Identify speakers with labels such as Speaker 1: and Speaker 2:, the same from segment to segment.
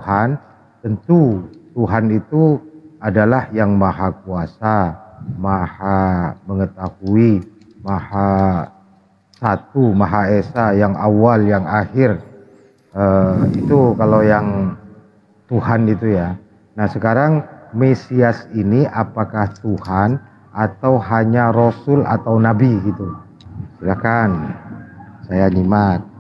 Speaker 1: Tuhan, tentu Tuhan itu adalah yang maha kuasa, maha mengetahui, maha satu, maha esa, yang awal, yang akhir. Itu kalau yang Tuhan itu ya. Nah sekarang Mesias ini apakah Tuhan atau hanya Rasul atau Nabi gitu? Silakan, saya nyimak.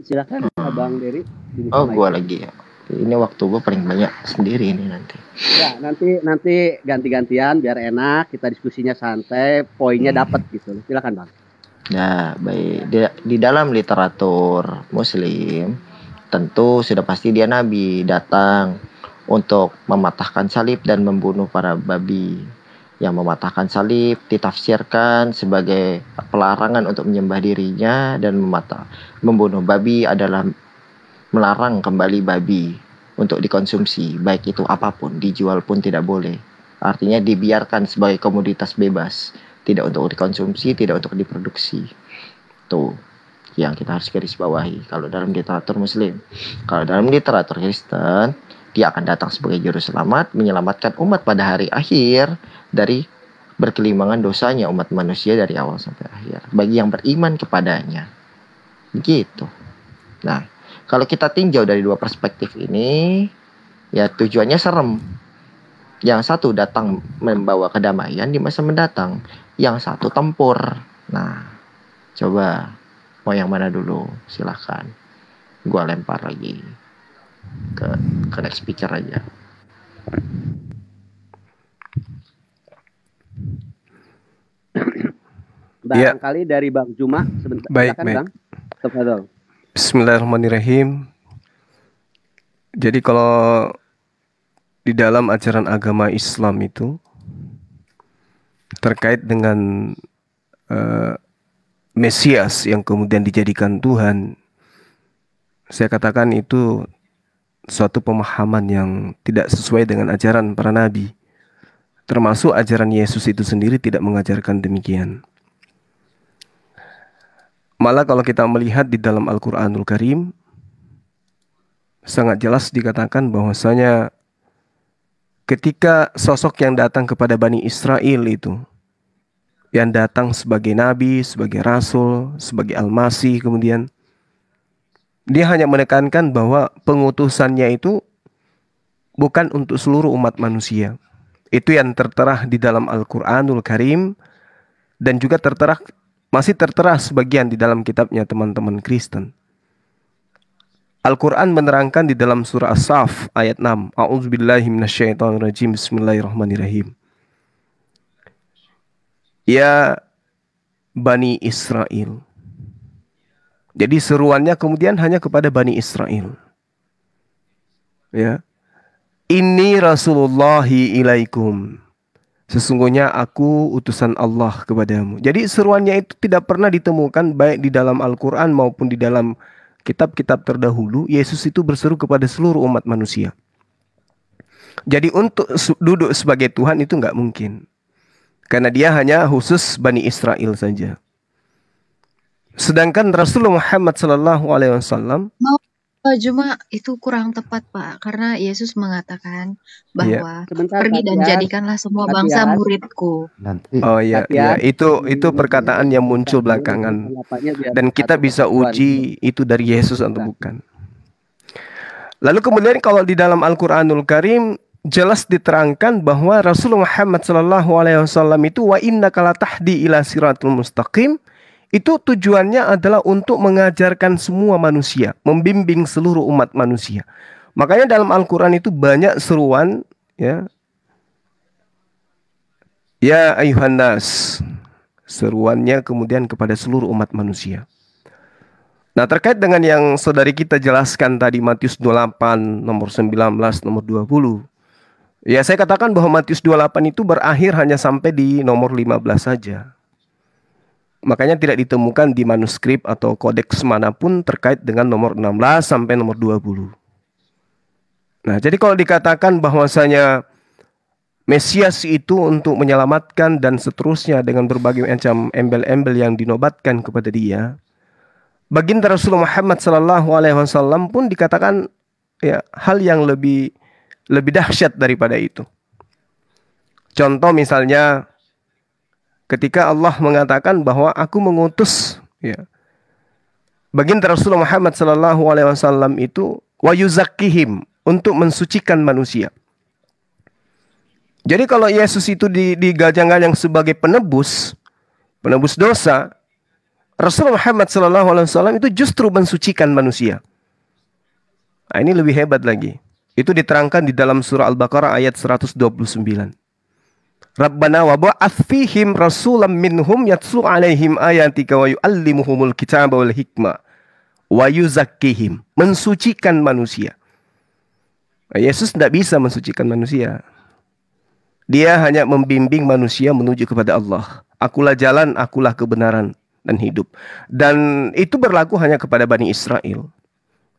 Speaker 2: Silakan Bang Dery.
Speaker 3: Oh, gua lagi ya. Ini waktu gua paling banyak sendiri ini nanti.
Speaker 2: Ya, nanti ganti-gantian biar enak, kita diskusinya santai, poinnya dapat gitu. Silakan Bang.
Speaker 3: Ya, baik. Di dalam literatur Muslim, tentu sudah pasti dia nabi datang untuk mematahkan salib dan membunuh para babi. Yang mematahkan salib ditafsirkan sebagai pelarangan untuk menyembah dirinya, dan membunuh babi adalah melarang kembali babi untuk dikonsumsi, baik itu apapun, dijual pun tidak boleh. Artinya dibiarkan sebagai komoditas bebas, tidak untuk dikonsumsi, tidak untuk diproduksi. Tuh yang kita harus garis bawahi kalau dalam literatur Muslim. Kalau dalam literatur Kristen, dia akan datang sebagai juru selamat, menyelamatkan umat pada hari akhir dari berkelimangan dosanya umat manusia dari awal sampai akhir, bagi yang beriman kepadanya. Begitu. Nah, kalau kita tinjau dari dua perspektif ini, ya tujuannya serem. Yang satu datang membawa kedamaian di masa mendatang, yang satu tempur. Nah, coba mau yang mana dulu? Silahkan. Gua lempar lagi ke next speaker aja.
Speaker 2: Barangkali dari Bang Juma sebentar.
Speaker 4: Baik,
Speaker 2: Silakan
Speaker 4: baik.
Speaker 2: Bang. Tafadhol.
Speaker 4: Bismillahirrahmanirrahim. Jadi kalau di dalam ajaran agama Islam itu terkait dengan Mesias yang kemudian dijadikan Tuhan, saya katakan itu suatu pemahaman yang tidak sesuai dengan ajaran para nabi. Termasuk ajaran Yesus itu sendiri tidak mengajarkan demikian. Malah kalau kita melihat di dalam Al-Quranul Karim, sangat jelas dikatakan bahwasanya ketika sosok yang datang kepada Bani Israel itu, yang datang sebagai nabi, sebagai rasul, sebagai al-masih, kemudian dia hanya menekankan bahwa pengutusannya itu bukan untuk seluruh umat manusia. Itu yang tertera di dalam Al-Quranul Karim, dan juga masih tertera sebagian di dalam kitabnya teman-teman Kristen. Al-Quran menerangkan di dalam surah As-Saff ayat 6. A'udzubillahi minasyaitonirrajim. Bismillahirrahmanirrahim. Ya Bani Israel. Jadi seruannya kemudian hanya kepada Bani Israel. Ya. Inni Rasulullahi ilaikum. Sesungguhnya aku utusan Allah kepadamu. Jadi seruannya itu tidak pernah ditemukan baik di dalam Al-Quran maupun di dalam kitab-kitab terdahulu. Yesus itu berseru kepada seluruh umat manusia. Jadi untuk duduk sebagai Tuhan itu nggak mungkin. Karena dia hanya khusus Bani Israel saja. Sedangkan Rasulullah Muhammad SAW
Speaker 5: Cuma itu kurang tepat Pak, karena Yesus mengatakan bahwa
Speaker 2: Sebentar,
Speaker 5: pergi dan
Speaker 2: Katian.
Speaker 5: jadikanlah semua bangsa muridku.
Speaker 1: Nanti
Speaker 4: Oh iya,
Speaker 2: Katian.
Speaker 4: iya. Itu perkataan yang muncul belakangan. Dan kita bisa uji itu dari Yesus atau bukan. Lalu kemudian kalau di dalam Al-Quranul Karim jelas diterangkan bahwa Rasulullah Muhammad SAW itu wa innaka latahdi ila siratul mustaqim. Itu tujuannya adalah untuk mengajarkan semua manusia, membimbing seluruh umat manusia. Makanya dalam Al-Quran itu banyak seruan, ya. Ya ayuhan nas. Seruannya kemudian kepada seluruh umat manusia. Nah terkait dengan yang saudari kita jelaskan tadi Matius 28, nomor 19, nomor 20. Ya saya katakan bahwa Matius 28 itu berakhir hanya sampai di nomor 15 saja. Makanya tidak ditemukan di manuskrip atau kodeks manapun terkait dengan nomor 16 sampai nomor 20. Nah, jadi kalau dikatakan bahwasanya Mesias itu untuk menyelamatkan dan seterusnya dengan berbagai macam embel-embel yang dinobatkan kepada dia. Baginda Rasulullah Muhammad SAW pun dikatakan ya hal yang lebih dahsyat daripada itu. Contoh misalnya ketika Allah mengatakan bahwa aku mengutus ya baginda Rasulullah Muhammad SAW itu wa yuzakkihim, untuk mensucikan manusia. Jadi kalau Yesus itu digajang-gajang sebagai penebus dosa, Rasulullah Muhammad SAW itu justru mensucikan manusia. Nah, ini lebih hebat lagi. Itu diterangkan di dalam surah Al-Baqarah ayat 129. Rabbana wa ba'ath fihim rasulam minhum yatlu alaihim ayatika wa yu'allimuhumul kitaba wal hikmah wa yuzakkihim, mensucikan manusia. Nah, Yesus tidak bisa mensucikan manusia. Dia hanya membimbing manusia menuju kepada Allah. Akulah jalan, akulah kebenaran dan hidup. Dan itu berlaku hanya kepada Bani Israel.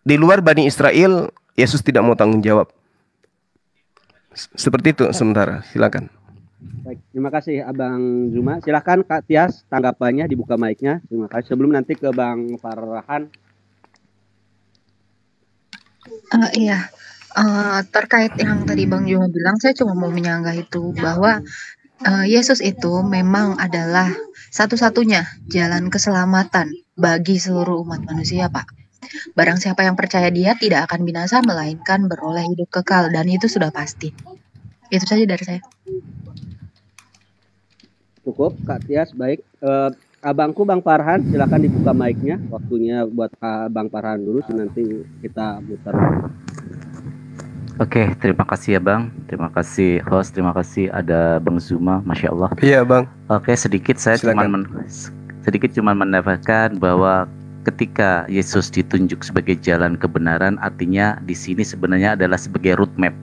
Speaker 4: Di luar Bani Israel, Yesus tidak mau tanggung jawab. Seperti itu sementara. Silakan.
Speaker 2: Baik, terima kasih Abang Zuma. Silakan Kak Tias, tanggapannya, dibuka mic-nya. Terima kasih. Sebelum nanti ke Bang Farhan.
Speaker 5: Iya. Terkait yang tadi Bang Juma bilang, saya cuma mau menyanggah itu bahwa Yesus itu memang adalah satu-satunya jalan keselamatan bagi seluruh umat manusia, Pak. Barang siapa yang percaya dia tidak akan binasa, melainkan beroleh hidup kekal, dan itu sudah pasti. Itu saja dari saya.
Speaker 2: Cukup Kak Tias, baik. Abangku Bang Farhan, silakan dibuka mic-nya. Waktunya buat Bang Farhan dulu, nanti kita muter.
Speaker 6: Oke, terima kasih ya Bang. Terima kasih host, terima kasih ada Bang Zuma, Masya Allah.
Speaker 4: Iya Bang.
Speaker 6: Oke, sedikit saya cuma menambahkan bahwa ketika Yesus ditunjuk sebagai jalan kebenaran, artinya di sini sebenarnya adalah sebagai roadmap.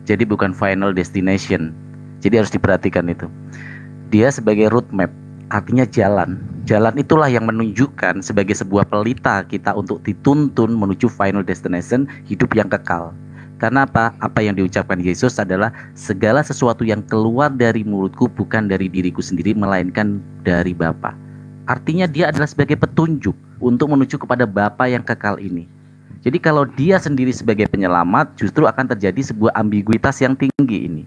Speaker 6: Jadi bukan final destination. Jadi harus diperhatikan itu. Dia sebagai roadmap, artinya jalan. Jalan itulah yang menunjukkan sebagai sebuah pelita kita untuk dituntun menuju final destination, hidup yang kekal. Karena apa? Apa yang diucapkan Yesus adalah segala sesuatu yang keluar dari mulutku bukan dari diriku sendiri, melainkan dari Bapa. Artinya dia adalah sebagai petunjuk untuk menuju kepada Bapa yang kekal ini. Jadi kalau dia sendiri sebagai penyelamat, justru akan terjadi sebuah ambiguitas yang tinggi ini.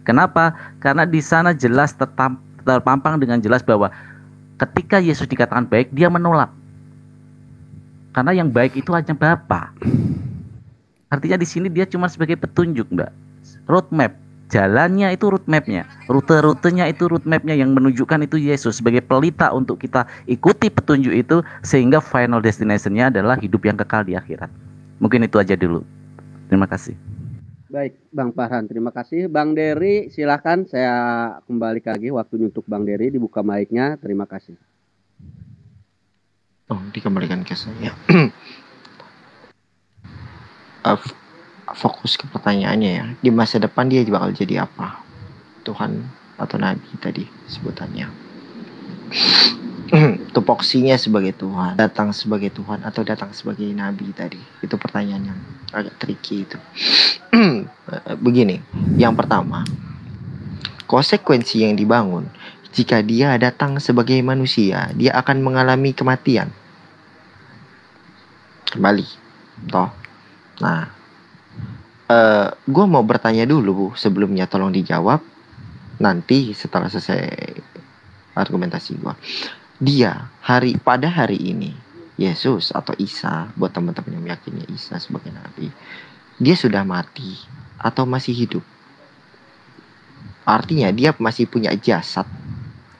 Speaker 6: Kenapa? Karena di sana jelas terpampang dengan jelas bahwa ketika Yesus dikatakan baik, dia menolak. Karena yang baik itu hanya Bapa. Artinya di sini dia cuma sebagai petunjuk, Mbak. Roadmap, jalannya itu roadmapnya, rute-rutenya itu roadmapnya yang menunjukkan itu Yesus sebagai pelita untuk kita ikuti petunjuk itu, sehingga final destination-nya adalah hidup yang kekal di akhirat. Mungkin itu aja dulu. Terima kasih.
Speaker 2: Baik, Bang Farhan, terima kasih. Bang Dery, silakan, saya kembali lagi waktunya untuk Bang Dery, dibuka mic-nya. Terima kasih.
Speaker 3: Oh, dikembalikan ke saya. Fokus ke pertanyaannya ya, di masa depan dia bakal jadi apa, Tuhan atau Nabi tadi sebutannya. Tupoksinya sebagai Tuhan, datang sebagai Tuhan atau datang sebagai Nabi tadi, itu pertanyaan yang agak tricky itu. Begini, yang pertama, konsekuensi yang dibangun jika dia datang sebagai manusia, dia akan mengalami kematian kembali, toh. Nah, gue mau bertanya dulu Bu, sebelumnya tolong dijawab. Nanti setelah selesai argumentasi gue, pada hari ini Yesus atau Isa, buat teman-teman yang meyakini Isa sebagai Nabi, dia sudah mati atau masih hidup? Artinya dia masih punya jasad,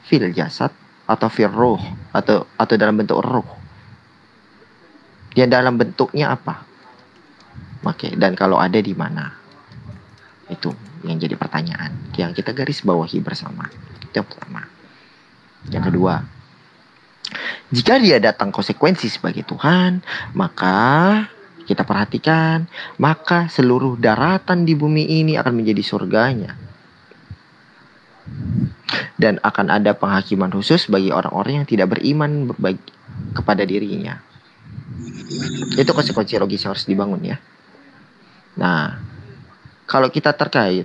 Speaker 3: fil jasad atau fil roh, atau dalam bentuk roh. Dia dalam bentuknya apa? Oke, dan kalau ada di mana? Itu yang jadi pertanyaan yang kita garis bawahi bersama. Itu yang pertama. Yang kedua, jika dia datang konsekuensi sebagai Tuhan, maka kita perhatikan, maka seluruh daratan di bumi ini akan menjadi surganya. Dan akan ada penghakiman khusus bagi orang-orang yang tidak beriman kepada dirinya. Itu konsekuensi logis yang harus dibangun ya. Nah, kalau kita terkait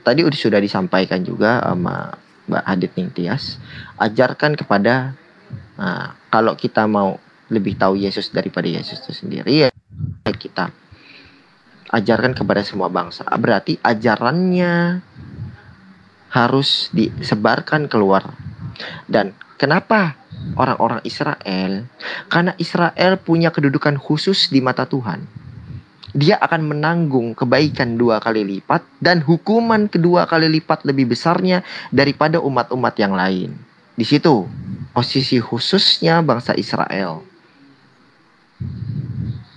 Speaker 3: tadi sudah disampaikan juga sama Mbak Adit Ningtyas, ajarkan kepada kalau kita mau lebih tahu Yesus daripada Yesus itu sendiri, ya kita ajarkan kepada semua bangsa. Berarti ajarannya harus disebarkan keluar. Dan kenapa orang-orang Israel? Karena Israel punya kedudukan khusus di mata Tuhan. Dia akan menanggung kebaikan 2 kali lipat dan hukuman kedua kali lipat lebih besarnya daripada umat-umat yang lain. Di situ posisi khususnya bangsa Israel.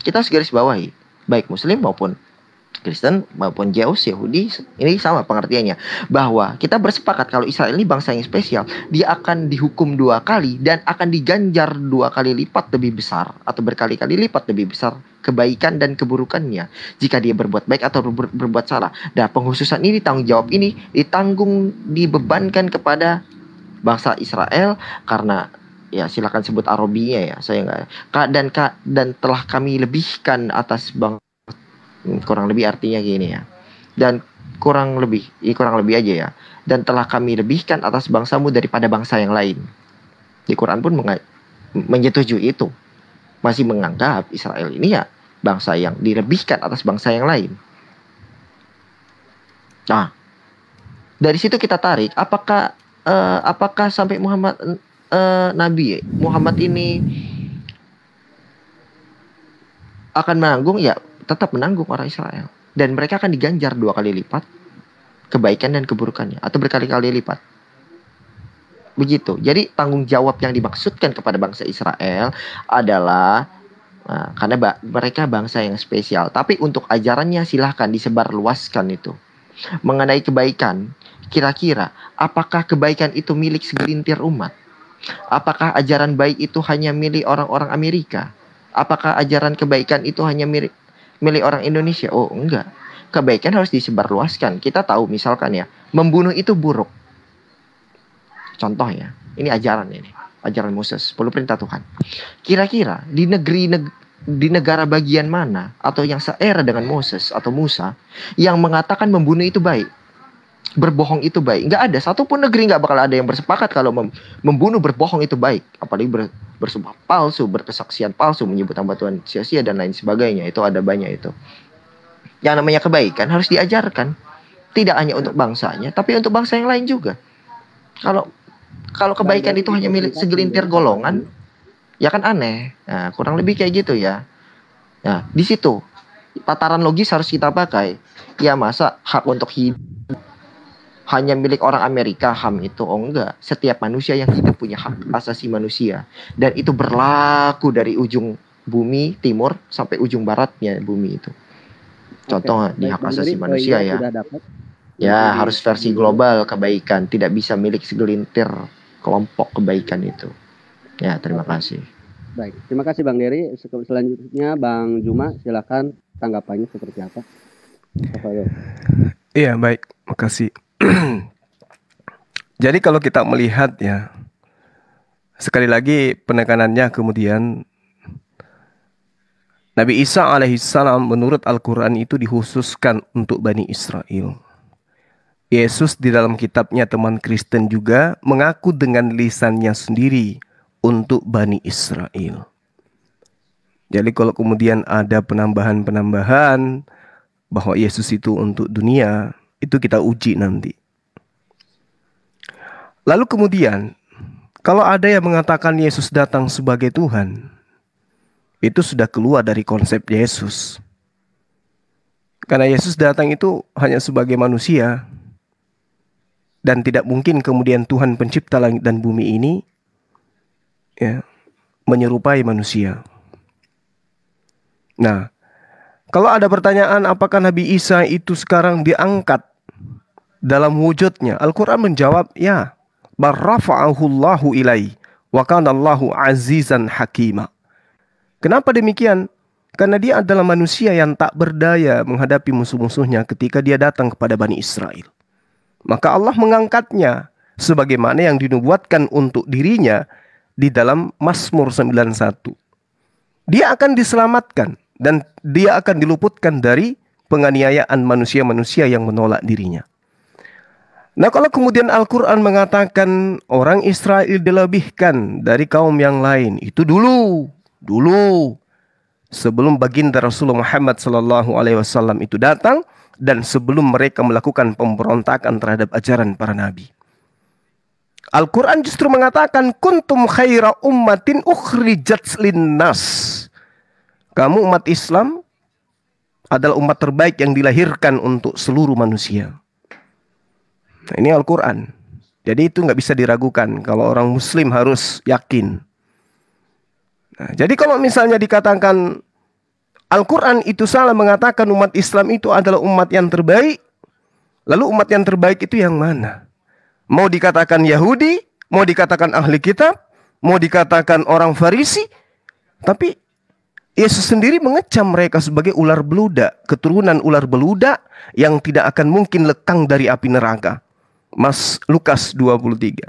Speaker 3: Kita harus garis bawahi, baik Muslim maupun Kristen maupun Zeus, Yahudi, ini sama pengertiannya. Bahwa kita bersepakat kalau Israel ini bangsa yang spesial. Dia akan dihukum 2 kali dan akan diganjar 2 kali lipat lebih besar atau berkali-kali lipat lebih besar kebaikan dan keburukannya jika dia berbuat baik atau berbuat salah. Dan penghususan ini, tanggung jawab ini dibebankan kepada bangsa Israel karena ya silakan sebut Arabinya ya, saya enggak. Dan telah kami lebihkan atas kurang lebih artinya gini ya. Dan kurang lebih aja ya. Dan telah kami lebihkan atas bangsamu daripada bangsa yang lain. Di Quran pun menyetujui itu. Masih menganggap Israel ini ya bangsa yang dilebihkan atas bangsa yang lain. Nah, dari situ kita tarik apakah sampai Nabi Muhammad ini akan menanggung? Ya, tetap menanggung orang Israel. Dan mereka akan diganjar 2 kali lipat kebaikan dan keburukannya, atau berkali-kali lipat. Begitu. Jadi tanggung jawab yang dimaksudkan kepada bangsa Israel adalah karena mereka bangsa yang spesial. Tapi untuk ajarannya silahkan disebarluaskan itu. Mengenai kebaikan, kira-kira apakah kebaikan itu milik segelintir umat? Apakah ajaran baik itu hanya milik orang-orang Amerika? Apakah ajaran kebaikan itu hanya milik orang Indonesia? Oh, enggak. Kebaikan harus disebarluaskan. Kita tahu misalkan ya, membunuh itu buruk. Contoh ya, ini ajaran Moses, 10 perintah Tuhan. Kira-kira di negara bagian mana atau yang seera dengan Moses atau Musa yang mengatakan membunuh itu baik, berbohong itu baik? Nggak ada. Satupun negeri nggak bakal ada yang bersepakat kalau membunuh, berbohong itu baik. Apalagi bersumpah palsu, berkesaksian palsu, menyebut nama Tuhan sia-sia dan lain sebagainya. Itu ada banyak itu. Yang namanya kebaikan harus diajarkan. Tidak hanya untuk bangsanya, tapi untuk bangsa yang lain juga. Kalau kebaikan itu hanya milik segelintir golongan, ya kan aneh. Nah, kurang lebih kayak gitu ya. Nah, di situ tataran logis harus kita pakai. Ya, masa hak untuk hidup hanya milik orang Amerika, HAM itu? Oh enggak. Setiap manusia yang hidup punya hak asasi manusia. Dan itu berlaku dari ujung bumi timur sampai ujung baratnya bumi itu. Contoh di hak asasi manusia ya. Ya, harus versi global kebaikan. Tidak bisa milik segelintir kelompok kebaikan itu. Ya, terima kasih.
Speaker 2: Baik, terima kasih Bang Dery. Selanjutnya Bang Juma, silakan tanggapannya seperti apa?
Speaker 4: Iya, baik. Makasih. Jadi kalau kita melihat ya, sekali lagi penekanannya kemudian Nabi Isa alaihissalam menurut Al-Quran itu dikhususkan untuk Bani Israel. Yesus di dalam kitabnya Teman Kristen juga mengaku dengan lisannya sendiri untuk Bani Israel. Jadi kalau kemudian ada penambahan-penambahan bahwa Yesus itu untuk dunia, itu kita uji nanti. Lalu kemudian, kalau ada yang mengatakan Yesus datang sebagai Tuhan, itu sudah keluar dari konsep Yesus. Karena Yesus datang itu hanya sebagai manusia. Dan tidak mungkin kemudian Tuhan pencipta langit dan bumi ini ya, menyerupai manusia. Nah, kalau ada pertanyaan apakah Nabi Isa itu sekarang diangkat dalam wujudnya, Al-Quran menjawab ya. Barrafa'ahullahu ilai wa kanallahu azizan hakima. Kenapa demikian? Karena dia adalah manusia yang tak berdaya menghadapi musuh-musuhnya ketika dia datang kepada Bani Israel. Maka Allah mengangkatnya sebagaimana yang dinubuatkan untuk dirinya di dalam Mazmur 91. Dia akan diselamatkan dan dia akan diluputkan dari penganiayaan manusia-manusia yang menolak dirinya. Nah, kalau kemudian Al-Quran mengatakan orang Israel dilebihkan dari kaum yang lain, itu dulu sebelum baginda Rasulullah Muhammad SAW itu datang dan sebelum mereka melakukan pemberontakan terhadap ajaran para nabi. Al-Quran justru mengatakan kuntum khaira ummatin ukhrijat linnas. Kamu umat Islam adalah umat terbaik yang dilahirkan untuk seluruh manusia. Nah, ini Al-Quran. Jadi itu nggak bisa diragukan. Kalau orang Muslim harus yakin. Nah, jadi kalau misalnya dikatakan Al-Quran itu salah mengatakan umat Islam itu adalah umat yang terbaik, lalu umat yang terbaik itu yang mana? Mau dikatakan Yahudi, mau dikatakan ahli kitab, mau dikatakan orang Farisi, tapi Yesus sendiri mengecam mereka sebagai ular beludak, keturunan ular beludak yang tidak akan mungkin lekang dari api neraka. Lukas 23.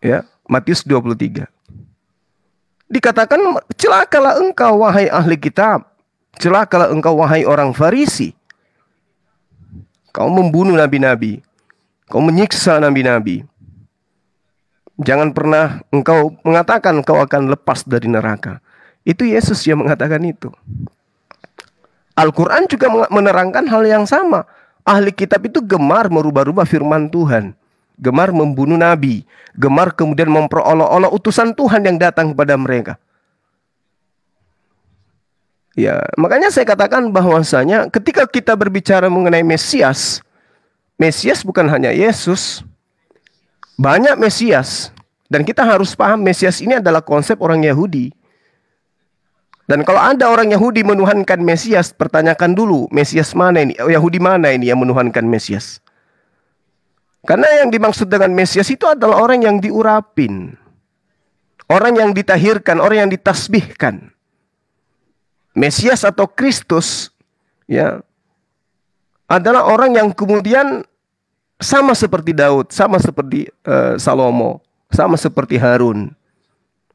Speaker 4: Ya, Matius 23. Dikatakan, celakalah engkau wahai ahli kitab, celakalah engkau wahai orang Farisi. Kau membunuh nabi-nabi, kau menyiksa nabi-nabi. Jangan pernah engkau mengatakan engkau akan lepas dari neraka. Itu Yesus yang mengatakan itu. Al-Quran juga menerangkan hal yang sama. Ahli kitab itu gemar merubah-rubah firman Tuhan, gemar membunuh nabi, gemar kemudian memperolok-olok utusan Tuhan yang datang kepada mereka. Ya, makanya saya katakan bahwasanya ketika kita berbicara mengenai Mesias, Mesias bukan hanya Yesus, banyak Mesias, dan kita harus paham Mesias ini adalah konsep orang Yahudi. Dan kalau ada orang Yahudi menuhankan Mesias, pertanyakan dulu, Mesias mana ini? Yahudi mana ini yang menuhankan Mesias? Karena yang dimaksud dengan Mesias itu adalah orang yang diurapin, orang yang ditahirkan, orang yang ditasbihkan. Mesias atau Kristus, ya, adalah orang yang kemudian sama seperti Daud, sama seperti Salomo, sama seperti Harun.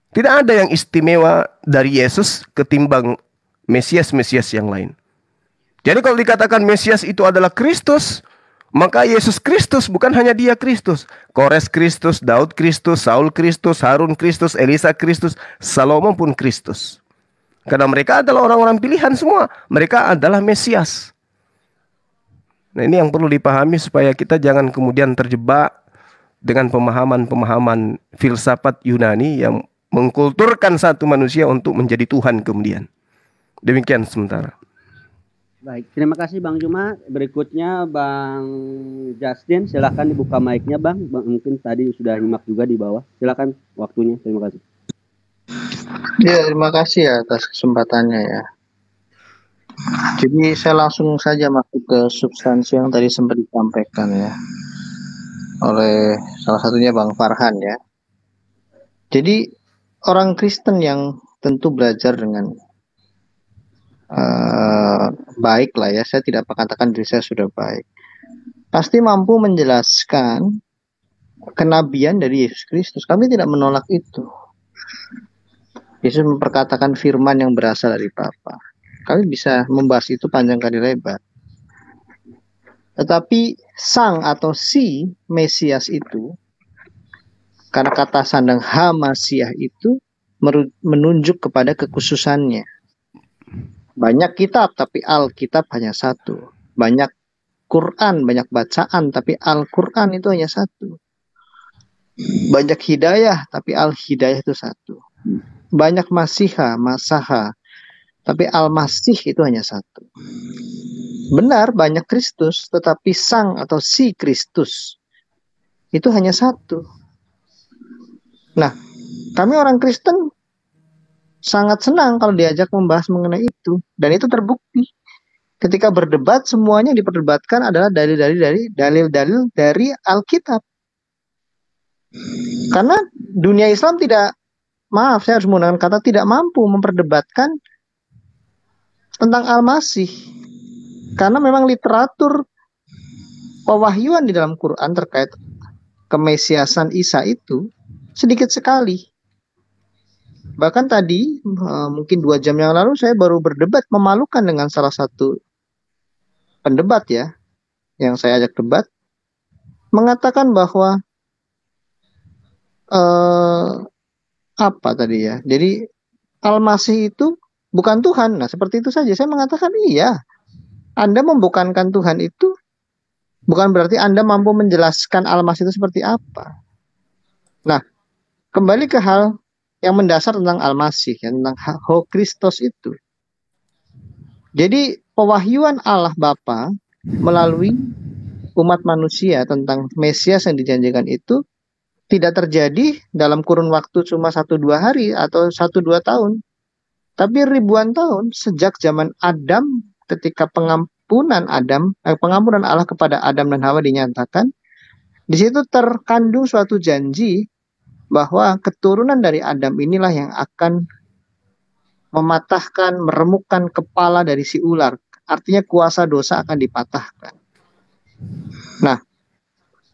Speaker 4: Tidak ada yang istimewa dari Yesus ketimbang Mesias-Mesias yang lain. Jadi kalau dikatakan Mesias itu adalah Kristus, maka Yesus Kristus bukan hanya dia Kristus. Kores Kristus, Daud Kristus, Saul Kristus, Harun Kristus, Elisa Kristus, Salomo pun Kristus. Karena mereka adalah orang-orang pilihan semua. Mereka adalah Mesias. Nah, ini yang perlu dipahami supaya kita jangan kemudian terjebak dengan pemahaman-pemahaman filsafat Yunani yang mengkulturkan satu manusia untuk menjadi Tuhan kemudian. Demikian sementara.
Speaker 2: Baik, terima kasih Bang Juma. Berikutnya Bang Justin, silakan dibuka mic-nya Bang. Mungkin tadi sudah nyimak juga di bawah. Silakan waktunya. Terima kasih.
Speaker 7: Ya, terima kasih ya atas kesempatannya ya. Jadi saya langsung saja masuk ke substansi yang tadi sempat disampaikan ya oleh salah satunya Bang Farhan ya. Jadi orang Kristen yang tentu belajar dengan baik lah ya, saya tidak mengatakan diri saya sudah baik, pasti mampu menjelaskan kenabian dari Yesus Kristus. Kami tidak menolak itu. Yesus memperkatakan firman yang berasal dari Bapa. Kami bisa membahas itu panjang kali lebar. Tetapi sang atau si Mesias itu, karena kata sandang Hamasiah itu menunjuk kepada kekhususannya. Banyak kitab tapi Alkitab hanya satu. Banyak Quran, banyak bacaan tapi Al-Quran itu hanya satu. Banyak hidayah tapi Al-Hidayah itu satu. Banyak Masiha, Masaha, tapi Al-Masih itu hanya satu. Benar banyak Kristus, tetapi sang atau si Kristus itu hanya satu. Nah, kami orang Kristen sangat senang kalau diajak membahas mengenai itu. Dan itu terbukti. Ketika berdebat, semuanya diperdebatkan adalah dalil-dalil dari Alkitab. Karena dunia Islam tidak, maaf saya harus menggunakan kata, tidak mampu memperdebatkan tentang Al-Masih. Karena memang literatur pewahyuan di dalam Quran terkait kemesiasan Isa itu sedikit sekali. Bahkan tadi mungkin 2 jam yang lalu saya baru berdebat memalukan dengan salah satu pendebat ya, yang saya ajak debat, mengatakan bahwa apa tadi ya? Jadi Al-Masih itu bukan Tuhan. Nah, seperti itu saja. Saya mengatakan iya. Anda membukankan Tuhan itu bukan berarti Anda mampu menjelaskan Al-Masih itu seperti apa. Nah, kembali ke hal yang mendasar tentang Al-Masih, tentang Ho Kristus itu. Jadi pewahyuan Allah Bapa melalui umat manusia tentang Mesias yang dijanjikan itu tidak terjadi dalam kurun waktu cuma 1-2 hari atau 1-2 tahun. Tapi ribuan tahun sejak zaman Adam, ketika pengampunan Allah kepada Adam dan Hawa dinyatakan, di situ terkandung suatu janji bahwa keturunan dari Adam inilah yang akan mematahkan, meremukkan kepala dari si ular. Artinya kuasa dosa akan dipatahkan. Nah,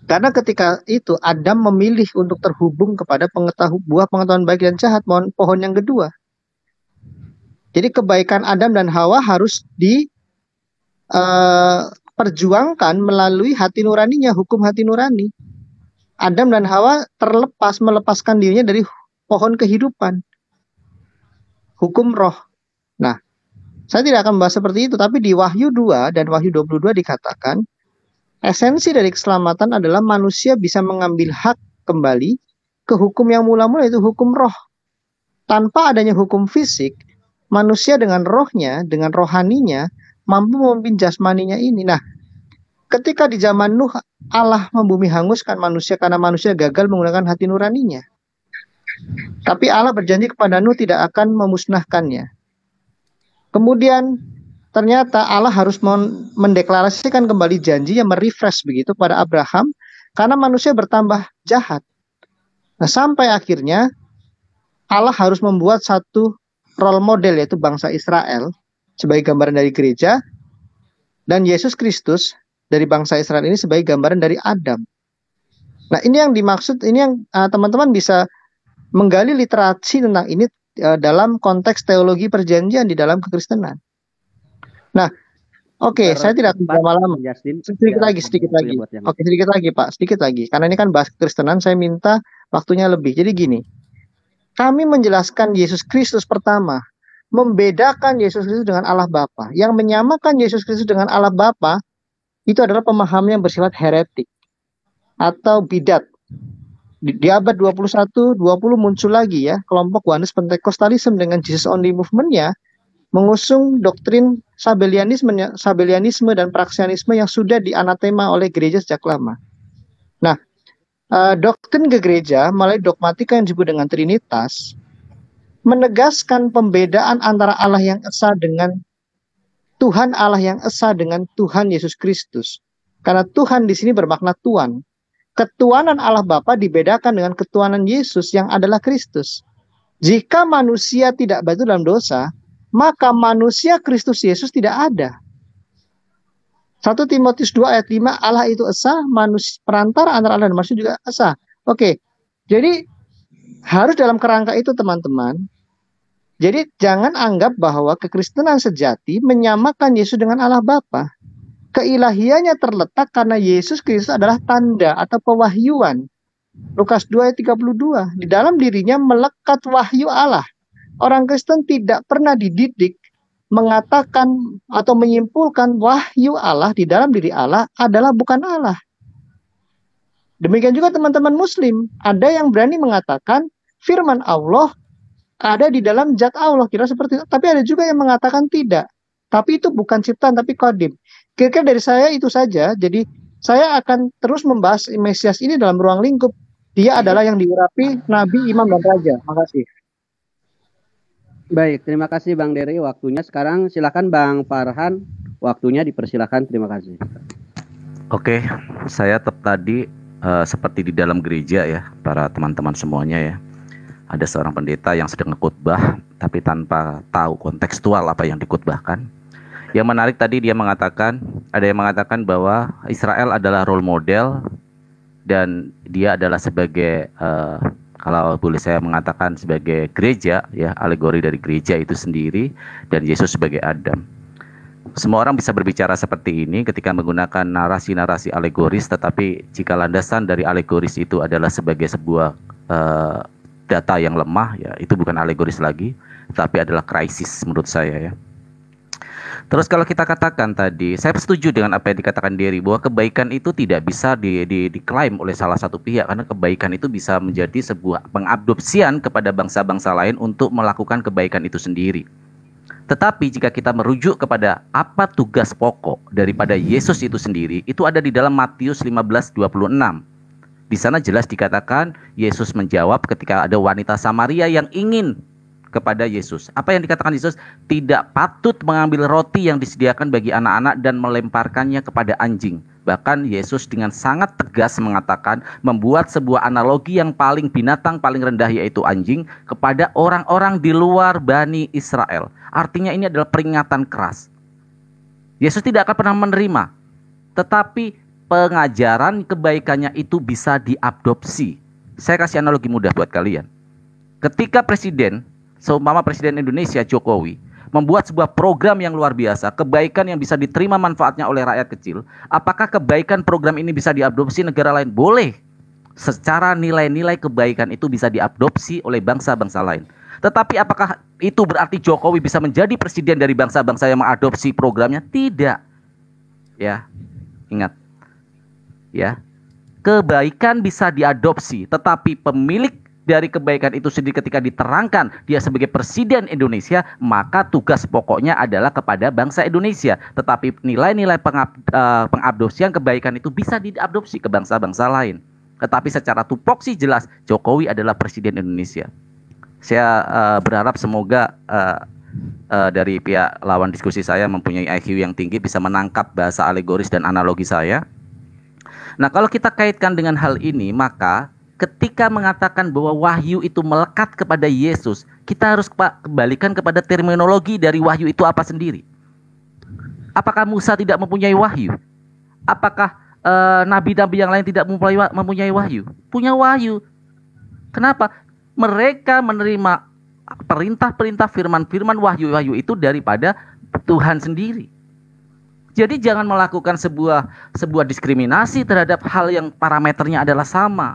Speaker 7: karena ketika itu Adam memilih untuk terhubung kepada buah pengetahuan baik dan jahat, pohon yang kedua. Jadi kebaikan Adam dan Hawa harus diperjuangkan melalui hati nuraninya, hukum hati nurani. Adam dan Hawa melepaskan dirinya dari pohon kehidupan, hukum roh. Nah, saya tidak akan membahas seperti itu, tapi di Wahyu 2 dan Wahyu 22 dikatakan, esensi dari keselamatan adalah manusia bisa mengambil hak kembali ke hukum yang mula-mula, itu hukum roh. Tanpa adanya hukum fisik, manusia dengan rohnya, dengan rohaninya, mampu memimpin jasmaninya ini. Nah, ketika di zaman Nuh, Allah membumi hanguskan manusia karena manusia gagal menggunakan hati nuraninya. Tapi Allah berjanji kepada Nuh tidak akan memusnahkannya. Kemudian ternyata Allah harus mendeklarasikan kembali janji yang merefresh begitu pada Abraham karena manusia bertambah jahat. Nah, sampai akhirnya Allah harus membuat satu role model, yaitu bangsa Israel sebagai gambaran dari gereja, dan Yesus Kristus dari bangsa Israel ini sebagai gambaran dari Adam. Nah, ini yang dimaksud, ini yang teman-teman bisa menggali literasi tentang ini dalam konteks teologi perjanjian di dalam kekristenan. Nah, oke, saya tidak akan lama-lama. Sedikit lagi. Oke, sedikit lagi Pak, sedikit lagi. Karena ini kan bahas kekristenan, saya minta waktunya lebih. Jadi gini, kami menjelaskan Yesus Kristus pertama, membedakan Yesus Kristus dengan Allah Bapa. Yang menyamakan Yesus Kristus dengan Allah Bapa itu adalah pemahaman yang bersifat heretik atau bidat. Di abad 21, 20 muncul lagi ya kelompok Oneness Pentekostalisme dengan Jesus Only Movement-nya mengusung doktrin Sabellianisme dan Praksianisme yang sudah dianatema oleh gereja sejak lama. Nah, doktrin ke gereja melalui dogmatika yang disebut dengan Trinitas menegaskan pembedaan antara Allah yang esa dengan Tuhan Allah yang esa dengan Tuhan Yesus Kristus. Karena Tuhan di sini bermakna Tuan. Ketuanan Allah Bapa dibedakan dengan ketuanan Yesus yang adalah Kristus. Jika manusia tidak batu dalam dosa, maka manusia Kristus Yesus tidak ada. 1 Timotius 2 ayat 5, Allah itu esa, perantara antara Allah dan manusia juga esa. Oke, jadi harus dalam kerangka itu teman-teman. Jadi jangan anggap bahwa kekristenan sejati menyamakan Yesus dengan Allah Bapa. Keilahiannya terletak karena Yesus Kristus adalah tanda atau pewahyuan. Lukas 2 ayat 32. Di dalam dirinya melekat wahyu Allah. Orang Kristen tidak pernah dididik mengatakan atau menyimpulkan wahyu Allah di dalam diri Allah adalah bukan Allah. Demikian juga teman-teman Muslim. Ada yang berani mengatakan firman Allah ada di dalam zat Allah, kira seperti itu. Tapi ada juga yang mengatakan tidak. Tapi itu bukan ciptaan, tapi kodim. Kira-kira dari saya itu saja. Jadi saya akan terus membahas Mesias ini dalam ruang lingkup. Dia adalah yang diurapi Nabi, Imam, dan Raja. Makasih.
Speaker 2: Baik, terima kasih Bang Dery waktunya. Sekarang silakan Bang Farhan, waktunya dipersilakan. Terima kasih.
Speaker 6: Oke, saya tadi seperti di dalam gereja ya, para teman-teman semuanya ya. Ada seorang pendeta yang sedang khotbah tapi tanpa tahu kontekstual apa yang dikhotbahkan. Yang menarik tadi dia mengatakan, ada yang mengatakan bahwa Israel adalah role model dan dia adalah sebagai kalau boleh saya mengatakan sebagai gereja, ya, alegori dari gereja itu sendiri, dan Yesus sebagai Adam. Semua orang bisa berbicara seperti ini ketika menggunakan narasi-narasi alegoris, tetapi jika landasan dari alegoris itu adalah sebagai sebuah data yang lemah, ya itu bukan alegoris lagi, tapi adalah krisis menurut saya, ya. Terus kalau kita katakan tadi, saya setuju dengan apa yang dikatakan Dery, bahwa kebaikan itu tidak bisa diklaim oleh salah satu pihak, karena kebaikan itu bisa menjadi sebuah pengadopsian kepada bangsa-bangsa lain untuk melakukan kebaikan itu sendiri. Tetapi jika kita merujuk kepada apa tugas pokok daripada Yesus itu sendiri, itu ada di dalam Matius 15:26. Di sana jelas dikatakan Yesus menjawab ketika ada wanita Samaria yang ingin kepada Yesus. Apa yang dikatakan Yesus? Tidak patut mengambil roti yang disediakan bagi anak-anak dan melemparkannya kepada anjing. Bahkan Yesus dengan sangat tegas mengatakan, membuat sebuah analogi yang binatang paling rendah yaitu anjing kepada orang-orang di luar Bani Israel. Artinya ini adalah peringatan keras. Yesus tidak akan pernah menerima, tetapi pengajaran kebaikannya itu bisa diadopsi. Saya kasih analogi mudah buat kalian. Ketika seumpama Presiden Indonesia Jokowi membuat sebuah program yang luar biasa, kebaikan yang bisa diterima manfaatnya oleh rakyat kecil, apakah kebaikan program ini bisa diadopsi negara lain? Boleh. Secara nilai-nilai kebaikan itu bisa diadopsi oleh bangsa-bangsa lain. Tetapi apakah itu berarti Jokowi bisa menjadi presiden dari bangsa-bangsa yang mengadopsi programnya? Tidak. Ya, ingat. Ya, kebaikan bisa diadopsi, tetapi pemilik dari kebaikan itu sendiri ketika diterangkan dia sebagai presiden Indonesia, maka tugas pokoknya adalah kepada bangsa Indonesia. Tetapi nilai-nilai pengadopsian kebaikan itu bisa diadopsi ke bangsa-bangsa lain. Tetapi secara tupoksi jelas Jokowi adalah presiden Indonesia. Saya berharap semoga dari pihak lawan diskusi saya mempunyai IQ yang tinggi, bisa menangkap bahasa alegoris dan analogi saya. Nah, kalau kita kaitkan dengan hal ini, maka ketika mengatakan bahwa wahyu itu melekat kepada Yesus, kita harus kembalikan kepada terminologi dari wahyu itu apa sendiri. Apakah Musa tidak mempunyai wahyu? Apakah nabi-nabi yang lain tidak mempunyai wahyu? Punya wahyu. Kenapa? Mereka menerima perintah-perintah, firman-firman wahyu-wahyu itu daripada Tuhan sendiri. Jadi jangan melakukan sebuah diskriminasi terhadap hal yang parameternya adalah sama.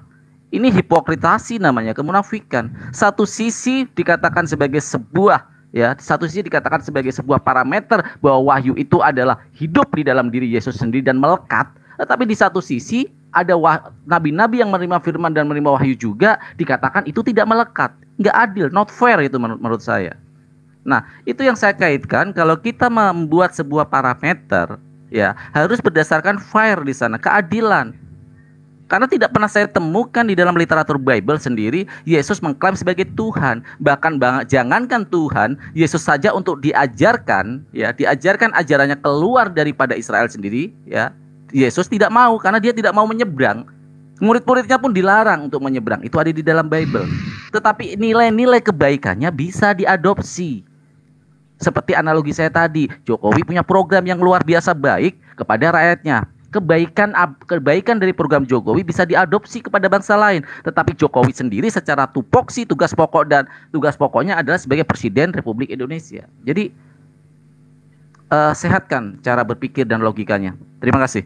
Speaker 6: Ini hipokritasi namanya, kemunafikan. Satu sisi dikatakan sebagai sebuah parameter bahwa wahyu itu adalah hidup di dalam diri Yesus sendiri dan melekat. Tetapi di satu sisi ada nabi-nabi yang menerima firman dan menerima wahyu juga dikatakan itu tidak melekat. Nggak adil, not fair itu menurut saya. Nah, itu yang saya kaitkan, kalau kita membuat sebuah parameter, ya harus berdasarkan fair di sana, keadilan. Karena tidak pernah saya temukan di dalam literatur Bible sendiri Yesus mengklaim sebagai Tuhan. Bahkan jangankan Tuhan, Yesus saja untuk diajarkan ajarannya keluar daripada Israel sendiri, ya Yesus tidak mau, karena dia tidak mau menyeberang. Murid-muridnya pun dilarang untuk menyeberang. Itu ada di dalam Bible. Tetapi nilai-nilai kebaikannya bisa diadopsi. Seperti analogi saya tadi, Jokowi punya program yang luar biasa baik kepada rakyatnya. Kebaikan dari program Jokowi bisa diadopsi kepada bangsa lain. Tetapi Jokowi sendiri secara tupoksi tugas pokoknya adalah sebagai Presiden Republik Indonesia. Jadi sehatkan cara berpikir dan logikanya. Terima kasih.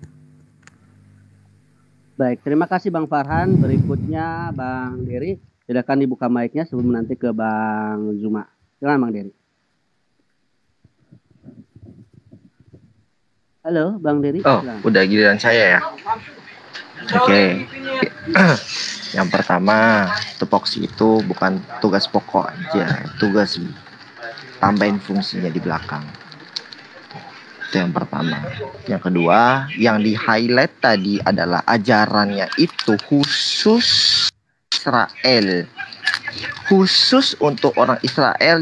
Speaker 2: Baik, terima kasih Bang Farhan. Berikutnya Bang Dery. Silakan dibuka mic-nya sebelum nanti ke Bang Zuma. Silakan Bang Dery. Halo, Bang Dery.
Speaker 3: Oh, udah giliran saya ya. Oke. Yang pertama, tupoksi itu bukan tugas pokok aja, tugas tambahin fungsinya di belakang. Itu yang pertama. Yang kedua, yang di-highlight tadi adalah ajarannya itu khusus Israel. Khusus untuk orang Israel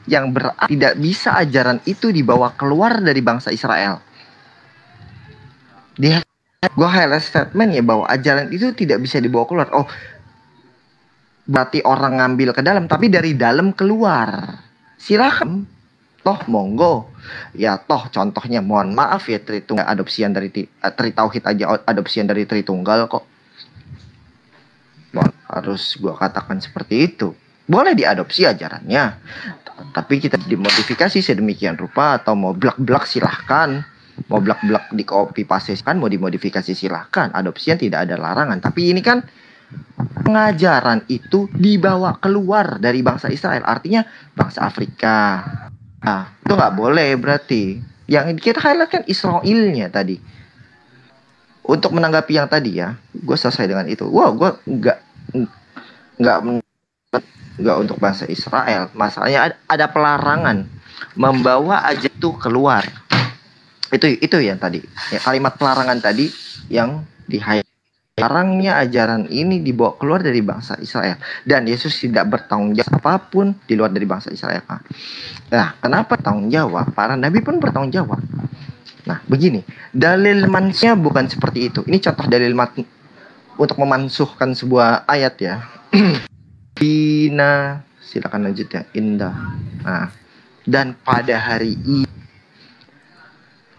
Speaker 3: yang tidak bisa ajaran itu dibawa keluar dari bangsa Israel. Gue highlight statement ya bahwa ajaran itu tidak bisa dibawa keluar. Oh, berarti orang ngambil ke dalam, tapi dari dalam keluar. Silakan, toh monggo. Ya toh contohnya, mohon maaf ya, Tritunggal adopsian dari Tritauhid aja adopsian dari Tritunggal kok. Mohon harus gua katakan seperti itu. Boleh diadopsi ajarannya, tapi kita dimodifikasi sedemikian rupa, atau mau blak-blak silahkan, mau blak-blak di copy paste kan, mau dimodifikasi silahkan. Adopsinya tidak ada larangan. Tapi ini kan pengajaran itu dibawa keluar dari bangsa Israel, artinya bangsa Afrika. Nah, itu nggak boleh berarti. Yang kita highlight kan Israelnya tadi. Untuk menanggapi yang tadi ya, gue selesai dengan itu. Wah, gue nggak untuk bangsa Israel. Masalahnya ada pelarangan membawa aja itu keluar. Itu yang tadi. Ya, kalimat pelarangan tadi yang dilarangnya ajaran ini dibawa keluar dari bangsa Israel, dan Yesus tidak bertanggung jawab apapun di luar dari bangsa Israel. Nah, kenapa tanggung jawab? Para nabi pun bertanggung jawab. Nah, begini, dalil mansnya bukan seperti itu. Ini contoh dalil untuk memansuhkan sebuah ayat ya. Ina, silakan lanjut ya, indah. Nah, dan pada hari ini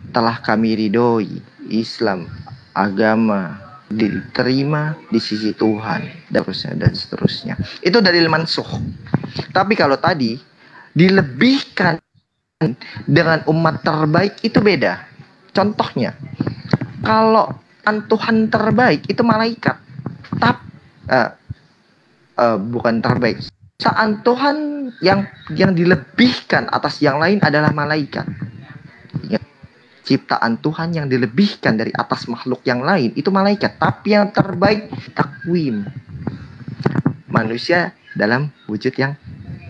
Speaker 3: telah kami ridhoi Islam, agama diterima di sisi Tuhan, dan seterusnya. Itu dalil mansuh. Tapi kalau tadi dilebihkan dengan umat terbaik, itu beda. Contohnya, kalau Tuhan terbaik itu malaikat, bukan terbaik. Saat Tuhan yang dilebihkan atas yang lain adalah malaikat. Ingat, ciptaan Tuhan yang dilebihkan dari atas makhluk yang lain itu malaikat. Tapi yang terbaik takwim, manusia dalam wujud yang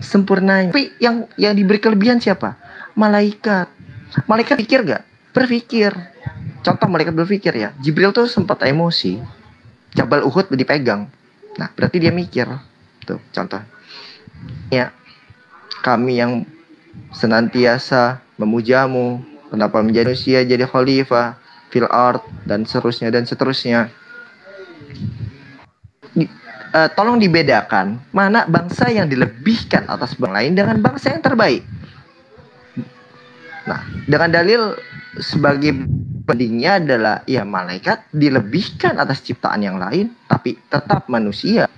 Speaker 3: sempurna. Tapi yang diberi kelebihan siapa? Malaikat. Malaikat pikir gak? Berpikir. Contoh malaikat berpikir ya, Jibril tuh sempat emosi, Jabal Uhud dipegang. Nah, berarti dia mikir. Tuh contoh ya, kami yang senantiasa memujamu, kenapa menjadi manusia jadi khalifah fil ard, dan seterusnya. Tolong dibedakan mana bangsa yang dilebihkan atas bangsa lain dengan bangsa yang terbaik. Nah, dengan dalil sebagai bandingnya adalah ya, malaikat dilebihkan atas ciptaan yang lain, tapi tetap manusia.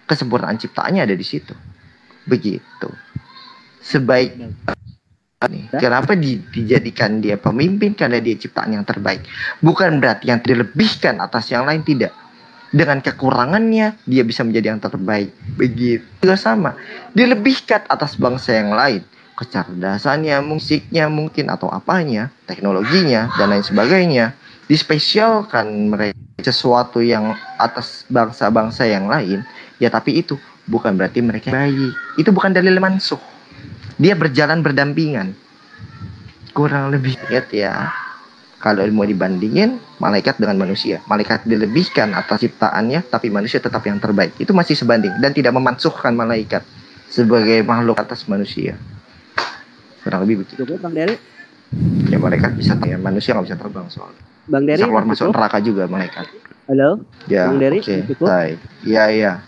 Speaker 3: Kesempurnaan ciptaannya ada di situ. Begitu. Sebaik kenapa dijadikan dia pemimpin? Karena dia ciptaan yang terbaik. Bukan berarti yang dilebihkan atas yang lain, tidak. Dengan kekurangannya dia bisa menjadi yang terbaik. Begitu. Juga sama. Dilebihkan atas bangsa yang lain. Kecerdasannya, musiknya mungkin, atau apanya, teknologinya, dan lain sebagainya. Dispesialkan mereka sesuatu yang atas bangsa-bangsa yang lain. Ya, tapi itu bukan berarti mereka baik. Itu bukan dalil mansuh. Dia berjalan berdampingan. Kurang lebih ingat ya. Kalau mau dibandingin malaikat dengan manusia, malaikat dilebihkan atas ciptaannya, tapi manusia tetap yang terbaik. Itu masih sebanding dan tidak memansuhkan malaikat sebagai makhluk atas manusia. Kurang lebih begitu.
Speaker 2: Cukup, Bang Dery?
Speaker 3: Ya, malaikat bisa, ya manusia nggak bisa terbang soalnya.
Speaker 2: Bang Dery,
Speaker 3: bisa keluar masuk neraka juga malaikat.
Speaker 2: Halo,
Speaker 3: ya,
Speaker 2: Bang Dery, cukup?
Speaker 3: Iya.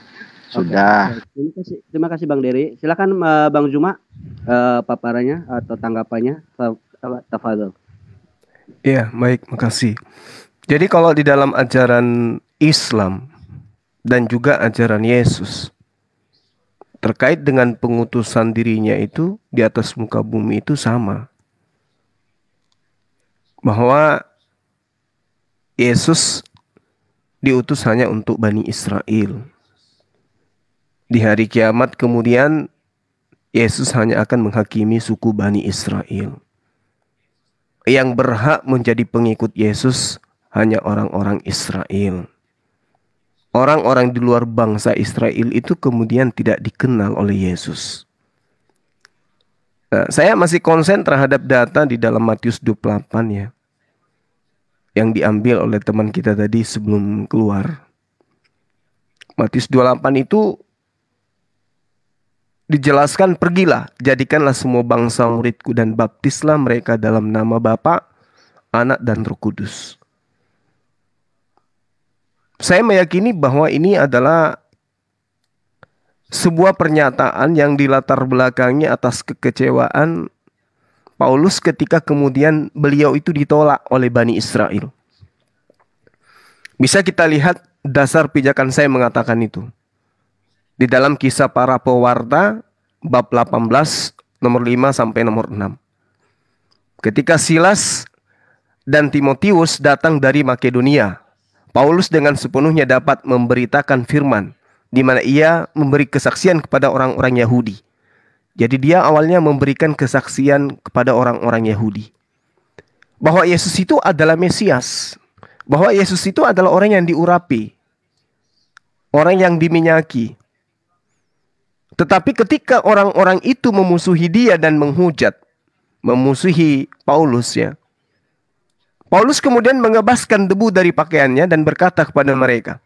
Speaker 3: Sudah.
Speaker 2: Okay. Terima kasih Bang Dery. Silakan Bang Juma, paparannya atau tanggapannya. Tafadhol.
Speaker 4: Iya, baik, makasih. Jadi kalau di dalam ajaran Islam dan juga ajaran Yesus terkait dengan pengutusan dirinya itu di atas muka bumi itu sama. Bahwa Yesus diutus hanya untuk Bani Israel. Di hari kiamat kemudian Yesus hanya akan menghakimi suku Bani Israel. Yang berhak menjadi pengikut Yesus hanya orang-orang Israel. Orang-orang di luar bangsa Israel itu kemudian tidak dikenal oleh Yesus. Nah, saya masih konsen terhadap data di dalam Matius 28 ya. Yang diambil oleh teman kita tadi sebelum keluar. Matius 28 itu dijelaskan, pergilah, jadikanlah semua bangsa muridku dan baptislah mereka dalam nama Bapa, Anak dan Roh Kudus. Saya meyakini bahwa ini adalah sebuah pernyataan yang dilatar belakangi atas kekecewaan Paulus ketika kemudian beliau itu ditolak oleh Bani Israel. Bisa kita lihat dasar pijakan saya mengatakan itu. Di dalam Kisah Para Pewarta bab 18 nomor 5 sampai nomor 6. Ketika Silas dan Timotius datang dari Makedonia, Paulus dengan sepenuhnya dapat memberitakan firman, di mana ia memberi kesaksian kepada orang-orang Yahudi. Jadi dia awalnya memberikan kesaksian kepada orang-orang Yahudi bahwa Yesus itu adalah Mesias, bahwa Yesus itu adalah orang yang diurapi, orang yang diminyaki. Tetapi ketika orang-orang itu memusuhi dia dan menghujat, memusuhi Paulus ya, Paulus kemudian mengebaskan debu dari pakaiannya dan berkata kepada mereka,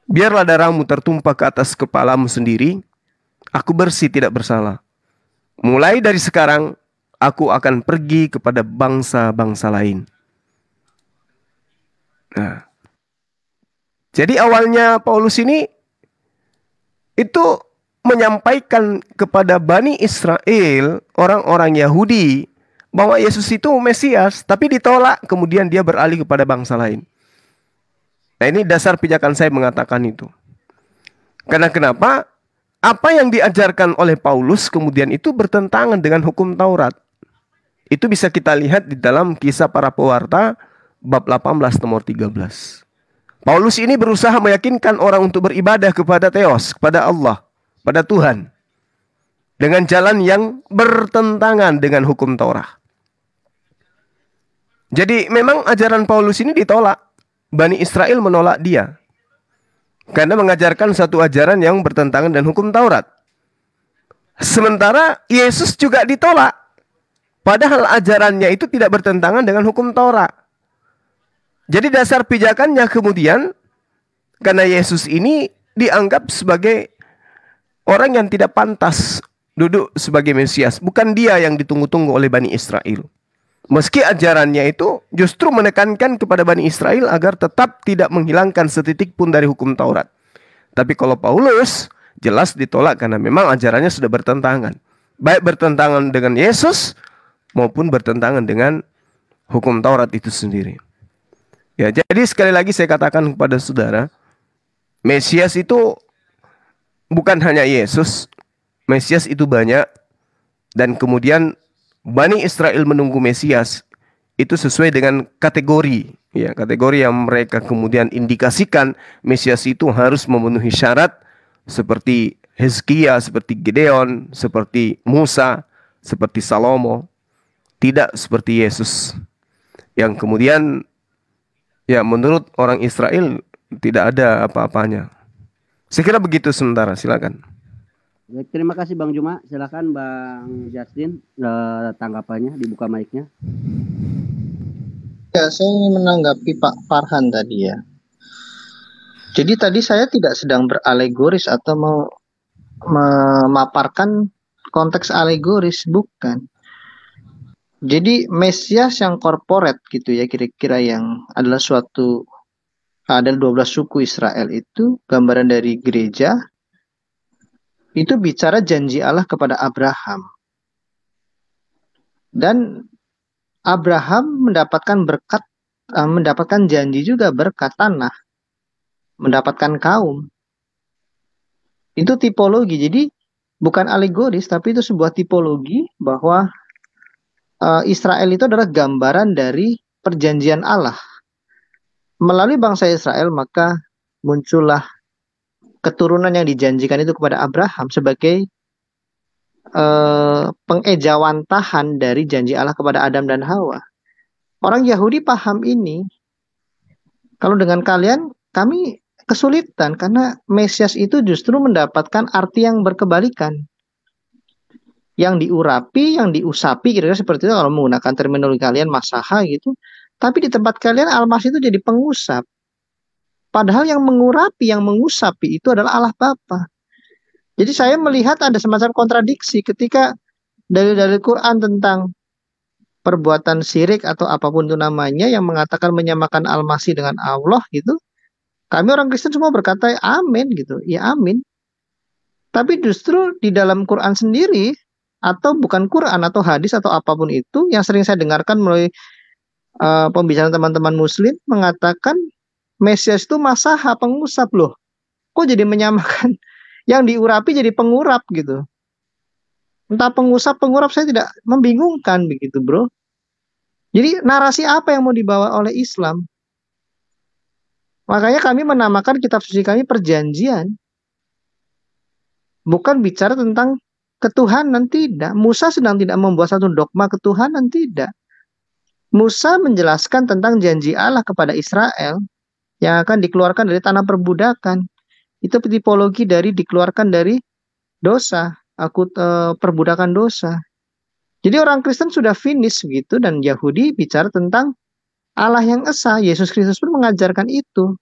Speaker 4: "Biarlah darahmu tertumpah ke atas kepalamu sendiri, aku bersih tidak bersalah. Mulai dari sekarang, aku akan pergi kepada bangsa-bangsa lain." Nah, jadi awalnya Paulus ini itu menyampaikan kepada Bani Israel, orang-orang Yahudi, bahwa Yesus itu Mesias, tapi ditolak, kemudian dia beralih kepada bangsa lain. Nah, ini dasar pijakan saya mengatakan itu. Karena kenapa? Apa yang diajarkan oleh Paulus kemudian itu bertentangan dengan hukum Taurat. Itu bisa kita lihat di dalam Kisah Para Pewarta bab 18 nomor 13. Paulus ini berusaha meyakinkan orang untuk beribadah kepada Theos, kepada Allah, pada Tuhan, dengan jalan yang bertentangan dengan hukum Taurat. Jadi memang ajaran Paulus ini ditolak. Bani Israel menolak dia karena mengajarkan satu ajaran yang bertentangan dengan hukum Taurat. Sementara Yesus juga ditolak, padahal ajarannya itu tidak bertentangan dengan hukum Taurat. Jadi dasar pijakannya kemudian, karena Yesus ini dianggap sebagai orang yang tidak pantas duduk sebagai Mesias. Bukan dia yang ditunggu-tunggu oleh Bani Israel. Meski ajarannya itu justru menekankan kepada Bani Israel agar tetap tidak menghilangkan setitik pun dari hukum Taurat. Tapi kalau Paulus jelas ditolak karena memang ajarannya sudah bertentangan. Baik bertentangan dengan Yesus maupun bertentangan dengan hukum Taurat itu sendiri. Ya, jadi sekali lagi saya katakan kepada saudara, Mesias itu bukan hanya Yesus. Mesias itu banyak, dan kemudian Bani Israel menunggu Mesias itu sesuai dengan kategori, ya, kategori yang mereka kemudian indikasikan Mesias itu harus memenuhi syarat seperti Hizkia, seperti Gideon, seperti Musa, seperti Salomo, tidak seperti Yesus yang kemudian ya menurut orang Israel tidak ada apa-apanya. Saya kira begitu sementara, silakan.
Speaker 2: Baik, terima kasih Bang Juma. Silakan Bang Justin, tanggapannya, dibuka mic-nya.
Speaker 7: Ya, saya ingin menanggapi Pak Farhan tadi ya. Jadi tadi saya tidak sedang beralegoris atau memaparkan konteks alegoris, bukan. Jadi Mesias yang korporat gitu ya, kira-kira yang adalah ada 12 suku Israel itu gambaran dari gereja. Itu bicara janji Allah kepada Abraham. Dan Abraham mendapatkan janji juga berkat tanah, mendapatkan kaum. Itu tipologi. Jadi bukan alegoris, tapi itu sebuah tipologi bahwa Israel itu adalah gambaran dari perjanjian Allah. Melalui bangsa Israel maka muncullah keturunan yang dijanjikan itu kepada Abraham sebagai pengejawantahan dari janji Allah kepada Adam dan Hawa. Orang Yahudi paham ini. Kalau dengan kalian, kami kesulitan karena Mesias itu justru mendapatkan arti yang berkebalikan. Yang diurapi, yang diusapi, kira-kira seperti itu kalau menggunakan terminologi kalian masaha gitu. Tapi di tempat kalian Al-Masih itu jadi pengusap. Padahal yang mengurapi, yang mengusapi itu adalah Allah Bapa. Jadi saya melihat ada semacam kontradiksi ketika dalil-dalil Quran tentang perbuatan syirik atau apapun itu namanya yang mengatakan menyamakan Al-Masih dengan Allah gitu. Kami orang Kristen semua berkata amin gitu. Ya amin. Tapi justru di dalam Quran sendiri atau bukan Quran atau hadis atau apapun itu yang sering saya dengarkan melalui pembicaraan teman-teman Muslim mengatakan Mesias itu masaha, pengusap loh. Kok jadi menyamakan Yang diurapi jadi pengurap gitu. Entah pengusap, pengurap, saya tidak, membingungkan begitu, bro. Jadi narasi apa yang mau dibawa oleh Islam? Makanya kami menamakan kitab suci kami perjanjian. Bukan bicara tentang ketuhanan, tidak. Musa sedang tidak membuat satu dogma ketuhanan, tidak. Musa menjelaskan tentang janji Allah kepada Israel yang akan dikeluarkan dari tanah perbudakan. Itu tipologi dari dikeluarkan dari dosa, perbudakan dosa. Jadi orang Kristen sudah finish gitu, dan Yahudi bicara tentang Allah yang esa. Yesus Kristus pun mengajarkan itu.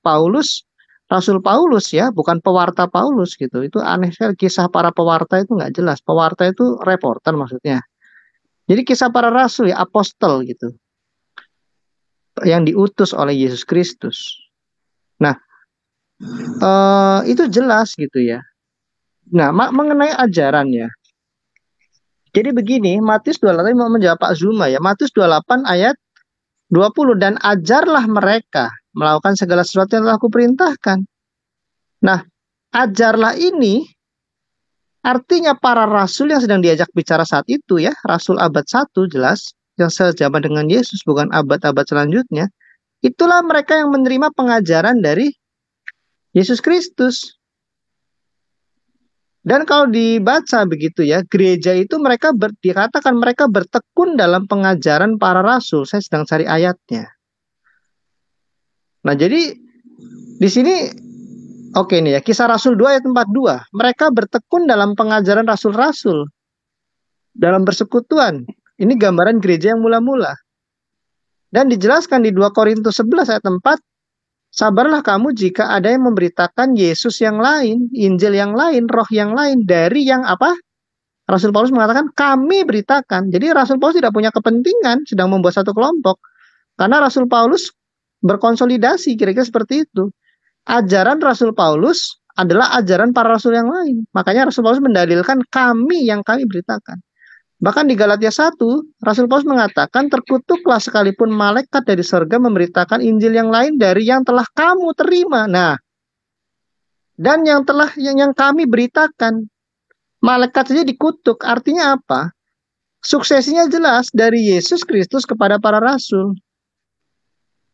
Speaker 7: Rasul Paulus ya, bukan pewarta Paulus gitu. Itu aneh sekali, kisah para pewarta itu nggak jelas. Pewarta itu reporter maksudnya. Jadi kisah para rasul ya, apostel gitu, yang diutus oleh Yesus Kristus. Nah, itu jelas gitu ya. Nah, mengenai ajarannya. Jadi begini, Matius 28 mau menjawab Pak Zuma ya. Matius 28 ayat 20, dan ajarlah mereka melakukan segala sesuatu yang telah kuperintahkan. Nah, ajarlah ini artinya para rasul yang sedang diajak bicara saat itu ya, rasul abad 1 jelas, yang sejaman dengan Yesus, bukan abad-abad selanjutnya. Itulah mereka yang menerima pengajaran dari Yesus Kristus. Dan kalau dibaca begitu ya, gereja itu mereka dikatakan mereka bertekun dalam pengajaran para rasul. Saya sedang cari ayatnya. Nah, jadi di sini oke nih ya, Kisah Rasul 2 ayat 42. Mereka bertekun dalam pengajaran rasul-rasul, dalam persekutuan. Ini gambaran gereja yang mula-mula. Dan dijelaskan di 2 Korintus 11 ayat 4, sabarlah kamu jika ada yang memberitakan Yesus yang lain, Injil yang lain, roh yang lain dari yang apa? Rasul Paulus mengatakan kami beritakan. Jadi Rasul Paulus tidak punya kepentingan sedang membuat satu kelompok. Karena Rasul Paulus berkonsolidasi, kira-kira seperti itu. Ajaran Rasul Paulus adalah ajaran para rasul yang lain. Makanya Rasul Paulus mendalilkan kami yang kami beritakan. Bahkan di Galatia 1, Rasul Paulus mengatakan terkutuklah sekalipun malaikat dari surga memberitakan Injil yang lain dari yang telah kamu terima. Nah, dan yang kami beritakan, malaikat saja dikutuk. Artinya apa? Suksesinya jelas dari Yesus Kristus kepada para rasul.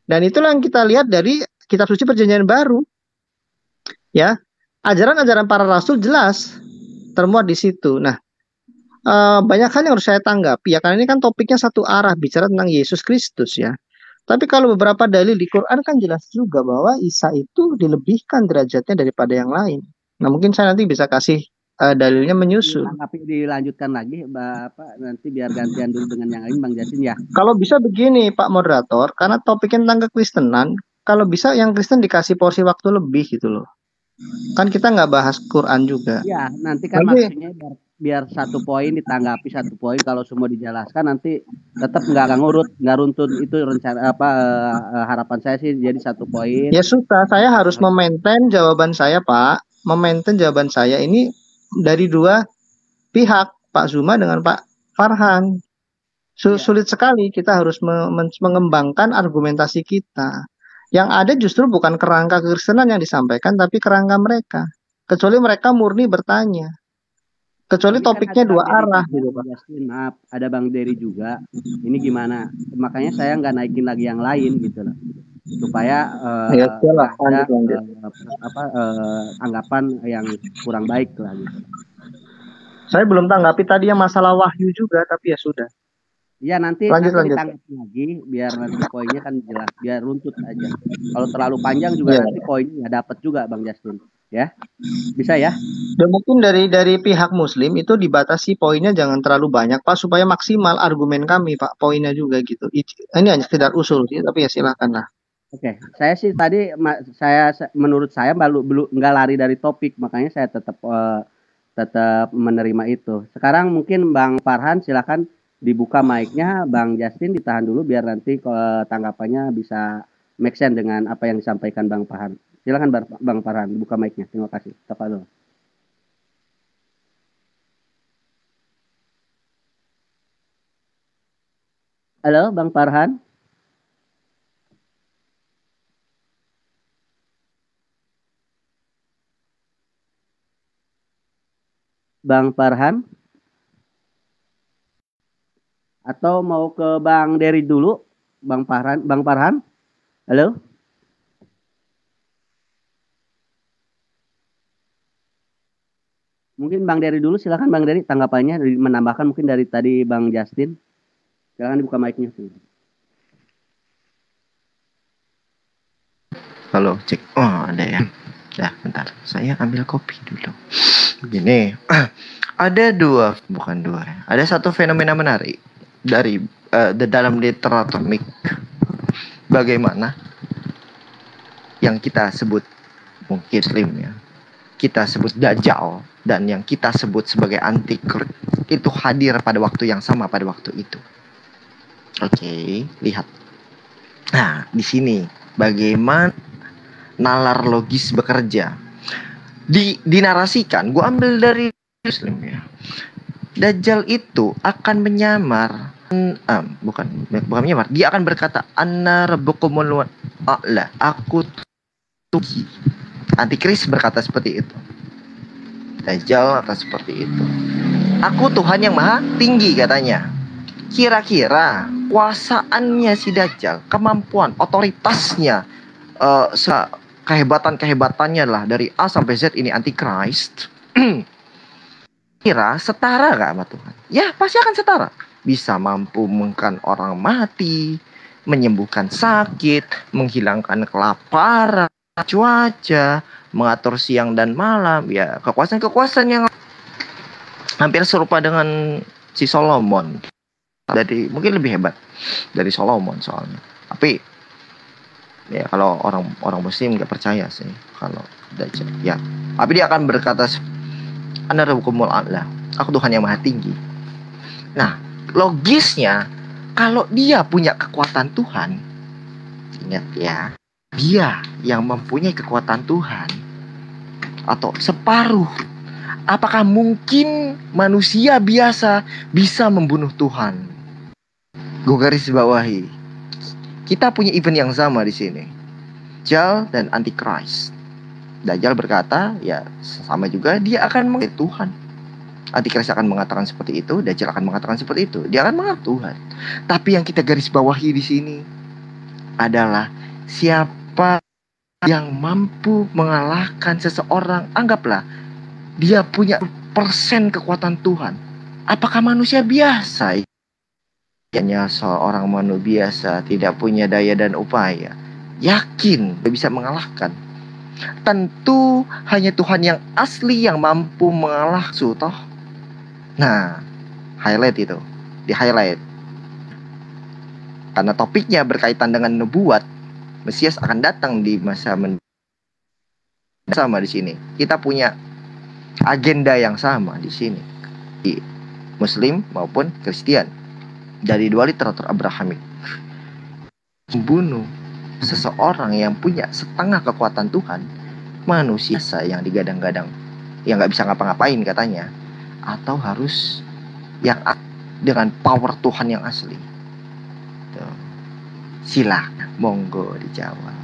Speaker 7: Dan itulah yang kita lihat dari kitab suci perjanjian baru. Ya, ajaran-ajaran para rasul jelas termuat di situ. Nah, banyak hal yang harus saya tanggapi ya, karena ini kan topiknya satu arah bicara tentang Yesus Kristus ya. Tapi kalau beberapa dalil di Quran kan jelas juga bahwa Isa itu dilebihkan derajatnya daripada yang lain. Nah, mungkin saya nanti bisa kasih dalilnya menyusul.
Speaker 2: Tapi dilanjutkan lagi, Bapak, nanti biar gantian dulu dengan yang lain, Bang Jasin ya.
Speaker 7: Kalau bisa begini, Pak Moderator, karena topiknya tentang kekristenan, kalau bisa yang Kristen dikasih porsi waktu lebih gitu loh. Kan kita nggak bahas Quran juga.
Speaker 2: Ya, nanti kan maksudnya biar satu poin ditanggapi satu poin, kalau semua dijelaskan nanti tetap nggak runtun itu rencana harapan saya sih jadi satu poin.
Speaker 7: Ya susah, saya harus memaintain jawaban saya, Pak. Memaintain jawaban saya ini dari dua pihak, Pak Zuma dengan Pak Farhan. Sulit sekali, kita harus mengembangkan argumentasi kita. Yang ada justru bukan kerangka kekristenan yang disampaikan, tapi kerangka mereka. Kecuali mereka murni bertanya. Kecuali topiknya dua arah gitu, Pak.
Speaker 2: Maaf, ada Bang Dery juga. Ini gimana? Makanya saya nggak naikin lagi yang lain gitu loh. Supaya ada anggapan yang kurang baik lah gitu.
Speaker 7: Saya belum tanggapi tadi yang masalah wahyu juga, tapi ya sudah.
Speaker 2: Ya nanti ditanggapi lagi biar nanti poinnya kan jelas, biar runtut aja. Kalau terlalu panjang juga nanti poinnya nggak dapat juga, Bang Justin. Ya, bisa ya.
Speaker 7: Dan mungkin dari pihak Muslim itu dibatasi poinnya jangan terlalu banyak, Pak, supaya maksimal argumen kami, Pak, poinnya juga gitu. Ini hanya sekedar usul sih, tapi ya silakan lah.
Speaker 2: Oke, saya sih tadi menurut saya belum nggak lari dari topik, makanya saya tetap menerima itu. Sekarang mungkin Bang Farhan silakan dibuka mic-nya, Bang Justin ditahan dulu biar nanti tanggapannya bisa make sense dengan apa yang disampaikan Bang Farhan. Silakan Bang Farhan, buka mic-nya. Terima kasih. Tafadhol. Halo, Bang Farhan. Bang Farhan? Atau mau ke Bang Dery dulu? Bang Farhan? Bang Farhan? Halo? Mungkin Bang Dery dulu, silakan Bang Dery tanggapannya menambahkan mungkin dari tadi Bang Justin. Silakan dibuka mic-nya.
Speaker 3: Halo, cek. Oh, ada ya. Dah, bentar. Saya ambil kopi dulu. Begini, ada bukan dua. Ada satu fenomena menarik dari dalam literatur mik. Bagaimana yang kita sebut mungkin Muslim ya, kita sebut Dajjal, dan yang kita sebut sebagai Antikristus itu hadir pada waktu yang sama pada waktu itu. Oke, lihat. Nah, di sini bagaimana nalar logis bekerja. Dinarasikan, gue ambil dari Muslim ya. Dajjal itu akan menyamar, bukan menyamar. Dia akan berkata, "Anna rabbukumul a'la." Aku Tuhan. Antikristus berkata seperti itu. Dajjal akan seperti itu. Aku Tuhan yang maha tinggi katanya. Kira-kira kuasaannya si Dajjal, kemampuan, otoritasnya, kehebatan-kehebatannya lah dari A sampai Z ini Antichrist. Kira setara gak sama Tuhan? Ya pasti akan setara. Bisa mampu mengkan orang mati, menyembuhkan sakit, menghilangkan kelaparan, cuaca, mengatur siang dan malam. Ya kekuasaan-kekuasaan yang hampir serupa dengan si Solomon. Jadi mungkin lebih hebat dari Solomon soalnya. Tapi ya kalau orang Muslim nggak percaya sih kalau Dajjal. Ya, tapi dia akan berkata, "Ana rabbukumul a'la." Aku Tuhan yang maha tinggi. Nah, logisnya kalau dia punya kekuatan Tuhan, ingat ya, dia yang mempunyai kekuatan Tuhan atau separuh, apakah mungkin manusia biasa bisa membunuh Tuhan? Gue garis bawahi. Kita punya event yang sama di sini. Dajjal dan Antichrist. Dajjal berkata, ya sama juga dia akan mengatakan Tuhan. Antichrist akan mengatakan seperti itu, Dajjal akan mengatakan seperti itu. Dia akan mengaku Tuhan. Tapi yang kita garis bawahi di sini adalah siapa yang mampu mengalahkan seseorang. Anggaplah dia punya persen kekuatan Tuhan. Apakah manusia biasa? Hanya seorang manusia biasa, tidak punya daya dan upaya, yakin dia bisa mengalahkan. Tentu hanya Tuhan yang asli yang mampu mengalah toh. Nah, highlight itu, di highlight. Karena topiknya berkaitan dengan nubuat, Mesias akan datang di masa sama di sini. Kita punya agenda yang sama di sini, di Muslim maupun Kristen. Dari dua literatur Abrahamik, membunuh seseorang yang punya setengah kekuatan Tuhan, manusia yang digadang-gadang, yang nggak bisa ngapa-ngapain katanya, atau harus yang dengan power Tuhan yang asli. Tuh. Silakan, monggo dijawab.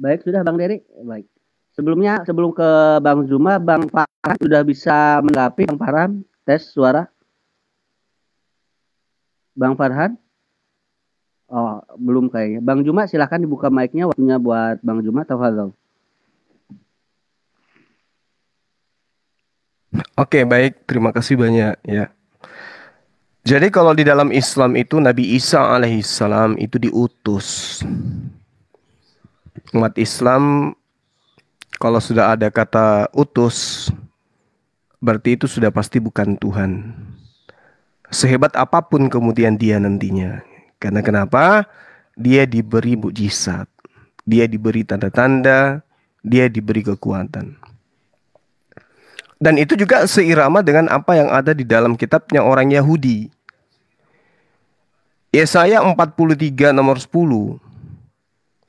Speaker 2: Baik, sudah Bang Dery. Baik. Sebelum ke Bang Zuma, Bang Farhan sudah bisa menanggapi. Bang Farhan, tes suara. Bang Farhan? Oh, belum kayaknya. Bang Zuma silahkan dibuka mic-nya, waktunya buat Bang Zuma. Tafadhol.
Speaker 4: Oke, baik. Terima kasih banyak ya. Jadi kalau di dalam Islam itu Nabi Isa alaihissalam itu diutus. Umat Islam kalau sudah ada kata utus, berarti itu sudah pasti bukan Tuhan. Sehebat apapun kemudian dia nantinya. Karena kenapa? Dia diberi mukjizat, dia diberi tanda-tanda, dia diberi kekuatan. Dan itu juga seirama dengan apa yang ada di dalam kitabnya orang Yahudi. Yesaya 43 nomor 10.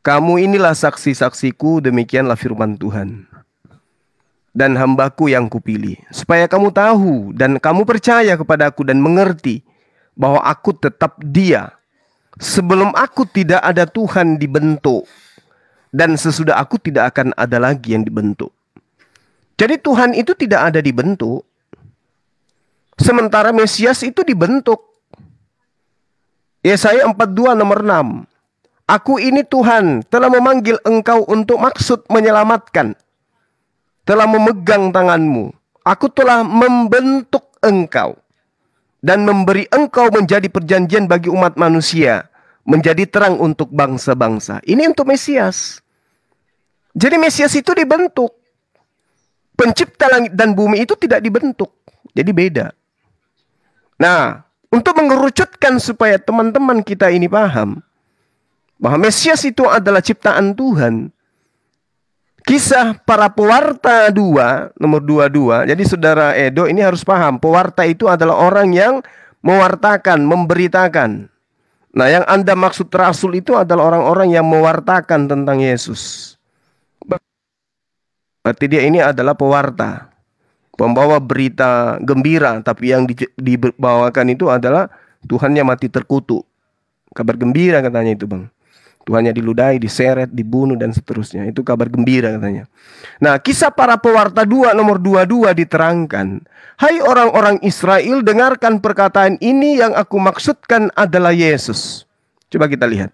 Speaker 4: Kamu inilah saksi-saksiku, demikianlah firman Tuhan. Dan hambaku yang kupilih, supaya kamu tahu dan kamu percaya kepadaku dan mengerti bahwa aku tetap dia. Sebelum aku tidak ada Tuhan dibentuk, dan sesudah aku tidak akan ada lagi yang dibentuk. Jadi Tuhan itu tidak ada dibentuk. Sementara Mesias itu dibentuk. Yesaya 42 nomor 6. Aku ini Tuhan telah memanggil engkau untuk maksud menyelamatkan. Telah memegang tanganmu. Aku telah membentuk engkau. Dan memberi engkau menjadi perjanjian bagi umat manusia. Menjadi terang untuk bangsa-bangsa. Ini untuk Mesias. Jadi Mesias itu dibentuk. Pencipta langit dan bumi itu tidak dibentuk. Jadi beda. Nah, untuk mengerucutkan supaya teman-teman kita ini paham bahwa Mesias itu adalah ciptaan Tuhan. Kisah para pewarta 2, nomor 22. Jadi saudara Edo ini harus paham, pewarta itu adalah orang yang mewartakan, memberitakan. Nah, yang Anda maksud rasul itu adalah orang-orang yang mewartakan tentang Yesus. Berarti dia ini adalah pewarta, pembawa berita gembira, tapi yang dibawakan itu adalah Tuhannya mati terkutuk. Kabar gembira katanya itu, Bang. Tuhannya diludahi, diseret, dibunuh, dan seterusnya. Itu kabar gembira katanya. Nah, kisah para pewarta 2 nomor 22 diterangkan. Hai orang-orang Israel, dengarkan perkataan ini, yang aku maksudkan adalah Yesus. Coba kita lihat.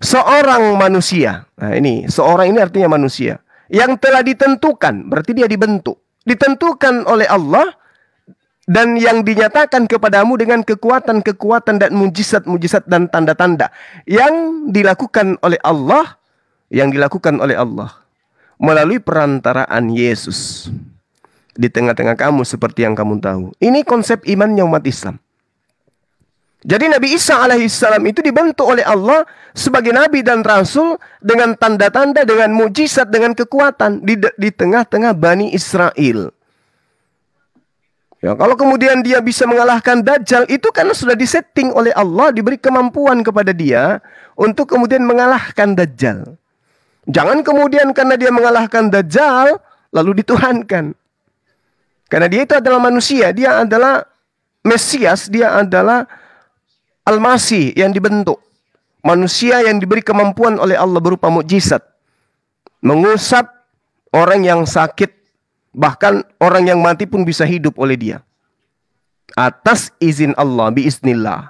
Speaker 4: Seorang manusia. Nah ini, seorang ini artinya manusia. Yang telah ditentukan, berarti dia dibentuk. Ditentukan oleh Allah. Dan yang dinyatakan kepadamu dengan kekuatan-kekuatan dan mujizat-mujizat dan tanda-tanda yang dilakukan oleh Allah, melalui perantaraan Yesus di tengah-tengah kamu seperti yang kamu tahu. Ini konsep imannya umat Islam. Jadi Nabi Isa alaihissalam itu dibentuk oleh Allah sebagai nabi dan rasul dengan tanda-tanda, dengan mujizat, dengan kekuatan di tengah-tengah Bani Israel. Ya, kalau kemudian dia bisa mengalahkan Dajjal, itu karena sudah disetting oleh Allah, diberi kemampuan kepada dia untuk kemudian mengalahkan Dajjal. Jangan kemudian karena dia mengalahkan Dajjal, lalu dituhankan. Karena dia itu adalah manusia, dia adalah Mesias, dia adalah Al-Masih yang dibentuk. Manusia yang diberi kemampuan oleh Allah berupa mukjizat. Mengusap orang yang sakit. Bahkan orang yang mati pun bisa hidup oleh dia. Atas izin Allah, biiznillah.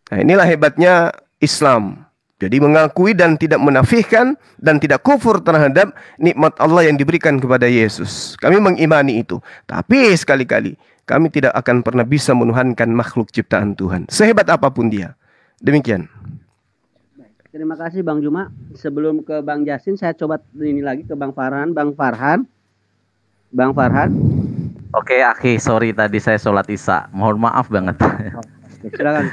Speaker 4: Nah, inilah hebatnya Islam. Jadi mengakui dan tidak menafikan dan tidak kufur terhadap nikmat Allah yang diberikan kepada Yesus. Kami mengimani itu. Tapi sekali-kali kami tidak akan pernah bisa menuhankan makhluk ciptaan Tuhan. Sehebat apapun dia. Demikian.
Speaker 2: Terima kasih Bang Juma. Sebelum ke Bang Jasin, saya coba ini lagi ke Bang Farhan. Bang Farhan.
Speaker 6: Oke, Aki, sorry tadi saya sholat isya. Mohon maaf banget.
Speaker 2: Silakan.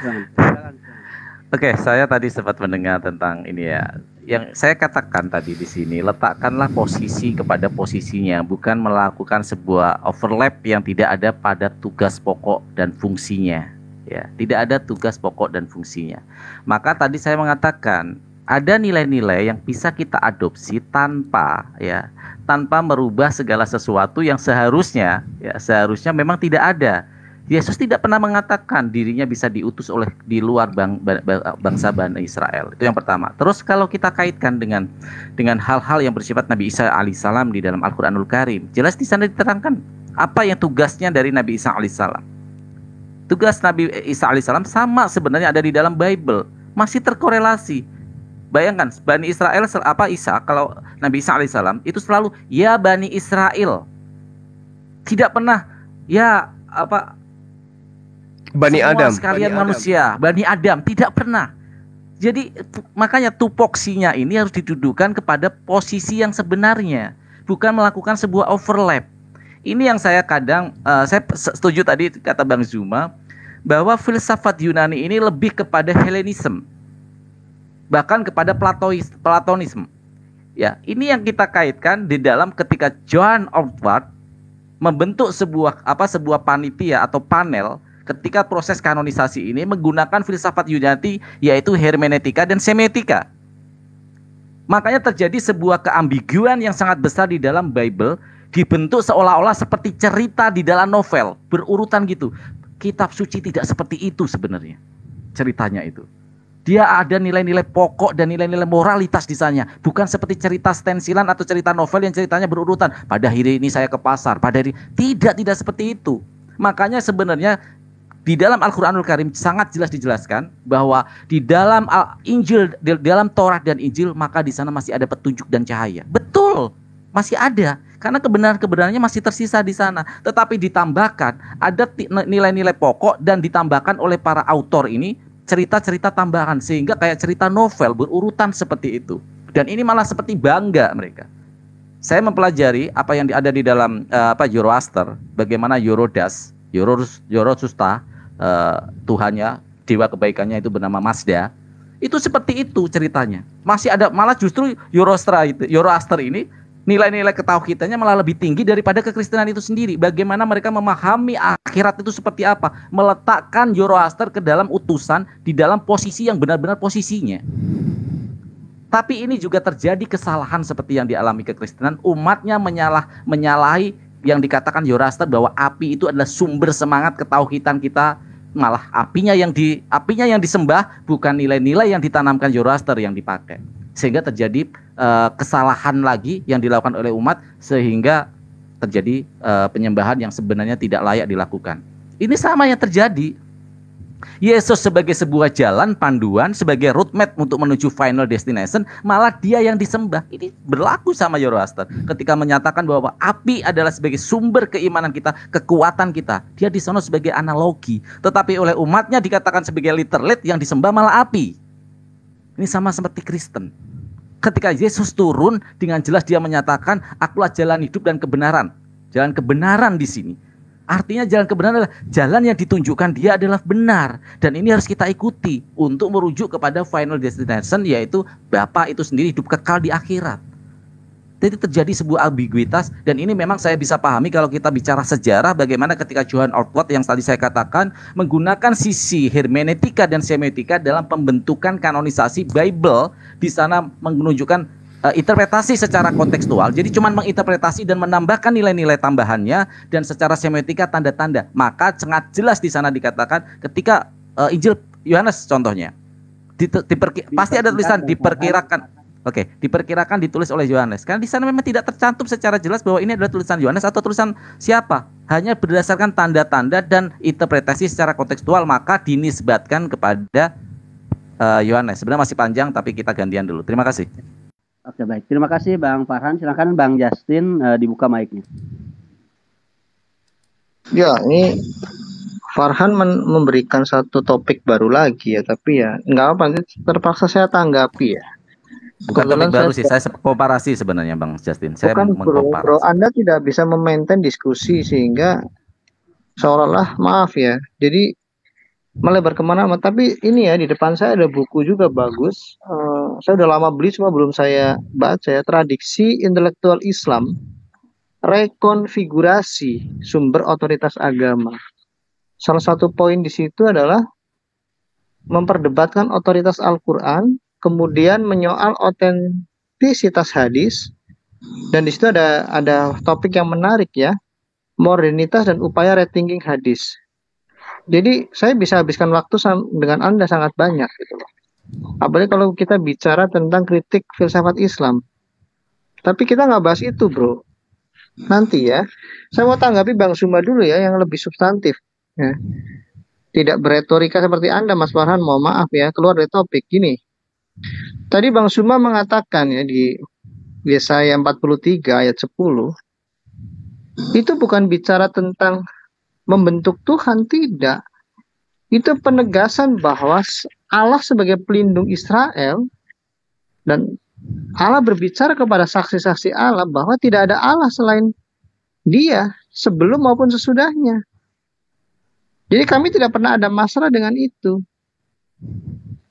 Speaker 6: Oke, saya tadi sempat mendengar tentang ini ya. Yang saya katakan tadi di sini, letakkanlah posisi kepada posisinya, bukan melakukan sebuah overlap yang tidak ada pada tugas pokok dan fungsinya. Ya, tidak ada tugas pokok dan fungsinya. Maka tadi saya mengatakan ada nilai-nilai yang bisa kita adopsi tanpa merubah segala sesuatu yang seharusnya memang tidak ada. Yesus tidak pernah mengatakan dirinya bisa diutus oleh di luar bangsa Bani Israel. Itu yang pertama. Terus kalau kita kaitkan dengan hal-hal yang bersifat Nabi Isa alaihissalam di dalam Al-Qur'anul Karim, jelas di sana diterangkan apa yang tugasnya dari Nabi Isa alaihissalam. Tugas Nabi Isa alaihissalam sama sebenarnya ada di dalam Bible, masih terkorelasi. Bayangkan Bani Israel kalau Nabi Isa alaihissalam itu selalu ya Bani Israel. Tidak pernah
Speaker 4: Bani
Speaker 6: semua
Speaker 4: Adam
Speaker 6: sekalian manusia, Bani Adam, tidak pernah. Jadi makanya tupoksinya ini harus didudukkan kepada posisi yang sebenarnya, bukan melakukan sebuah overlap. Ini yang saya kadang saya setuju tadi kata Bang Zuma bahwa filsafat Yunani ini lebih kepada Helenisme, bahkan kepada Platonisme. Ya, ini yang kita kaitkan di dalam ketika John Ortward membentuk sebuah panitia atau panel ketika proses kanonisasi ini menggunakan filsafat Yunani, yaitu hermeneutika dan semetika. Makanya terjadi sebuah keambiguan yang sangat besar di dalam Bible, dibentuk seolah-olah seperti cerita di dalam novel, berurutan gitu. Kitab suci tidak seperti itu sebenarnya ceritanya itu. Dia ada nilai-nilai pokok dan nilai-nilai moralitas di sana. Bukan seperti cerita stensilan atau cerita novel yang ceritanya berurutan. Pada hari ini saya ke pasar, pada hari tidak seperti itu. Makanya sebenarnya di dalam Al-Qur'anul Karim sangat jelas dijelaskan bahwa di dalam Injil, di dalam Taurat dan Injil, maka di sana masih ada petunjuk dan cahaya. Betul, masih ada. Karena kebenaran-kebenarannya masih tersisa di sana. Tetapi ditambahkan, ada nilai-nilai pokok dan ditambahkan oleh para autor ini cerita-cerita tambahan. Sehingga kayak cerita novel berurutan seperti itu. Dan ini malah seperti bangga mereka. Saya mempelajari apa yang ada di dalam Zoroaster, bagaimana Zoroaster, Tuhannya, dewa kebaikannya itu bernama Mazda. Itu seperti itu ceritanya. Masih ada, malah justru Zoroaster ini nilai-nilai ketauhidannya malah lebih tinggi daripada kekristenan itu sendiri. Bagaimana mereka memahami akhirat itu seperti apa, meletakkan Zoroaster ke dalam utusan di dalam posisi yang benar-benar posisinya. Tapi ini juga terjadi kesalahan seperti yang dialami kekristenan. Umatnya menyalahi yang dikatakan Zoroaster bahwa api itu adalah sumber semangat ketauhidan kita. Malah apinya yang disembah, bukan nilai-nilai yang ditanamkan Zoroaster yang dipakai. Sehingga terjadi kesalahan lagi yang dilakukan oleh umat, sehingga terjadi penyembahan yang sebenarnya tidak layak dilakukan. Ini sama yang terjadi. Yesus sebagai sebuah jalan panduan, sebagai roadmap untuk menuju final destination, malah dia yang disembah. Ini berlaku sama Zoroaster. Ketika menyatakan bahwa api adalah sebagai sumber keimanan kita, kekuatan kita, dia di sana sebagai analogi. Tetapi oleh umatnya dikatakan sebagai literate, yang disembah malah api. Ini sama seperti Kristen. Ketika Yesus turun, dengan jelas dia menyatakan, akulah jalan hidup dan kebenaran. Jalan kebenaran di sini. Artinya jalan kebenaran adalah jalan yang ditunjukkan dia adalah benar. Dan ini harus kita ikuti untuk merujuk kepada final destination, yaitu Bapa itu sendiri hidup kekal di akhirat. Jadi terjadi sebuah ambiguitas, dan ini memang saya bisa pahami kalau kita bicara sejarah, bagaimana ketika John Ortwell yang tadi saya katakan menggunakan sisi hermeneutika dan semiotika dalam pembentukan kanonisasi Bible, di sana menunjukkan interpretasi secara kontekstual. Jadi cuma menginterpretasi dan menambahkan nilai-nilai tambahannya, dan secara semiotika tanda-tanda. Maka sangat jelas di sana dikatakan ketika Injil Yohanes contohnya pasti ada tulisan diperkirakan. Oke, diperkirakan ditulis oleh Yohanes. Karena di sana memang tidak tercantum secara jelas bahwa ini adalah tulisan Yohanes atau tulisan siapa. Hanya berdasarkan tanda-tanda dan interpretasi secara kontekstual, maka dinisbatkan kepada Yohanes. Sebenarnya masih panjang, tapi kita gantian dulu. Terima kasih.
Speaker 2: Oke, baik. Terima kasih Bang Farhan. Silakan Bang Justin dibuka mic-nya.
Speaker 7: Ya, ini Farhan memberikan satu topik baru lagi ya, tapi ya nggak apa, terpaksa saya tanggapi ya.
Speaker 6: Bukan topik baru sih, saya komparasi sebenarnya Bang Justin. Saya
Speaker 7: bukan bro, Anda tidak bisa memaintain diskusi sehingga seolah-olah maaf ya. Jadi melebar kemana-mana. Tapi ini ya, di depan saya ada buku juga bagus. Saya udah lama beli cuma belum saya baca ya. Tradisi Intelektual Islam, Rekonfigurasi Sumber Otoritas Agama. Salah satu poin di situ adalah memperdebatkan otoritas Al-Quran, kemudian menyoal otentisitas hadis, dan di situ ada topik yang menarik ya, modernitas dan upaya rethinking hadis. Jadi saya bisa habiskan waktu dengan Anda sangat banyak gitu loh. Apalagi kalau kita bicara tentang kritik filsafat Islam. Tapi kita nggak bahas itu bro. Nanti ya, saya mau tanggapi Bang Suma dulu ya, yang lebih substantif ya. Tidak beretorika seperti Anda Mas Farhan, mohon maaf ya, keluar dari topik. Gini, tadi Bang Suma mengatakan ya di Yesaya 43 ayat 10, itu bukan bicara tentang membentuk Tuhan, tidak. Itu penegasan bahwa Allah sebagai pelindung Israel, dan Allah berbicara kepada saksi-saksi Allah bahwa tidak ada Allah selain Dia sebelum maupun sesudahnya. Jadi kami tidak pernah ada masalah dengan itu.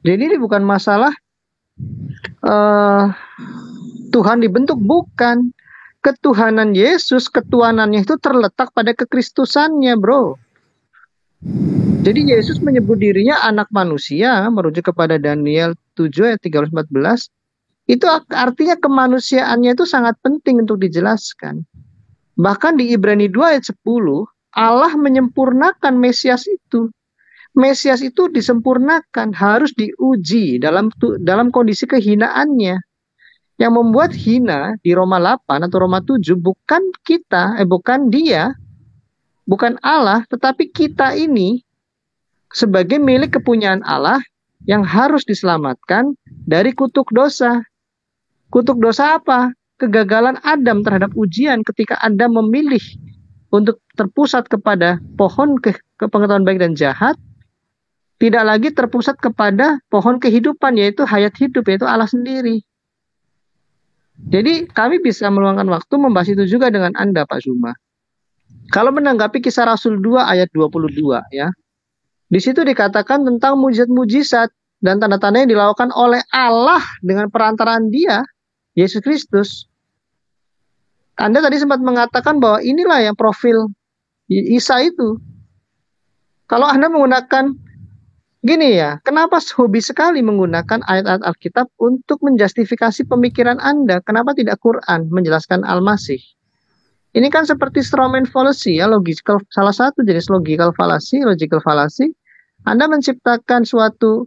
Speaker 7: Jadi ini bukan masalah Tuhan dibentuk, bukan. Ketuhanan Yesus, ketuhanannya itu terletak pada kekristusannya, bro. Jadi Yesus menyebut dirinya anak manusia, merujuk kepada Daniel 7 ayat 13-14. Itu artinya kemanusiaannya itu sangat penting untuk dijelaskan. Bahkan di Ibrani 2 ayat 10, Allah menyempurnakan Mesias itu. Mesias itu disempurnakan, harus diuji dalam kondisi kehinaannya. Yang membuat hina di Roma 8 atau Roma 7 bukan kita, bukan dia, bukan Allah, tetapi kita ini sebagai milik kepunyaan Allah yang harus diselamatkan dari kutuk dosa. Kutuk dosa apa? Kegagalan Adam terhadap ujian ketika Adam memilih untuk terpusat kepada pohon pengetahuan baik dan jahat, tidak lagi terpusat kepada pohon kehidupan, yaitu hayat hidup, yaitu Allah sendiri. Jadi kami bisa meluangkan waktu membahas itu juga dengan Anda, Pak Zuma. Kalau menanggapi Kisah Rasul 2 ayat 22 ya. Di situ dikatakan tentang mujizat-mujizat dan tanda-tanda yang dilakukan oleh Allah dengan perantaraan Dia, Yesus Kristus. Anda tadi sempat mengatakan bahwa inilah yang profil Isa itu. Kalau Anda menggunakan gini ya, kenapa hobi sekali menggunakan ayat-ayat Alkitab untuk menjustifikasi pemikiran Anda? Kenapa tidak Quran menjelaskan Al-Masih? Ini kan seperti strawman fallacy ya, salah satu jenis logical fallacy. Anda menciptakan suatu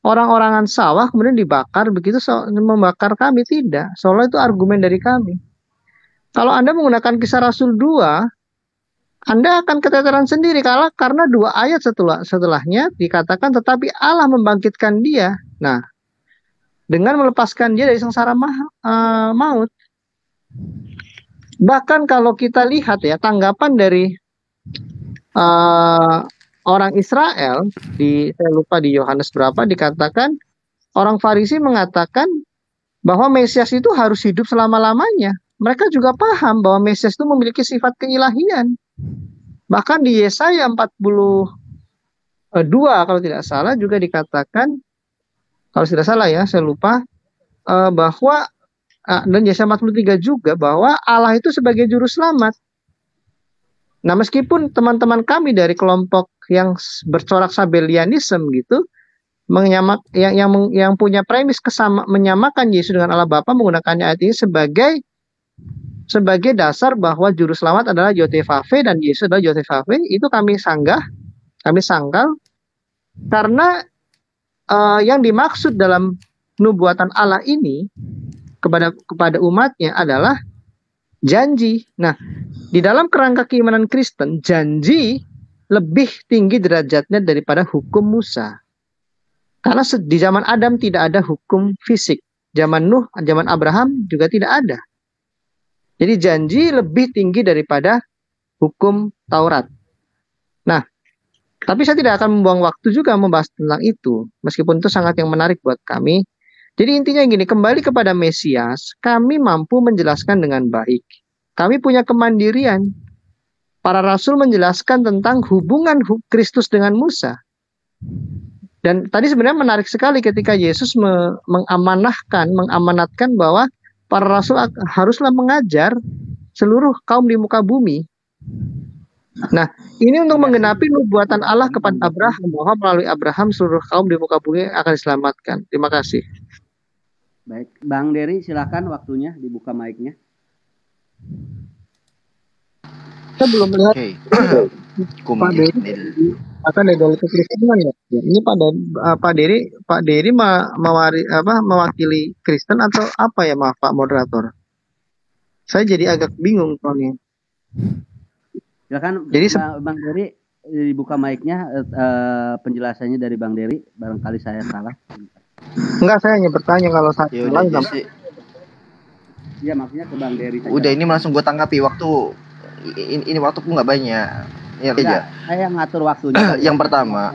Speaker 7: orang-orangan sawah kemudian dibakar, begitu membakar kami, tidak. Soalnya itu argumen dari kami. Kalau Anda menggunakan Kisah Rasul 2, Anda akan keteteran sendiri karena 2 ayat setelahnya dikatakan tetapi Allah membangkitkan dia. Nah, dengan melepaskan dia dari sengsara maut. Bahkan kalau kita lihat ya tanggapan dari orang Israel saya lupa di Yohanes berapa dikatakan orang Farisi mengatakan bahwa Mesias itu harus hidup selama-lamanya. Mereka juga paham bahwa Mesias itu memiliki sifat keilahian. Bahkan di Yesaya 42 kalau tidak salah juga dikatakan, kalau tidak salah ya, saya lupa, bahwa dan Yesaya 43 juga bahwa Allah itu sebagai juru selamat. Nah, meskipun teman-teman kami dari kelompok yang bercorak Sabellianism gitu, yang punya premis menyamakan Yesus dengan Allah Bapa menggunakan ayat ini sebagai dasar bahwa juru selamat adalah Yotevave dan Yesus adalah Yotevave, itu kami sangkal karena yang dimaksud dalam nubuatan Allah ini kepada umatnya adalah janji. Nah, di dalam kerangka keimanan Kristen, janji lebih tinggi derajatnya daripada hukum Musa. Karena di zaman Adam tidak ada hukum fisik, zaman Nuh, zaman Abraham juga tidak ada. Jadi janji lebih tinggi daripada hukum Taurat. Nah, tapi saya tidak akan membuang waktu juga membahas tentang itu, meskipun itu sangat yang menarik buat kami. Jadi intinya gini, kembali kepada Mesias, kami mampu menjelaskan dengan baik. Kami punya kemandirian. Para rasul menjelaskan tentang hubungan Kristus dengan Musa. Dan tadi sebenarnya menarik sekali ketika Yesus mengamanatkan bahwa para rasul haruslah mengajar seluruh kaum di muka bumi. Nah, ini untuk menggenapi nubuatan Allah kepada Abraham bahwa melalui Abraham seluruh kaum di muka bumi akan diselamatkan. Terima kasih.
Speaker 2: Baik, Bang Dery silakan waktunya dibuka mic-nya.
Speaker 7: Saya belum melihat Pak Dery akan ada Kristen ya. Ini Pak Dery mewakili Kristen atau apa ya, maaf Pak moderator? Saya jadi agak bingung soalnya.
Speaker 2: Silakan Bang Dery dibuka mic-nya, penjelasannya dari Bang Dery, barangkali saya salah.
Speaker 7: Enggak, saya hanya bertanya kalau saya salah.
Speaker 2: Iya, maksudnya ke Bang Dery saja.
Speaker 3: Udah, ini langsung gue tanggapi waktu. Ini waktuku nggak banyak. Ya aja.
Speaker 2: Saya ngatur waktunya.
Speaker 3: Yang pertama.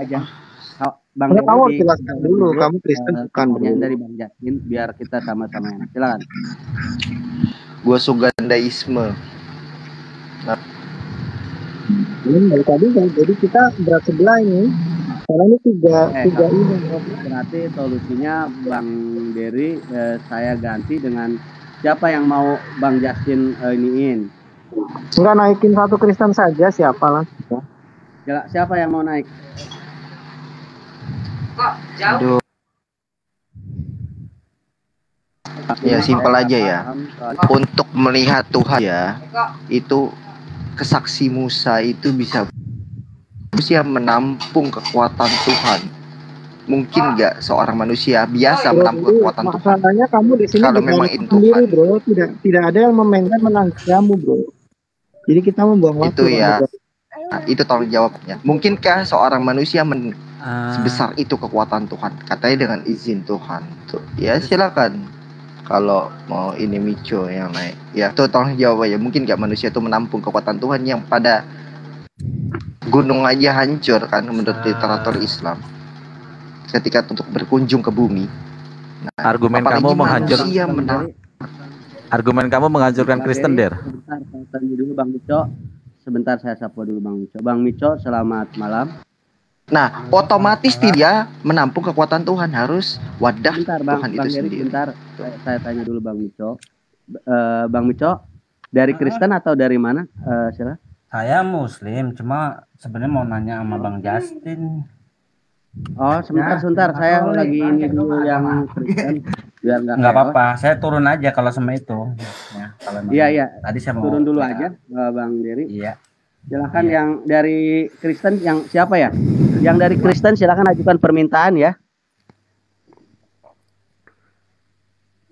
Speaker 2: Bang Dery
Speaker 7: kamu silakan dulu. Kamu Kristen bukan
Speaker 2: dari Bang Justin biar kita sama-sama enak. Silakan.
Speaker 3: Gue Sugandaisme. Nah.
Speaker 7: Ini tadi jadi kita berat sebelah ini. Karena ini tiga ini.
Speaker 2: Berarti solusinya Bang Dery saya ganti dengan siapa yang mau Bang Justin iniin?
Speaker 7: Enggak, naikin satu Kristen saja, siapa lah?
Speaker 2: Siapa yang mau naik?
Speaker 3: Kok jauh? Ya simpel aja ya. Untuk melihat Tuhan ya, itu kesaksi Musa itu bisa manusia menampung kekuatan Tuhan. Mungkin nggak seorang manusia biasa menampung kekuatan Tuhan?
Speaker 7: Masalahnya kamu di sini
Speaker 3: Kalau memang itu
Speaker 7: sendiri,
Speaker 3: Tuhan,
Speaker 7: bro. Tidak ada yang memainkan menanggamu, bro. Jadi kita membuang waktu.
Speaker 3: itu ya, itu tanggung jawabnya. Mungkinkah seorang manusia sebesar itu kekuatan Tuhan? Katanya dengan izin Tuhan. Tuh, ya silakan. Kalau mau ini Mico yang naik, ya itu tanggung jawab ya. Mungkin nggak manusia itu menampung kekuatan Tuhan yang pada gunung aja hancur kan menurut literatur Islam. Ketika untuk berkunjung ke bumi. Nah,
Speaker 6: argumen kamu menghancurkan Kristen, Der.
Speaker 2: Sebentar, saya tanya dulu Bang Mico. Sebentar, saya sapa dulu Bang Mico. Bang Mico, selamat malam.
Speaker 3: Nah, otomatis dia menampung kekuatan Tuhan, harus wadah Tuhan itu sendiri.
Speaker 2: Bentar, saya tanya dulu Bang Mico. Bang Mico, dari Kristen atau dari mana? Silakan.
Speaker 8: Saya Muslim, cuma sebenarnya mau nanya sama Bang Justin.
Speaker 2: Oh, sebentar. Saya lagi ini dulu yang Kristen. Biar
Speaker 8: nggak apa-apa, saya turun aja kalau sama itu. Ya, kalau
Speaker 2: iya.
Speaker 8: Tadi saya mau
Speaker 2: turun dulu aja, Bang Dery.
Speaker 8: Iya.
Speaker 2: Silakan yang dari Kristen, yang siapa ya? Yang dari Kristen silakan ajukan permintaan ya.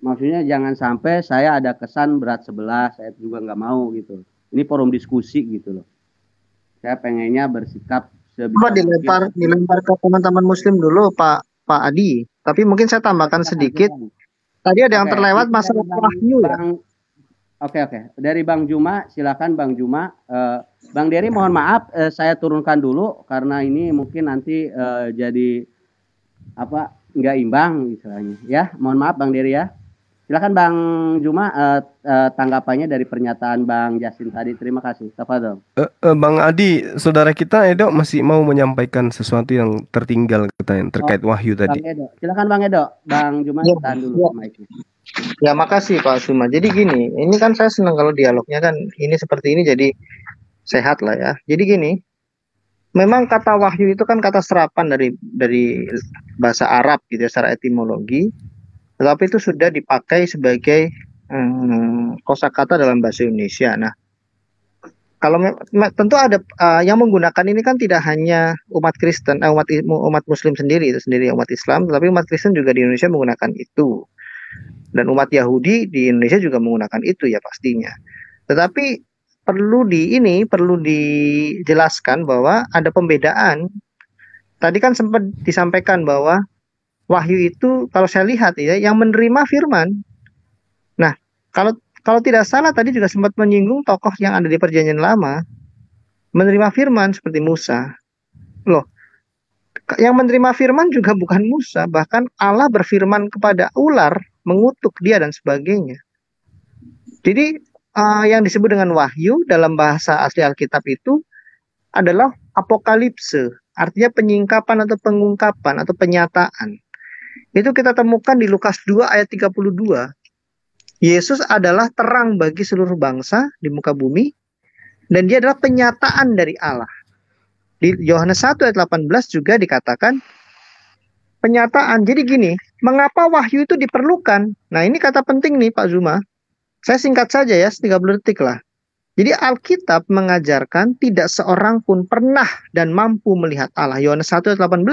Speaker 2: Maksudnya jangan sampai saya ada kesan berat sebelah, saya juga nggak mau gitu. Ini forum diskusi gitu loh. Saya pengennya bersikap sebisa
Speaker 7: dilempar ke teman-teman Muslim dulu, Pak Adi. Tapi mungkin saya tambahkan sedikit. Tadi ada yang terlewat masalah wahyu ya.
Speaker 2: Oke. Dari Bang Juma, silakan Bang Juma. Bang Dery mohon maaf, saya turunkan dulu karena ini mungkin nanti jadi nggak imbang istilahnya. Ya, mohon maaf Bang Dery ya. Silakan Bang Juma, tanggapannya dari pernyataan Bang Justin tadi. Terima kasih. Tafadhol.
Speaker 4: Bang Adi, saudara kita Edo masih mau menyampaikan sesuatu yang tertinggal terkait wahyu tadi.
Speaker 2: Bang Edo. Silakan Bang Edo. Bang Juma tahan dulu mic-nya.
Speaker 7: Ya, makasih Pak Suma. Jadi gini, ini kan saya senang kalau dialognya kan ini seperti ini, jadi sehat lah ya. Jadi gini, memang kata wahyu itu kan kata serapan dari bahasa Arab gitu ya, secara etimologi. Tetapi itu sudah dipakai sebagai kosakata dalam bahasa Indonesia. Nah, kalau tentu ada yang menggunakan ini kan tidak hanya umat Kristen, umat Muslim sendiri itu sendiri umat Islam, tetapi umat Kristen juga di Indonesia menggunakan itu. Dan umat Yahudi di Indonesia juga menggunakan itu ya pastinya. Tetapi perlu dijelaskan bahwa ada pembedaan. Tadi kan sempat disampaikan bahwa wahyu itu kalau saya lihat ya yang menerima firman. Nah, kalau tidak salah tadi juga sempat menyinggung tokoh yang ada di Perjanjian Lama menerima firman seperti Musa. Loh, yang menerima firman juga bukan Musa, bahkan Allah berfirman kepada ular, mengutuk dia dan sebagainya. Jadi yang disebut dengan wahyu dalam bahasa asli Alkitab itu adalah apokalipse, artinya penyingkapan atau pengungkapan atau penyataan. Itu kita temukan di Lukas 2 ayat 32. Yesus adalah terang bagi seluruh bangsa di muka bumi, dan dia adalah penyataan dari Allah. Di Yohanes 1 ayat 18 juga dikatakan penyataan. Jadi gini, mengapa wahyu itu diperlukan? Nah, ini kata penting nih Pak Zuma. Saya singkat saja ya, 30 detik lah. Jadi Alkitab mengajarkan tidak seorang pun pernah dan mampu melihat Allah. Yohanes 1 ayat 18.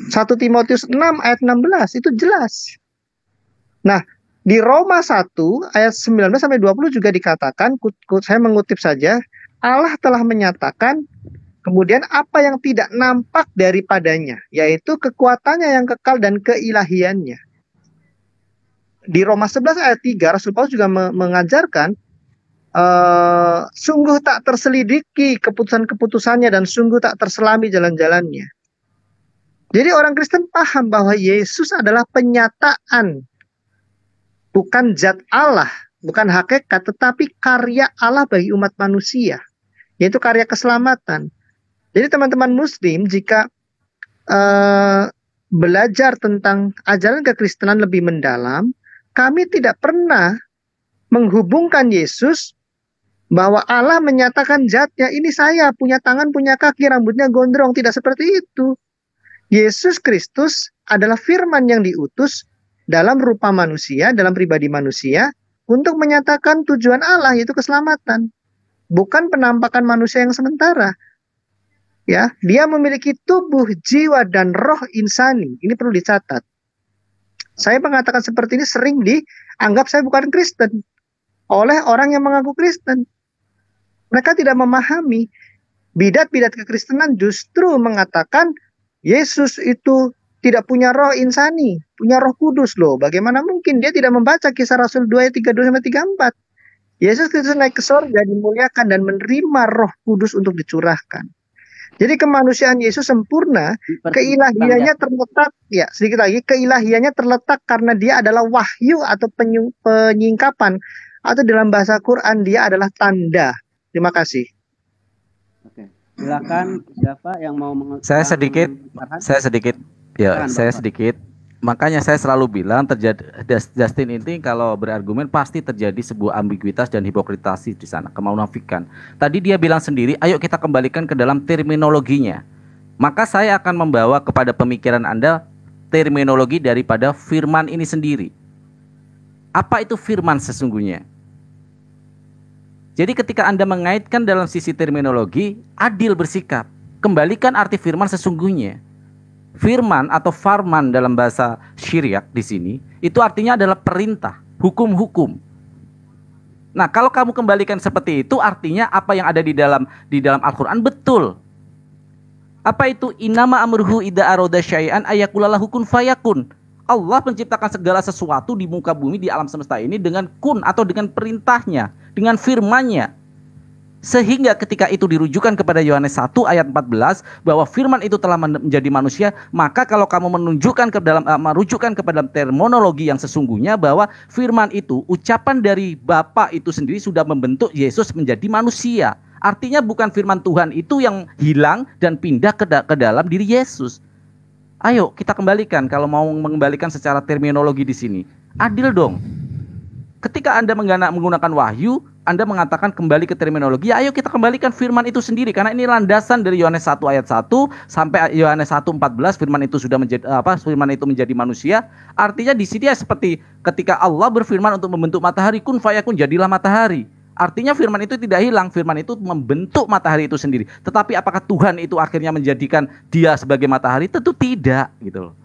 Speaker 7: 1 Timotius 6 ayat 16 itu jelas. Nah, di Roma 1 ayat 19 sampai 20 juga dikatakan, saya mengutip saja, Allah telah menyatakan kemudian apa yang tidak nampak daripadanya, yaitu kekuatannya yang kekal dan keilahiannya. Di Roma 11 ayat 3 Rasul Paulus juga mengajarkan sungguh tak terselidiki keputusan-keputusannya dan sungguh tak terselami jalan-jalannya. Jadi orang Kristen paham bahwa Yesus adalah penyataan, bukan zat Allah, bukan hakikat, tetapi karya Allah bagi umat manusia, yaitu karya keselamatan. Jadi teman-teman Muslim jika belajar tentang ajaran kekristenan lebih mendalam, kami tidak pernah menghubungkan Yesus bahwa Allah menyatakan zatnya, ini saya punya tangan, punya kaki, rambutnya gondrong. Tidak seperti itu. Yesus Kristus adalah firman yang diutus dalam rupa manusia, dalam pribadi manusia, untuk menyatakan tujuan Allah, yaitu keselamatan. Bukan penampakan manusia yang sementara. Ya, dia memiliki tubuh, jiwa, dan roh insani. Ini perlu dicatat. Saya mengatakan seperti ini sering dianggap saya bukan Kristen oleh orang yang mengaku Kristen. Mereka tidak memahami bidat-bidat kekristenan justru mengatakan Yesus itu tidak punya roh insani, punya roh kudus loh. Bagaimana mungkin dia tidak membaca Kisah Rasul 2 ayat 32-34. Yesus Kristus naik ke surga, dimuliakan dan menerima roh kudus untuk dicurahkan. Jadi kemanusiaan Yesus sempurna, keilahiannya terletak, ya sedikit lagi, keilahiannya terletak karena dia adalah wahyu atau penyingkapan, atau dalam bahasa Quran dia adalah tanda. Terima kasih.
Speaker 2: Oke, silakan siapa yang mau
Speaker 6: Saya sedikit. Ya, saya sedikit. Makanya saya selalu bilang Justin ini kalau berargumen pasti terjadi sebuah ambiguitas dan hipokritasi di sana, kemunafikan. Tadi dia bilang sendiri, ayo kita kembalikan ke dalam terminologinya. Maka saya akan membawa kepada pemikiran Anda terminologi daripada firman ini sendiri. Apa itu firman sesungguhnya? Jadi ketika Anda mengaitkan dalam sisi terminologi, adil bersikap. Kembalikan arti firman sesungguhnya. Firman atau farman dalam bahasa Syriak di sini itu artinya adalah perintah, hukum-hukum. Nah, kalau kamu kembalikan seperti itu artinya apa yang ada di dalam Al-Qur'an betul. Apa itu innama amruhu idza arada syai'an ayaqulalahu kun fayakun. Allah menciptakan segala sesuatu di muka bumi, di alam semesta ini dengan kun atau dengan perintahnya, dengan firman-Nya. Sehingga ketika itu dirujukan kepada Yohanes 1 ayat 14 bahwa firman itu telah menjadi manusia, maka kalau kamu menunjukkan ke dalam merujukkan kepada terminologi yang sesungguhnya bahwa firman itu ucapan dari Bapa itu sendiri sudah membentuk Yesus menjadi manusia. Artinya bukan firman Tuhan itu yang hilang dan pindah ke dalam diri Yesus. Ayo kita kembalikan, kalau mau mengembalikan secara terminologi di sini. Adil dong. Ketika Anda menggunakan wahyu, Anda mengatakan kembali ke terminologi, ayo kita kembalikan firman itu sendiri. Karena ini landasan dari Yohanes 1 ayat 1 sampai Yohanes 1:14, firman itu sudah firman itu menjadi manusia. Artinya di sini seperti ketika Allah berfirman untuk membentuk matahari, kun fayakun, jadilah matahari. Artinya firman itu tidak hilang, firman itu membentuk matahari itu sendiri. Tetapi apakah Tuhan itu akhirnya menjadikan dia sebagai matahari? Tentu tidak, gitu loh.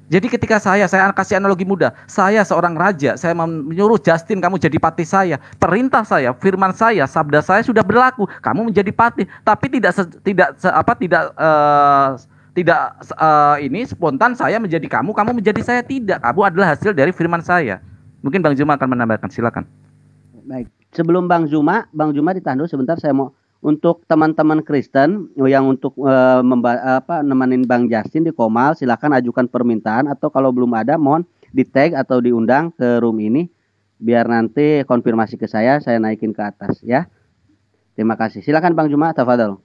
Speaker 6: Jadi ketika saya kasih analogi mudah, saya seorang raja, saya menyuruh Justin kamu jadi patih saya, perintah saya, firman saya, sabda saya sudah berlaku, kamu menjadi patih, tapi ini spontan saya menjadi kamu menjadi saya, tidak, kamu adalah hasil dari firman saya. Mungkin Bang Juma akan menambahkan, silakan.
Speaker 2: Baik, sebelum Bang Juma ditahan dulu sebentar, saya mau untuk teman-teman Kristen yang untuk nemenin Bang Justin di Komal, silakan ajukan permintaan, atau kalau belum ada mohon di tag atau diundang ke room ini biar nanti konfirmasi ke saya naikin ke atas ya. Terima kasih. Silakan Bang Juma, tafadhol.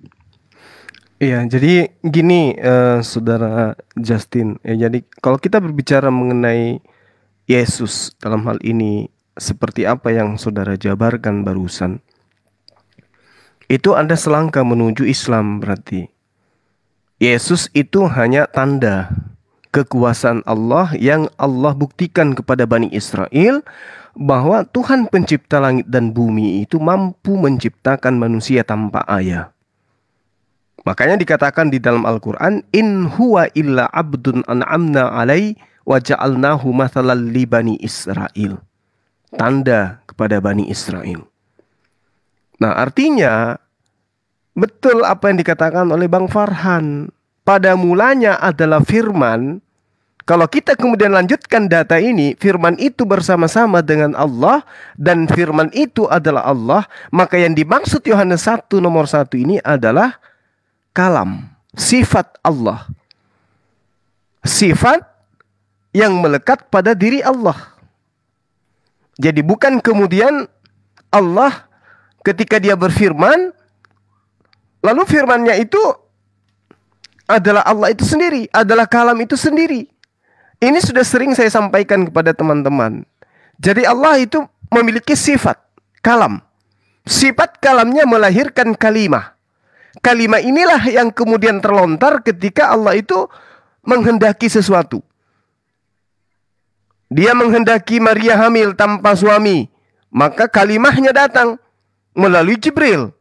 Speaker 4: Iya, jadi gini Saudara Justin, ya, jadi kalau kita berbicara mengenai Yesus dalam hal ini seperti apa yang Saudara jabarkan barusan, itu Anda selangkah menuju Islam berarti. Yesus itu hanya tanda kekuasaan Allah yang Allah buktikan kepada Bani Israel bahwa Tuhan pencipta langit dan bumi itu mampu menciptakan manusia tanpa ayah. Makanya dikatakan di dalam Al-Quran, in huwa illa abdun an'amna alai wa ja'alnahu mathalan li Bani Israel. Tanda kepada Bani Israel. Nah, artinya betul apa yang dikatakan oleh Bang Farhan. Pada mulanya adalah firman. Kalau kita kemudian lanjutkan data ini, firman itu bersama-sama dengan Allah dan firman itu adalah Allah, maka yang dimaksud Yohanes 1 nomor 1 ini adalah kalam, sifat Allah. Sifat yang melekat pada diri Allah. Jadi bukan kemudian Allah ketika dia berfirman, lalu firmannya itu adalah Allah itu sendiri, adalah kalam itu sendiri. Ini sudah sering saya sampaikan kepada teman-teman. Jadi Allah itu memiliki sifat kalam. Sifat kalamnya melahirkan kalimah. Kalimah inilah yang kemudian terlontar ketika Allah itu menghendaki sesuatu. Dia menghendaki Maria hamil tanpa suami, maka kalimahnya datang melalui Jibril.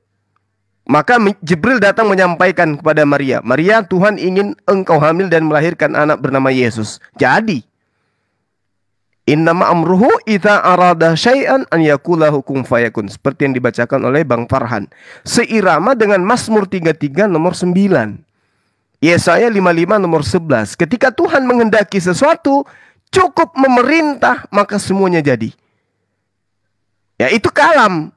Speaker 4: Maka Jibril datang menyampaikan kepada Maria, Maria, Tuhan ingin engkau hamil dan melahirkan anak bernama Yesus. Jadi, innama amruhu idza arada syai'an an yaqula hukum fayakun. Seperti yang dibacakan oleh Bang Farhan. Seirama dengan Mazmur 33 nomor 9. Yesaya 55 nomor 11. Ketika Tuhan menghendaki sesuatu, cukup memerintah, maka semuanya jadi. Ya, itu kalam.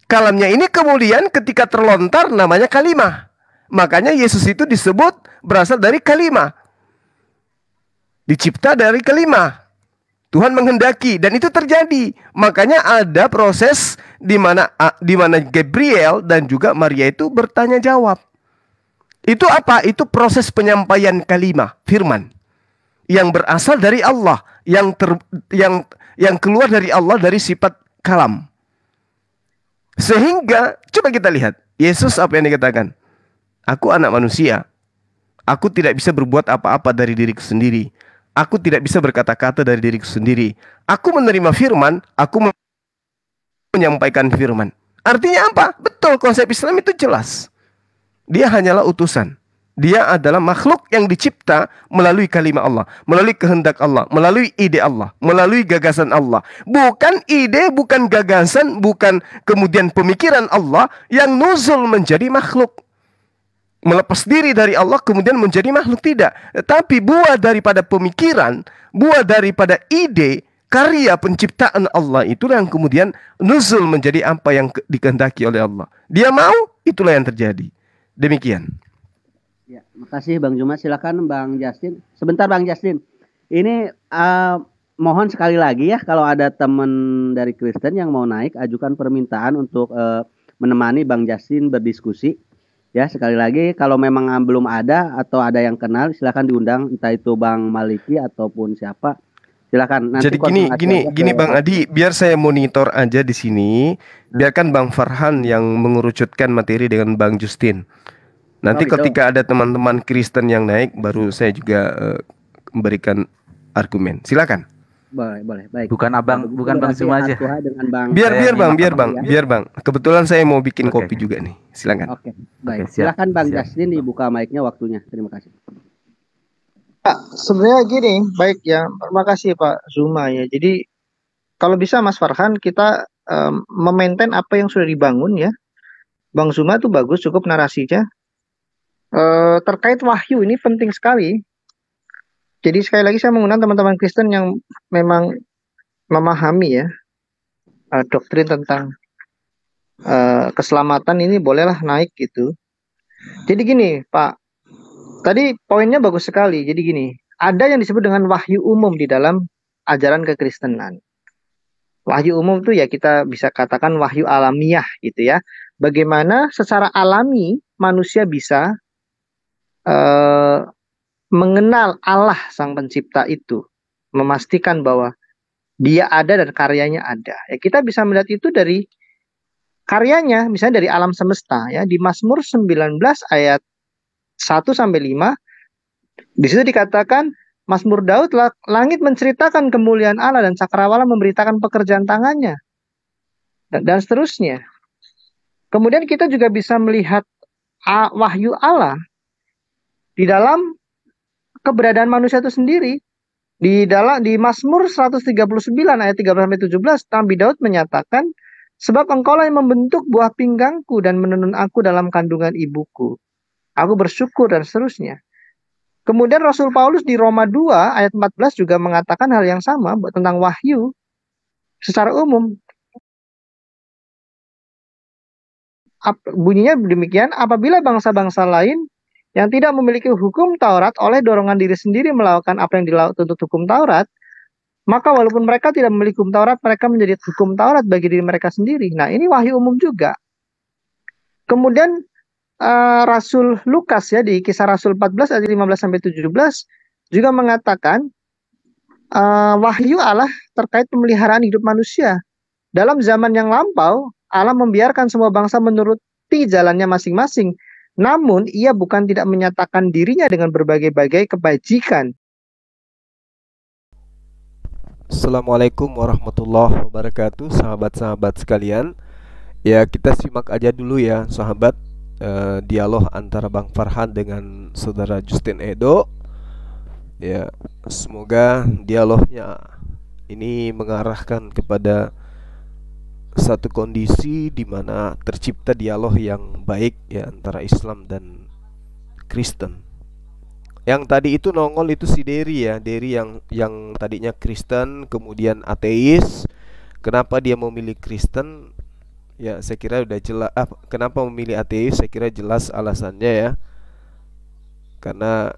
Speaker 4: Kalamnya ini kemudian ketika terlontar namanya kalimah. Makanya Yesus itu disebut berasal dari kalimah. Dicipta dari kalimah. Tuhan menghendaki dan itu terjadi. Makanya ada proses di mana Gabriel dan juga Maria itu bertanya jawab. Itu apa? Itu proses penyampaian kalimah, firman yang berasal dari Allah, yang keluar dari Allah dari sifat kalam. Sehingga coba kita lihat Yesus apa yang dikatakan? Aku anak manusia. Aku tidak bisa berbuat apa-apa dari diriku sendiri. Aku tidak bisa berkata-kata dari diriku sendiri. Aku menerima firman, aku menyampaikan firman. Artinya apa? Betul, konsep Islam itu jelas. Dia hanyalah utusan. Dia adalah makhluk yang dicipta melalui kalimat Allah, melalui kehendak Allah, melalui ide Allah, melalui gagasan Allah. Bukan ide, bukan gagasan, bukan kemudian pemikiran Allah yang nuzul menjadi makhluk. Melepas diri dari Allah kemudian menjadi makhluk, tidak. Tetapi buah daripada pemikiran, buah daripada ide, karya penciptaan Allah itulah yang kemudian nuzul menjadi apa yang dikehendaki oleh Allah. Dia mau, itulah yang terjadi. Demikian.
Speaker 2: Ya, makasih Bang Juma. Silakan Bang Justin. Sebentar Bang Justin. Ini mohon sekali lagi ya, kalau ada teman dari Kristen yang mau naik, ajukan permintaan untuk menemani Bang Justin berdiskusi. Ya, sekali lagi kalau memang belum ada atau ada yang kenal, silakan diundang, entah itu Bang Maliki ataupun siapa. Silakan. Nanti
Speaker 4: jadi gini Bang Adi, biar saya monitor aja di sini. Biarkan Bang Farhan yang mengerucutkan materi dengan Bang Justin. Nanti ketika ada teman-teman Kristen yang naik, baru saya juga memberikan argumen. Silakan.
Speaker 2: Boleh, baik.
Speaker 6: Bukan Bang Juma aja.
Speaker 4: Biar Bang. Kebetulan saya mau bikin kopi juga nih. Silakan.
Speaker 2: Oke, baik. Silakan Bang Justin, dibuka mic-nya, waktunya. Terima kasih.
Speaker 7: Sebenarnya gini, baik ya. Terima kasih Pak Zuma ya. Jadi kalau bisa Mas Farhan, kita memaintain apa yang sudah dibangun ya. Bang Zuma itu bagus, cukup narasinya. Terkait wahyu ini penting sekali. Jadi sekali lagi saya mengundang teman-teman Kristen yang memang memahami ya doktrin tentang keselamatan ini bolehlah naik gitu. Jadi gini Pak, tadi poinnya bagus sekali. Jadi gini, ada yang disebut dengan wahyu umum di dalam ajaran kekristenan. Wahyu umum itu ya kita bisa katakan wahyu alamiah gitu ya. Bagaimana secara alami manusia bisa mengenal Allah sang pencipta itu, memastikan bahwa dia ada dan karyanya ada. Ya, kita bisa melihat itu dari karyanya, misalnya dari alam semesta ya. Di Mazmur 19 ayat 1 sampai 5, di situ dikatakan Mazmur Daud, langit menceritakan kemuliaan Allah dan cakrawala memberitakan pekerjaan tangannya. Dan seterusnya. Kemudian kita juga bisa melihat wahyu Allah di dalam keberadaan manusia itu sendiri. Di Mazmur 139 ayat 13-17, Nabi Daud menyatakan, sebab engkaulah yang membentuk buah pinggangku dan menenun aku dalam kandungan ibuku. Aku bersyukur dan seterusnya. Kemudian Rasul Paulus di Roma 2 ayat 14 juga mengatakan hal yang sama tentang wahyu secara umum. Bunyinya demikian, apabila bangsa-bangsa lain yang tidak memiliki hukum Taurat oleh dorongan diri sendiri melakukan apa yang dituntut hukum Taurat, maka walaupun mereka tidak memiliki hukum Taurat, mereka menjadi hukum Taurat bagi diri mereka sendiri. Nah, ini wahyu umum juga. Kemudian Rasul Lukas ya di Kisah Rasul 14 ayat 15-17 juga mengatakan wahyu Allah terkait pemeliharaan hidup manusia. Dalam zaman yang lampau, Allah membiarkan semua bangsa menuruti jalannya masing-masing. Namun, ia bukan tidak menyatakan dirinya dengan berbagai-bagai kebajikan.
Speaker 4: Assalamualaikum warahmatullahi wabarakatuh, sahabat-sahabat sekalian. Ya, kita simak aja dulu ya sahabat, dialog antara Bang Farhan dengan saudara Justin Edo. Ya, semoga dialognya ini mengarahkan kepada satu kondisi di mana tercipta dialog yang baik ya antara Islam dan Kristen. Yang tadi itu nongol itu si Derry ya, Derry yang tadinya Kristen kemudian ateis. Kenapa dia memilih Kristen? Ya, saya kira udah jelas. Kenapa memilih ateis? Saya kira jelas alasannya ya. Karena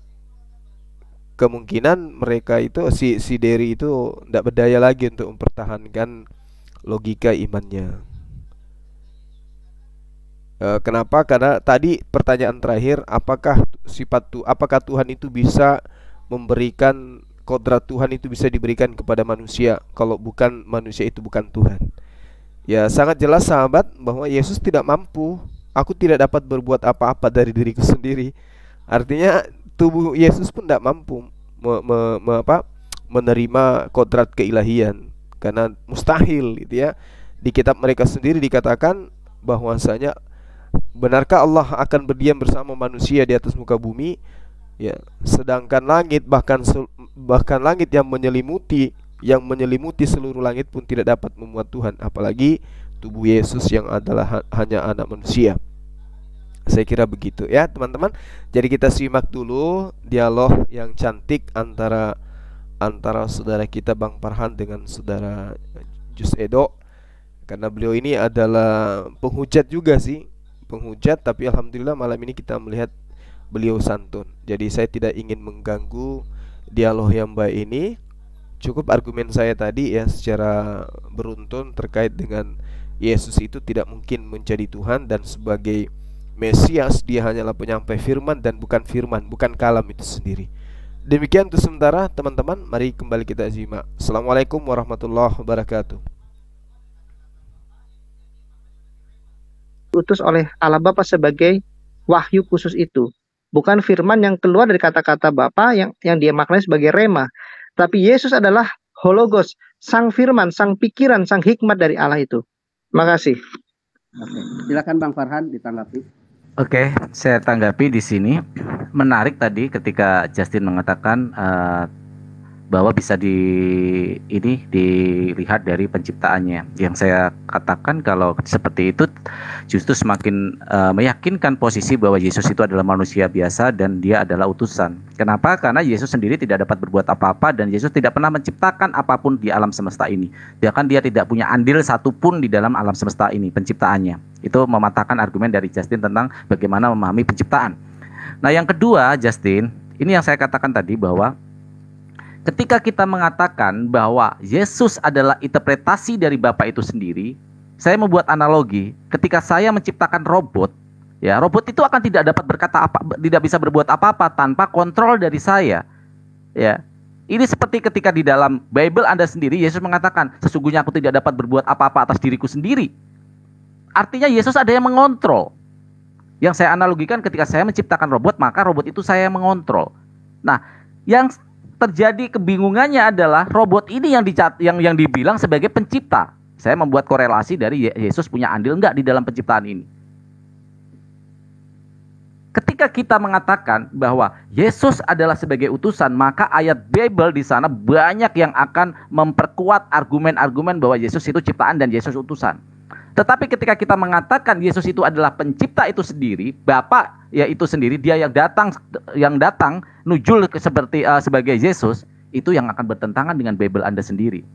Speaker 4: kemungkinan mereka itu si Derry itu tidak berdaya lagi untuk mempertahankan logika imannya. Kenapa? Karena tadi pertanyaan terakhir, apakah Tuhan itu bisa memberikan kodrat Tuhan itu bisa diberikan kepada manusia? Kalau bukan manusia itu bukan Tuhan. Ya, sangat jelas sahabat bahwa Yesus tidak mampu. Aku tidak dapat berbuat apa-apa dari diriku sendiri. Artinya tubuh Yesus pun tidak mampu menerima kodrat keilahian, karena mustahil gitu ya. Di kitab mereka sendiri dikatakan bahwasanya benarkah Allah akan berdiam bersama manusia di atas muka bumi? Ya, sedangkan langit bahkan langit yang menyelimuti seluruh langit pun tidak dapat memuat Tuhan, apalagi tubuh Yesus yang adalah hanya anak manusia. Saya kira begitu ya teman-teman. Jadi kita simak dulu dialog yang cantik antara saudara kita Bang Farhan dengan saudara Jus Edo. Karena beliau ini adalah penghujat juga sih, penghujat, tapi alhamdulillah malam ini kita melihat beliau santun. Jadi saya tidak ingin mengganggu dialog yang baik ini. Cukup argumen saya tadi ya secara beruntun terkait dengan Yesus itu tidak mungkin menjadi Tuhan, dan sebagai Mesias dia hanyalah penyampai firman dan bukan firman, bukan kalam itu sendiri. Demikian untuk sementara teman-teman, mari kembali kita simak. Assalamualaikum warahmatullahi wabarakatuh.
Speaker 7: Utus oleh Allah Bapa sebagai wahyu khusus itu, bukan firman yang keluar dari kata-kata Bapa yang dia maknai sebagai rema, tapi Yesus adalah hologos, sang firman, sang pikiran, sang hikmat dari Allah itu. Makasih.
Speaker 2: Oke, silakan Bang Farhan ditanggapi.
Speaker 6: Oke, saya tanggapi di sini. Menarik tadi ketika Justin mengatakan bahwa bisa dilihat dari penciptaannya. Yang saya katakan kalau seperti itu justru semakin meyakinkan posisi bahwa Yesus itu adalah manusia biasa dan dia adalah utusan. Kenapa? Karena Yesus sendiri tidak dapat berbuat apa-apa dan Yesus tidak pernah menciptakan apapun di alam semesta ini. Bahkan dia tidak punya andil satupun di dalam alam semesta ini, penciptaannya. Itu mematahkan argumen dari Justin tentang bagaimana memahami penciptaan. Nah, yang kedua, Justin, ini yang saya katakan tadi bahwa ketika kita mengatakan bahwa Yesus adalah interpretasi dari Bapa itu sendiri, saya membuat analogi. Ketika saya menciptakan robot, ya, robot itu akan tidak dapat berkata apa, tidak bisa berbuat apa-apa tanpa kontrol dari saya. Ya, ini seperti ketika di dalam Bible Anda sendiri, Yesus mengatakan, sesungguhnya aku tidak dapat berbuat apa-apa atas diriku sendiri. Artinya Yesus ada yang mengontrol. Yang saya analogikan ketika saya menciptakan robot, maka robot itu saya yang mengontrol. Nah, yang terjadi kebingungannya adalah robot ini yang dibilang sebagai pencipta. Saya membuat korelasi dari Yesus punya andil enggak di dalam penciptaan ini. Ketika kita mengatakan bahwa Yesus adalah sebagai utusan, maka ayat Bible di sana banyak yang akan memperkuat argumen-argumen bahwa Yesus itu ciptaan dan Yesus utusan. Tetapi ketika kita mengatakan Yesus itu adalah pencipta itu sendiri, Bapa ya itu sendiri, dia yang datang nujul sebagai Yesus, itu yang akan bertentangan dengan Bible Anda sendiri.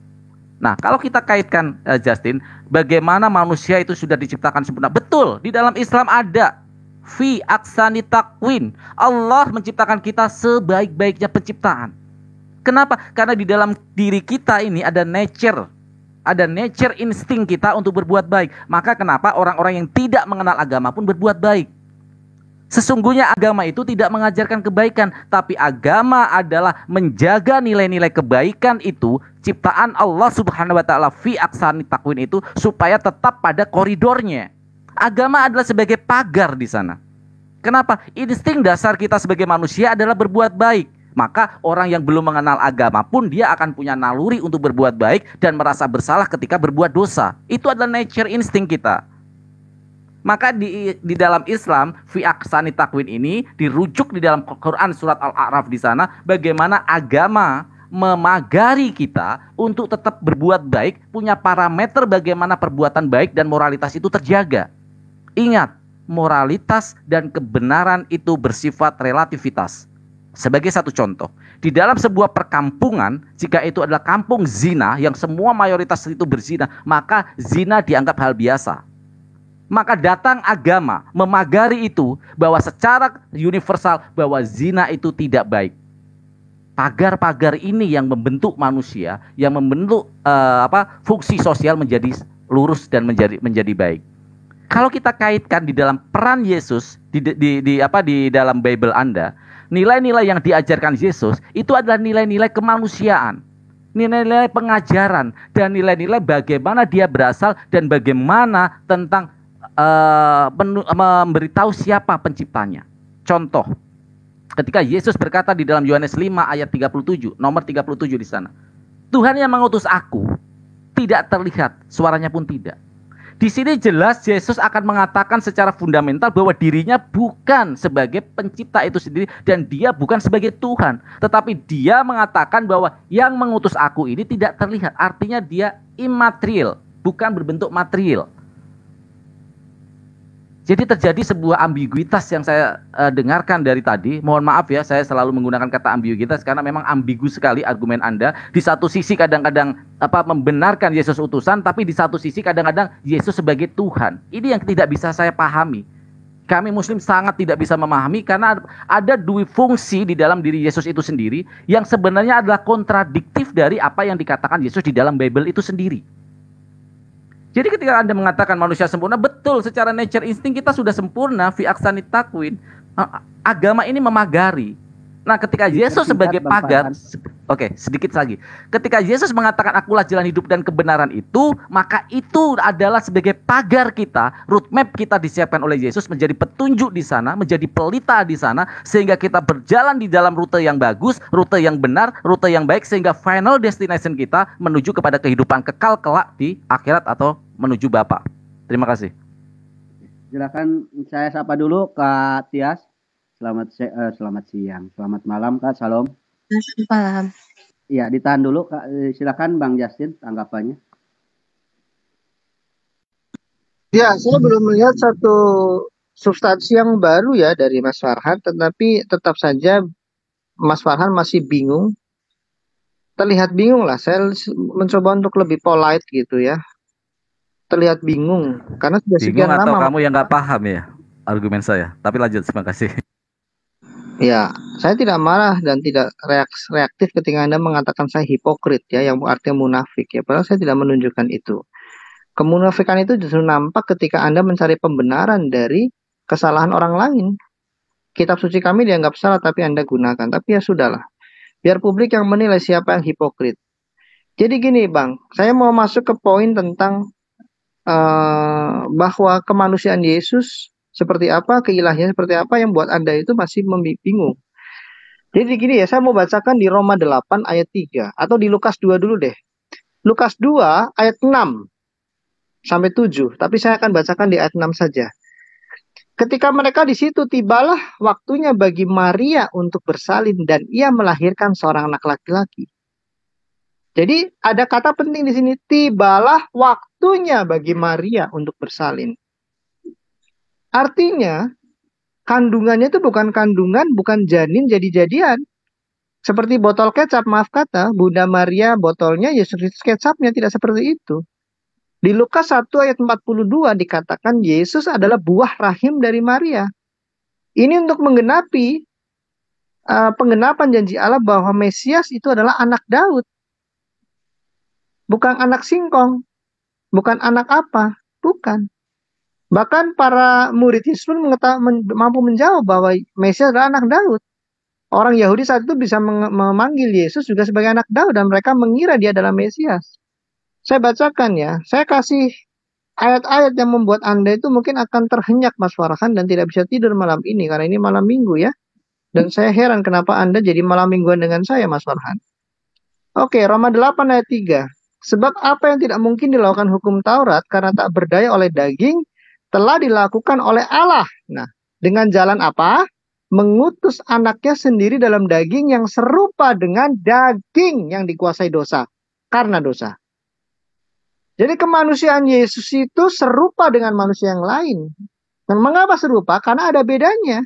Speaker 6: Nah, kalau kita kaitkan Justin, bagaimana manusia itu sudah diciptakan sempurna? Betul, di dalam Islam ada fi aksani takwin. Allah menciptakan kita sebaik-baiknya penciptaan. Kenapa? Karena di dalam diri kita ini ada nature insting kita untuk berbuat baik. Maka kenapa orang-orang yang tidak mengenal agama pun berbuat baik? Sesungguhnya agama itu tidak mengajarkan kebaikan, tapi agama adalah menjaga nilai-nilai kebaikan itu, ciptaan Allah Subhanahu wa taala fi aksani takwin itu, supaya tetap pada koridornya. Agama adalah sebagai pagar di sana. Kenapa? Insting dasar kita sebagai manusia adalah berbuat baik. Maka orang yang belum mengenal agama pun dia akan punya naluri untuk berbuat baik dan merasa bersalah ketika berbuat dosa. Itu adalah nature insting kita. Maka di dalam Islam, fi aqsani takwin ini dirujuk di dalam Quran surat Al-A'raf di sana bagaimana agama memagari kita untuk tetap berbuat baik, punya parameter bagaimana perbuatan baik dan moralitas itu terjaga. Ingat, moralitas dan kebenaran itu bersifat relativitas. Sebagai satu contoh, di dalam sebuah perkampungan, jika itu adalah kampung zina yang semua mayoritas itu berzina, maka zina dianggap hal biasa. Maka datang agama memagari itu bahwa secara universal bahwa zina itu tidak baik. Pagar-pagar ini yang membentuk manusia, yang membentuk fungsi sosial menjadi lurus dan menjadi baik. Kalau kita kaitkan di dalam peran Yesus di dalam Bible Anda, nilai-nilai yang diajarkan Yesus itu adalah nilai-nilai kemanusiaan, nilai-nilai pengajaran, dan nilai-nilai bagaimana dia berasal dan bagaimana tentang memberitahu siapa penciptanya. Contoh, ketika Yesus berkata di dalam Yohanes 5 ayat 37, nomor 37 di sana, Tuhan yang mengutus aku tidak terlihat, suaranya pun tidak. Di sini jelas Yesus akan mengatakan secara fundamental bahwa dirinya bukan sebagai pencipta itu sendiri dan dia bukan sebagai Tuhan. Tetapi dia mengatakan bahwa yang mengutus aku ini tidak terlihat. Artinya dia imaterial, bukan berbentuk material. Jadi terjadi sebuah ambiguitas yang saya dengarkan dari tadi. Mohon maaf ya, saya selalu menggunakan kata ambiguitas karena memang ambigu sekali argumen Anda. Di satu sisi kadang-kadang membenarkan Yesus utusan, tapi di satu sisi kadang-kadang Yesus sebagai Tuhan. Ini yang tidak bisa saya pahami. Kami Muslim sangat tidak bisa memahami karena ada dua fungsi di dalam diri Yesus itu sendiri yang sebenarnya adalah kontradiktif dari apa yang dikatakan Yesus di dalam Bible itu sendiri. Jadi ketika Anda mengatakan manusia sempurna, betul, secara nature insting kita sudah sempurna, fi aqsani takwin. Agama ini memagari. Nah, ketika Yesus sebagai pagar, oke, sedikit lagi. Ketika Yesus mengatakan akulah jalan hidup dan kebenaran itu, maka itu adalah sebagai pagar kita, roadmap kita disiapkan oleh Yesus menjadi petunjuk di sana, menjadi pelita di sana, sehingga kita berjalan di dalam rute yang bagus, rute yang benar, rute yang baik, sehingga final destination kita menuju kepada kehidupan kekal kelak di akhirat atau menuju Bapa. Terima kasih.
Speaker 2: Silakan saya sapa dulu Kak Tias. Selamat siang, selamat malam Kak. Salam.
Speaker 5: Selamat malam.
Speaker 2: Iya, ditahan dulu Kak. Silakan Bang Justin tanggapannya.
Speaker 7: Ya, saya belum melihat satu substansi yang baru ya dari Mas Farhan, tetapi tetap saja Mas Farhan masih bingung. Terlihat bingung lah. Saya mencoba untuk lebih polite gitu ya. Terlihat bingung karena sudah sekian lama.
Speaker 6: Bingung atau kamu yang nggak paham ya argumen saya? Tapi lanjut, terima kasih.
Speaker 7: Ya, saya tidak marah dan tidak reaktif ketika Anda mengatakan saya hipokrit ya, yang artinya munafik ya. Padahal saya tidak menunjukkan itu. Kemunafikan itu justru nampak ketika Anda mencari pembenaran dari kesalahan orang lain. Kitab suci kami dianggap salah tapi Anda gunakan. Tapi ya sudahlah. Biar publik yang menilai siapa yang hipokrit. Jadi gini Bang, saya mau masuk ke poin tentang bahwa kemanusiaan Yesus seperti apa, keilahian seperti apa yang buat Anda itu masih bingung. Jadi gini ya, saya mau bacakan di Roma 8 ayat 3 atau di Lukas 2 dulu deh. Lukas 2 ayat 6 sampai 7, tapi saya akan bacakan di ayat 6 saja. Ketika mereka di situ, tibalah waktunya bagi Maria untuk bersalin dan ia melahirkan seorang anak laki-laki. Jadi ada kata penting di sini, tibalah waktunya bagi Maria untuk bersalin. Artinya, kandungannya itu bukan kandungan, bukan janin jadi-jadian. Seperti botol kecap, maaf kata, Bunda Maria botolnya, Yesus Kristus kecapnya, tidak seperti itu. Di Lukas 1 ayat 42 dikatakan Yesus adalah buah rahim dari Maria. Ini untuk menggenapi penggenapan janji Allah bahwa Mesias itu adalah anak Daud. Bukan anak singkong, bukan anak apa, bukan. Bahkan para murid Yesus pun mampu menjawab bahwa Mesias adalah anak Daud. Orang Yahudi saat itu bisa memanggil Yesus juga sebagai anak Daud dan mereka mengira dia adalah Mesias. Saya bacakan ya, saya kasih ayat-ayat yang membuat Anda itu mungkin akan terhenyak Mas Farhan dan tidak bisa tidur malam ini karena ini malam minggu ya. Dan saya heran kenapa Anda jadi malam mingguan dengan saya Mas Farhan. Oke, Roma 8 ayat 3. Sebab apa yang tidak mungkin dilakukan hukum Taurat karena tak berdaya oleh daging, telah dilakukan oleh Allah. Nah, dengan jalan apa? Mengutus anaknya sendiri dalam daging yang serupa dengan daging yang dikuasai dosa. Karena dosa. Jadi kemanusiaan Yesus itu serupa dengan manusia yang lain. Dan mengapa serupa? Karena ada bedanya.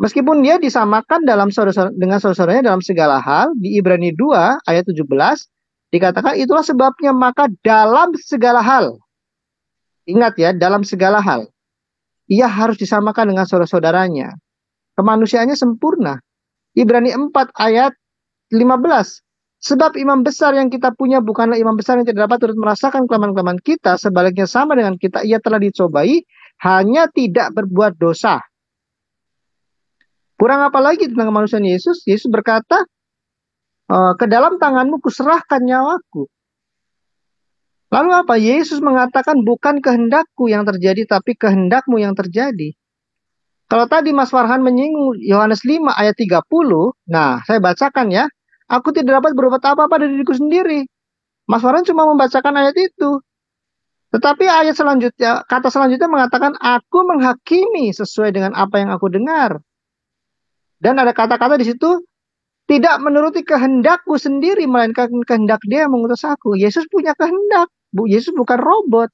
Speaker 7: Meskipun dia disamakan dengan saudara-saudaranya dalam segala hal, di Ibrani 2 ayat 17, dikatakan itulah sebabnya maka dalam segala hal. Ingat ya, dalam segala hal. Ia harus disamakan dengan saudara-saudaranya. Kemanusiaannya sempurna. Ibrani 4 ayat 15. Sebab imam besar yang kita punya bukanlah imam besar yang tidak dapat turut merasakan kelemahan-kelemahan kita. Sebaliknya sama dengan kita, ia telah dicobai, hanya tidak berbuat dosa. Kurang apa lagi tentang kemanusiaan Yesus? Yesus berkata, ke dalam tanganmu kuserahkan nyawaku. Lalu apa? Yesus mengatakan bukan kehendakku yang terjadi, tapi kehendakmu yang terjadi. Kalau tadi Mas Farhan menyinggung Yohanes 5 ayat 30, nah saya bacakan ya. Aku tidak dapat berbuat apa-apa dari diriku sendiri. Mas Farhan cuma membacakan ayat itu. Tetapi ayat selanjutnya, kata selanjutnya mengatakan, aku menghakimi sesuai dengan apa yang aku dengar. Dan ada kata-kata di situ, tidak menuruti kehendakku sendiri, melainkan kehendak dia yang mengutus aku. Yesus punya kehendak. Yesus bukan robot.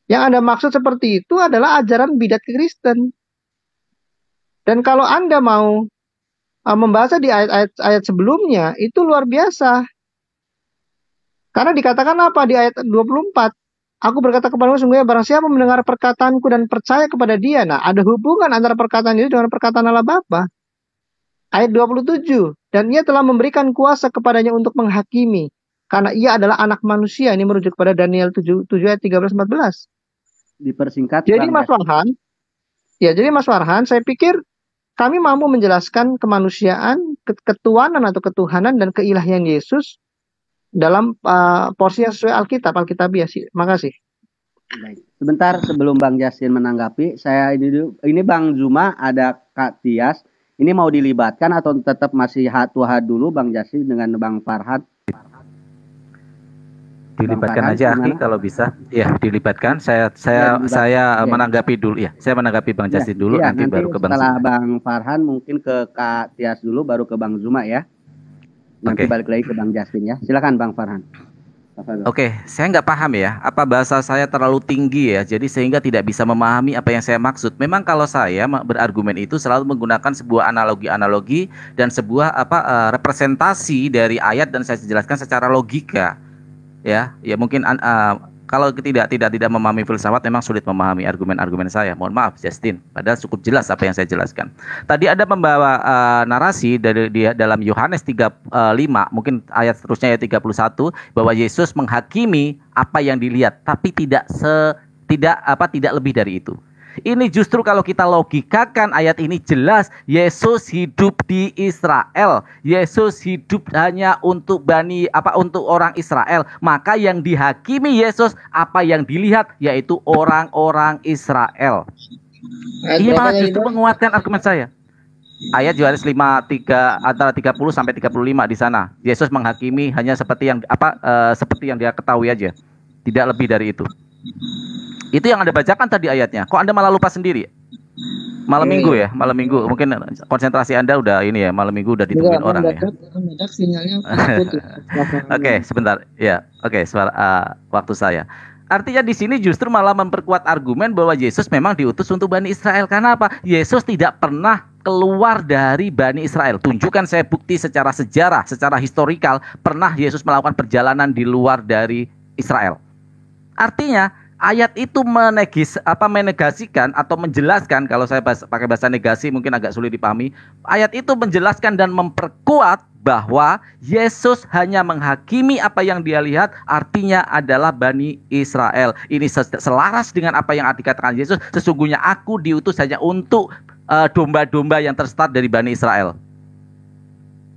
Speaker 7: Yang Anda maksud seperti itu adalah ajaran bidat Kristen. Dan kalau Anda mau membaca di ayat-ayat sebelumnya, itu luar biasa. Karena dikatakan apa di ayat 24? Aku berkata kepadamu, sungguhnya barang siapa mendengar perkataanku dan percaya kepada dia. Nah, ada hubungan antara perkataan itu dengan perkataan Allah Bapa. Ayat 27. Dan ia telah memberikan kuasa kepadanya untuk menghakimi. Karena ia adalah anak manusia. Ini merujuk kepada Daniel 7 ayat 13-14.
Speaker 2: Dipersingkat.
Speaker 7: Jadi Mas Farhan, jadi Mas Farhan, saya pikir kami mampu menjelaskan kemanusiaan, ketuhanan atau ketuhanan dan keilahian Yesus dalam porsi yang sesuai Alkitabiah sih. Makasih.
Speaker 2: Baik. Sebentar sebelum Bang Justin menanggapi, ini Bang Zuma ada Kak Tias. Ini mau dilibatkan atau tetap masih hatuha dulu Bang Justin dengan Bang Farhan?
Speaker 6: Dilibatkan aja Aki kalau bisa. Ya, dilibatkan. Saya menanggapi dulu ya. Saya menanggapi Bang Justin dulu nanti baru ke Bang
Speaker 2: setelah
Speaker 6: Zuma.
Speaker 2: Bang Farhan mungkin ke Kak Tias dulu baru ke Bang Zuma ya. Nanti balik lagi ke Bang Justin ya. Silakan Bang Farhan.
Speaker 6: Oke, saya nggak paham ya. Apa bahasa saya terlalu tinggi ya, jadi sehingga tidak bisa memahami apa yang saya maksud. Memang kalau saya berargumen itu selalu menggunakan sebuah analogi dan sebuah representasi dari ayat dan saya jelaskan secara logika. Ya mungkin kalau tidak memahami filsafat memang sulit memahami argumen-argumen saya. Mohon maaf Justin, padahal cukup jelas apa yang saya jelaskan. Tadi ada membawa narasi dari dalam Yohanes 3:5, mungkin ayat seterusnya ayat 31 bahwa Yesus menghakimi apa yang dilihat, tapi tidak lebih dari itu. Ini justru kalau kita logikakan ayat ini jelas Yesus hidup di Israel. Yesus hidup hanya untuk untuk orang Israel. Maka yang dihakimi Yesus apa yang dilihat yaitu orang-orang Israel. Ini malah justru menguatkan argumen saya. Ayat Yohanes 5:3 antara 30 sampai 35 di sana. Yesus menghakimi hanya seperti yang seperti yang dia ketahui aja. Tidak lebih dari itu. Itu yang Anda bacakan tadi ayatnya. Kok Anda malah lupa sendiri? Malam minggu ya, malam minggu. Mungkin konsentrasi Anda udah ini ya, malam minggu udah ditungguin orang ya. Oke, sebentar. Ya, oke, waktu saya. Artinya di sini justru malah memperkuat argumen bahwa Yesus memang diutus untuk Bani Israel. Karena apa? Yesus tidak pernah keluar dari Bani Israel. Tunjukkan saya bukti secara sejarah, secara historikal pernah Yesus melakukan perjalanan di luar dari Israel. Artinya ayat itu menegasikan atau menjelaskan, kalau saya pakai bahasa negasi mungkin agak sulit dipahami. Ayat itu menjelaskan dan memperkuat bahwa Yesus hanya menghakimi apa yang dia lihat, artinya adalah Bani Israel. Ini selaras dengan apa yang dikatakan Yesus, sesungguhnya aku diutus hanya untuk domba-domba yang terstart dari Bani Israel.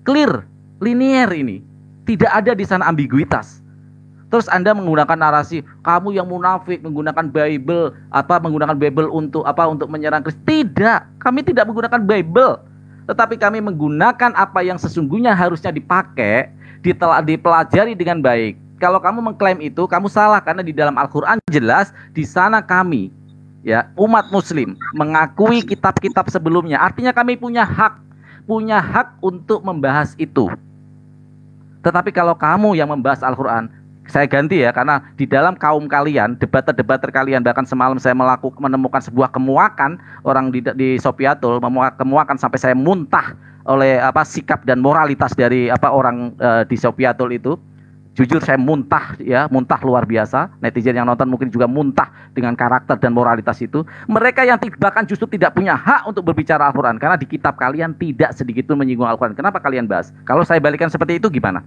Speaker 6: Clear, linear ini. Tidak ada di sana ambiguitas. Terus Anda menggunakan narasi kamu yang munafik menggunakan Bible untuk menyerang Kristus. Tidak, kami tidak menggunakan Bible, tetapi kami menggunakan apa yang sesungguhnya harusnya dipakai, dipelajari dengan baik. Kalau kamu mengklaim itu, kamu salah, karena di dalam Al-Quran jelas di sana kami, ya, umat Muslim mengakui kitab-kitab sebelumnya. Artinya kami punya hak untuk membahas itu. Tetapi kalau kamu yang membahas Al-Quran, saya ganti ya, karena di dalam kaum kalian, debater kalian, bahkan semalam saya menemukan sebuah kemuakan orang di Sopiatul, kemuakan sampai saya muntah oleh sikap dan moralitas dari orang di Sopiatul itu. Jujur saya muntah luar biasa. Netizen yang nonton mungkin juga muntah dengan karakter dan moralitas itu. Mereka yang bahkan justru tidak punya hak untuk berbicara Al-Quran, karena di kitab kalian tidak sedikit pun menyinggung Al-Quran. Kenapa kalian bahas? Kalau saya balikan seperti itu gimana?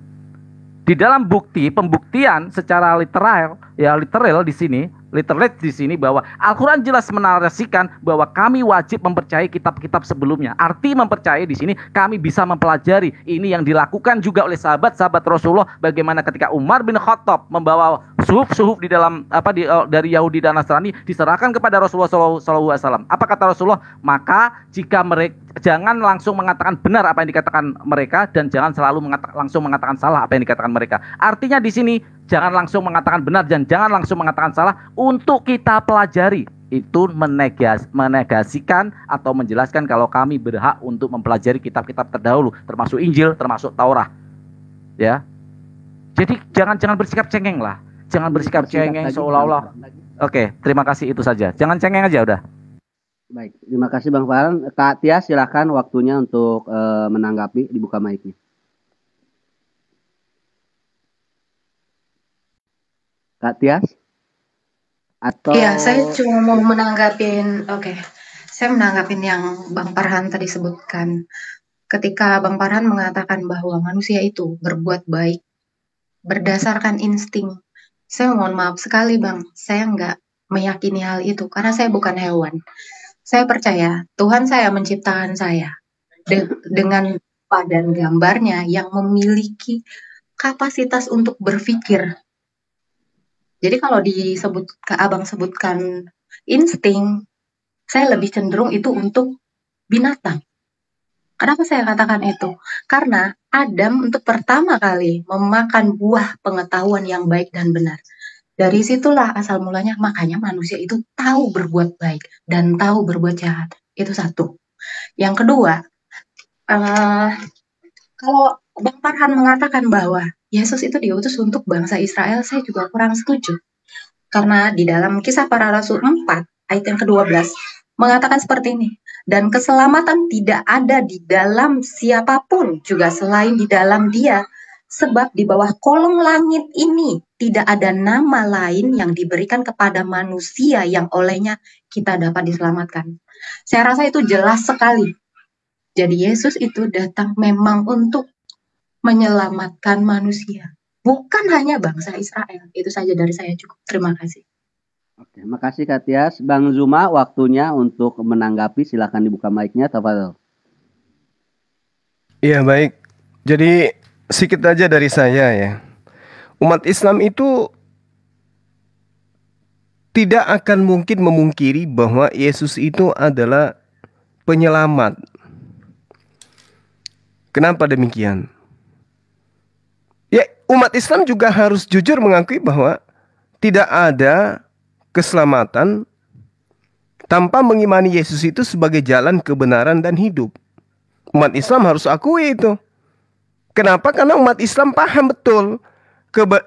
Speaker 6: Di dalam pembuktian secara literal di sini bahwa Al-Quran jelas menarasikan bahwa kami wajib mempercayai kitab-kitab sebelumnya. Arti mempercayai di sini kami bisa mempelajari. Ini yang dilakukan juga oleh sahabat-sahabat Rasulullah, bagaimana ketika Umar bin Khattab membawa suhuf di dalam dari Yahudi dan Nasrani diserahkan kepada Rasulullah SAW. Apa kata Rasulullah? Maka jika mereka jangan langsung mengatakan benar apa yang dikatakan mereka, dan jangan selalu langsung mengatakan salah apa yang dikatakan mereka. Artinya di sini jangan langsung mengatakan benar dan jangan langsung mengatakan salah, untuk kita pelajari. Itu menegasikan atau menjelaskan kalau kami berhak untuk mempelajari kitab-kitab terdahulu, termasuk Injil, termasuk Taurat. Ya. Jadi jangan bersikap cengeng lah. Jangan bersikap cengeng seolah-olah. Oke, terima kasih, itu saja. Jangan cengeng aja udah.
Speaker 2: Baik, terima kasih Bang Farhan. Kak Tia, silakan waktunya untuk menanggapi, dibuka mic-nya. Kak Tias? Atau
Speaker 5: Iya, saya cuma mau menanggapin, saya menanggapin yang Bang Farhan tadi sebutkan. Ketika Bang Farhan mengatakan bahwa manusia itu berbuat baik berdasarkan insting. Saya mohon maaf sekali Bang, saya nggak meyakini hal itu karena saya bukan hewan. Saya percaya Tuhan saya menciptakan saya dengan rupa dan gambarnya yang memiliki kapasitas untuk berpikir. Jadi kalau Abang sebutkan insting, saya lebih cenderung itu untuk binatang. Kenapa saya katakan itu? Karena Adam untuk pertama kali memakan buah pengetahuan yang baik dan benar. Dari situlah asal mulanya, makanya manusia itu tahu berbuat baik dan tahu berbuat jahat. Itu satu. Yang kedua, kalau Bang Farhan mengatakan bahwa Yesus itu diutus untuk bangsa Israel, saya juga kurang setuju. Karena di dalam Kisah Para Rasul 4, ayat yang ke-12, mengatakan seperti ini. Dan keselamatan tidak ada di dalam siapapun juga selain di dalam Dia. Sebab di bawah kolong langit ini tidak ada nama lain yang diberikan kepada manusia yang olehnya kita dapat diselamatkan. Saya rasa itu jelas sekali. Jadi Yesus itu datang memang untuk menyelamatkan manusia. Bukan hanya bangsa Israel. Itu saja dari saya cukup. Terima kasih.
Speaker 2: Oke, makasih Kak Tias. Bang Zuma, waktunya untuk menanggapi, silakan dibuka mic-nya. Tafadhol.
Speaker 4: Iya, baik. Jadi sedikit aja dari saya ya. Umat Islam itu tidak akan mungkin memungkiri bahwa Yesus itu adalah penyelamat. Kenapa demikian? Ya, umat Islam juga harus jujur mengakui bahwa tidak ada keselamatan tanpa mengimani Yesus itu sebagai jalan kebenaran dan hidup. Umat Islam harus akui itu. Kenapa? Karena umat Islam paham betul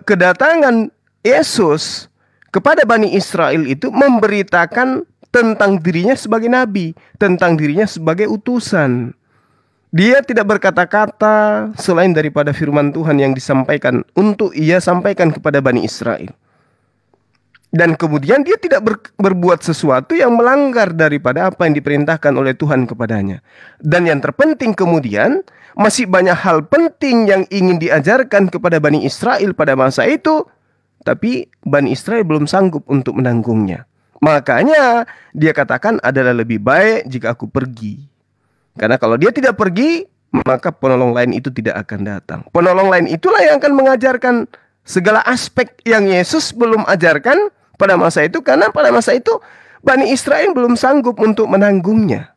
Speaker 4: kedatangan Yesus kepada Bani Israel itu memberitakan tentang dirinya sebagai nabi, tentang dirinya sebagai utusan. Dia tidak berkata-kata selain daripada firman Tuhan yang disampaikan untuk ia sampaikan kepada Bani Israel. Dan kemudian dia tidak berbuat sesuatu yang melanggar daripada apa yang diperintahkan oleh Tuhan kepadanya. Dan yang terpenting kemudian, masih banyak hal penting yang ingin diajarkan kepada Bani Israel pada masa itu, tapi Bani Israel belum sanggup untuk menanggungnya. Makanya dia katakan adalah lebih baik jika aku pergi. Karena kalau dia tidak pergi, maka penolong lain itu tidak akan datang. Penolong lain itulah yang akan mengajarkan segala aspek yang Yesus belum ajarkan pada masa itu. Karena pada masa itu Bani Israel belum sanggup untuk menanggungnya.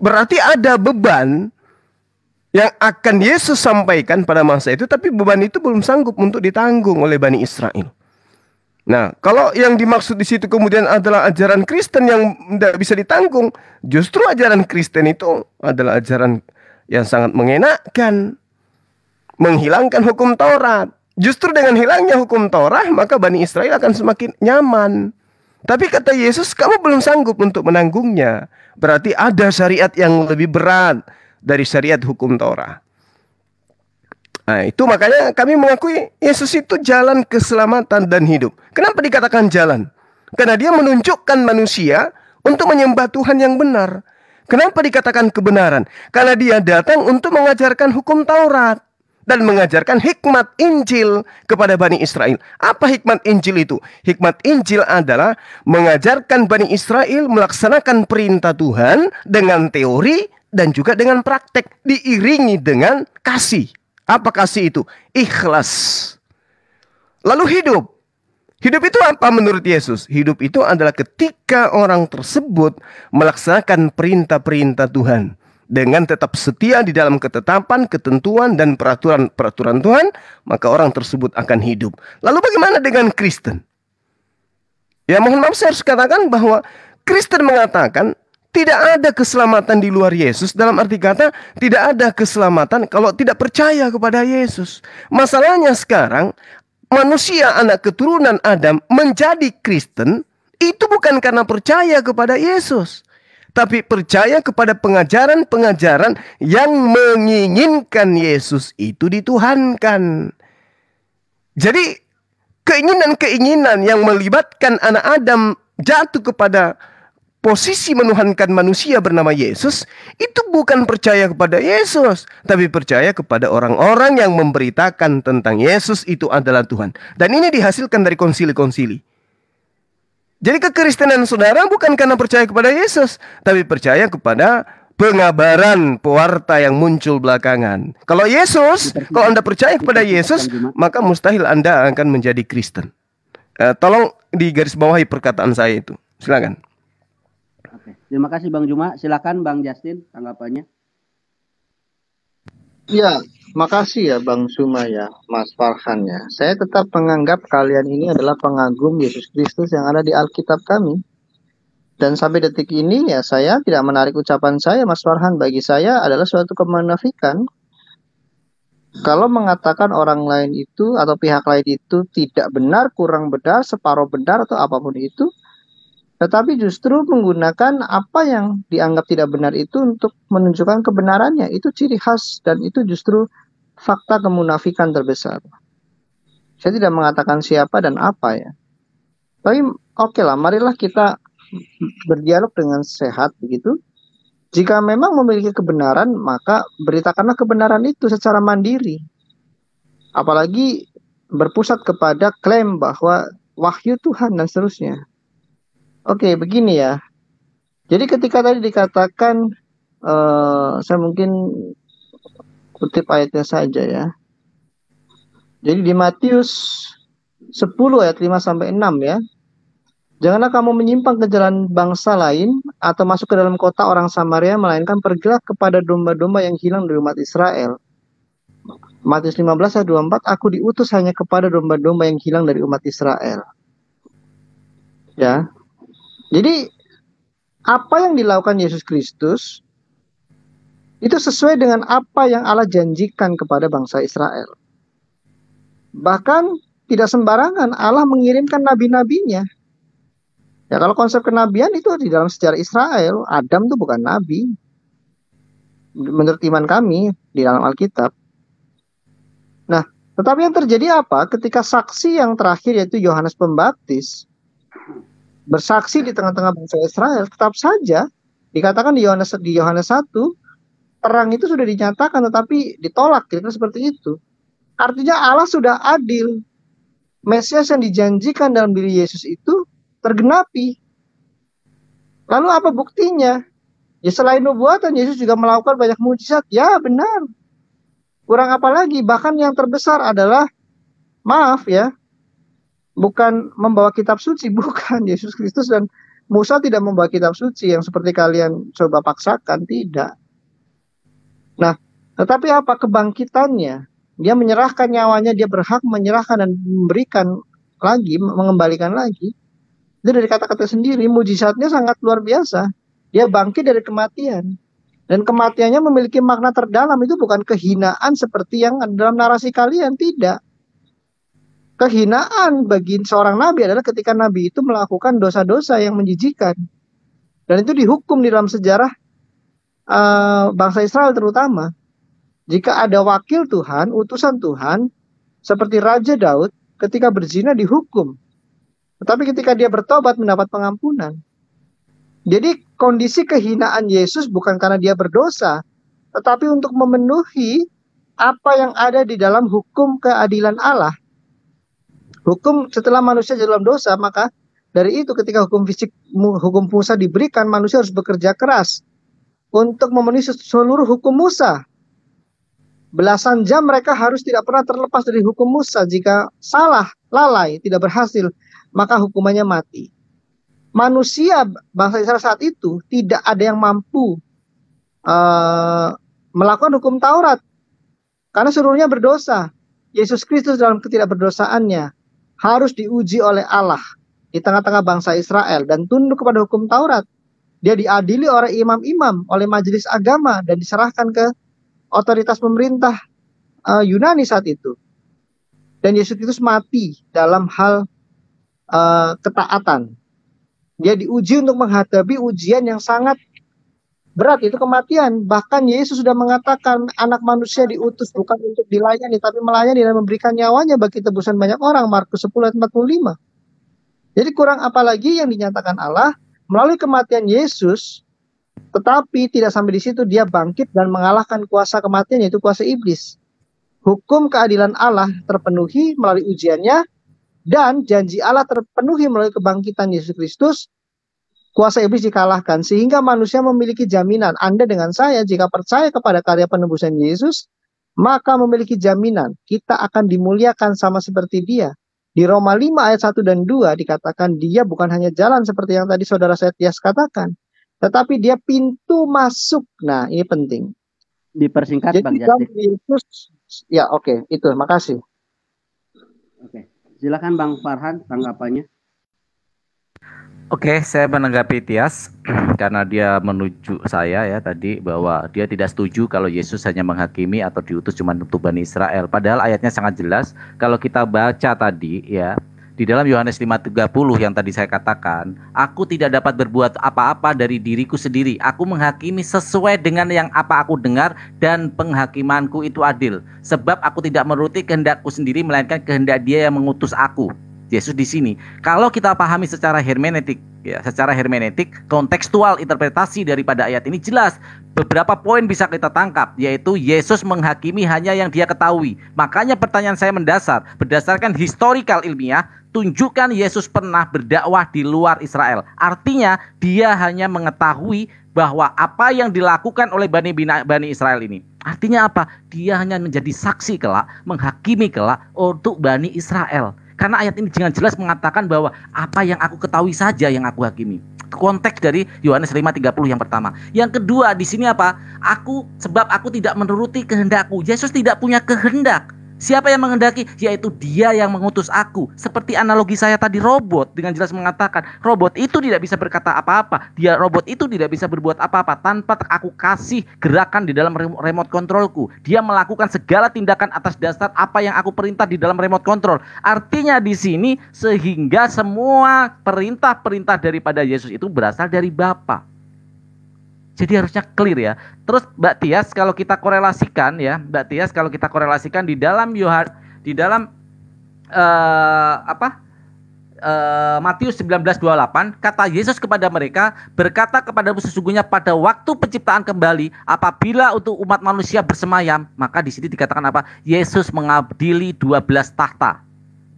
Speaker 4: Berarti ada beban yang akan Yesus sampaikan pada masa itu, tapi beban itu belum sanggup untuk ditanggung oleh Bani Israel. Nah, kalau yang dimaksud di situ kemudian adalah ajaran Kristen yang tidak bisa ditanggung, justru ajaran Kristen itu adalah ajaran yang sangat mengenakan, menghilangkan hukum Taurat. Justru dengan hilangnya hukum Taurat, maka Bani Israel akan semakin nyaman. Tapi kata Yesus, kamu belum sanggup untuk menanggungnya. Berarti ada syariat yang lebih berat dari syariat hukum Taurat. Nah, itu makanya kami mengakui Yesus itu jalan keselamatan dan hidup. Kenapa dikatakan jalan? Karena dia menunjukkan manusia untuk menyembah Tuhan yang benar. Kenapa dikatakan kebenaran? Karena dia datang untuk mengajarkan hukum Taurat dan mengajarkan hikmat Injil kepada Bani Israel. Apa hikmat Injil itu? Hikmat Injil adalah mengajarkan Bani Israel melaksanakan perintah Tuhan dengan teori dan juga dengan praktek, diiringi dengan kasih. Apa kasih itu? Ikhlas. Lalu hidup. Hidup itu apa menurut Yesus? Hidup itu adalah ketika orang tersebut melaksanakan perintah-perintah Tuhan dengan tetap setia di dalam ketetapan, ketentuan, dan peraturan-peraturan Tuhan, maka orang tersebut akan hidup. Lalu bagaimana dengan Kristen? Ya, mohon maaf, saya harus katakan bahwa Kristen mengatakan tidak ada keselamatan di luar Yesus. Dalam arti kata, tidak ada keselamatan kalau tidak percaya kepada Yesus. Masalahnya sekarang, manusia anak keturunan Adam menjadi Kristen, itu bukan karena percaya kepada Yesus, tapi percaya kepada pengajaran-pengajaran yang menginginkan Yesus itu dituhankan. Jadi, keinginan-keinginan yang melibatkan anak Adam jatuh kepada posisi menuhankan manusia bernama Yesus, itu bukan percaya kepada Yesus, tapi percaya kepada orang-orang yang memberitakan tentang Yesus itu adalah Tuhan. Dan ini dihasilkan dari konsili-konsili. Jadi kekristenan saudara bukan karena percaya kepada Yesus, tapi percaya kepada pengabaran pewarta yang muncul belakangan. Kalau Yesus, kalau Anda percaya kepada Yesus, maka mustahil Anda akan menjadi Kristen. Tolong digarisbawahi perkataan saya itu. Silakan.
Speaker 2: Oke, terima kasih Bang Juma. Silakan Bang Justin tanggapannya.
Speaker 7: Ya, makasih ya Bang Juma ya, Mas Farhan ya. Saya tetap menganggap kalian ini adalah pengagum Yesus Kristus yang ada di Alkitab kami. Dan sampai detik ini ya saya tidak menarik ucapan saya, Mas Farhan. Bagi saya adalah suatu kemunafikan kalau mengatakan orang lain itu atau pihak lain itu tidak benar, kurang benar, separuh benar atau apapun itu, tetapi justru menggunakan apa yang dianggap tidak benar itu untuk menunjukkan kebenarannya. Itu ciri khas dan itu justru fakta kemunafikan terbesar. Saya tidak mengatakan siapa dan apa ya. Tapi oke lah, marilah kita berdialog dengan sehat begitu. Jika memang memiliki kebenaran, maka beritakanlah kebenaran itu secara mandiri. Apalagi berpusat kepada klaim bahwa wahyu Tuhan dan seterusnya. Oke, begini ya. Jadi ketika tadi dikatakan, saya mungkin kutip ayatnya saja ya. Jadi di Matius 10 ayat 5-6 ya. Janganlah kamu menyimpang ke jalan bangsa lain atau masuk ke dalam kota orang Samaria, melainkan pergilah kepada domba-domba yang hilang dari umat Israel. Matius 15 ayat 24, aku diutus hanya kepada domba-domba yang hilang dari umat Israel. Ya. Jadi apa yang dilakukan Yesus Kristus itu sesuai dengan apa yang Allah janjikan kepada bangsa Israel. Bahkan tidak sembarangan Allah mengirimkan nabi-nabinya. Ya, kalau konsep kenabian itu di dalam sejarah Israel, Adam itu bukan nabi. Menurut iman kami di dalam Alkitab. Nah, tetapi yang terjadi apa? Ketika saksi yang terakhir yaitu Yohanes Pembaptis bersaksi di tengah-tengah bangsa Israel, tetap saja dikatakan di Yohanes 1, terang itu sudah dinyatakan tetapi ditolak, kira-kira seperti itu. Artinya Allah sudah adil. Mesias yang dijanjikan dalam diri Yesus itu tergenapi. Lalu apa buktinya? Ya selain nubuatan, Yesus juga melakukan banyak mujizat. Ya benar. Kurang apa lagi? Bahkan yang terbesar adalah, maaf ya, bukan membawa kitab suci, bukan. Yesus Kristus dan Musa tidak membawa kitab suci yang seperti kalian coba paksakan, tidak. Nah, Tetapi apa kebangkitannya? Dia menyerahkan nyawanya, dia berhak menyerahkan dan memberikan lagi, mengembalikan lagi. Itu dari kata-kata sendiri, mujizatnya sangat luar biasa. Dia bangkit dari kematian. Dan kematiannya memiliki makna terdalam, itu bukan kehinaan seperti yang ada dalam narasi kalian, tidak. Kehinaan bagi seorang nabi adalah ketika nabi itu melakukan dosa-dosa yang menjijikan. Dan itu dihukum di dalam sejarah bangsa Israel terutama. Jika ada wakil Tuhan, utusan Tuhan, seperti Raja Daud, ketika berzina dihukum. Tetapi ketika dia bertobat mendapat pengampunan. Jadi kondisi kehinaan Yesus bukan karena dia berdosa, tetapi untuk memenuhi apa yang ada di dalam hukum keadilan Allah. Hukum setelah manusia dalam dosa, maka dari itu ketika hukum fisik, hukum Musa diberikan, manusia harus bekerja keras untuk memenuhi seluruh hukum Musa. Belasan jam mereka harus tidak pernah terlepas dari hukum Musa. Jika salah, lalai, tidak berhasil, maka hukumannya mati. Manusia bangsa Israel saat itu tidak ada yang mampu melakukan hukum Taurat. Karena seluruhnya berdosa. Yesus Kristus dalam ketidakberdosaannya harus diuji oleh Allah di tengah-tengah bangsa Israel dan tunduk kepada hukum Taurat. Dia diadili oleh imam-imam, oleh majelis agama, dan diserahkan ke otoritas pemerintah Yunani saat itu. Dan Yesus Kristus mati dalam hal ketaatan. Dia diuji untuk menghadapi ujian yang sangat berat, itu kematian. Bahkan Yesus sudah mengatakan anak manusia diutus bukan untuk dilayani, tapi melayani dan memberikan nyawanya bagi tebusan banyak orang. Markus 10 ayat 45. Jadi kurang apa lagi yang dinyatakan Allah melalui kematian Yesus. Tetapi tidak sampai di situ, dia bangkit dan mengalahkan kuasa kematian, yaitu kuasa iblis. Hukum keadilan Allah terpenuhi melalui ujiannya, dan janji Allah terpenuhi melalui kebangkitan Yesus Kristus. Kuasa iblis dikalahkan, sehingga manusia memiliki jaminan. Anda dengan saya, jika percaya kepada karya penebusan Yesus, maka memiliki jaminan kita akan dimuliakan sama seperti dia. Di Roma 5 ayat 1 dan 2 dikatakan dia bukan hanya jalan seperti yang tadi saudara Setias katakan, tetapi dia pintu masuk. Nah, ini penting.
Speaker 2: Dipersingkat,
Speaker 7: Jadi,
Speaker 2: Bang Justin.
Speaker 7: Yesus, ya oke, itu, makasih.
Speaker 2: Oke, silakan Bang Farhan tanggapannya.
Speaker 6: Oke, saya menanggapi Tias karena dia menuju saya ya tadi bahwa dia tidak setuju kalau Yesus hanya menghakimi atau diutus cuma untuk Bani Israel. Padahal ayatnya sangat jelas. Kalau kita baca tadi ya, di dalam Yohanes 5:30 yang tadi saya katakan, aku tidak dapat berbuat apa-apa dari diriku sendiri. Aku menghakimi sesuai dengan yang apa aku dengar, dan penghakimanku itu adil. Sebab aku tidak menuruti kehendakku sendiri, melainkan kehendak Dia yang mengutus aku. Yesus di sini. Kalau kita pahami secara hermeneutik, ya, secara hermeneutik, kontekstual interpretasi daripada ayat ini jelas. Beberapa poin bisa kita tangkap, yaitu Yesus menghakimi hanya yang Dia ketahui. Makanya pertanyaan saya mendasar, berdasarkan historical ilmiah, tunjukkan Yesus pernah berdakwah di luar Israel. Artinya dia hanya mengetahui bahwa apa yang dilakukan oleh Bani Israel ini. Artinya apa? Dia hanya menjadi saksi kelak, menghakimi kelak untuk Bani Israel. Karena ayat ini dengan jelas mengatakan bahwa apa yang aku ketahui saja yang aku hakimi. Konteks dari Yohanes 5:30 yang pertama. Yang kedua di sini apa? Sebab aku tidak menuruti kehendakku. Yesus tidak punya kehendak. Siapa yang menghendaki? Yaitu Dia yang mengutus aku. Seperti analogi saya tadi, robot dengan jelas mengatakan robot itu tidak bisa berkata apa-apa. Robot itu tidak bisa berbuat apa-apa tanpa aku kasih gerakan di dalam remote controlku. Dia melakukan segala tindakan atas dasar apa yang aku perintah di dalam remote control. Artinya di sini sehingga semua perintah-perintah daripada Yesus itu berasal dari Bapa. Jadi harusnya clear ya. Terus Mbak Tias kalau kita korelasikan ya, di dalam Matius 19:28, kata Yesus kepada mereka, berkata kepadamu sesungguhnya pada waktu penciptaan kembali, apabila untuk umat manusia bersemayam, maka di sini dikatakan apa? Yesus mengadili 12 tahta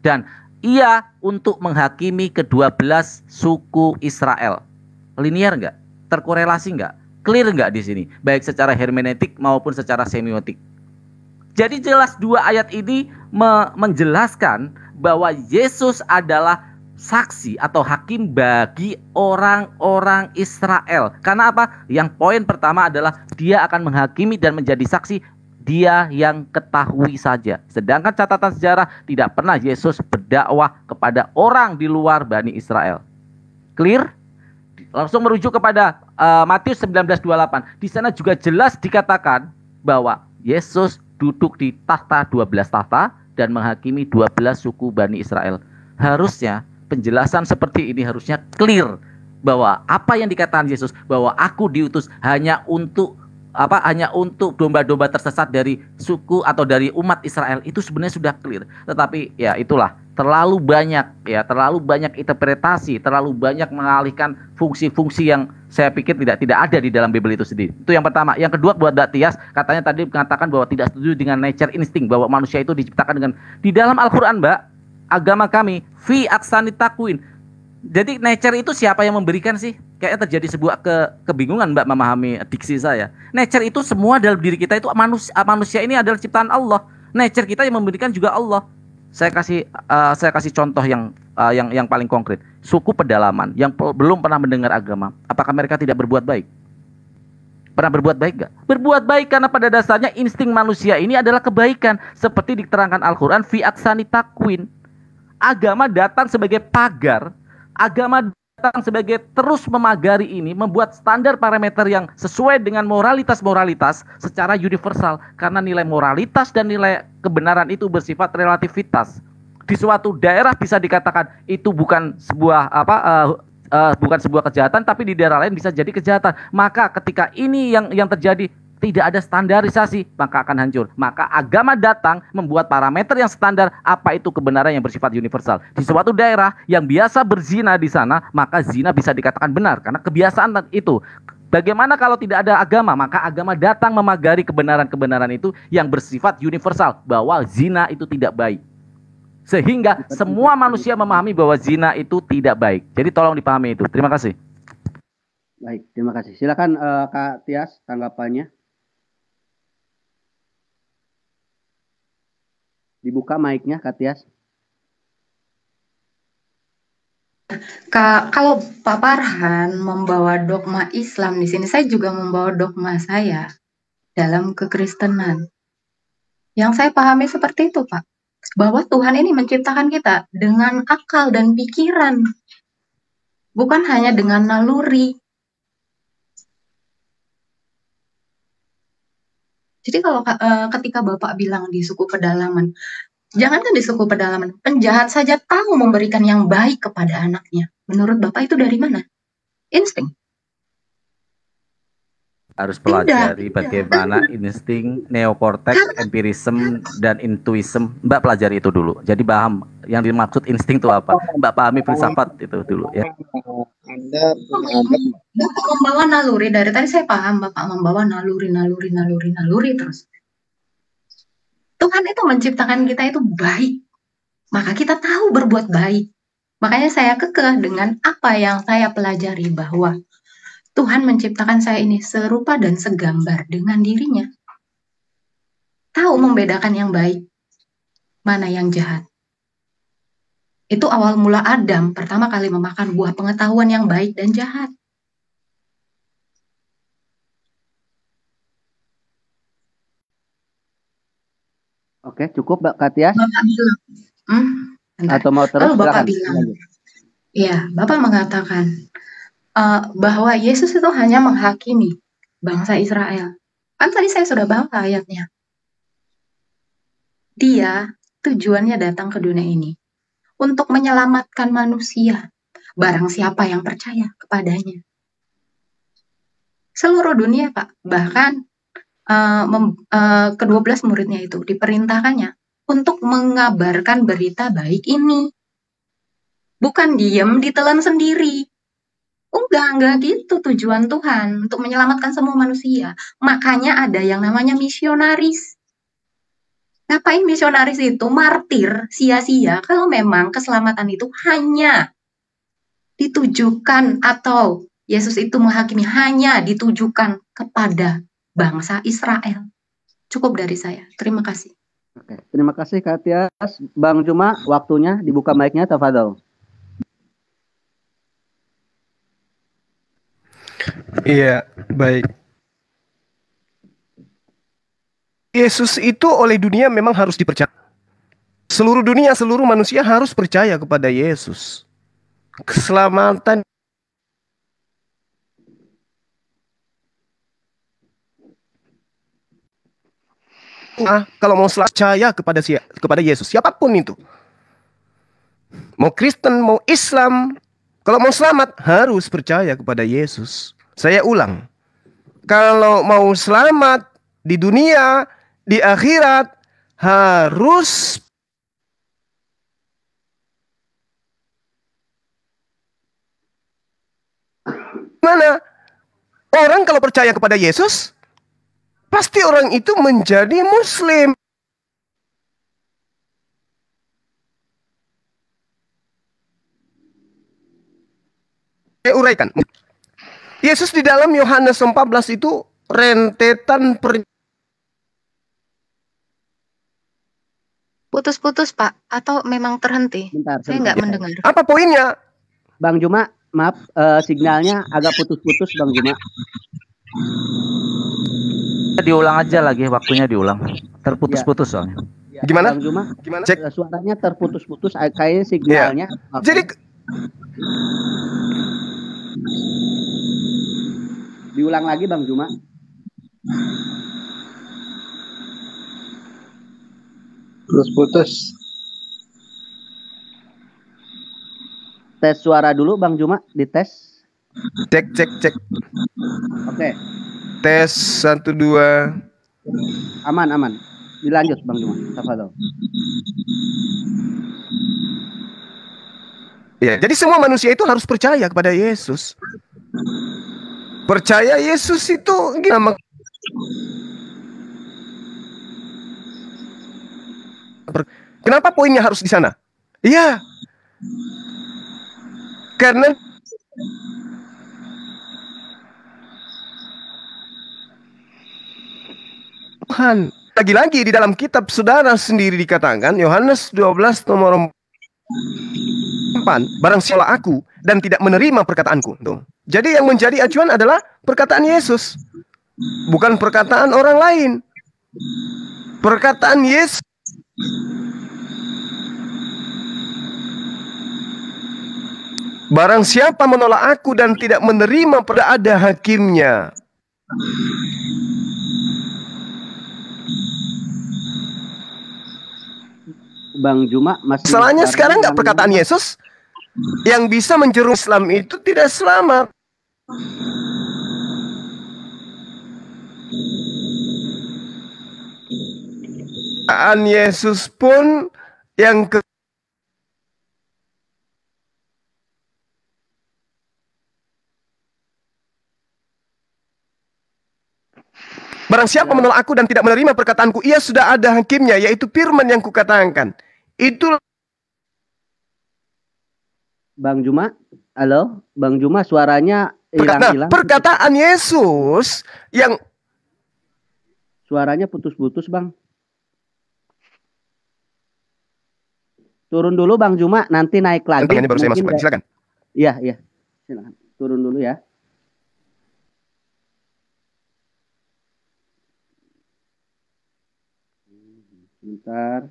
Speaker 6: dan Ia untuk menghakimi ke-12 suku Israel. Linear enggak? Terkorelasi enggak? Clear nggak di sini, baik secara hermeneutik maupun secara semiotik. Jadi jelas dua ayat ini menjelaskan bahwa Yesus adalah saksi atau hakim bagi orang-orang Israel. Karena apa? Yang poin pertama adalah Dia akan menghakimi dan menjadi saksi dia yang ketahui saja. Sedangkan catatan sejarah tidak pernah Yesus berdakwah kepada orang di luar Bani Israel. Clear? Langsung merujuk kepada Matius 19:28. Di sana juga jelas dikatakan bahwa Yesus duduk di tahta 12 tahta dan menghakimi 12 suku Bani Israel. Harusnya penjelasan seperti ini harusnya clear bahwa apa yang dikatakan Yesus bahwa aku diutus hanya untuk domba-domba tersesat dari suku atau dari umat Israel itu sebenarnya sudah clear. Tetapi ya itulah terlalu banyak interpretasi, terlalu banyak mengalihkan fungsi-fungsi yang saya pikir tidak ada di dalam Bible itu sendiri. Itu yang pertama. Yang kedua buat Mbak Tias, katanya tadi mengatakan bahwa tidak setuju dengan nature insting bahwa manusia itu diciptakan dengan di dalam Al-Qur'an, Mbak, agama kami fi aksani takwin. Jadi nature itu siapa yang memberikan sih? Kayaknya terjadi sebuah kebingungan Mbak memahami diksi saya. Nature itu semua dalam diri kita itu manusia ini adalah ciptaan Allah. Nature kita yang memberikan juga Allah. Saya kasih contoh yang paling konkret. Suku pedalaman yang belum pernah mendengar agama, apakah mereka tidak berbuat baik? Pernah berbuat baik gak? Berbuat baik karena pada dasarnya insting manusia ini adalah kebaikan. Seperti diterangkan Al-Quran, fi aksani takwin. Agama datang sebagai pagar. Agama datang sebagai terus memagari ini, membuat standar parameter yang sesuai dengan moralitas secara universal. Karena nilai moralitas dan nilai kebenaran itu bersifat relativitas. Di suatu daerah bisa dikatakan itu bukan sebuah bukan sebuah kejahatan, tapi di daerah lain bisa jadi kejahatan. Maka ketika ini yang terjadi, tidak ada standarisasi, maka akan hancur. Maka agama datang membuat parameter yang standar, apa itu kebenaran yang bersifat universal. Di suatu daerah yang biasa berzina di sana, maka zina bisa dikatakan benar karena kebiasaan itu. Bagaimana kalau tidak ada agama? Maka agama datang memagari kebenaran-kebenaran itu yang bersifat universal, bahwa zina itu tidak baik. Sehingga semua manusia memahami bahwa zina itu tidak baik. Jadi tolong dipahami itu. Terima kasih.
Speaker 2: Baik, terima kasih. Silakan Kak Tias tanggapannya. Dibuka mic-nya, Kak Tias.
Speaker 5: Kalau Pak Farhan membawa dogma Islam di sini, saya juga membawa dogma saya dalam kekristenan. Yang saya pahami seperti itu, Pak. Bahwa Tuhan ini menciptakan kita dengan akal dan pikiran. Bukan hanya dengan naluri. Jadi kalau ketika Bapak bilang di suku pedalaman, jangankan di suku pedalaman, penjahat saja tahu memberikan yang baik kepada anaknya. Menurut Bapak itu dari mana? Insting.
Speaker 6: Harus pelajari bagaimana insting, neokorteks, empirisme, dan intuisme. Mbak pelajari itu dulu. Jadi paham yang dimaksud insting itu apa. Mbak pahami filsafat itu dulu ya.
Speaker 5: Bapak membawa naluri, dari tadi saya paham Bapak membawa naluri terus. Tuhan itu menciptakan kita itu baik. Maka kita tahu berbuat baik. Makanya saya kekeh dengan apa yang saya pelajari bahwa Tuhan menciptakan saya ini serupa dan segambar dengan dirinya. Tahu membedakan yang baik, mana yang jahat. Itu awal mula Adam pertama kali memakan buah pengetahuan yang baik dan jahat.
Speaker 2: Oke, cukup Mbak Katias?
Speaker 5: Bapak bilang,
Speaker 2: atau mau terus?
Speaker 5: Lalu Bapak bilang, ya, Bapak mengatakan bahwa Yesus itu hanya menghakimi bangsa Israel. Kan tadi saya sudah bawa ayatnya. Dia tujuannya datang ke dunia ini untuk menyelamatkan manusia, barang siapa yang percaya kepadanya. Seluruh dunia, Pak, bahkan ke-12 muridnya itu diperintahkannya untuk mengabarkan berita baik ini. Bukan diam ditelan sendiri. Enggak gitu tujuan Tuhan, untuk menyelamatkan semua manusia. Makanya ada yang namanya misionaris. Ngapain misionaris itu? Martir, sia-sia, kalau memang keselamatan itu hanya ditujukan atau Yesus itu menghakimi hanya ditujukan kepada bangsa Israel. Cukup dari saya. Terima kasih.
Speaker 2: Oke, terima kasih Kak Tias. Bang Juma, waktunya dibuka mic-nya, tafadhol.
Speaker 4: Iya, baik. Yesus itu oleh dunia memang harus dipercaya. Seluruh dunia, seluruh manusia harus percaya kepada Yesus. Keselamatan kalau mau percaya kepada Yesus, siapapun itu, mau Kristen, mau Islam, kalau mau selamat harus percaya kepada Yesus. Saya ulang, kalau mau selamat di dunia, di akhirat, harus mana? Orang kalau percaya kepada Yesus, pasti orang itu menjadi Muslim. Saya uraikan. Yesus di dalam Yohanes 14 itu rentetan
Speaker 5: Putus-putus, Pak, atau memang terhenti?
Speaker 2: Bentar,
Speaker 5: Saya nggak mendengar.
Speaker 4: Apa poinnya?
Speaker 2: Bang Juma, maaf, signalnya agak putus-putus, Bang Juma.
Speaker 6: Diulang aja lagi, waktunya diulang. Terputus-putus soalnya.
Speaker 4: Gimana?
Speaker 2: Bang Juma,
Speaker 4: Gimana?
Speaker 2: cek suaranya terputus-putus, kayaknya signalnya.
Speaker 4: Ya. Jadi
Speaker 2: diulang lagi, Bang Juma.
Speaker 7: Terus putus.
Speaker 2: Tes suara dulu, Bang Juma, dites.
Speaker 4: Cek.
Speaker 2: Oke,
Speaker 4: Tes 1 2.
Speaker 2: aman. Dilanjut, Bang Juma. Tafadhol.
Speaker 4: Ya, jadi semua manusia itu harus percaya kepada Yesus. Percaya Yesus itu gimana? Kenapa poinnya harus di sana? Iya. Karena Tuhan, lagi-lagi di dalam kitab saudara sendiri dikatakan, Yohanes 12 nomor 4, barang siapa aku dan tidak menerima perkataanku. Tuh. Jadi yang menjadi acuan adalah perkataan Yesus, bukan perkataan orang lain. Perkataan Yesus. Barang siapa menolak aku dan tidak menerima, ada hakimnya.
Speaker 2: Bang Juma masih.
Speaker 4: Masalahnya sekarang nggak perkataan Yesus yang bisa menjerumus Islam itu tidak selamat. Perkataan Yesus pun yang barang siapa menolak aku dan tidak menerima perkataanku, ia sudah ada hakimnya, yaitu firman yang kukatakan. Itu
Speaker 2: Bang Juma, halo, Bang Juma, suaranya hilang-hilang.
Speaker 4: Perkataan Yesus yang
Speaker 2: suaranya putus-putus, Bang. Turun dulu, Bang Juma, nanti naik lagi.
Speaker 4: Ini baru saya masuk lagi, silakan.
Speaker 2: Iya, silakan. Turun dulu ya. Bentar.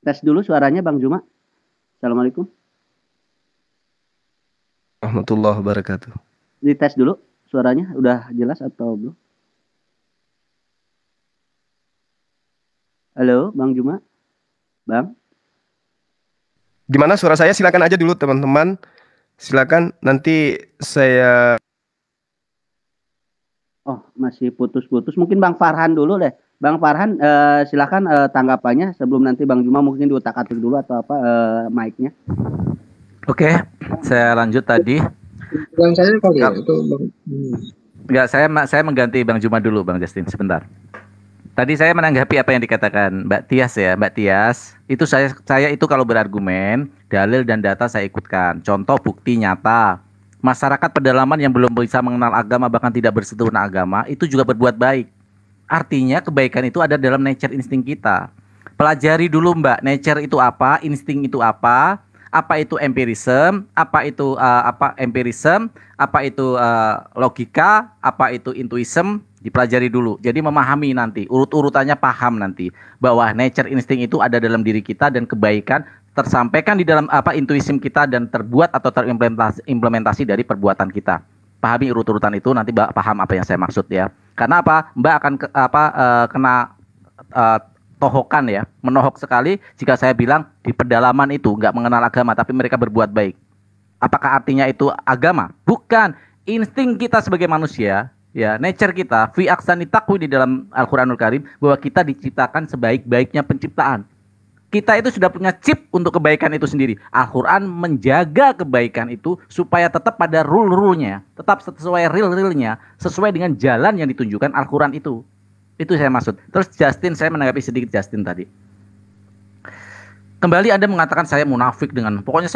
Speaker 2: Tes dulu suaranya, Bang Juma. Assalamualaikum.
Speaker 4: Warahmatullahi wabarakatuh.
Speaker 2: Dites dulu suaranya, udah jelas atau belum? Halo, Bang Juma. Bang.
Speaker 4: Gimana suara saya? Silakan aja dulu teman-teman. Silakan, nanti saya.
Speaker 2: Oh, masih putus-putus. Mungkin Bang Farhan dulu deh. Bang Farhan, silakan tanggapannya sebelum nanti Bang Juma mungkin diutak-atik dulu atau apa mic-nya.
Speaker 6: Oke, saya lanjut tadi.
Speaker 7: Yang saya kali ya itu Bang.
Speaker 6: Enggak, saya mengganti Bang Juma dulu, Bang Justin, sebentar. Tadi saya menanggapi apa yang dikatakan Mbak Tias ya, Mbak Tias. Itu saya itu kalau berargumen, dalil dan data saya ikutkan. Contoh bukti nyata. Masyarakat pedalaman yang belum bisa mengenal agama bahkan tidak bersentuhan agama itu juga berbuat baik. Artinya kebaikan itu ada dalam nature insting kita. Pelajari dulu Mbak, nature itu apa, insting itu apa itu empirism, apa itu empirism, apa itu logika, apa itu intuism, dipelajari dulu. Jadi memahami nanti, urut-urutannya paham nanti bahwa nature insting itu ada dalam diri kita dan kebaikan tersampaikan di dalam intuisim kita dan terbuat atau terimplementasi dari perbuatan kita. Pahami urut-urutan itu nanti Mbak paham apa yang saya maksud ya. Karena apa? Mbak akan kena tohokan ya, menohok sekali jika saya bilang di pedalaman itu nggak mengenal agama tapi mereka berbuat baik. Apakah artinya itu agama? Bukan. Insting kita sebagai manusia, ya, nature kita, fi aksani taqwi di dalam Al-Qur'anul Karim bahwa kita diciptakan sebaik-baiknya penciptaan. Kita itu sudah punya chip untuk kebaikan itu sendiri. Al-Quran menjaga kebaikan itu supaya tetap pada rule-rule-nya, tetap sesuai real-realnya, sesuai dengan jalan yang ditunjukkan Al-Quran itu. Itu saya maksud. Terus Justin, saya menanggapi sedikit Justin tadi. Kembali Anda mengatakan saya munafik dengan, pokoknya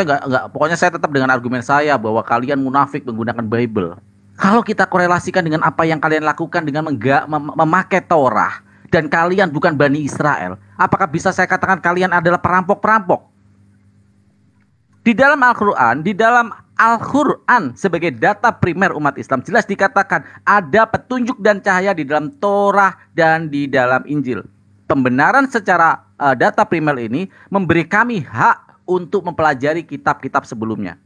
Speaker 6: saya tetap dengan argumen saya bahwa kalian munafik menggunakan Bible. Kalau kita korelasikan dengan apa yang kalian lakukan dengan memakai Torah dan kalian bukan Bani Israel, apakah bisa saya katakan kalian adalah perampok-perampok? Di dalam Al-Quran sebagai data primer umat Islam jelas dikatakan ada petunjuk dan cahaya di dalam Torah dan di dalam Injil. Pembenaran secara data primer ini memberi kami hak untuk mempelajari kitab-kitab sebelumnya.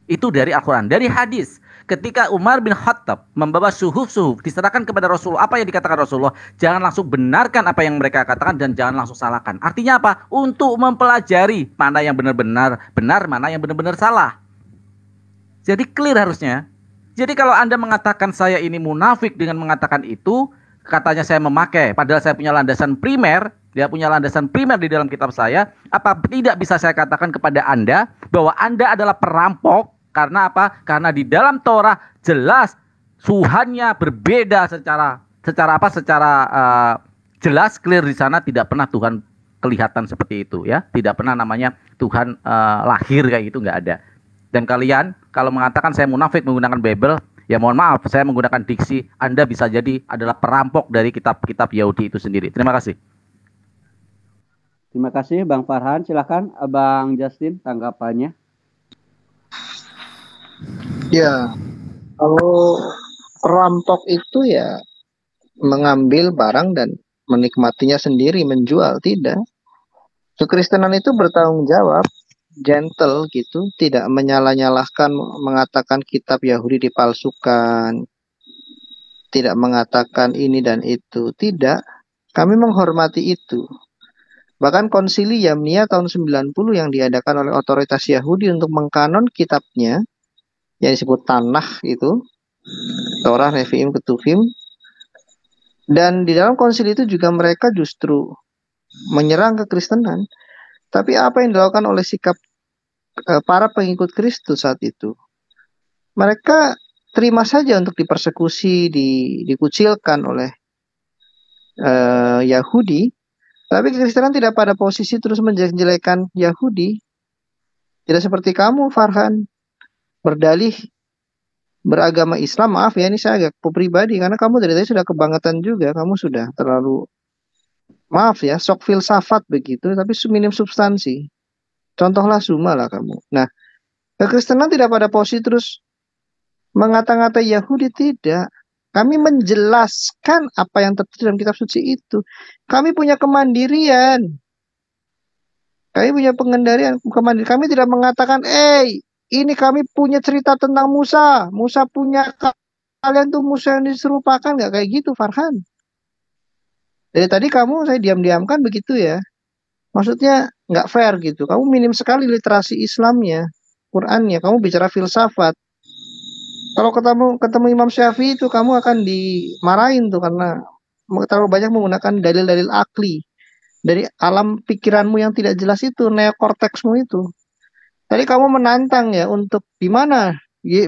Speaker 6: Itu dari Al-Quran. Dari hadis, ketika Umar bin Khattab membawa suhuf-suhuf diserahkan kepada Rasulullah, apa yang dikatakan Rasulullah? Jangan langsung benarkan apa yang mereka katakan dan jangan langsung salahkan. Artinya apa? Untuk mempelajari mana yang benar-benar benar, mana yang benar-benar salah. Jadi clear harusnya. Jadi kalau Anda mengatakan saya ini munafik dengan mengatakan itu, katanya saya memakai, padahal saya punya landasan primer, dia punya landasan primer di dalam kitab saya, apa tidak bisa saya katakan kepada Anda bahwa Anda adalah perampok? Karena apa? Karena di dalam Torah jelas Tuhannya berbeda secara jelas clear di sana, tidak pernah Tuhan kelihatan seperti itu ya, tidak pernah namanya Tuhan lahir kayak gitu, nggak ada. Dan kalian kalau mengatakan saya munafik menggunakan Bible, ya mohon maaf saya menggunakan diksi, Anda bisa jadi adalah perampok dari kitab-kitab Yahudi itu sendiri. Terima kasih.
Speaker 2: Terima kasih Bang Farhan, silakan Bang Justin tanggapannya.
Speaker 7: Ya, kalau perampok itu ya mengambil barang dan menikmatinya sendiri, menjual, tidak. Kekristenan itu bertanggung jawab, gentle gitu, tidak menyalah-nyalahkan, mengatakan kitab Yahudi dipalsukan, tidak mengatakan ini dan itu, tidak. Kami menghormati itu. Bahkan konsili Yamnia tahun 90 yang diadakan oleh otoritas Yahudi untuk mengkanon kitabnya, yang disebut Tanakh itu, Torah, Nevi'im, Ketuvim. Dan di dalam konsili itu juga mereka justru menyerang kekristenan. Tapi apa yang dilakukan oleh sikap para pengikut Kristus saat itu? Mereka terima saja untuk dipersekusi, dikucilkan oleh Yahudi. Tapi kekristenan tidak pada posisi terus menjelek-jelekan Yahudi. Tidak seperti kamu, Farhan, berdalih beragama Islam. Maaf ya, ini saya agak pribadi karena kamu dari tadi sudah kebangetan juga, kamu sudah terlalu, maaf ya, sok filsafat begitu, tapi minim substansi. Contohlah Suma lah kamu. Nah, kekristenan tidak pada posisi terus mengata-ngatai Yahudi, tidak. Kami menjelaskan apa yang tertulis dalam kitab suci itu. Kami punya kemandirian. Kami punya pengendalian, kemandirian. Kami tidak mengatakan, ini kami punya cerita tentang Musa. Musa punya, kalian tuh Musa yang diserupakan, nggak kayak gitu, Farhan. Dari tadi kamu saya diam-diamkan begitu ya. Maksudnya nggak fair gitu. Kamu minim sekali literasi Islamnya, Qurannya. Kamu bicara filsafat. Kalau ketemu Imam Syafi'i itu kamu akan dimarahin tuh karena terlalu banyak menggunakan dalil-dalil akli dari alam pikiranmu yang tidak jelas itu, neokorteksmu itu. Tadi kamu menantang ya untuk di mana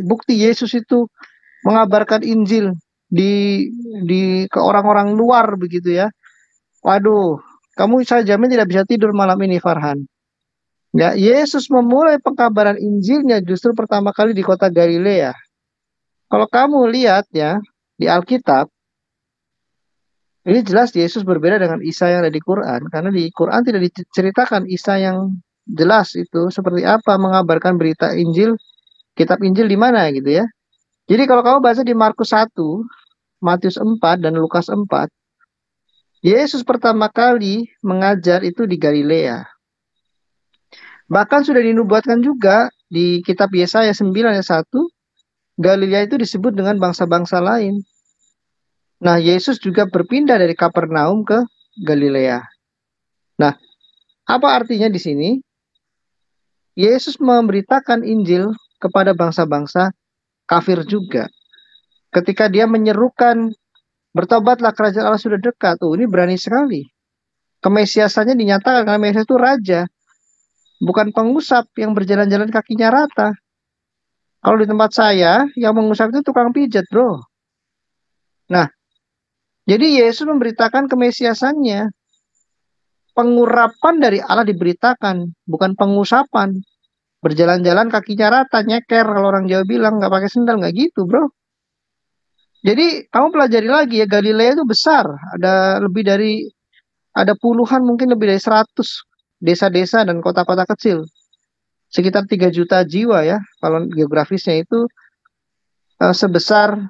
Speaker 7: bukti Yesus itu mengabarkan Injil di ke orang-orang luar begitu ya. Waduh, kamu saya jamin tidak bisa tidur malam ini, Farhan. Ya, Yesus memulai pengkabaran Injilnya justru pertama kali di kota Galilea. Kalau kamu lihat ya di Alkitab, ini jelas Yesus berbeda dengan Isa yang ada di Quran, karena di Quran tidak diceritakan Isa yang jelas itu seperti apa mengabarkan berita Injil, kitab Injil di mana gitu ya. Jadi kalau kamu baca di Markus 1, Matius 4 dan Lukas 4, Yesus pertama kali mengajar itu di Galilea. Bahkan sudah dinubuatkan juga di kitab Yesaya 9 ayat 1, Galilea itu disebut dengan bangsa-bangsa lain. Nah, Yesus juga berpindah dari Kapernaum ke Galilea. Nah, apa artinya di sini? Yesus memberitakan Injil kepada bangsa-bangsa kafir juga. Ketika dia menyerukan, bertobatlah kerajaan Allah sudah dekat. Ini berani sekali. Kemesiasannya dinyatakan karena Mesias itu raja. Bukan pengusap yang berjalan-jalan kakinya rata. Kalau di tempat saya, yang mengusap itu tukang pijat, bro. Nah, jadi Yesus memberitakan kemesiasannya. Pengurapan dari Allah diberitakan, bukan pengusapan. Berjalan-jalan kakinya rata, nyeker. Kalau orang Jawa bilang, nggak pakai sendal, nggak gitu, bro. Jadi, kamu pelajari lagi ya, Galilea itu besar. Ada puluhan, mungkin lebih dari 100 desa-desa dan kota-kota kecil. Sekitar 3 juta jiwa ya, kalau geografisnya itu sebesar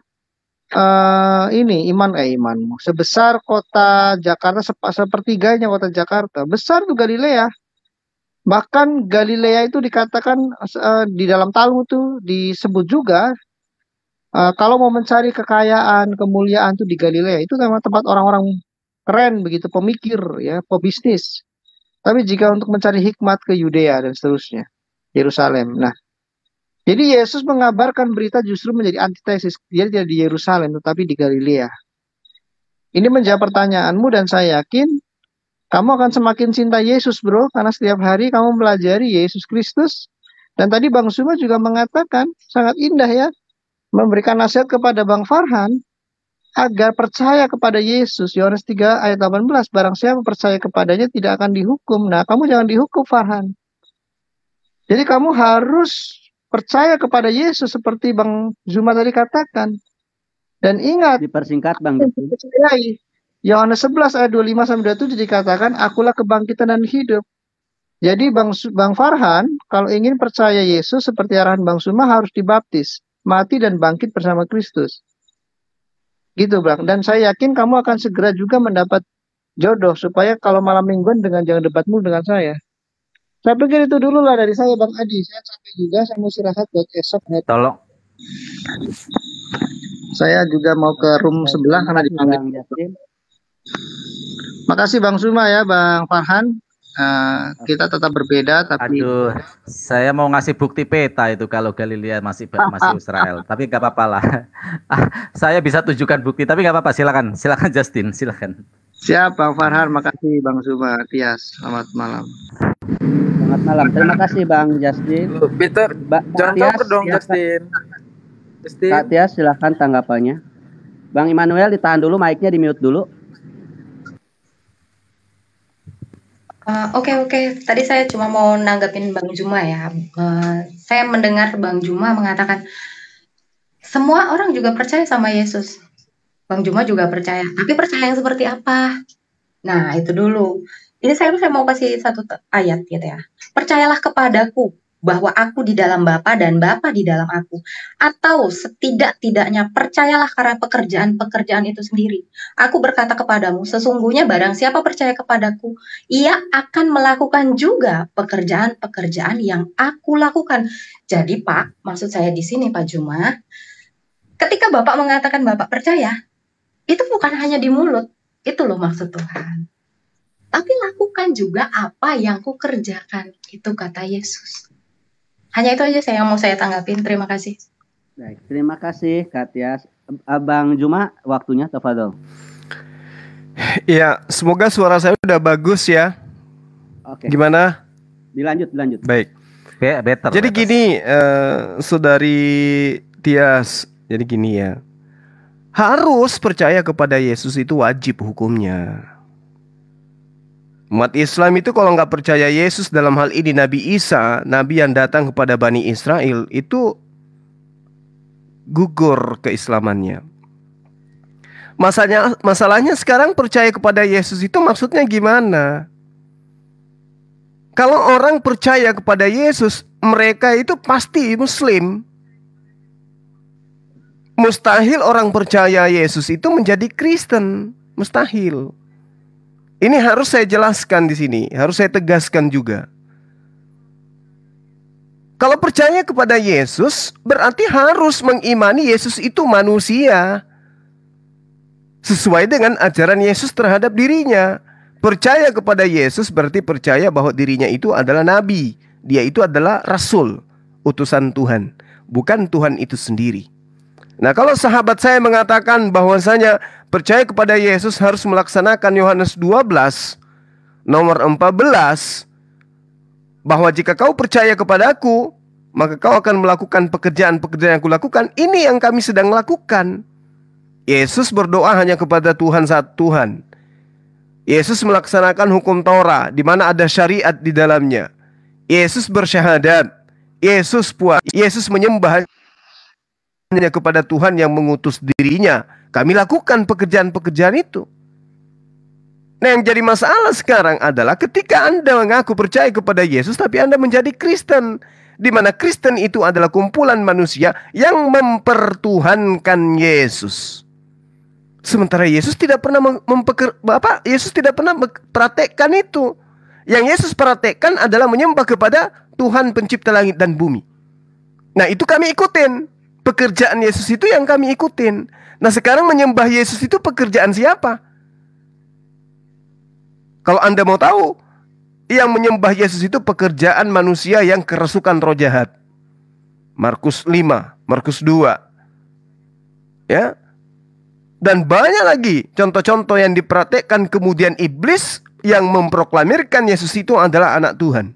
Speaker 7: imanmu sebesar kota Jakarta, sepertiganya kota Jakarta, besar tuh Galilea. Bahkan Galilea itu dikatakan di dalam Talmud tuh disebut juga kalau mau mencari kekayaan, kemuliaan tuh di Galilea itu tempat orang-orang keren begitu, pemikir ya, pebisnis. Tapi jika untuk mencari hikmat ke Yudea dan seterusnya, Yerusalem. Nah, jadi Yesus mengabarkan berita justru menjadi antitesis. Dia tidak di Yerusalem, tetapi di Galilea. Ini menjawab pertanyaanmu dan saya yakin kamu akan semakin cinta Yesus, bro. Karena setiap hari kamu pelajari Yesus Kristus. Dan tadi Bang Suma juga mengatakan, sangat indah ya, memberikan nasihat kepada Bang Farhan, agar percaya kepada Yesus. Yohanes 3 ayat 18, barang siapa percaya kepadanya tidak akan dihukum. Nah, kamu jangan dihukum, Farhan. Jadi kamu harus percaya kepada Yesus seperti Bang Zuma tadi katakan. Dan ingat,
Speaker 2: dipersingkat Bang.
Speaker 7: Yohanes 11 ayat 25 sampai 27 dikatakan, akulah kebangkitan dan hidup. Jadi Bang Farhan, kalau ingin percaya Yesus seperti arahan Bang Zuma harus dibaptis, mati dan bangkit bersama Kristus. Gitu Bang. Dan saya yakin kamu akan segera juga mendapat jodoh supaya kalau malam mingguan jangan debatmu dengan saya. Saya pikir itu dulu lah dari saya Bang Adi. Saya capek juga, saya mau istirahat buat esok.
Speaker 6: Tolong.
Speaker 7: Saya juga mau ke room sebelah karena dipanggil. Makasih Bang Suma ya, Bang Farhan. Kita tetap berbeda tapi.
Speaker 6: Aduh, saya mau ngasih bukti peta itu kalau Galilea masih Israel. Tapi nggak apa-apa lah. Saya bisa tunjukkan bukti, tapi nggak apa-apa. Silakan Justin, silakan.
Speaker 7: Siap Bang Farhan, makasih Bang Suma. Tias, selamat malam.
Speaker 2: Selamat malam. Terima kasih Bang Justin.
Speaker 9: Peter, jangan cover dong Justin.
Speaker 2: Kak Tias, silahkan tanggapannya. Bang Immanuel ditahan dulu, mic-nya di mute dulu.
Speaker 10: Oke. Tadi saya cuma mau nanggapin Bang Juma ya. Saya mendengar Bang Juma mengatakan semua orang juga percaya sama Yesus. Bang Juma juga percaya. Tapi percaya yang seperti apa? Nah, itu dulu. Ini saya mau kasih satu ayat gitu ya. Percayalah kepadaku bahwa aku di dalam Bapa dan Bapa di dalam aku. Atau setidak-tidaknya percayalah karena pekerjaan-pekerjaan itu sendiri. Aku berkata kepadamu, sesungguhnya barang siapa percaya kepadaku, ia akan melakukan juga pekerjaan-pekerjaan yang aku lakukan. Jadi Pak, maksud saya di sini Pak Juma, ketika Bapak mengatakan Bapak percaya, itu bukan hanya di mulut, itu loh maksud Tuhan. Tapi lakukan juga apa yang kukerjakan, itu kata Yesus. Hanya itu aja yang mau saya tanggapin. Terima kasih.
Speaker 2: Baik, terima kasih Kak Tias. Bang Juma, waktunya tafadhol.
Speaker 4: Ya, semoga suara saya udah bagus ya.
Speaker 2: Oke.
Speaker 4: Gimana?
Speaker 2: Dilanjut.
Speaker 4: Baik.
Speaker 6: Better.
Speaker 4: Jadi gini, Saudari Tias. Jadi gini ya. Harus percaya kepada Yesus itu wajib hukumnya. Umat Islam itu kalau nggak percaya Yesus, dalam hal ini Nabi Isa, Nabi yang datang kepada Bani Israel, itu gugur keislamannya. Masalahnya sekarang percaya kepada Yesus itu maksudnya gimana? Kalau orang percaya kepada Yesus, mereka itu pasti Muslim. Mustahil orang percaya Yesus itu menjadi Kristen. Mustahil. Ini harus saya jelaskan di sini, harus saya tegaskan juga. Kalau percaya kepada Yesus, berarti harus mengimani Yesus itu manusia. Sesuai dengan ajaran Yesus terhadap dirinya. Percaya kepada Yesus berarti percaya bahwa dirinya itu adalah nabi. Dia itu adalah rasul, utusan Tuhan, bukan Tuhan itu sendiri. Nah, kalau sahabat saya mengatakan bahwasanya percaya kepada Yesus harus melaksanakan Yohanes 12 nomor 14, bahwa jika kau percaya kepadaku, maka kau akan melakukan pekerjaan-pekerjaan yang kulakukan. Ini yang kami sedang lakukan. Yesus berdoa hanya kepada Tuhan satu Tuhan. Yesus melaksanakan hukum Taurat di mana ada syariat di dalamnya. Yesus bersyahadat. Yesus menyembah hanya kepada Tuhan yang mengutus dirinya. Kami lakukan pekerjaan-pekerjaan itu. Nah, yang jadi masalah sekarang adalah ketika Anda mengaku percaya kepada Yesus tapi Anda menjadi Kristen, di mana Kristen itu adalah kumpulan manusia yang mempertuhankan Yesus. Sementara Yesus tidak pernah Yesus tidak pernah mempraktekkan itu. Yang Yesus praktekkan adalah menyembah kepada Tuhan pencipta langit dan bumi. Nah, itu kami ikutin. Pekerjaan Yesus itu yang kami ikutin. Nah, sekarang menyembah Yesus itu pekerjaan siapa? Kalau Anda mau tahu, yang menyembah Yesus itu pekerjaan manusia yang kerasukan roh jahat. Markus 5, Markus 2. Ya. Dan banyak lagi contoh-contoh yang dipraktekkan kemudian iblis yang memproklamirkan Yesus itu adalah anak Tuhan.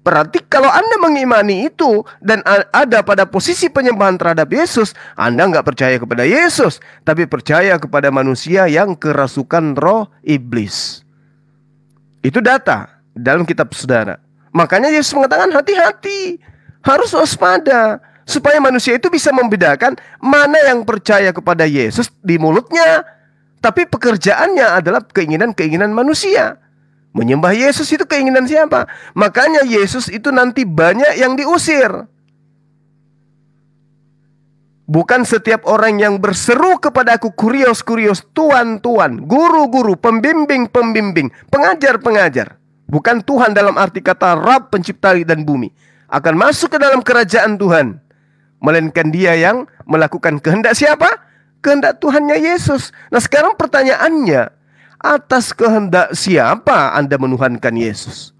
Speaker 4: Berarti kalau Anda mengimani itu dan ada pada posisi penyembahan terhadap Yesus, Anda nggak percaya kepada Yesus, tapi percaya kepada manusia yang kerasukan roh iblis. Itu data dalam kitab saudara. Makanya Yesus mengatakan hati-hati, harus waspada, supaya manusia itu bisa membedakan mana yang percaya kepada Yesus di mulutnya, tapi pekerjaannya adalah keinginan-keinginan manusia. Menyembah Yesus itu keinginan siapa? Makanya Yesus itu nanti banyak yang diusir. Bukan setiap orang yang berseru kepadaku, kurios, kurios, tuan, tuan, guru, guru, pembimbing, pembimbing, pengajar, pengajar. Bukan Tuhan dalam arti kata Rabb pencipta langit dan bumi akan masuk ke dalam kerajaan Tuhan. Melainkan dia yang melakukan kehendak siapa? Kehendak Tuhannya Yesus. Nah, sekarang pertanyaannya, atas kehendak siapa Anda menuhankan Yesus?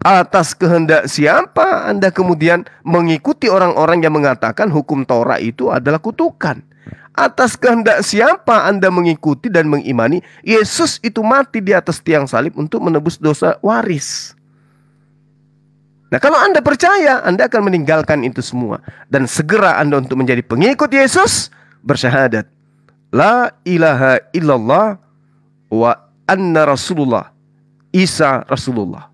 Speaker 4: Atas kehendak siapa Anda kemudian mengikuti orang-orang yang mengatakan hukum Taurat itu adalah kutukan? Atas kehendak siapa Anda mengikuti dan mengimani Yesus itu mati di atas tiang salib untuk menebus dosa waris? Nah, kalau Anda percaya, Anda akan meninggalkan itu semua. Dan segera Anda untuk menjadi pengikut Yesus, bersyahadat La ilaha illallah wa anna Rasulullah Isa Rasulullah.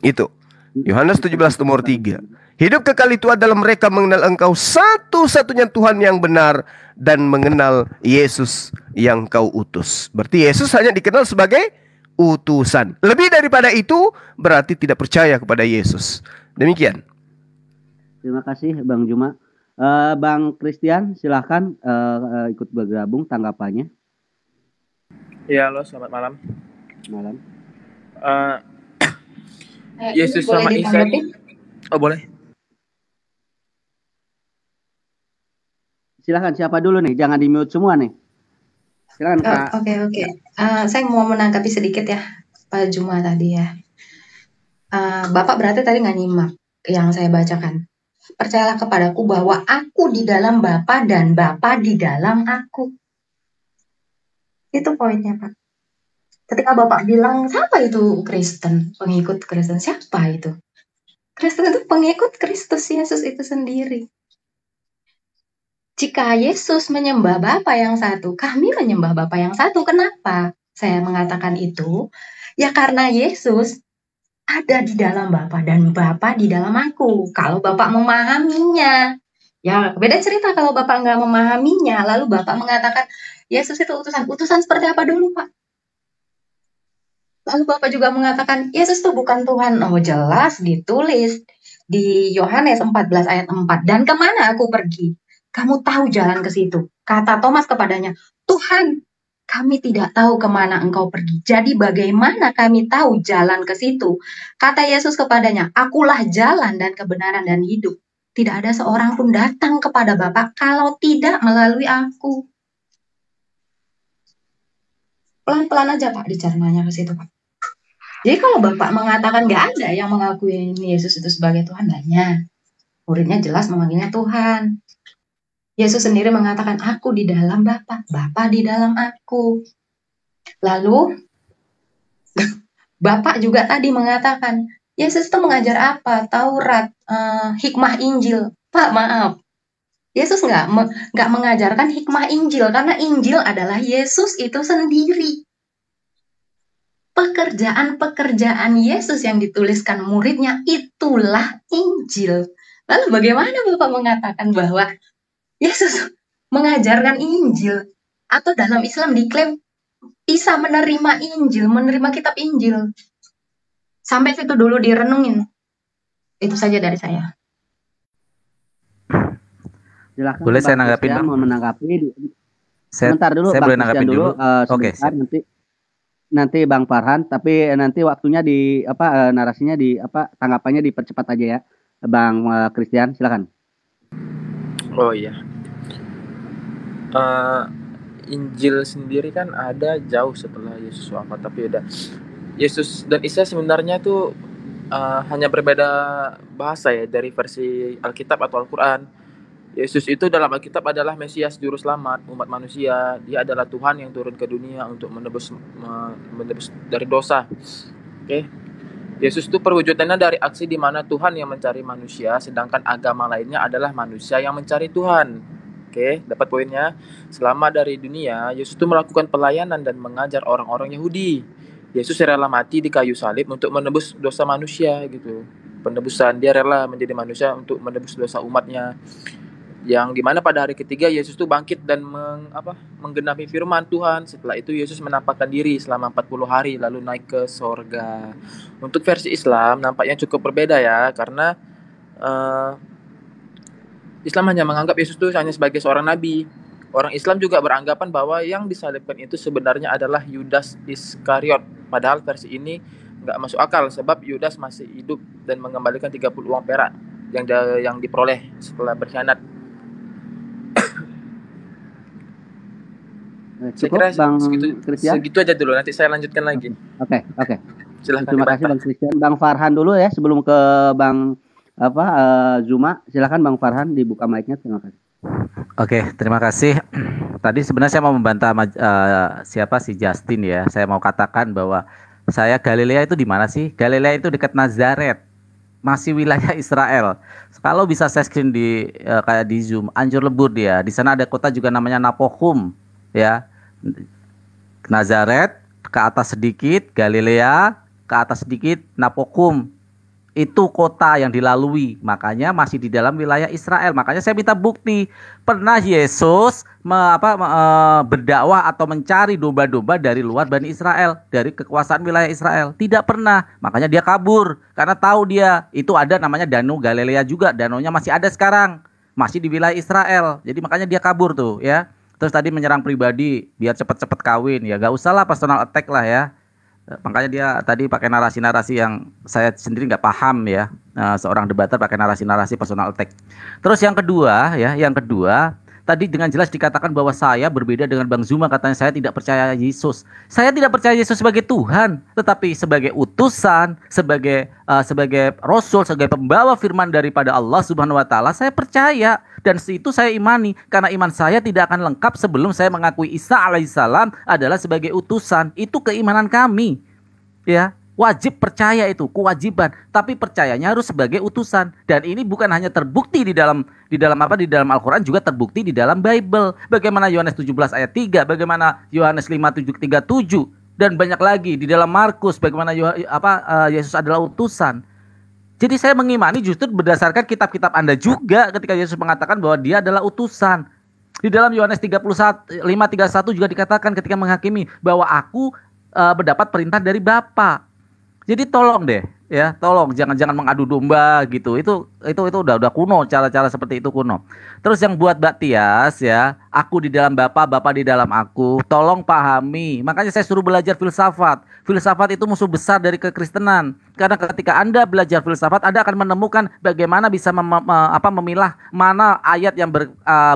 Speaker 4: Itu Yohanes 17 nomor 3. Hidup kekal itu adalah mereka mengenal Engkau satu-satunya Tuhan yang benar dan mengenal Yesus yang Kau utus. Berarti Yesus hanya dikenal sebagai utusan. Lebih daripada itu berarti tidak percaya kepada Yesus. Demikian.
Speaker 2: Terima kasih Bang Juma. Bang Christian silahkan ikut bergabung tanggapannya.
Speaker 9: Ya, halo, selamat malam.
Speaker 2: Malam.
Speaker 9: Yesus sama Isa. Oh, boleh.
Speaker 2: Silahkan, siapa dulu nih? Jangan di-mute semua nih. Silakan, Kak.
Speaker 10: Oke. Saya mau menanggapi sedikit ya, Pak Juma tadi ya. Bapak berarti tadi nggak nyimak yang saya bacakan. Percayalah kepadaku bahwa aku di dalam Bapa dan Bapa di dalam aku. Itu poinnya, Pak. Ketika Bapak bilang, siapa itu Kristen? Pengikut Kristen, siapa itu? Kristen itu pengikut Kristus Yesus itu sendiri. Jika Yesus menyembah Bapa yang satu, kami menyembah Bapa yang satu. Kenapa saya mengatakan itu? Ya karena Yesus ada di dalam Bapa dan Bapa di dalam aku. Kalau Bapak memahaminya, ya beda cerita kalau Bapak nggak memahaminya, lalu Bapak mengatakan Yesus itu utusan. Utusan seperti apa dulu, Pak? Lalu Bapak juga mengatakan Yesus itu bukan Tuhan. Oh, jelas ditulis di Yohanes 14 ayat 4. Dan kemana aku pergi? Kamu tahu jalan ke situ. Kata Thomas kepadanya, Tuhan, kami tidak tahu kemana engkau pergi. Jadi bagaimana kami tahu jalan ke situ? Kata Yesus kepadanya, akulah jalan dan kebenaran dan hidup. Tidak ada seorang pun datang kepada Bapa kalau tidak melalui aku. Pelan-pelan aja Pak dicernanya ke situ Pak. Jadi kalau Bapak mengatakan nggak ada yang mengakui Yesus itu sebagai Tuhan, banyak. Muridnya jelas memanggilnya Tuhan. Yesus sendiri mengatakan, aku di dalam Bapa, Bapa di dalam aku. Lalu, Bapak juga tadi mengatakan, Yesus itu mengajar apa? Taurat, hikmah Injil. Pak, maaf. Yesus nggak mengajarkan hikmah Injil, karena Injil adalah Yesus itu sendiri. Pekerjaan-pekerjaan Yesus yang dituliskan muridnya, itulah Injil. Lalu bagaimana Bapak mengatakan bahwa Yesus mengajarkan Injil, atau dalam Islam diklaim Isa menerima Injil, menerima kitab Injil. Sampai situ dulu direnungin. Itu saja dari saya.
Speaker 2: Silakan,
Speaker 6: boleh saya
Speaker 2: Bang
Speaker 6: nanggapin,
Speaker 2: Christian
Speaker 6: Bang?
Speaker 2: mau menanggapi. Sebentar dulu,
Speaker 6: saya
Speaker 2: Bang
Speaker 6: boleh
Speaker 2: Christian
Speaker 6: nanggapin
Speaker 2: dulu.
Speaker 6: dulu? Oke, siap.
Speaker 2: Nanti Bang Farhan, tapi nanti waktunya di narasinya tanggapannya dipercepat aja ya, Bang Christian, silakan.
Speaker 9: Oh iya. Injil sendiri kan ada jauh setelah Yesus wafat, tapi udah Yesus dan Isa sebenarnya tuh hanya berbeda bahasa ya dari versi Alkitab atau Al-Quran. Yesus itu dalam Alkitab adalah Mesias juru selamat umat manusia. Dia adalah Tuhan yang turun ke dunia untuk menebus dari dosa. Oke. Yesus itu perwujudannya dari aksi di mana Tuhan yang mencari manusia, sedangkan agama lainnya adalah manusia yang mencari Tuhan. Oke, dapat poinnya? Selama dari dunia, Yesus itu melakukan pelayanan dan mengajar orang-orang Yahudi. Yesus rela mati di kayu salib untuk menebus dosa manusia gitu. Penebusan, dia rela menjadi manusia untuk menebus dosa umatnya. Yang dimana pada hari ketiga Yesus itu bangkit dan menggenapi firman Tuhan. Setelah itu Yesus menampakkan diri selama 40 hari lalu naik ke sorga. Untuk versi Islam nampaknya cukup berbeda ya, karena Islam hanya menganggap Yesus itu hanya sebagai seorang nabi. Orang Islam juga beranggapan bahwa yang disalibkan itu sebenarnya adalah Yudas Iskariot. Padahal versi ini nggak masuk akal sebab Yudas masih hidup dan mengembalikan 30 uang perak yang diperoleh setelah berkhianat. Saya kira segitu aja dulu, nanti saya lanjutkan lagi.
Speaker 2: Oke.
Speaker 9: Silahkan.
Speaker 2: Terima kasih Bang Christian. Bang Farhan dulu ya sebelum ke Bang Zuma. Silakan Bang Farhan, dibuka mic-nya. Terima kasih.
Speaker 6: Oke, terima kasih. Tadi sebenarnya saya mau membantah siapa si Justin ya. Saya mau katakan bahwa Galilea itu di mana sih? Galilea itu dekat Nazaret. Masih wilayah Israel. Kalau bisa saya screen kayak di Zoom, Anjur Lebur dia. Di sana ada kota juga namanya Napohum ya. Nazaret ke atas sedikit, Galilea ke atas sedikit, Napohum. Itu kota yang dilalui, makanya masih di dalam wilayah Israel. Makanya saya minta bukti, pernah Yesus berdakwah atau mencari domba-domba dari luar Bani Israel, dari kekuasaan wilayah Israel? Tidak pernah. Makanya dia kabur, karena tahu dia itu ada namanya Danau Galilea juga. Danaunya masih ada sekarang, masih di wilayah Israel. Jadi makanya dia kabur tuh ya. Terus tadi menyerang pribadi biar cepat-cepat kawin, ya gak usah lah personal attack lah ya. Makanya dia tadi pakai narasi-narasi yang saya sendiri nggak paham ya. Seorang debater pakai narasi-narasi personal attack. Terus yang kedua, tadi dengan jelas dikatakan bahwa saya berbeda dengan Bang Zuma, katanya saya tidak percaya Yesus. Saya tidak percaya Yesus sebagai Tuhan, tetapi sebagai utusan, sebagai rasul, sebagai pembawa firman daripada Allah Subhanahu wa taala, saya percaya dan itu saya imani, karena iman saya tidak akan lengkap sebelum saya mengakui Isa alaihissalam adalah sebagai utusan. Itu keimanan kami. Ya. Wajib percaya, itu kewajiban, tapi percayanya harus sebagai utusan. Dan ini bukan hanya terbukti di dalam Al-Qur'an, juga terbukti di dalam Bible. Bagaimana Yohanes 17 ayat 3, bagaimana Yohanes 5:37 dan banyak lagi di dalam Markus bagaimana Yesus adalah utusan. Jadi saya mengimani justru berdasarkan kitab-kitab Anda juga ketika Yesus mengatakan bahwa dia adalah utusan. Di dalam Yohanes 5:31 juga dikatakan ketika menghakimi bahwa aku mendapat perintah dari Bapa. Jadi tolong deh ya, tolong jangan mengadu domba gitu. Itu udah kuno, cara-cara seperti itu kuno. Terus yang buat Mbak Tias ya, aku di dalam Bapa, Bapa di dalam aku. Tolong pahami. Makanya saya suruh belajar filsafat. Filsafat itu musuh besar dari kekristenan. Karena ketika Anda belajar filsafat, Anda akan menemukan bagaimana bisa memilah mana ayat yang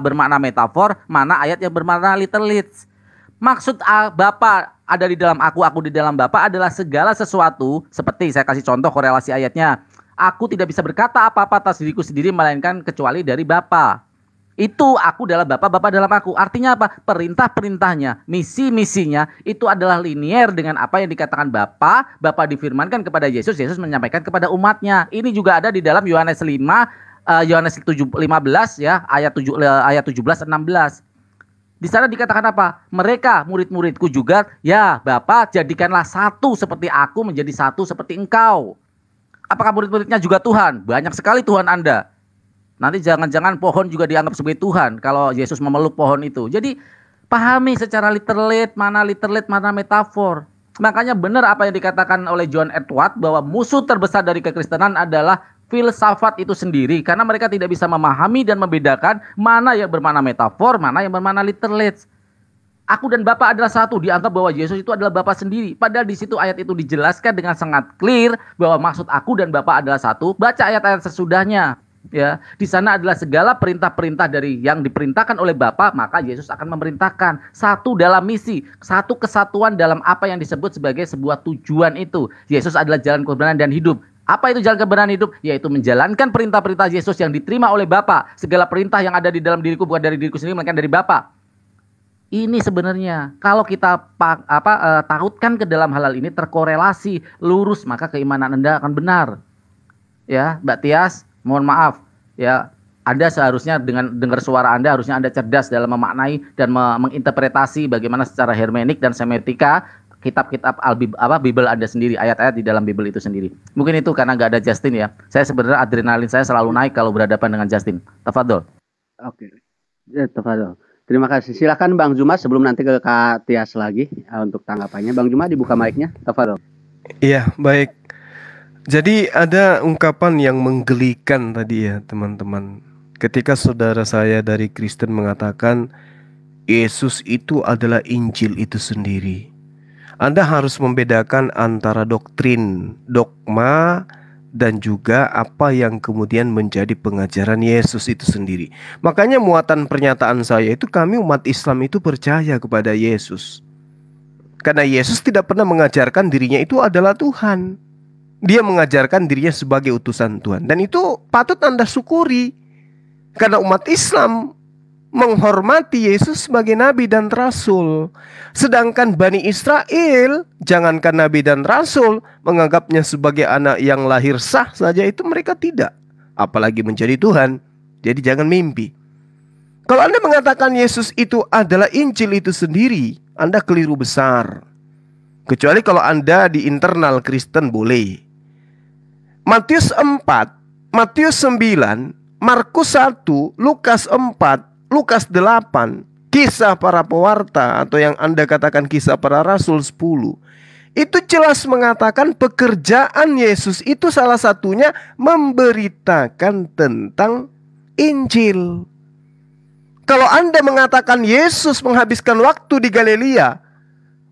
Speaker 6: bermakna metafor, mana ayat yang bermakna literally. Maksud Bapa ada di dalam aku di dalam Bapa adalah segala sesuatu. Seperti saya kasih contoh korelasi ayatnya. Aku tidak bisa berkata apa-apa atas diriku sendiri melainkan kecuali dari Bapa. Itu aku dalam Bapa, Bapa dalam aku. Artinya apa? Perintah-perintahnya, misi-misinya itu adalah linier dengan apa yang dikatakan Bapa. Bapa difirmankan kepada Yesus, Yesus menyampaikan kepada umatnya. Ini juga ada di dalam Yohanes 15 ya, ayat 17-16. Di sana dikatakan apa? Mereka murid-muridku juga, ya Bapa jadikanlah satu seperti aku menjadi satu seperti engkau. Apakah murid-muridnya juga Tuhan? Banyak sekali Tuhan Anda. Nanti jangan-jangan pohon juga dianggap sebagai Tuhan kalau Yesus memeluk pohon itu. Jadi pahami secara literate mana metafor. Makanya benar apa yang dikatakan oleh John Edward bahwa musuh terbesar dari kekristenan adalah filsafat itu sendiri, karena mereka tidak bisa memahami dan membedakan mana yang bermakna metafor, mana yang bermakna literate. Aku dan Bapa adalah satu, dianggap bahwa Yesus itu adalah Bapa sendiri. Padahal di situ ayat itu dijelaskan dengan sangat clear bahwa maksud aku dan Bapa adalah satu. Baca ayat-ayat sesudahnya. Ya, di sana adalah segala perintah-perintah dari yang diperintahkan oleh Bapa, maka Yesus akan memerintahkan satu dalam misi, satu kesatuan dalam apa yang disebut sebagai sebuah tujuan itu. Yesus adalah jalan kebenaran dan hidup. Apa itu jalan kebenaran hidup? Yaitu menjalankan perintah-perintah Yesus yang diterima oleh Bapa. Segala perintah yang ada di dalam diriku bukan dari diriku sendiri, melainkan dari Bapa. Ini sebenarnya kalau kita tautkan ke dalam hal ini terkorelasi lurus, maka keimanan Anda akan benar. Ya, Mbak Tias, mohon maaf ya, Anda seharusnya dengan dengar suara Anda harusnya Anda cerdas dalam memaknai dan menginterpretasi bagaimana secara hermeneutik dan semetika kitab-kitab Bible Anda sendiri, ayat-ayat di dalam Bible itu sendiri. Mungkin itu karena nggak ada Justin ya. Saya sebenarnya adrenalin saya selalu naik kalau berhadapan dengan Justin. Tafadhol.
Speaker 2: Oke. Ya, tafadhol. Terima kasih. Silakan Bang Juma sebelum nanti ke Kak Tias lagi untuk tanggapannya. Bang Juma dibuka mic-nya. Tafadhol.
Speaker 4: Iya, baik. Jadi ada ungkapan yang menggelikan tadi ya, teman-teman. Ketika saudara saya dari Kristen mengatakan Yesus itu adalah Injil itu sendiri. Anda harus membedakan antara doktrin, dogma, dan juga apa yang kemudian menjadi pengajaran Yesus itu sendiri. Makanya muatan pernyataan saya itu kami umat Islam itu percaya kepada Yesus. Karena Yesus tidak pernah mengajarkan dirinya itu adalah Tuhan. Dia mengajarkan dirinya sebagai utusan Tuhan. Dan itu patut Anda syukuri. Karena umat Islam menghormati Yesus sebagai nabi dan rasul. Sedangkan Bani Israel, jangankan nabi dan rasul, menganggapnya sebagai anak yang lahir sah saja, itu mereka tidak. Apalagi menjadi Tuhan. Jadi jangan mimpi. Kalau Anda mengatakan Yesus itu adalah Injil itu sendiri, Anda keliru besar. Kecuali kalau Anda di internal Kristen boleh. Matius 4, Matius 9, Markus 1, Lukas 4, Lukas 8, kisah para pewarta atau yang Anda katakan kisah para rasul 10. Itu jelas mengatakan pekerjaan Yesus itu salah satunya memberitakan tentang Injil. Kalau Anda mengatakan Yesus menghabiskan waktu di Galilea,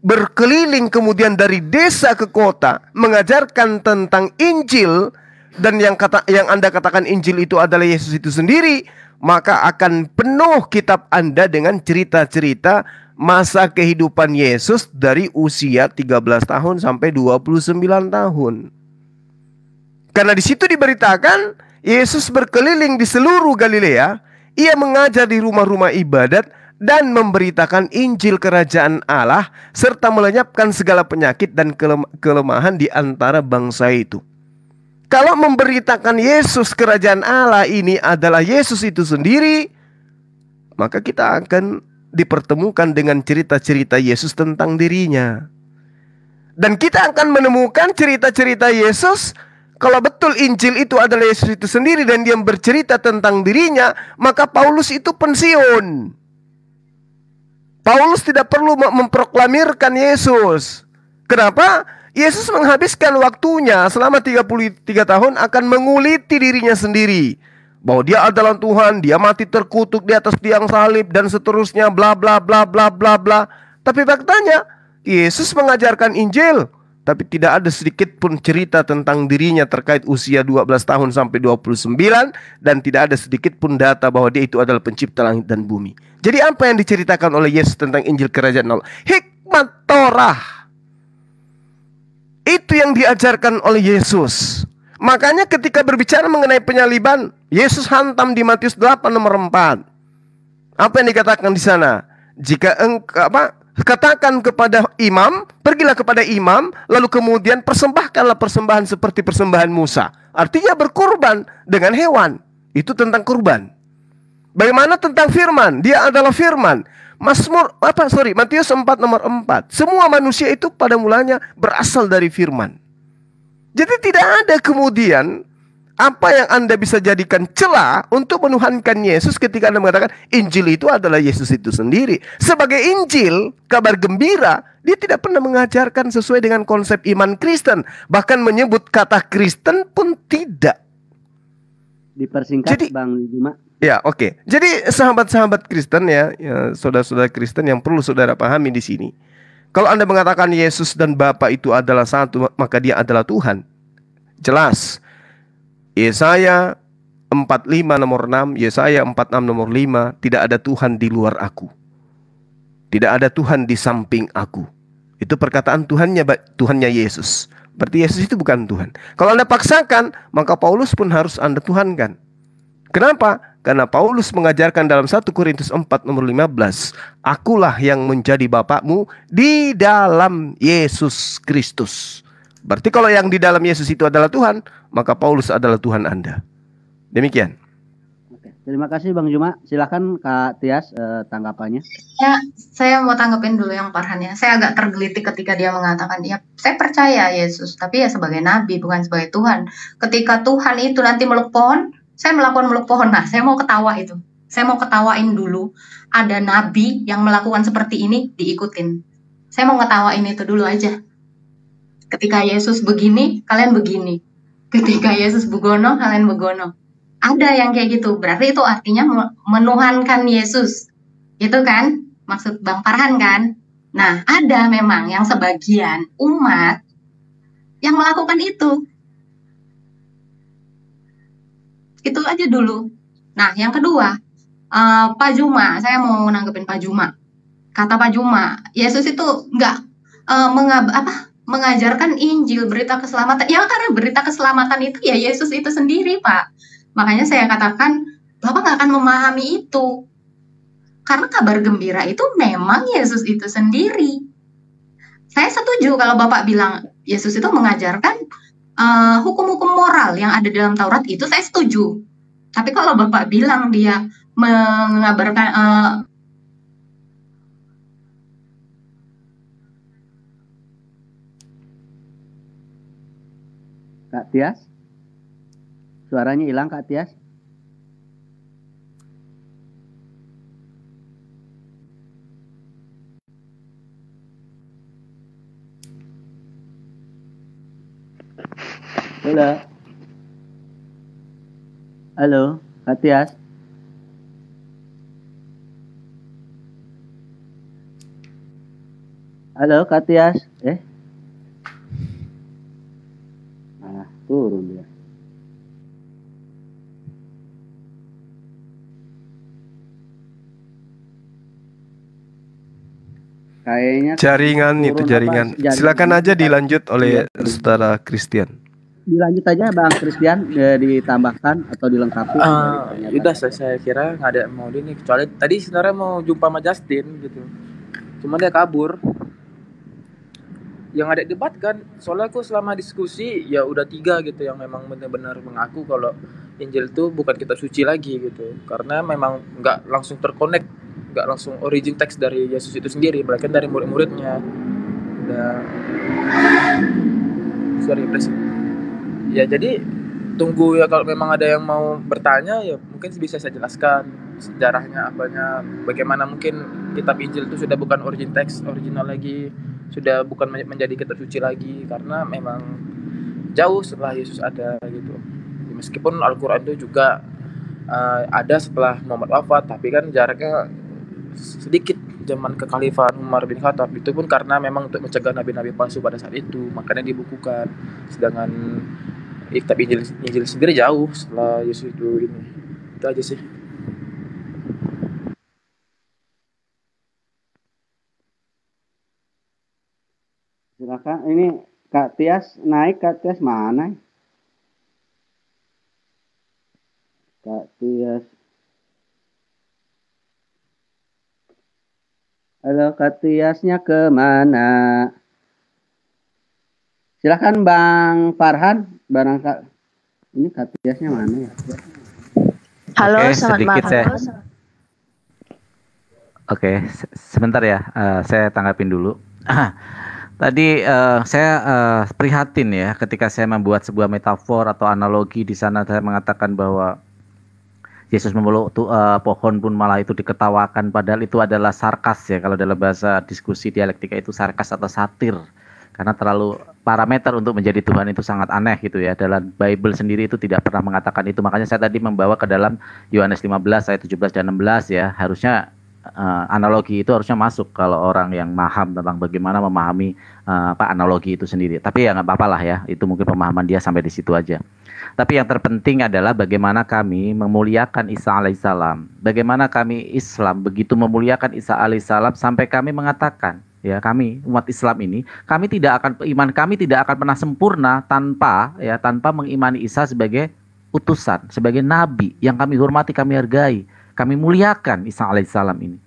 Speaker 4: berkeliling kemudian dari desa ke kota, mengajarkan tentang Injil, dan yang Anda katakan Injil itu adalah Yesus itu sendiri, maka akan penuh kitab Anda dengan cerita-cerita masa kehidupan Yesus dari usia 13 tahun sampai 29 tahun. Karena di situ diberitakan Yesus berkeliling di seluruh Galilea, ia mengajar di rumah-rumah ibadat dan memberitakan Injil kerajaan Allah serta melenyapkan segala penyakit dan kelemahan di antara bangsa itu. Kalau memberitakan Yesus kerajaan Allah ini adalah Yesus itu sendiri, maka kita akan dipertemukan dengan cerita-cerita Yesus tentang dirinya. Dan kita akan menemukan cerita-cerita Yesus. Kalau betul Injil itu adalah Yesus itu sendiri dan dia bercerita tentang dirinya, maka Paulus itu pensiun. Paulus tidak perlu memproklamirkan Yesus. Kenapa? Yesus menghabiskan waktunya selama 33 tahun akan menguliti dirinya sendiri. Bahwa dia adalah Tuhan, dia mati terkutuk di atas tiang salib dan seterusnya, bla bla bla bla bla bla. Tapi faktanya, Yesus mengajarkan Injil, tapi tidak ada sedikit pun cerita tentang dirinya terkait usia 12 tahun sampai 29, dan tidak ada sedikit pun data bahwa dia itu adalah pencipta langit dan bumi. Jadi apa yang diceritakan oleh Yesus tentang Injil Kerajaan Allah? Hikmat Torah. Itu yang diajarkan oleh Yesus. Makanya ketika berbicara mengenai penyaliban, Yesus hantam di Matius 8 nomor 4. Apa yang dikatakan di sana? Jika katakan kepada imam, pergilah kepada imam, lalu kemudian persembahkanlah persembahan seperti persembahan Musa. Artinya berkurban dengan hewan. Itu tentang kurban. Bagaimana tentang firman? Dia adalah firman. Matius 4 nomor 4. Semua manusia itu pada mulanya berasal dari firman. Jadi tidak ada kemudian apa yang Anda bisa jadikan celah untuk menuhankan Yesus ketika Anda mengatakan Injil itu adalah Yesus itu sendiri. Sebagai Injil, kabar gembira, dia tidak pernah mengajarkan sesuai dengan konsep iman Kristen. Bahkan menyebut kata Kristen pun tidak.
Speaker 2: Dipersingkat, jadi, Bang Juma.
Speaker 4: Ya, oke. Jadi sahabat-sahabat Kristen ya, saudara-saudara Kristen yang perlu saudara pahami di sini. Kalau Anda mengatakan Yesus dan Bapa itu adalah satu, maka dia adalah Tuhan. Jelas. Yesaya 45 nomor 6, Yesaya 46 nomor 5, tidak ada Tuhan di luar aku. Tidak ada Tuhan di samping aku. Itu perkataan Tuhannya Yesus. Berarti Yesus itu bukan Tuhan. Kalau Anda paksakan, maka Paulus pun harus Anda tuhankan. Kenapa? Karena Paulus mengajarkan dalam 1 Korintus 4 nomor 15, akulah yang menjadi bapakmu di dalam Yesus Kristus. Berarti kalau yang di dalam Yesus itu adalah Tuhan, maka Paulus adalah Tuhan Anda. Demikian.
Speaker 2: Oke, terima kasih Bang Juma. Silakan Kak Tias tanggapannya.
Speaker 10: Ya, saya mau tanggapin dulu yang Farhannya. Saya agak tergelitik ketika dia mengatakan, ya saya percaya Yesus, tapi ya sebagai nabi, bukan sebagai Tuhan. Ketika Tuhan itu nanti meluk pohon, saya melakukan meluk pohon. Nah, saya mau ketawa itu. Saya mau ketawain dulu. Ada nabi yang melakukan seperti ini, diikutin. Saya mau ngetawain itu dulu aja. Ketika Yesus begini, kalian begini. Ketika Yesus begono, kalian begono. Ada yang kayak gitu. Berarti itu artinya menuhankan Yesus. Itu kan maksud Bang Farhan kan? Nah, ada memang yang sebagian umat yang melakukan itu. Itu aja dulu. Nah, yang kedua, Pak Juma, saya mau nanggepin Pak Juma. Kata Pak Juma, Yesus itu nggak mengajarkan Injil, berita keselamatan. Ya karena berita keselamatan itu ya Yesus itu sendiri, Pak. Makanya saya katakan, Bapak nggak akan memahami itu. Karena kabar gembira itu memang Yesus itu sendiri. Saya setuju kalau Bapak bilang Yesus itu mengajarkan hukum-hukum moral yang ada dalam Taurat, itu saya setuju. Tapi kalau Bapak bilang dia mengabarkan
Speaker 2: Kak Tias, suaranya hilang Kak Tias. Halo. Halo, Kak Tias. Halo, Kak Tias. Turun dia. Kayaknya
Speaker 4: jaringan itu jaringan. Silakan aja dilanjut oleh saudara Christian.
Speaker 2: Dilanjut aja Bang Christian, ditambahkan atau dilengkapi.
Speaker 9: Udah saya kira nggak ada mau ini, kecuali tadi sebenarnya mau jumpa sama Justin gitu. Cuma dia kabur. Yang ada debat kan, soalnya aku selama diskusi ya udah 3 gitu yang memang benar-benar mengaku kalau Injil itu bukan kitab suci lagi gitu, karena memang nggak langsung terkonek, nggak langsung origin teks dari Yesus itu sendiri, bahkan dari murid-muridnya udah sorry presiden. Ya jadi tunggu ya, kalau memang ada yang mau bertanya ya mungkin bisa saya jelaskan sejarahnya apanya, bagaimana mungkin kitab Injil itu sudah bukan original lagi, sudah bukan menjadi kitab suci lagi karena memang jauh setelah Yesus ada gitu. Meskipun Al-Quran itu juga ada setelah Muhammad wafat, tapi kan jaraknya sedikit zaman kekhalifahan Umar bin Khattab. Itu pun karena memang untuk mencegah nabi-nabi palsu pada saat itu, makanya dibukukan. Sedangkan kitab Injil sendiri jauh setelah Yesus itu ini. Itu aja sih.
Speaker 2: Silakan, ini Kak Tias naik. Kak Tias mana? Kak Tias. Halo, Kak Tiasnya kemana? Silakan Bang Farhan, barangkali ini Kak Tiasnya mana ya?
Speaker 10: Halo,
Speaker 6: Oke,
Speaker 10: selamat
Speaker 6: sedikit
Speaker 10: malam.
Speaker 6: Oke, sebentar ya, saya tanggapin dulu. Tadi saya prihatin ya ketika saya membuat sebuah metafor atau analogi di sana. Saya mengatakan bahwa Yesus memeluk pohon pun malah itu diketawakan, padahal itu adalah sarkas ya, kalau dalam bahasa diskusi dialektika itu sarkas atau satir, karena terlalu parameter untuk menjadi Tuhan itu sangat aneh gitu ya. Dalam Bible sendiri itu tidak pernah mengatakan itu. Makanya saya tadi membawa ke dalam Yohanes 15 ayat 17 dan 16 ya. Harusnya analogi itu harusnya masuk kalau orang yang paham tentang bagaimana memahami analogi itu sendiri. Tapi ya nggak apa-apa lah ya, itu mungkin pemahaman dia sampai di situ aja. Tapi yang terpenting adalah bagaimana kami memuliakan Isa alaihissalam. Bagaimana kami Islam begitu memuliakan Isa alaihissalam sampai kami mengatakan, ya kami umat Islam ini, iman kami tidak akan pernah sempurna tanpa mengimani Isa sebagai utusan, sebagai nabi yang kami hormati, kami hargai, kami muliakan Isa alaihissalam ini.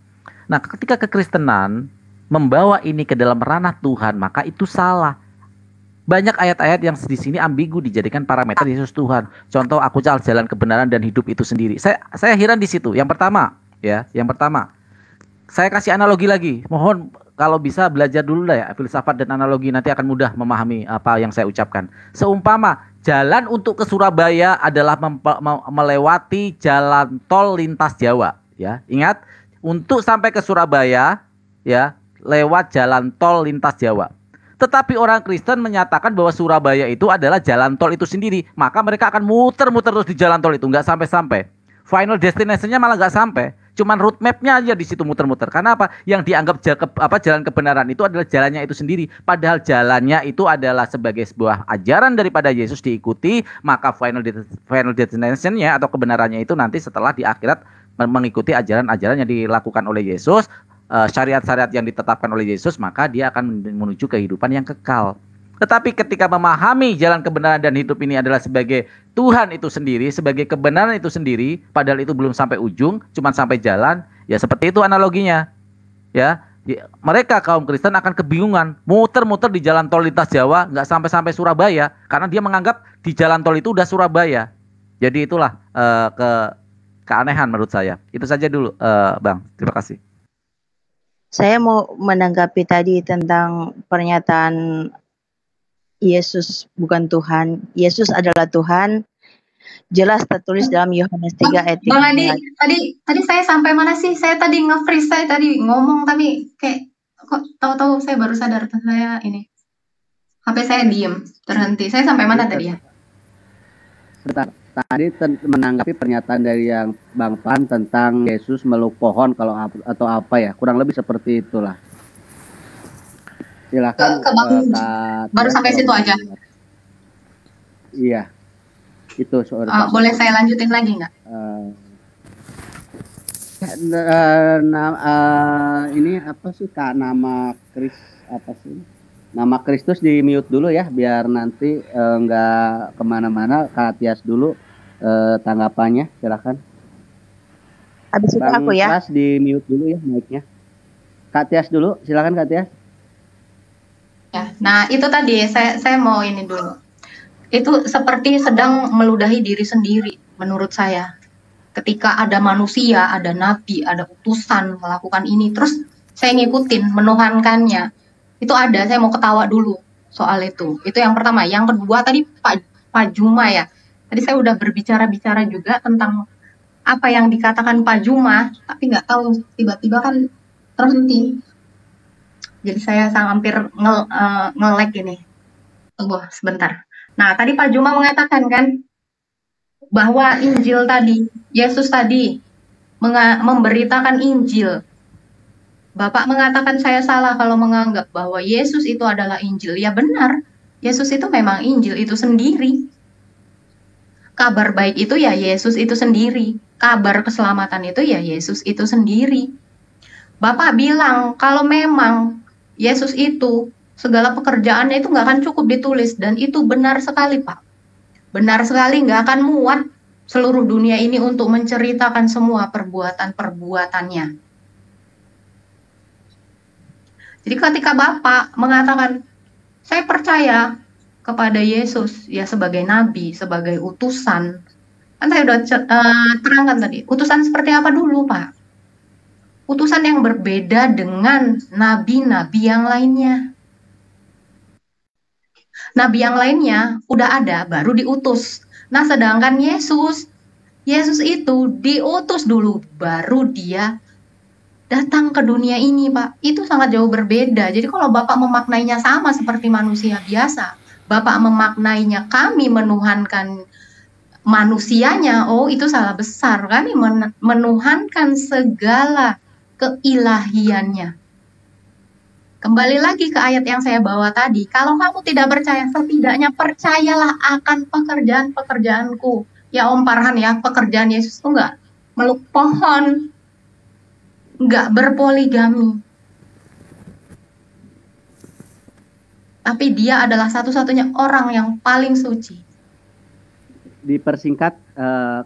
Speaker 6: Nah, ketika kekristenan membawa ini ke dalam ranah Tuhan, maka itu salah. Banyak ayat-ayat yang di sini ambigu dijadikan parameter Yesus Tuhan. Contoh, aku jalan kebenaran dan hidup itu sendiri. Saya heran di situ. Yang pertama, saya kasih analogi lagi. Mohon kalau bisa belajar dulu lah ya, filsafat dan analogi, nanti akan mudah memahami apa yang saya ucapkan. Seumpama jalan untuk ke Surabaya adalah melewati jalan tol lintas Jawa, ya. Ingat, untuk sampai ke Surabaya, ya, lewat jalan tol lintas Jawa. Tetapi orang Kristen menyatakan bahwa Surabaya itu adalah jalan tol itu sendiri. Maka mereka akan muter-muter terus di jalan tol itu, nggak sampai-sampai. Final destination-nya malah nggak sampai. Cuman route map-nya aja di situ muter-muter. Karena apa? Yang dianggap jalan kebenaran itu adalah jalannya itu sendiri. Padahal jalannya itu adalah sebagai sebuah ajaran daripada Yesus diikuti. Maka final destination-nya atau kebenarannya itu nanti setelah di akhirat mengikuti ajaran-ajaran yang dilakukan oleh Yesus, syariat-syariat yang ditetapkan oleh Yesus, maka dia akan menuju kehidupan yang kekal. Tetapi ketika memahami jalan kebenaran dan hidup ini adalah sebagai Tuhan itu sendiri, sebagai kebenaran itu sendiri, padahal itu belum sampai ujung, cuma sampai jalan, ya seperti itu analoginya. Ya, mereka kaum Kristen akan kebingungan, muter-muter di jalan tol lintas Jawa, nggak sampai-sampai Surabaya, karena dia menganggap di jalan tol itu udah Surabaya. Jadi itulah keanehan menurut saya. Itu saja dulu, Bang. Terima kasih.
Speaker 10: Saya mau menanggapi tadi tentang pernyataan Yesus bukan Tuhan. Yesus adalah Tuhan. Jelas tertulis dalam Yohanes 3 ayat 3.
Speaker 5: Bang Adi, tadi saya sampai mana sih? Saya tadi nge-freeze, saya tadi ngomong tapi kayak kok tahu-tahu saya baru sadar saya ini. HP saya diem, terhenti. Saya sampai mana tadi ya?
Speaker 2: Bentar. Tadi menanggapi pernyataan dari yang Bang Pan tentang Yesus meluk pohon atau apa ya, kurang lebih seperti itulah. Silakan.
Speaker 5: Baru sampai situ aja.
Speaker 2: Iya, itu soal.
Speaker 5: Boleh saya lanjutin lagi nggak?
Speaker 2: Ini apa sih Kak, nama Nama Kristus di mute dulu ya, biar nanti nggak kemana-mana. Kak Tias dulu tanggapannya, silakan.
Speaker 10: Habis itu aku ya.
Speaker 2: Tias di mute dulu ya mic-nya. Kak Tias dulu, silakan Kak Tias.
Speaker 5: Ya, nah itu tadi saya mau ini dulu. Itu seperti sedang meludahi diri sendiri menurut saya. Ketika ada manusia, ada nabi, ada utusan melakukan ini, terus saya ngikutin, menuhankannya.
Speaker 10: Itu ada, saya mau ketawa dulu soal itu. Itu yang pertama. Yang kedua tadi Pak Juma ya. Tadi saya udah berbicara juga tentang apa yang dikatakan Pak Juma, tapi nggak tahu tiba-tiba kan terhenti. Jadi saya hampir nge-lag ini. Tunggu sebentar. Nah, tadi Pak Juma mengatakan kan bahwa Injil tadi, Yesus tadi memberitakan Injil. Bapak mengatakan saya salah kalau menganggap bahwa Yesus itu adalah Injil. Ya benar, Yesus itu memang Injil itu sendiri. Kabar baik itu ya Yesus itu sendiri. Kabar keselamatan itu ya Yesus itu sendiri. Bapak bilang kalau memang Yesus itu segala pekerjaannya itu nggak akan cukup ditulis, dan itu benar sekali Pak. Benar sekali, nggak akan muat seluruh dunia ini untuk menceritakan semua perbuatan-perbuatannya. Jadi ketika Bapak mengatakan, saya percaya kepada Yesus ya sebagai nabi, sebagai utusan. Kan saya udah terangkan tadi, utusan seperti apa dulu Pak? Utusan yang berbeda dengan nabi-nabi yang lainnya. Nabi yang lainnya udah ada, baru diutus. Nah sedangkan Yesus itu diutus dulu, baru dia datang ke dunia ini Pak. Itu sangat jauh berbeda. Jadi kalau Bapak memaknainya sama seperti manusia biasa, Bapak memaknainya kami menuhankan manusianya, oh itu salah besar. Kami menuhankan segala keilahiannya. Kembali lagi ke ayat yang saya bawa tadi, kalau kamu tidak percaya, setidaknya percayalah akan pekerjaan-pekerjaanku. Ya Om Farhan ya, pekerjaan Yesus itu enggak meluk pohon, enggak berpoligami. Tapi dia adalah satu-satunya orang yang paling suci.
Speaker 2: Dipersingkat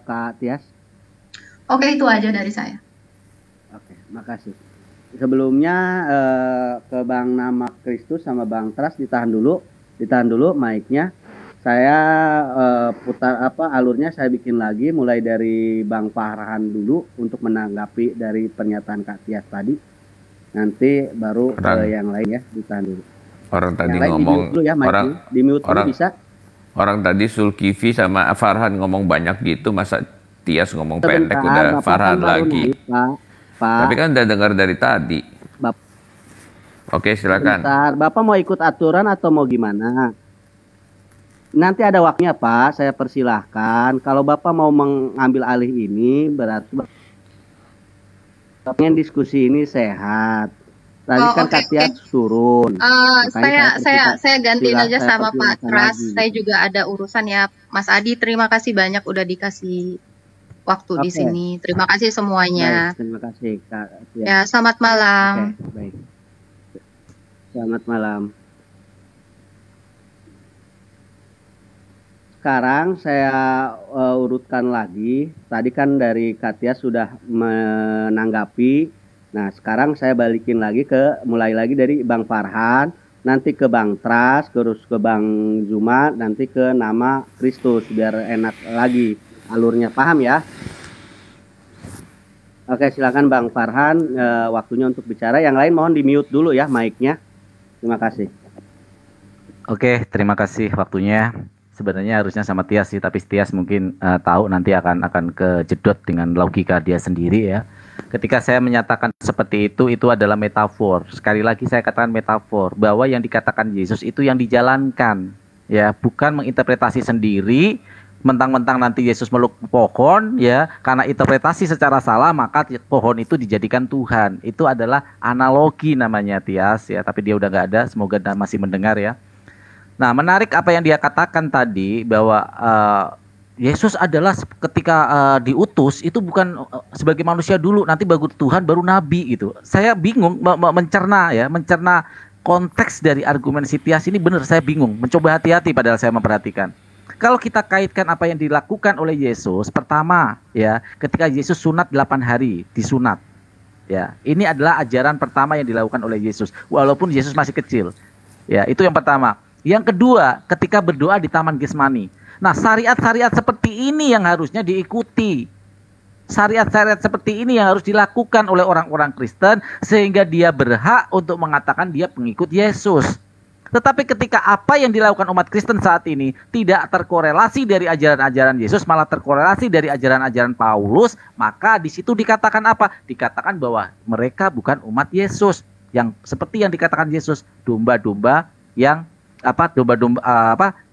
Speaker 2: Kak Tias.
Speaker 10: Oke, itu aja dari saya.
Speaker 2: Oke, makasih. Sebelumnya ke Bang Nama Kristus sama Bang Tras ditahan dulu mic-nya. Saya putar alurnya saya bikin lagi mulai dari Bang Farhan dulu untuk menanggapi dari pernyataan Kak Tias tadi. Nanti baru ke yang lain ya, ditahan dulu.
Speaker 11: Orang tadi
Speaker 2: yang
Speaker 11: ngomong
Speaker 2: dulu ya, di mute dulu bisa.
Speaker 11: Orang tadi Zulkifli sama Farhan ngomong banyak gitu, masa Tias ngomong pendek udah Farhan lagi. Pak. Tapi kan udah dengar dari tadi. Oke, silakan.
Speaker 2: Bentar, Bapak mau ikut aturan atau mau gimana? Nanti ada waktunya Pak, saya persilahkan. Kalau Bapak mau mengambil alih ini, berarti pengen diskusi ini sehat. Tadi kan Katias turun.
Speaker 5: Saya gantiin aja sama Pak Tras. Saya juga ada urusan ya, Mas Adi. Terima kasih banyak udah dikasih waktu di sini. Terima kasih semuanya.
Speaker 2: Baik, terima kasih Kak.
Speaker 5: Ya, selamat malam.
Speaker 2: Baik. Selamat malam. Sekarang saya urutkan lagi. Tadi kan dari Katia sudah menanggapi. Nah, sekarang saya balikin lagi mulai lagi dari Bang Farhan, nanti ke Bang Tras, terus ke Bang Juma, nanti ke Nama Kristus biar enak lagi alurnya, paham ya? Oke, silakan Bang Farhan, waktunya untuk bicara. Yang lain mohon di mute dulu ya mic-nya. Terima kasih.
Speaker 6: Oke, terima kasih waktunya. Sebenarnya harusnya sama Tias sih, tapi Tias mungkin tahu nanti akan kejedot dengan logika dia sendiri ya. Ketika saya menyatakan seperti itu adalah metafor. Sekali lagi saya katakan metafor, bahwa yang dikatakan Yesus itu yang dijalankan, ya, bukan menginterpretasi sendiri. Mentang-mentang nanti Yesus meluk pohon ya, karena interpretasi secara salah maka pohon itu dijadikan Tuhan. Itu adalah analogi namanya Tias ya, tapi dia udah nggak ada, semoga masih mendengar ya. Nah, menarik apa yang dia katakan tadi bahwa Yesus adalah ketika diutus itu bukan sebagai manusia dulu, nanti baru Tuhan, baru nabi gitu. Saya bingung mencerna konteks dari argumen si Tias ini, benar saya bingung, mencoba hati-hati padahal saya memperhatikan. Kalau kita kaitkan apa yang dilakukan oleh Yesus, pertama ya, ketika Yesus sunat 8 hari, disunat. Ya, ini adalah ajaran pertama yang dilakukan oleh Yesus walaupun Yesus masih kecil. Ya, itu yang pertama. Yang kedua, ketika berdoa di Taman Getsemani. Nah, syariat-syariat seperti ini yang harusnya diikuti. Syariat-syariat seperti ini yang harus dilakukan oleh orang-orang Kristen sehingga dia berhak untuk mengatakan dia pengikut Yesus. Tetapi ketika apa yang dilakukan umat Kristen saat ini tidak terkorelasi dari ajaran-ajaran Yesus, malah terkorelasi dari ajaran-ajaran Paulus, maka di situ dikatakan apa? Dikatakan bahwa mereka bukan umat Yesus. Yang seperti yang dikatakan Yesus, domba-domba yang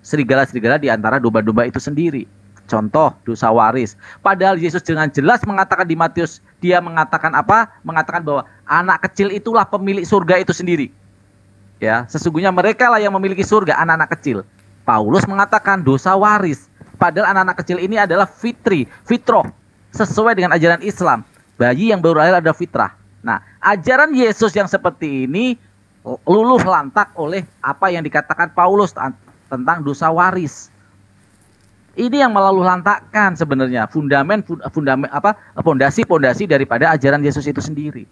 Speaker 6: serigala-serigala di antara domba-domba itu sendiri. Contoh dosa waris. Padahal Yesus dengan jelas mengatakan di Matius, dia mengatakan apa? Mengatakan bahwa anak kecil itulah pemilik surga itu sendiri. Ya, sesungguhnya mereka lah yang memiliki surga, anak-anak kecil. Paulus mengatakan dosa waris. Padahal anak-anak kecil ini adalah fitroh, sesuai dengan ajaran Islam. Bayi yang baru lahir adalah fitrah. Nah, ajaran Yesus yang seperti ini luluh lantak oleh apa yang dikatakan Paulus tentang dosa waris. Ini yang melaluh lantakkan sebenarnya fondasi daripada ajaran Yesus itu sendiri.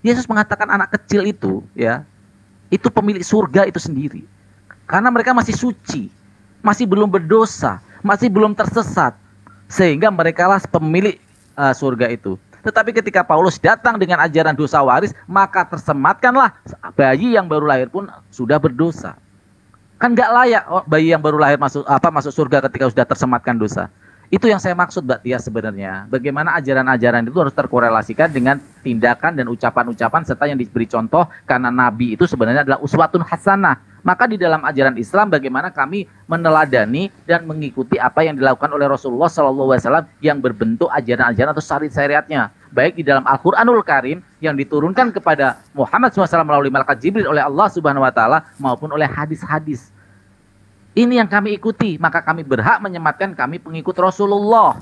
Speaker 6: Yesus mengatakan anak kecil itu, ya, itu pemilik surga itu sendiri. Karena mereka masih suci, masih belum berdosa, masih belum tersesat, sehingga merekalah pemilik surga itu. Tetapi ketika Paulus datang dengan ajaran dosa waris, maka tersematkanlah bayi yang baru lahir pun sudah berdosa. Kan nggak layak bayi yang baru lahir masuk surga ketika sudah tersematkan dosa. Itu yang saya maksud, Mbak Tia, sebenarnya. Bagaimana ajaran-ajaran itu harus terkorelasikan dengan tindakan dan ucapan-ucapan serta yang diberi contoh, karena Nabi itu sebenarnya adalah uswatun hasanah. Maka di dalam ajaran Islam bagaimana kami meneladani dan mengikuti apa yang dilakukan oleh Rasulullah SAW yang berbentuk ajaran-ajaran atau syariat-syariatnya. Baik di dalam Al-Quranul Karim yang diturunkan kepada Muhammad SAW melalui malaikat Jibril oleh Allah Subhanahu Wa Taala maupun oleh hadis-hadis. Ini yang kami ikuti, maka kami berhak menyematkan kami pengikut Rasulullah.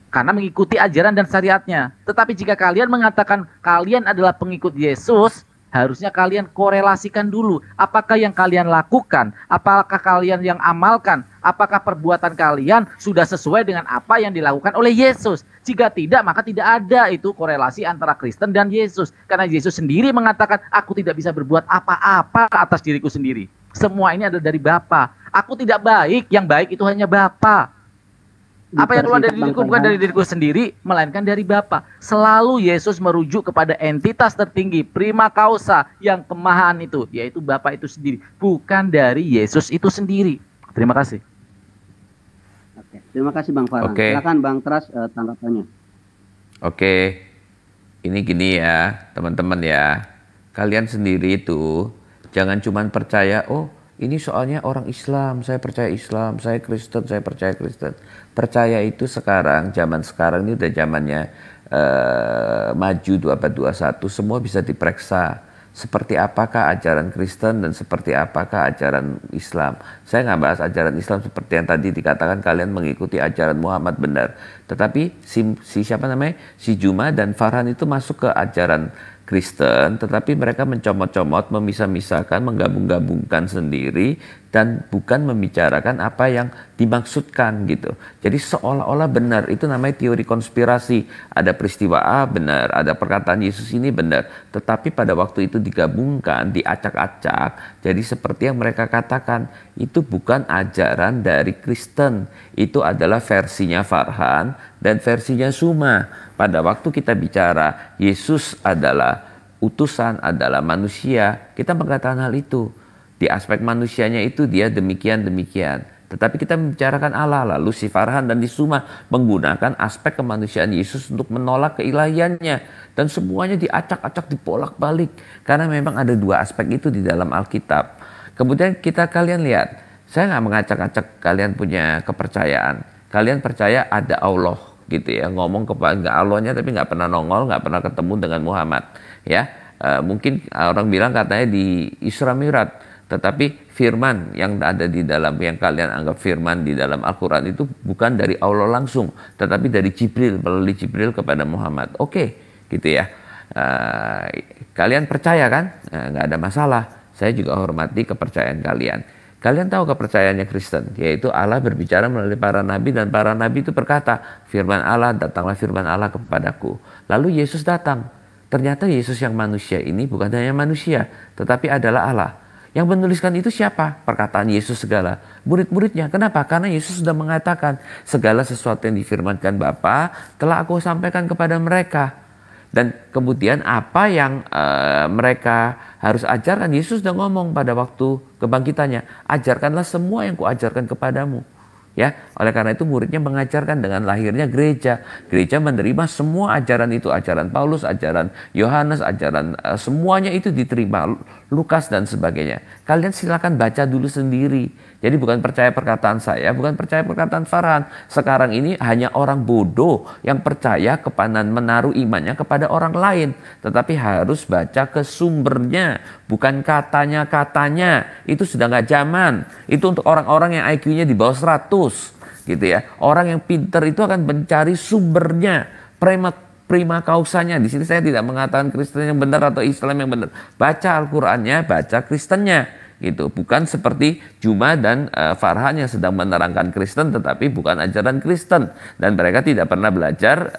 Speaker 6: Karena mengikuti ajaran dan syariatnya. Tetapi jika kalian mengatakan kalian adalah pengikut Yesus, harusnya kalian korelasikan dulu. Apakah yang kalian lakukan? Apakah kalian yang amalkan? Apakah perbuatan kalian sudah sesuai dengan apa yang dilakukan oleh Yesus? Jika tidak, maka tidak ada itu korelasi antara Kristen dan Yesus. Karena Yesus sendiri mengatakan, aku tidak bisa berbuat apa-apa atas diriku sendiri. Semua ini adalah dari Bapa. Aku tidak baik, yang baik itu hanya Bapa. Apa yang keluar dari diriku bukan dari diriku sendiri, melainkan dari Bapa. Selalu Yesus merujuk kepada entitas tertinggi, prima causa, yang kemahaan itu, yaitu Bapa itu sendiri, bukan dari Yesus itu sendiri. Terima kasih.
Speaker 2: Oke, terima kasih Bang Farhan. Silakan Bang Tras tanggapannya.
Speaker 11: Oke, ini gini ya teman-teman ya, kalian sendiri itu jangan cuma percaya, oh ini soalnya orang Islam, saya percaya Islam, saya Kristen, saya percaya Kristen. Percaya itu sekarang, zaman sekarang ini udah zamannya maju 2021, semua bisa diperiksa. Seperti apakah ajaran Kristen dan seperti apakah ajaran Islam. Saya nggak bahas ajaran Islam seperti yang tadi dikatakan kalian mengikuti ajaran Muhammad benar. Tetapi si Juma dan Farhan itu masuk ke ajaran Kristen, tetapi mereka mencomot-comot, memisah-misahkan, menggabung-gabungkan sendiri dan bukan membicarakan apa yang dimaksudkan gitu. Jadi seolah-olah benar, itu namanya teori konspirasi. Ada peristiwa A benar, ada perkataan Yesus ini benar, tetapi pada waktu itu digabungkan, diacak-acak, jadi seperti yang mereka katakan, itu bukan ajaran dari Kristen, itu adalah versinya Farhan dan versinya Suma. Pada waktu kita bicara Yesus adalah utusan, adalah manusia, kita mengatakan hal itu. Di aspek manusianya itu dia demikian-demikian. Tetapi kita membicarakan Allah, lalu si Farhan dan di Suma menggunakan aspek kemanusiaan Yesus untuk menolak keilahiannya. Dan semuanya diacak-acak, dibolak-balik. Karena memang ada dua aspek itu di dalam Alkitab. Kemudian kalian lihat, saya nggak mengacak-acak kalian punya kepercayaan. Kalian percaya ada Allah gitu ya, ngomong kepada Allahnya tapi nggak pernah nongol, nggak pernah ketemu dengan Muhammad ya. Mungkin orang bilang katanya di Isra Mi'raj, tetapi firman yang ada di dalam, yang kalian anggap firman di dalam Al-Quran itu bukan dari Allah langsung, tetapi dari Jibril, melalui Jibril kepada Muhammad. Oke, gitu ya. Kalian percaya kan? Nggak ada masalah. Saya juga hormati kepercayaan kalian. Kalian tahu kepercayaannya Kristen, yaitu Allah berbicara melalui para nabi dan para nabi itu berkata, firman Allah, datanglah firman Allah kepadaku. Lalu Yesus datang. Ternyata Yesus yang manusia ini bukan hanya manusia, tetapi adalah Allah. Yang menuliskan itu siapa? Perkataan Yesus segala. Murid-muridnya. Kenapa? Karena Yesus sudah mengatakan segala sesuatu yang difirmankan Bapa telah aku sampaikan kepada mereka. Dan kemudian apa yang mereka harus ajarkan, Yesus sudah ngomong pada waktu kebangkitannya, ajarkanlah semua yang kuajarkan kepadamu. Ya, oleh karena itu muridnya mengajarkan dengan lahirnya gereja. Gereja menerima semua ajaran itu, ajaran Paulus, ajaran Yohanes, ajaran semuanya itu diterima, Lukas dan sebagainya. Kalian silakan baca dulu sendiri. Jadi bukan percaya perkataan saya, bukan percaya perkataan Farhan. Sekarang ini hanya orang bodoh yang percaya kepada menaruh imannya kepada orang lain. Tetapi harus baca ke sumbernya, bukan katanya-katanya. Itu sudah nggak zaman. Itu untuk orang-orang yang IQ-nya di bawah 100. Gitu ya. Orang yang pintar itu akan mencari sumbernya, prima causanya. Di sini saya tidak mengatakan Kristen yang benar atau Islam yang benar. Baca Al-Qur'annya, baca Kristennya. Gitu. Bukan seperti Juma dan Farhan yang sedang menerangkan Kristen tetapi bukan ajaran Kristen, dan mereka tidak pernah belajar,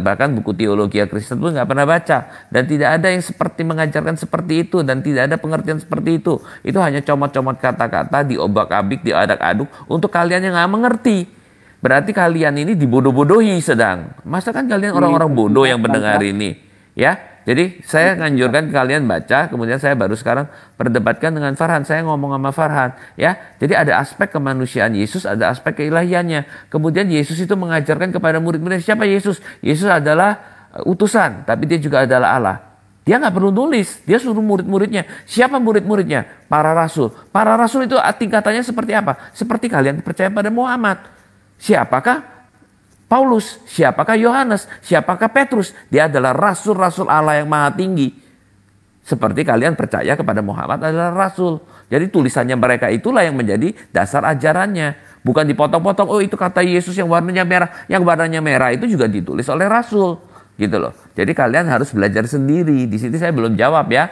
Speaker 11: bahkan buku teologi Kristen pun nggak pernah baca, dan tidak ada yang seperti mengajarkan seperti itu, dan tidak ada pengertian seperti itu. Itu hanya comot-comot kata-kata, diobak-abik, diadak-aduk untuk kalian yang nggak mengerti. Berarti kalian ini dibodoh-bodohi sedang. Masa kan kalian orang-orang bodoh yang mendengar ini, ya? Jadi saya nganjurkan kalian baca, kemudian saya baru sekarang perdebatkan dengan Farhan. Saya ngomong sama Farhan, ya. Jadi ada aspek kemanusiaan Yesus, ada aspek keilahiannya. Kemudian Yesus itu mengajarkan kepada murid-murid, siapa Yesus? Yesus adalah utusan, tapi dia juga adalah Allah. Dia nggak perlu nulis, dia suruh murid-muridnya. Siapa murid-muridnya? Para rasul. Para rasul itu tingkatannya seperti apa? Seperti kalian percaya pada Muhammad. Siapakah Paulus? Siapakah Yohanes? Siapakah Petrus? Dia adalah rasul-rasul Allah yang maha tinggi. Seperti kalian percaya kepada Muhammad adalah rasul. Jadi tulisannya mereka itulah yang menjadi dasar ajarannya. Bukan dipotong-potong, oh itu kata Yesus yang warnanya merah. Yang warnanya merah itu juga ditulis oleh rasul. Gitu loh. Jadi kalian harus belajar sendiri. Di sini saya belum jawab ya.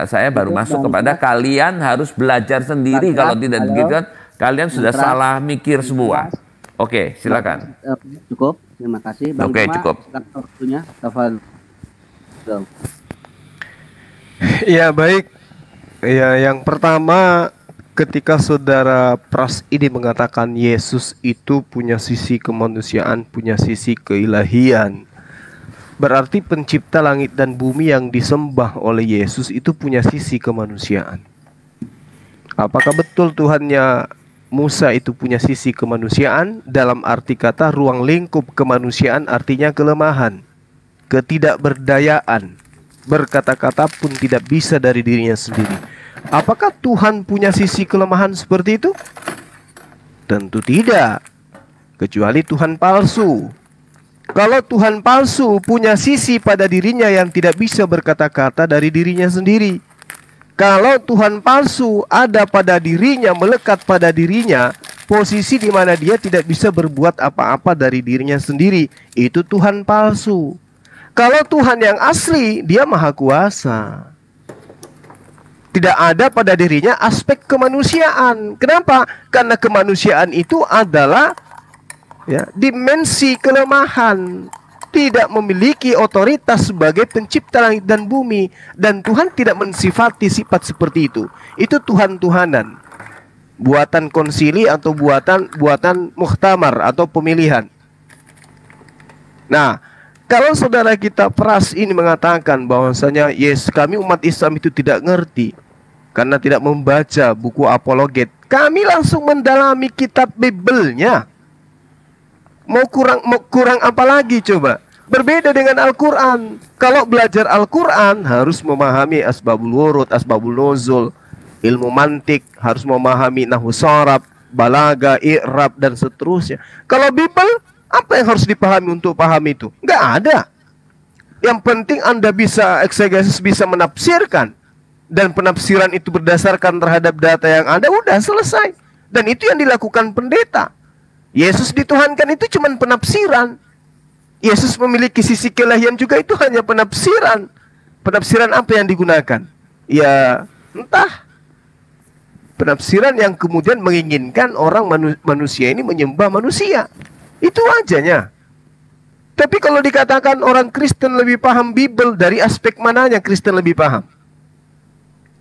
Speaker 11: Saya baru masuk kepada kalian harus belajar sendiri. Kalau tidak begitu kan kalian sudah salah mikir semua. Oke, silakan.
Speaker 2: Cukup, terima kasih. Bang
Speaker 11: Oke, cukup.
Speaker 2: Waktunya, Tafadhol.
Speaker 4: Ya, baik. Ya, yang pertama ketika saudara Pras ini mengatakan Yesus itu punya sisi kemanusiaan, punya sisi keilahian. Berarti pencipta langit dan bumi yang disembah oleh Yesus itu punya sisi kemanusiaan. Apakah betul Tuhannya Musa itu punya sisi kemanusiaan? Dalam arti kata ruang lingkup kemanusiaan artinya kelemahan, ketidakberdayaan, berkata-kata pun tidak bisa dari dirinya sendiri. Apakah Tuhan punya sisi kelemahan seperti itu? Tentu tidak, kecuali Tuhan palsu. Kalau Tuhan palsu punya sisi pada dirinya yang tidak bisa berkata-kata dari dirinya sendiri. Kalau Tuhan palsu ada pada dirinya, melekat pada dirinya, posisi di mana dia tidak bisa berbuat apa-apa dari dirinya sendiri, itu Tuhan palsu. Kalau Tuhan yang asli, dia maha kuasa. Tidak ada pada dirinya aspek kemanusiaan. Kenapa? Karena kemanusiaan itu adalah dimensi kelemahan. Tidak memiliki otoritas sebagai pencipta langit dan bumi, dan Tuhan tidak mensifati sifat seperti itu. Itu Tuhan-Tuhanan, buatan konsili atau buatan muhtamar atau pemilihan. Nah, kalau saudara kita Pras ini mengatakan bahwasanya yes, kami umat Islam itu tidak ngerti karena tidak membaca buku apologet, kami langsung mendalami kitab Bibelnya. Mau kurang apa lagi coba? Berbeda dengan Al-Quran. Kalau belajar Al-Quran harus memahami asbabul wurud, asbabul nuzul, ilmu mantik, harus memahami nahwu sharaf, balaga, i'rab dan seterusnya. Kalau Bibel, apa yang harus dipahami untuk paham itu? Nggak ada. Yang penting Anda bisa eksegesis, bisa menafsirkan, dan penafsiran itu berdasarkan terhadap data yang ada, udah selesai. Dan itu yang dilakukan pendeta. Yesus dituhankan itu cuma penafsiran. Yesus memiliki sisi keilahian juga, itu hanya penafsiran. Penafsiran apa yang digunakan? Ya entah. Penafsiran yang kemudian menginginkan orang manusia ini menyembah manusia. Itu wajahnya. Tapi kalau dikatakan orang Kristen lebih paham Bibel, dari aspek mananya Kristen lebih paham?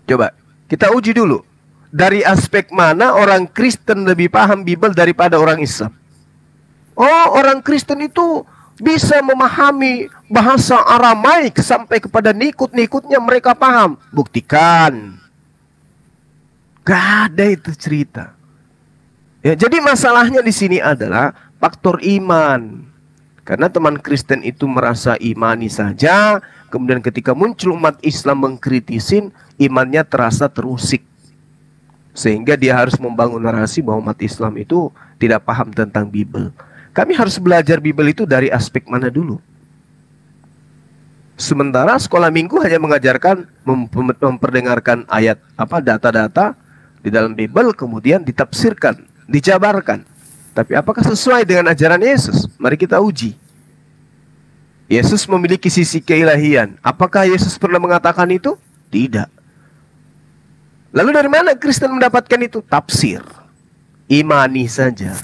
Speaker 4: Coba. Kita uji dulu. Dari aspek mana orang Kristen lebih paham Bible daripada orang Islam? Oh, orang Kristen itu bisa memahami bahasa Aramaik sampai kepada nikut-nikutnya mereka paham. Buktikan. Gak ada itu cerita. Ya, jadi masalahnya di sini adalah faktor iman. Karena teman Kristen itu merasa imani saja, kemudian ketika muncul umat Islam mengkritisin, imannya terasa terusik. Sehingga dia harus membangun narasi bahwa umat Islam itu tidak paham tentang Bible. Kami harus belajar Bible itu dari aspek mana dulu? Sementara sekolah minggu hanya mengajarkan, memperdengarkan ayat, data-data di dalam Bible, kemudian ditafsirkan, dijabarkan. Tapi apakah sesuai dengan ajaran Yesus? Mari kita uji. Yesus memiliki sisi keilahian. Apakah Yesus pernah mengatakan itu? Tidak. Lalu dari mana Kristen mendapatkan itu? Tafsir. Imani saja.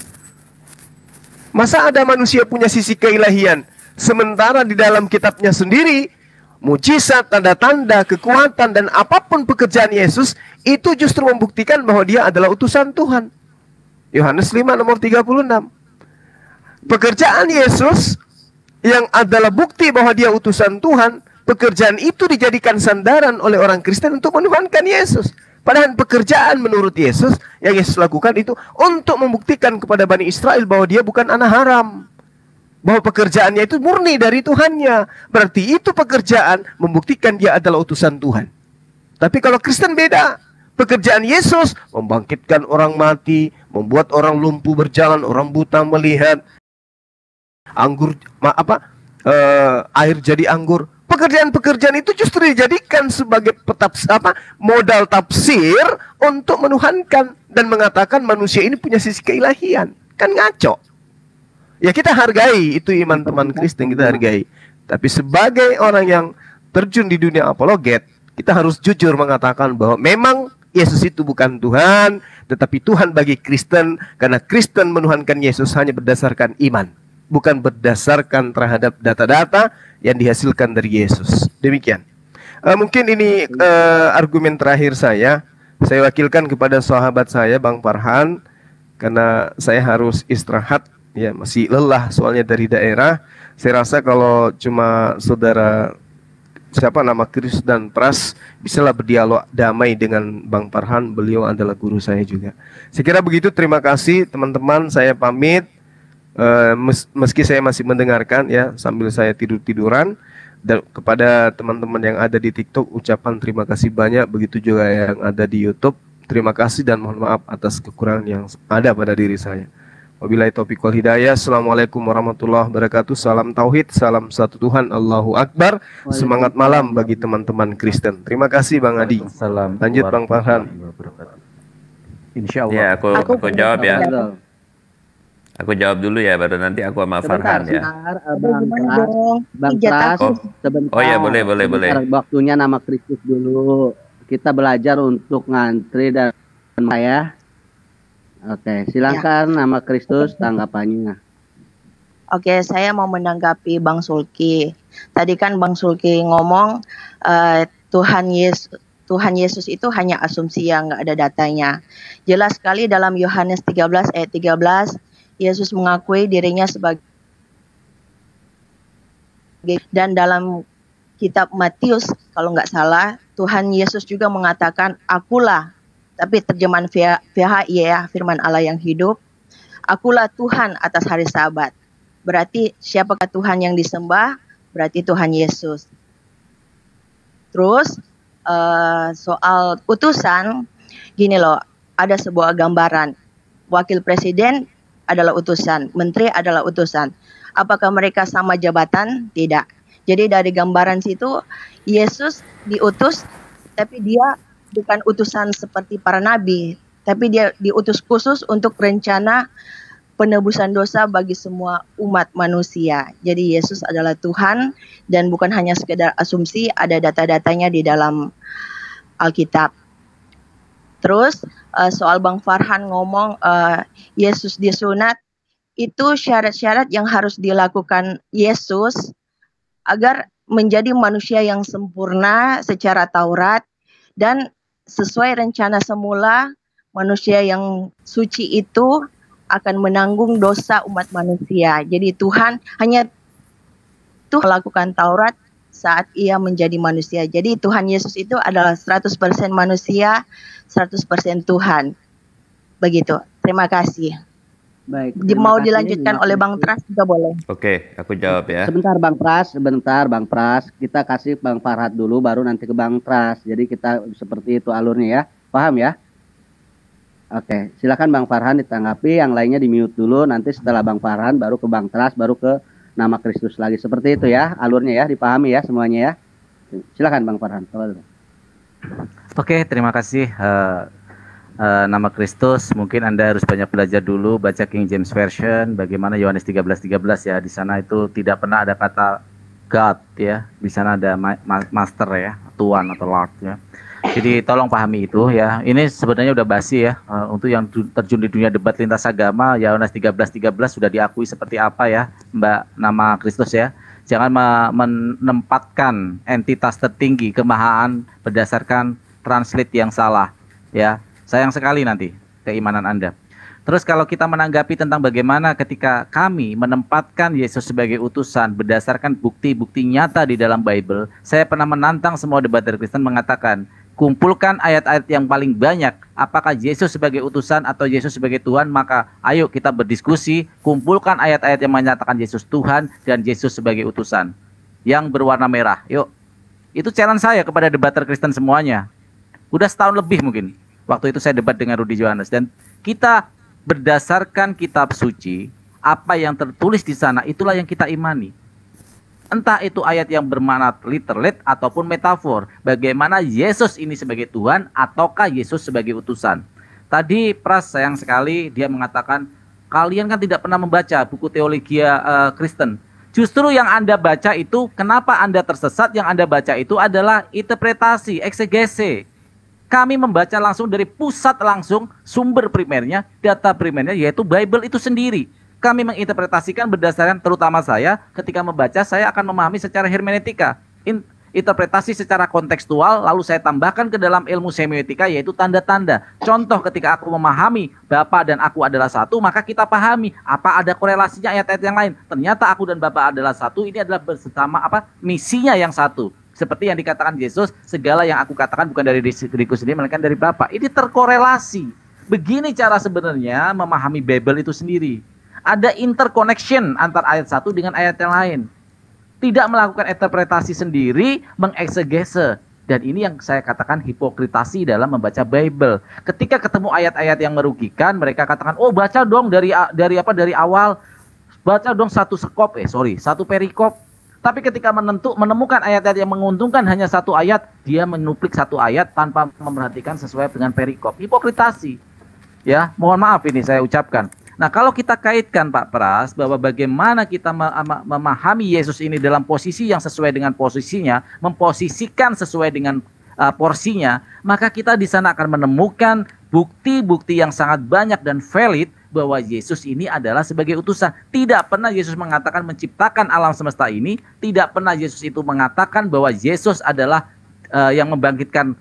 Speaker 4: Masa ada manusia punya sisi keilahian, sementara di dalam kitabnya sendiri, mujizat, tanda-tanda, kekuatan, dan apapun pekerjaan Yesus, itu justru membuktikan bahwa dia adalah utusan Tuhan. Yohanes 5 nomor 36. Pekerjaan Yesus yang adalah bukti bahwa dia utusan Tuhan, pekerjaan itu dijadikan sandaran oleh orang Kristen untuk menuhankan Yesus. Padahal pekerjaan menurut Yesus yang Yesus lakukan itu untuk membuktikan kepada Bani Israel bahwa dia bukan anak haram. Bahwa pekerjaannya itu murni dari Tuhannya. Berarti itu pekerjaan membuktikan dia adalah utusan Tuhan. Tapi kalau Kristen beda. Pekerjaan Yesus membangkitkan orang mati, membuat orang lumpuh berjalan, orang buta melihat, air jadi anggur. Pekerjaan-pekerjaan itu justru dijadikan sebagai modal tafsir untuk menuhankan dan mengatakan manusia ini punya sisi keilahian. Kan ngaco. Ya kita hargai itu iman teman Kristen, kita hargai. Tapi sebagai orang yang terjun di dunia apologet, kita harus jujur mengatakan bahwa memang Yesus itu bukan Tuhan, tetapi Tuhan bagi Kristen, karena Kristen menuhankan Yesus hanya berdasarkan iman, bukan berdasarkan terhadap data-data yang dihasilkan dari Yesus. Demikian. Mungkin ini argumen terakhir saya. Saya wakilkan kepada sahabat saya, Bang Farhan, karena saya harus istirahat. Ya, masih lelah soalnya dari daerah. Saya rasa kalau cuma saudara Chris dan Pras bisalah berdialog damai dengan Bang Farhan. Beliau adalah guru saya juga. Saya kira begitu. Terima kasih teman-teman. Saya pamit. Meski saya masih mendengarkan ya sambil saya tiduran. Dan kepada teman-teman yang ada di TikTok, ucapan terima kasih banyak. Begitu juga yang ada di YouTube. Terima kasih dan mohon maaf atas kekurangan yang ada pada diri saya. Wabillahi taufiq wal hidayah. Assalamualaikum warahmatullahi wabarakatuh. Salam tauhid, salam satu Tuhan, Allahu Akbar. Semangat malam bagi teman-teman Kristen. Terima kasih Bang Adi. Lanjut Bang Farhan.
Speaker 6: Insya Allah.
Speaker 11: Ya, aku jawab ya. Aku jawab dulu ya, baru nanti aku sama Farhan ya.
Speaker 2: Bang Pras, sebentar.
Speaker 11: Oh ya, boleh.
Speaker 2: Waktunya nama Kristus dulu. Kita belajar untuk ngantri dan saya. Oke, silakan nama Kristus tanggapannya.
Speaker 12: Oke, saya mau menanggapi Bang Sulki. Tadi kan Bang Sulki ngomong Tuhan Yesus itu hanya asumsi yang nggak ada datanya. Jelas sekali dalam Yohanes 13 ayat 13, Yesus mengakui dirinya sebagai, dan dalam kitab Matius kalau nggak salah, Tuhan Yesus juga mengatakan akulah. Tapi terjemahan VHI ya, firman Allah yang hidup. Akulah Tuhan atas hari Sabat. Berarti siapakah Tuhan yang disembah? Berarti Tuhan Yesus. Terus soal utusan, gini loh, ada sebuah gambaran. Wakil presiden adalah utusan, menteri adalah utusan. Apakah mereka sama jabatan? Tidak. Jadi dari gambaran situ, Yesus diutus, tapi dia bukan utusan seperti para nabi, tapi dia diutus khusus untuk rencana penebusan dosa bagi semua umat manusia. Jadi Yesus adalah Tuhan dan bukan hanya sekedar asumsi, ada data-datanya di dalam Alkitab. Terus soal Bang Farhan ngomong Yesus disunat, itu syarat-syarat yang harus dilakukan Yesus agar menjadi manusia yang sempurna secara Taurat dan sesuai rencana semula, manusia yang suci itu akan menanggung dosa umat manusia. Jadi Tuhan hanya Tuhan melakukan Taurat saat ia menjadi manusia. Jadi Tuhan Yesus itu adalah 100% manusia, 100% Tuhan. Begitu. Terima kasih.
Speaker 2: Baik.
Speaker 12: Mau dilanjutkan oleh Bang Pras juga boleh.
Speaker 11: Oke, aku jawab ya.
Speaker 2: Sebentar Bang Pras. Kita kasih Bang Farhat dulu, baru nanti ke Bang Pras. Jadi kita seperti itu alurnya ya. Paham ya? Oke, silakan Bang Farhan ditanggapi, yang lainnya di mute dulu, nanti setelah Bang Farhan baru ke Bang Pras, baru ke nama Kristus lagi. Seperti itu ya, alurnya ya, dipahami ya semuanya ya. Silakan Bang Farhan.
Speaker 6: Oke, terima kasih. Nama Kristus, mungkin Anda harus banyak belajar dulu, baca King James Version, bagaimana Yohanes 13:13 ya, di sana itu tidak pernah ada kata God ya, di sana ada master ya, Tuhan atau Lord ya. Jadi tolong pahami itu ya. Ini sebenarnya udah basi ya. Untuk yang terjun di dunia debat lintas agama, Yohanes 13:13 sudah diakui seperti apa ya, Mbak nama Kristus ya. Jangan menempatkan entitas tertinggi kemahaan berdasarkan translate yang salah ya. Sayang sekali nanti keimanan Anda. Terus kalau kita menanggapi tentang bagaimana ketika kami menempatkan Yesus sebagai utusan berdasarkan bukti-bukti nyata di dalam Bible, saya pernah menantang semua debater Kristen mengatakan, kumpulkan ayat-ayat yang paling banyak, apakah Yesus sebagai utusan atau Yesus sebagai Tuhan, maka ayo kita berdiskusi, kumpulkan ayat-ayat yang menyatakan Yesus Tuhan dan Yesus sebagai utusan yang berwarna merah. Yuk, itu challenge saya kepada debater Kristen semuanya. Udah setahun lebih mungkin. Waktu itu saya debat dengan Rudy Johannes, dan kita berdasarkan kitab suci, apa yang tertulis di sana itulah yang kita imani. Entah itu ayat yang bermakna literal ataupun metafor. Bagaimana Yesus ini sebagai Tuhan ataukah Yesus sebagai utusan. Tadi Pras sayang sekali dia mengatakan, kalian kan tidak pernah membaca buku teologia Kristen. Justru yang Anda baca itu, kenapa Anda tersesat, yang Anda baca itu adalah interpretasi, eksegese. Kami membaca langsung dari pusat langsung, sumber primernya, data primernya, yaitu Bible itu sendiri. Kami menginterpretasikan berdasarkan, terutama saya, ketika membaca, saya akan memahami secara hermeneutika. Interpretasi secara kontekstual, lalu saya tambahkan ke dalam ilmu semiotika, yaitu tanda-tanda. Contoh, ketika aku memahami Bapa dan aku adalah satu, maka kita pahami apa ada korelasinya ayat-ayat yang lain. Ternyata aku dan Bapa adalah satu, ini adalah bersama misinya yang satu. Seperti yang dikatakan Yesus, segala yang aku katakan bukan dari diriku sendiri, melainkan dari Bapa. Ini terkorelasi. Begini cara sebenarnya memahami Bible itu sendiri. Ada interconnection antara ayat satu dengan ayat yang lain. Tidak melakukan interpretasi sendiri, mengeksegese. Dan ini yang saya katakan hipokritasi dalam membaca Bible. Ketika ketemu ayat-ayat yang merugikan, mereka katakan, oh baca dong dari awal. Baca dong satu perikop. Tapi ketika menemukan ayat-ayat yang menguntungkan hanya satu ayat, dia menuplik satu ayat tanpa memperhatikan sesuai dengan perikop. Hipokritasi. Ya, mohon maaf ini saya ucapkan. Nah, kalau kita kaitkan Pak Pras bahwa bagaimana kita memahami Yesus ini dalam posisi yang sesuai dengan posisinya, memposisikan sesuai dengan porsinya, maka kita di sana akan menemukan bukti-bukti yang sangat banyak dan valid bahwa Yesus ini adalah sebagai utusan. Tidak pernah Yesus mengatakan menciptakan alam semesta ini. Tidak pernah Yesus itu mengatakan bahwa Yesus adalah yang membangkitkan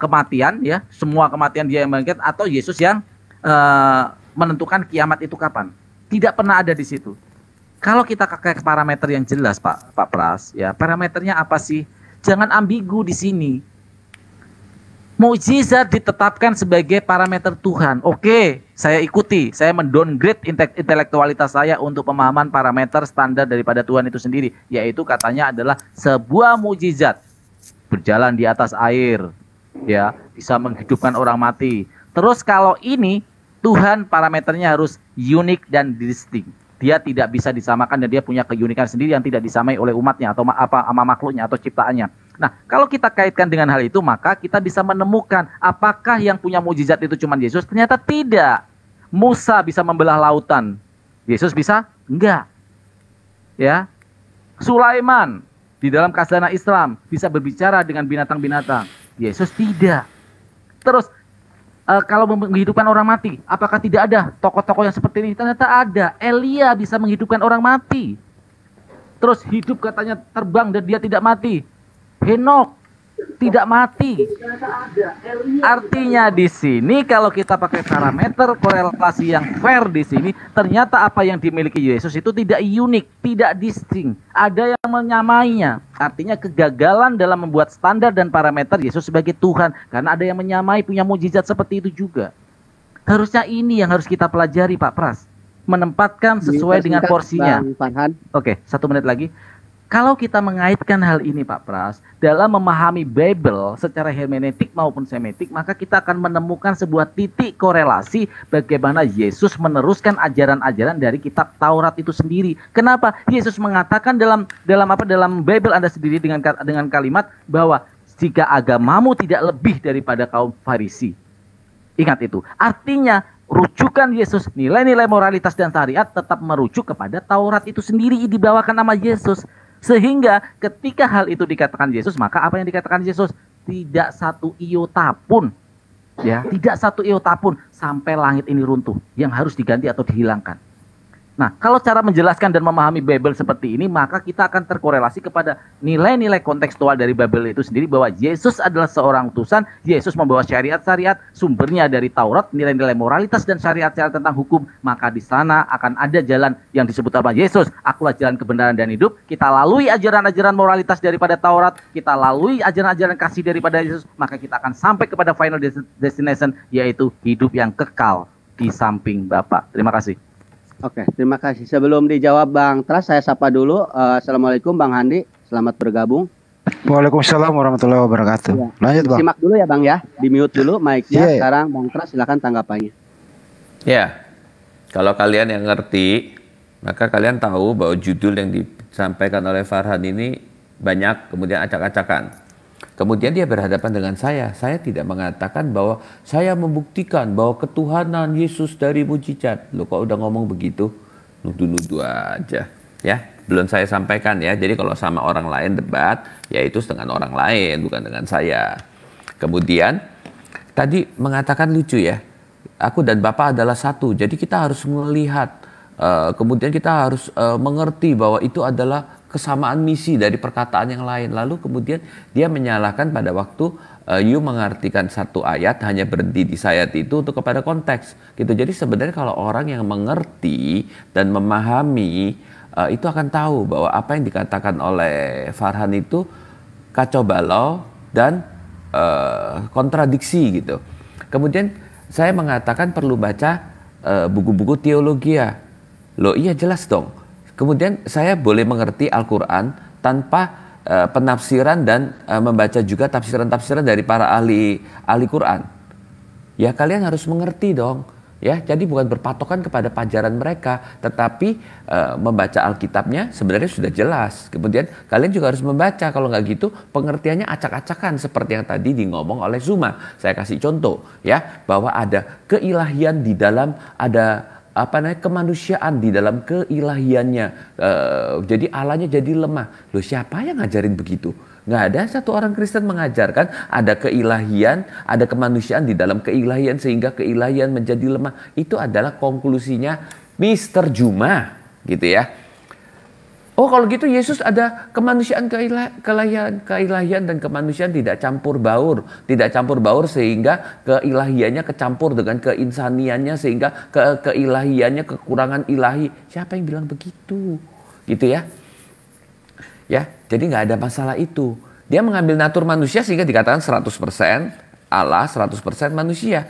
Speaker 6: kematian, ya, semua kematian dia yang membangkitkan, atau Yesus yang menentukan kiamat itu kapan. Tidak pernah ada di situ. Kalau kita pakai parameter yang jelas, Pak Pras, ya, parameternya apa sih? Jangan ambigu di sini. Mukjizat ditetapkan sebagai parameter Tuhan. Oke, saya ikuti. Saya mendowngrade intelektualitas saya untuk pemahaman parameter standar daripada Tuhan itu sendiri. Yaitu katanya adalah sebuah mukjizat. Berjalan di atas air. Ya, bisa menghidupkan orang mati. Terus kalau ini, Tuhan parameternya harus unik dan distinct. Dia tidak bisa disamakan dan dia punya keunikan sendiri yang tidak disamai oleh umatnya atau makhluknya atau ciptaannya. Nah, kalau kita kaitkan dengan hal itu, maka kita bisa menemukan apakah yang punya mukjizat itu cuma Yesus? Ternyata tidak. Musa bisa membelah lautan. Yesus bisa? Enggak. Ya. Sulaiman di dalam khazanah Islam bisa berbicara dengan binatang-binatang. Yesus tidak. Terus kalau menghidupkan orang mati, apakah tidak ada tokoh-tokoh yang seperti ini? Ternyata ada. Elia bisa menghidupkan orang mati. Terus hidup katanya terbang dan dia tidak mati. Henok tidak mati. Artinya di sini kalau kita pakai parameter korelasi yang fair di sini, ternyata apa yang dimiliki Yesus itu tidak unik, tidak distinct. Ada yang menyamainya. Artinya kegagalan dalam membuat standar dan parameter Yesus sebagai Tuhan, karena ada yang menyamai, punya mukjizat seperti itu juga. Harusnya ini yang harus kita pelajari, Pak Pras. Menempatkan sesuai dengan porsinya. Oke, 1 menit lagi. Kalau kita mengaitkan hal ini, Pak Pras, dalam memahami Bible secara hermeneutik maupun semetik, maka kita akan menemukan sebuah titik korelasi bagaimana Yesus meneruskan ajaran-ajaran dari kitab Taurat itu sendiri. Kenapa? Yesus mengatakan dalam Bible Anda sendiri dengan kalimat bahwa jika agamamu tidak lebih daripada kaum Farisi. Ingat itu. Artinya rujukan Yesus, nilai-nilai moralitas dan syariat tetap merujuk kepada Taurat itu sendiri, dibawakan nama Yesus. Sehingga ketika hal itu dikatakan Yesus, maka apa yang dikatakan Yesus? Tidak satu iota pun, ya, tidak satu iota pun sampai langit ini runtuh yang harus diganti atau dihilangkan. Nah, kalau cara menjelaskan dan memahami Bible seperti ini, maka kita akan terkorelasi kepada nilai-nilai kontekstual dari Bible itu sendiri, bahwa Yesus adalah seorang utusan, Yesus membawa syariat-syariat, sumbernya dari Taurat, nilai-nilai moralitas dan syariat-syariat tentang hukum, maka di sana akan ada jalan yang disebut sama Yesus, akulah jalan kebenaran dan hidup. Kita lalui ajaran-ajaran moralitas daripada Taurat, kita lalui ajaran-ajaran kasih daripada Yesus, maka kita akan sampai kepada final destination, yaitu hidup yang kekal di samping Bapa. Terima kasih.
Speaker 2: Oke, terima kasih. Sebelum dijawab Bang Pras, saya sapa dulu. Assalamualaikum Bang Handi, selamat bergabung.
Speaker 13: Waalaikumsalam warahmatullahi wabarakatuh. Ya. Lanjut Bang.
Speaker 2: Simak dulu ya Bang ya, di mute dulu mic-nya. Sekarang Bang Pras silakan tanggapannya.
Speaker 11: Ya, kalau kalian yang ngerti, maka kalian tahu bahwa judul yang disampaikan oleh Farhan ini banyak, kemudian acak-acakan. Kemudian dia berhadapan dengan saya tidak mengatakan bahwa saya membuktikan bahwa ketuhanan Yesus dari mujizat. Loh, kok udah ngomong begitu? Nuduh-nuduh aja. Ya, belum saya sampaikan ya. Jadi kalau sama orang lain debat, ya itu dengan orang lain, bukan dengan saya. Kemudian, tadi mengatakan lucu ya, aku dan Bapak adalah satu. Jadi kita harus melihat, kemudian kita harus mengerti bahwa itu adalah kesamaan misi dari perkataan yang lain. Lalu kemudian dia menyalahkan pada waktu you mengartikan satu ayat hanya berhenti di ayat itu untuk kepada konteks gitu. Jadi sebenarnya kalau orang yang mengerti dan memahami itu akan tahu bahwa apa yang dikatakan oleh Farhan itu kacau balau dan kontradiksi gitu. Kemudian saya mengatakan perlu baca buku-buku teologi ya. Loh iya jelas dong. Kemudian saya boleh mengerti Al-Quran tanpa penafsiran dan membaca juga tafsiran-tafsiran dari para ahli Quran. Ya kalian harus mengerti dong. Ya, jadi bukan berpatokan kepada pelajaran mereka, tetapi membaca Alkitabnya sebenarnya sudah jelas. Kemudian kalian juga harus membaca, kalau nggak gitu pengertiannya acak-acakan seperti yang tadi ngomong oleh Zuma. Saya kasih contoh ya, bahwa ada keilahian di dalam, ada kemanusiaan di dalam keilahiannya. Jadi Allahnya jadi lemah. Loh siapa yang ngajarin begitu? Nggak ada satu orang Kristen mengajarkan ada keilahian, ada kemanusiaan di dalam keilahian sehingga keilahian menjadi lemah. Itu adalah konklusinya Mr. Juma gitu ya. Oh kalau gitu Yesus ada kemanusiaan, keilahian dan kemanusiaan tidak campur baur sehingga keilahiannya kecampur dengan keinsaniannya sehingga keilahiannya kekurangan ilahi. Siapa yang bilang begitu? Gitu ya. Ya, jadi nggak ada masalah itu. Dia mengambil natur manusia sehingga dikatakan 100% Allah, 100% manusia.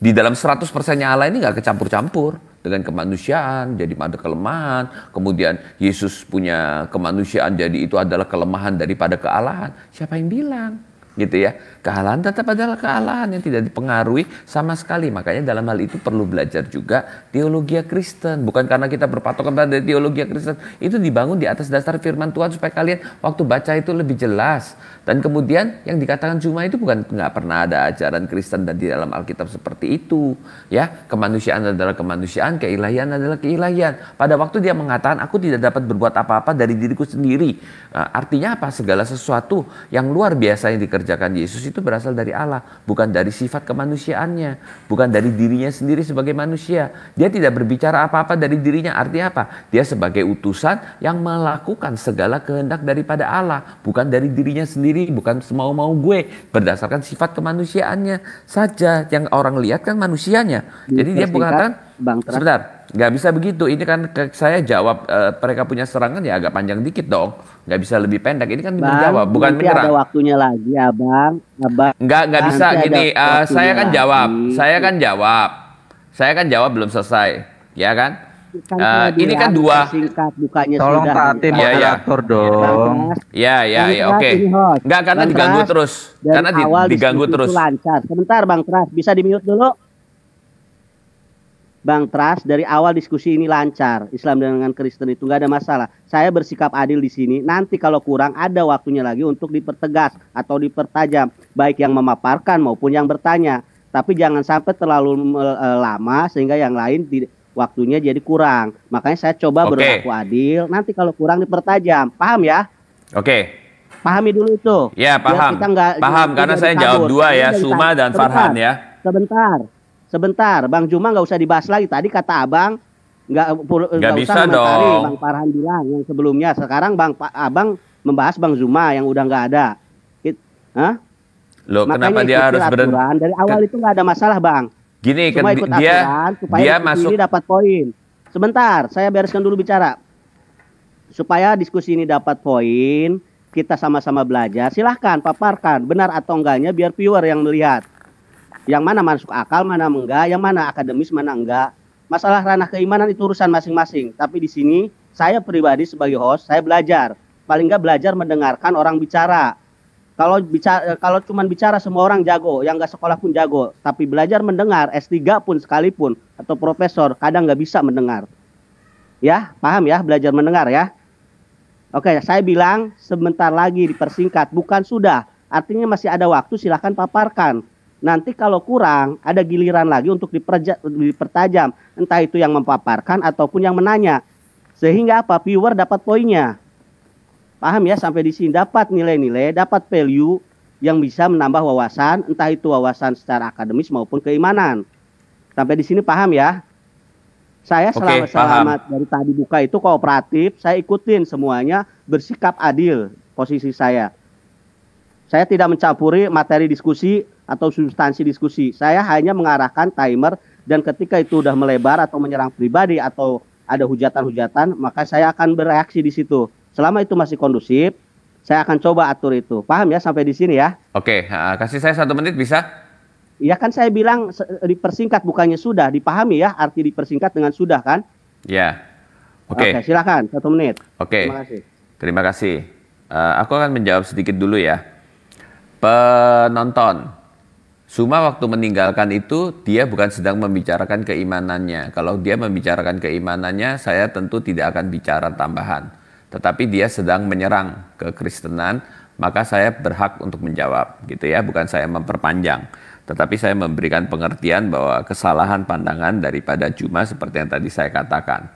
Speaker 11: Di dalam 100%-nya Allah ini nggak kecampur-campur dengan kemanusiaan, jadi ada kelemahan. Kemudian Yesus punya kemanusiaan, jadi itu adalah kelemahan daripada kealahan. Siapa yang bilang? Gitu ya. Kealahan tetap adalah kealahan yang tidak dipengaruhi sama sekali. Makanya dalam hal itu perlu belajar juga teologi Kristen. Bukan karena kita berpatokan pada teologi Kristen. Itu dibangun di atas dasar firman Tuhan supaya kalian waktu baca itu lebih jelas. Dan kemudian yang dikatakan Juma itu bukan nggak pernah ada ajaran Kristen dan di dalam Alkitab seperti itu. Ya, kemanusiaan adalah kemanusiaan, keilahian adalah keilahian. Pada waktu dia mengatakan aku tidak dapat berbuat apa-apa dari diriku sendiri. Artinya apa? Segala sesuatu yang luar biasa yang dikerjakan dikerjakan Yesus itu berasal dari Allah, bukan dari sifat kemanusiaannya, bukan dari dirinya sendiri sebagai manusia. Dia tidak berbicara apa-apa dari dirinya. Artinya apa? Dia sebagai utusan yang melakukan segala kehendak daripada Allah, bukan dari dirinya sendiri, bukan semau-mau gue, berdasarkan sifat kemanusiaannya saja. Yang orang lihat kan manusianya. Jadi dia bukan sebentar, nggak bisa begitu. Ini kan saya jawab, mereka punya serangan ya agak panjang dikit dong. Nggak bisa lebih pendek. Ini kan menjawab, bukan menyerang.
Speaker 2: Ada waktunya lagi, Abang.
Speaker 11: Nggak bisa gini. Saya kan jawab. Saya kan jawab belum selesai, ya kan? Ini kan dua.
Speaker 6: Tolong taati moderator dong.
Speaker 11: Ya, oke. Nggak, karena diganggu terus. Karena diganggu terus.
Speaker 2: Lancar. Sebentar, Bang Tras, bisa di-mute dulu. Bang Tras, dari awal diskusi ini lancar. Islam dengan Kristen itu nggak ada masalah. Saya bersikap adil di sini. Nanti kalau kurang ada waktunya lagi untuk dipertegas atau dipertajam, baik yang memaparkan maupun yang bertanya. Tapi jangan sampai terlalu lama sehingga yang lain waktunya jadi kurang. Makanya saya coba berlaku adil. Nanti kalau kurang dipertajam. Paham ya?
Speaker 11: Oke.
Speaker 2: Pahami dulu itu.
Speaker 11: Ya, paham. Paham, karena saya jawab dua ya, Suma dan Farhan ya.
Speaker 2: Sebentar, Bang Juma nggak usah dibahas lagi. Tadi kata Abang nggak
Speaker 11: bisa
Speaker 2: usah komentari
Speaker 11: dong.
Speaker 2: Bang Farhan bilang yang sebelumnya. Sekarang Abang membahas Bang Juma yang udah nggak ada.
Speaker 11: Loh,
Speaker 2: makanya
Speaker 11: kenapa dia harus berhenti?
Speaker 2: Dari awal itu nggak ada masalah, Bang.
Speaker 11: Gini,
Speaker 2: Cuma ikut aturan supaya diskusi ini dapat poin. Sebentar, saya bereskan dulu bicara. Supaya diskusi ini dapat poin, kita sama-sama belajar. Silahkan paparkan benar atau enggaknya biar viewer yang melihat. Yang mana masuk akal, mana enggak, yang mana akademis, mana enggak. Masalah ranah keimanan itu urusan masing-masing. Tapi di sini saya pribadi sebagai host, saya belajar. Paling enggak belajar mendengarkan orang bicara. Kalau cuma bicara semua orang jago, yang enggak sekolah pun jago. Tapi belajar mendengar, S3 pun sekalipun atau profesor kadang enggak bisa mendengar. Ya, paham ya, belajar mendengar ya. Oke, saya bilang sebentar lagi dipersingkat, bukan sudah. Artinya masih ada waktu, silahkan paparkan. Nanti kalau kurang, ada giliran lagi untuk dipertajam. Entah itu yang memaparkan ataupun yang menanya. Sehingga apa? Viewer dapat poinnya. Paham ya? Sampai di sini dapat nilai-nilai, dapat value yang bisa menambah wawasan. Entah itu wawasan secara akademis maupun keimanan. Sampai di sini paham ya? Saya selama dari tadi buka itu kooperatif. Saya ikutin semuanya, bersikap adil posisi saya. Saya tidak mencampuri materi diskusi atau substansi diskusi. Saya hanya mengarahkan timer dan ketika itu udah melebar atau menyerang pribadi atau ada hujatan-hujatan, maka saya akan bereaksi di situ. Selama itu masih kondusif, saya akan coba atur itu. Paham ya sampai di sini ya?
Speaker 11: Oke, kasih saya 1 menit bisa?
Speaker 2: Iya kan saya bilang dipersingkat bukannya sudah. Dipahami ya arti dipersingkat dengan sudah kan?
Speaker 11: Ya. Oke,
Speaker 2: silakan 1 menit.
Speaker 11: Oke.
Speaker 2: Terima kasih.
Speaker 11: Terima kasih. Aku akan menjawab sedikit dulu ya. Penonton. Suma waktu meninggalkan itu dia bukan sedang membicarakan keimanannya. Kalau dia membicarakan keimanannya, saya tentu tidak akan bicara tambahan. Tetapi dia sedang menyerang kekristenan, maka saya berhak untuk menjawab, gitu ya. Bukan saya memperpanjang, tetapi saya memberikan pengertian bahwa kesalahan pandangan daripada Juma seperti yang tadi saya katakan.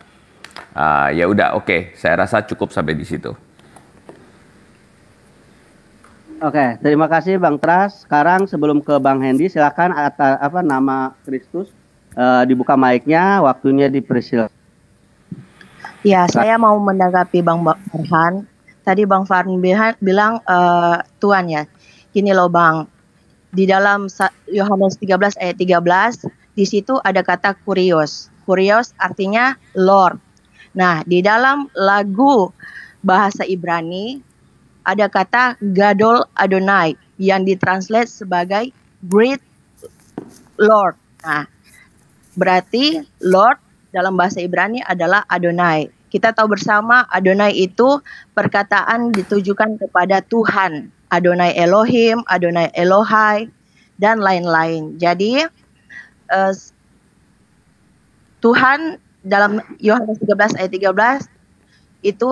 Speaker 11: Ya udah, oke. Saya rasa cukup sampai di situ.
Speaker 2: Oke, terima kasih Bang Tras. Sekarang sebelum ke Bang Hendy, silakan nama Kristus dibuka mic-nya, waktunya dipersilakan.
Speaker 12: Ya, saya mau menanggapi Bang Farhan. Tadi Bang Farhan bilang Tuhan ya. Gini loh Bang, di dalam Yohanes 13 ayat 13, di situ ada kata kurios. Kurios artinya Lord. Nah, di dalam lagu bahasa Ibrani, ada kata Gadol Adonai yang ditranslate sebagai Great Lord. Nah, berarti Lord dalam bahasa Ibrani adalah Adonai. Kita tahu bersama Adonai itu perkataan ditujukan kepada Tuhan. Adonai Elohim, Adonai Elohai, dan lain-lain. Jadi Tuhan dalam Yohanes 13 ayat 13 itu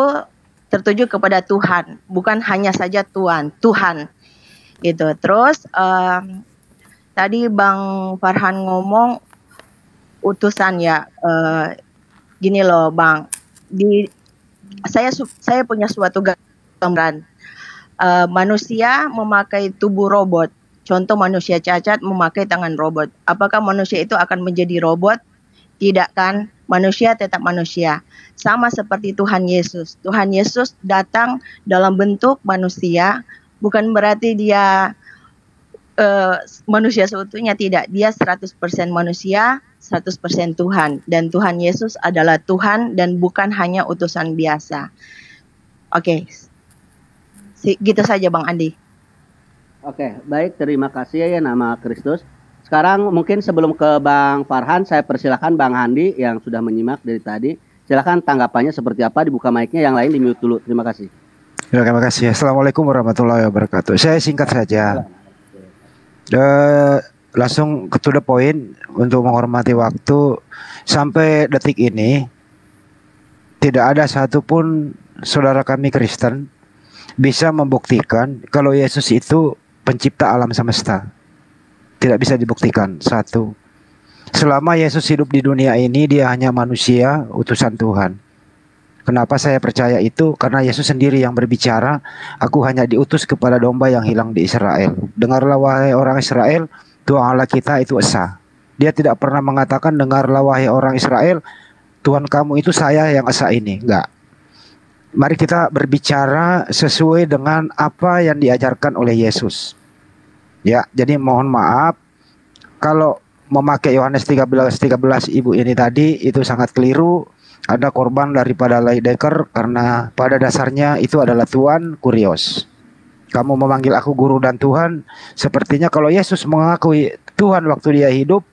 Speaker 12: tertuju kepada Tuhan, bukan hanya saja Tuhan. Gitu. Terus tadi Bang Farhan ngomong utusan ya. Gini loh Bang, saya punya suatu gambaran. Manusia memakai tubuh robot. Contoh manusia cacat memakai tangan robot. Apakah manusia itu akan menjadi robot? Tidak kan? Manusia tetap manusia. Sama seperti Tuhan Yesus. Tuhan Yesus datang dalam bentuk manusia, bukan berarti dia manusia seutuhnya, tidak. Dia 100% manusia, 100% Tuhan. Dan Tuhan Yesus adalah Tuhan dan bukan hanya utusan biasa. Oke. Gitu saja Bang Andi.
Speaker 2: Oke, baik, terima kasih ya nama Kristus. Sekarang mungkin sebelum ke Bang Farhan, saya persilakan Bang Handi yang sudah menyimak dari tadi. Silakan tanggapannya seperti apa, dibuka mic-nya, yang lain di mute dulu. Terima kasih.
Speaker 13: Ya, terima kasih. Assalamualaikum warahmatullahi wabarakatuh. Saya singkat saja. Langsung to the point untuk menghormati waktu. Sampai detik ini tidak ada satupun saudara kami Kristen bisa membuktikan kalau Yesus itu pencipta alam semesta. Tidak bisa dibuktikan. Satu, selama Yesus hidup di dunia ini, dia hanya manusia, utusan Tuhan. Kenapa saya percaya itu? Karena Yesus sendiri yang berbicara, aku hanya diutus kepada domba yang hilang di Israel. Dengarlah wahai orang Israel, Tuhan Allah kita itu esa. Dia tidak pernah mengatakan, dengarlah wahai orang Israel, Tuhan kamu itu saya yang esa ini. Enggak. Mari kita berbicara sesuai dengan apa yang diajarkan oleh Yesus. Ya, jadi mohon maaf kalau memakai Yohanes 13 ibu ini tadi itu sangat keliru. Ada korban daripada Laideker karena pada dasarnya itu adalah Tuhan Kurios. Kamu memanggil aku guru dan Tuhan, sepertinya kalau Yesus mengakui Tuhan waktu dia hidup,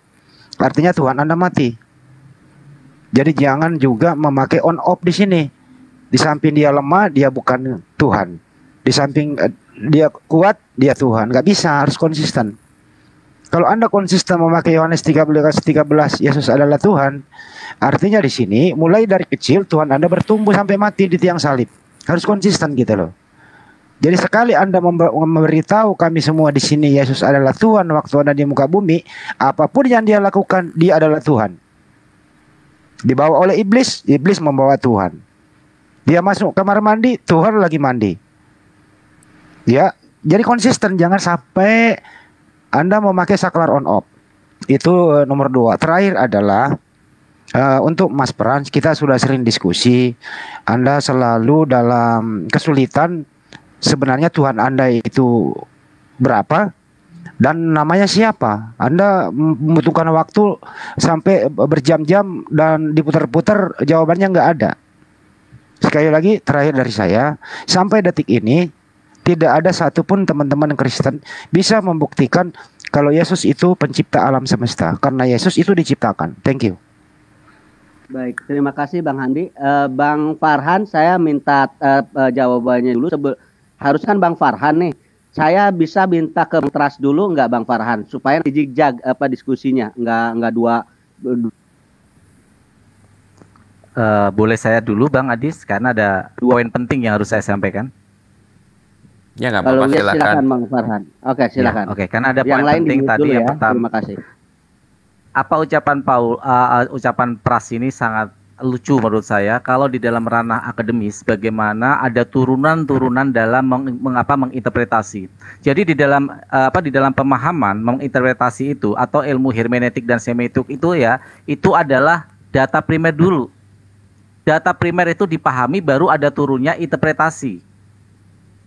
Speaker 13: artinya Tuhan Anda mati. Jadi jangan juga memakai on off di sini. Di samping dia lemah, dia bukan Tuhan. Di samping dia kuat, dia Tuhan. Gak bisa, harus konsisten. Kalau Anda konsisten memakai Yohanes 13, Yesus adalah Tuhan, artinya di sini mulai dari kecil Tuhan Anda bertumbuh sampai mati di tiang salib. Harus konsisten gitu loh. Jadi sekali Anda memberitahu kami semua di sini Yesus adalah Tuhan waktu Anda di muka bumi, apapun yang dia lakukan, dia adalah Tuhan. Dibawa oleh iblis, iblis membawa Tuhan. Dia masuk kamar mandi, Tuhan lagi mandi. Ya, jadi konsisten, jangan sampai Anda memakai saklar on off. Itu nomor 2. Terakhir adalah untuk Mas Frans, kita sudah sering diskusi. Anda selalu dalam kesulitan. Sebenarnya Tuhan Anda itu berapa dan namanya siapa? Anda membutuhkan waktu sampai berjam-jam dan diputar-putar, jawabannya nggak ada. Sekali lagi terakhir dari saya, sampai detik ini tidak ada satupun teman-teman Kristen bisa membuktikan kalau Yesus itu pencipta alam semesta, karena Yesus itu diciptakan. Thank you.
Speaker 2: Baik, terima kasih Bang Handi. Bang Farhan, saya minta jawabannya dulu. Harus kan Bang Farhan nih. Saya bisa minta ke Bang Tras dulu nggak Bang Farhan, supaya dijig-jag diskusinya, nggak dua.
Speaker 6: Boleh saya dulu Bang Adis, karena ada poin penting yang harus saya sampaikan.
Speaker 11: Ya nggak apa-apa,
Speaker 2: silakan Bang Farhan. Oke, silakan.
Speaker 6: Ya, oke, karena ada poin penting tadi yang pertama.
Speaker 2: Terima kasih.
Speaker 6: Apa ucapan Pras ini sangat lucu menurut saya. Kalau di dalam ranah akademis, bagaimana ada turunan-turunan dalam menginterpretasi. Jadi di dalam pemahaman menginterpretasi itu atau ilmu hermeneutik dan semiotik itu ya, itu adalah data primer dulu. Data primer itu dipahami, baru ada turunnya interpretasi.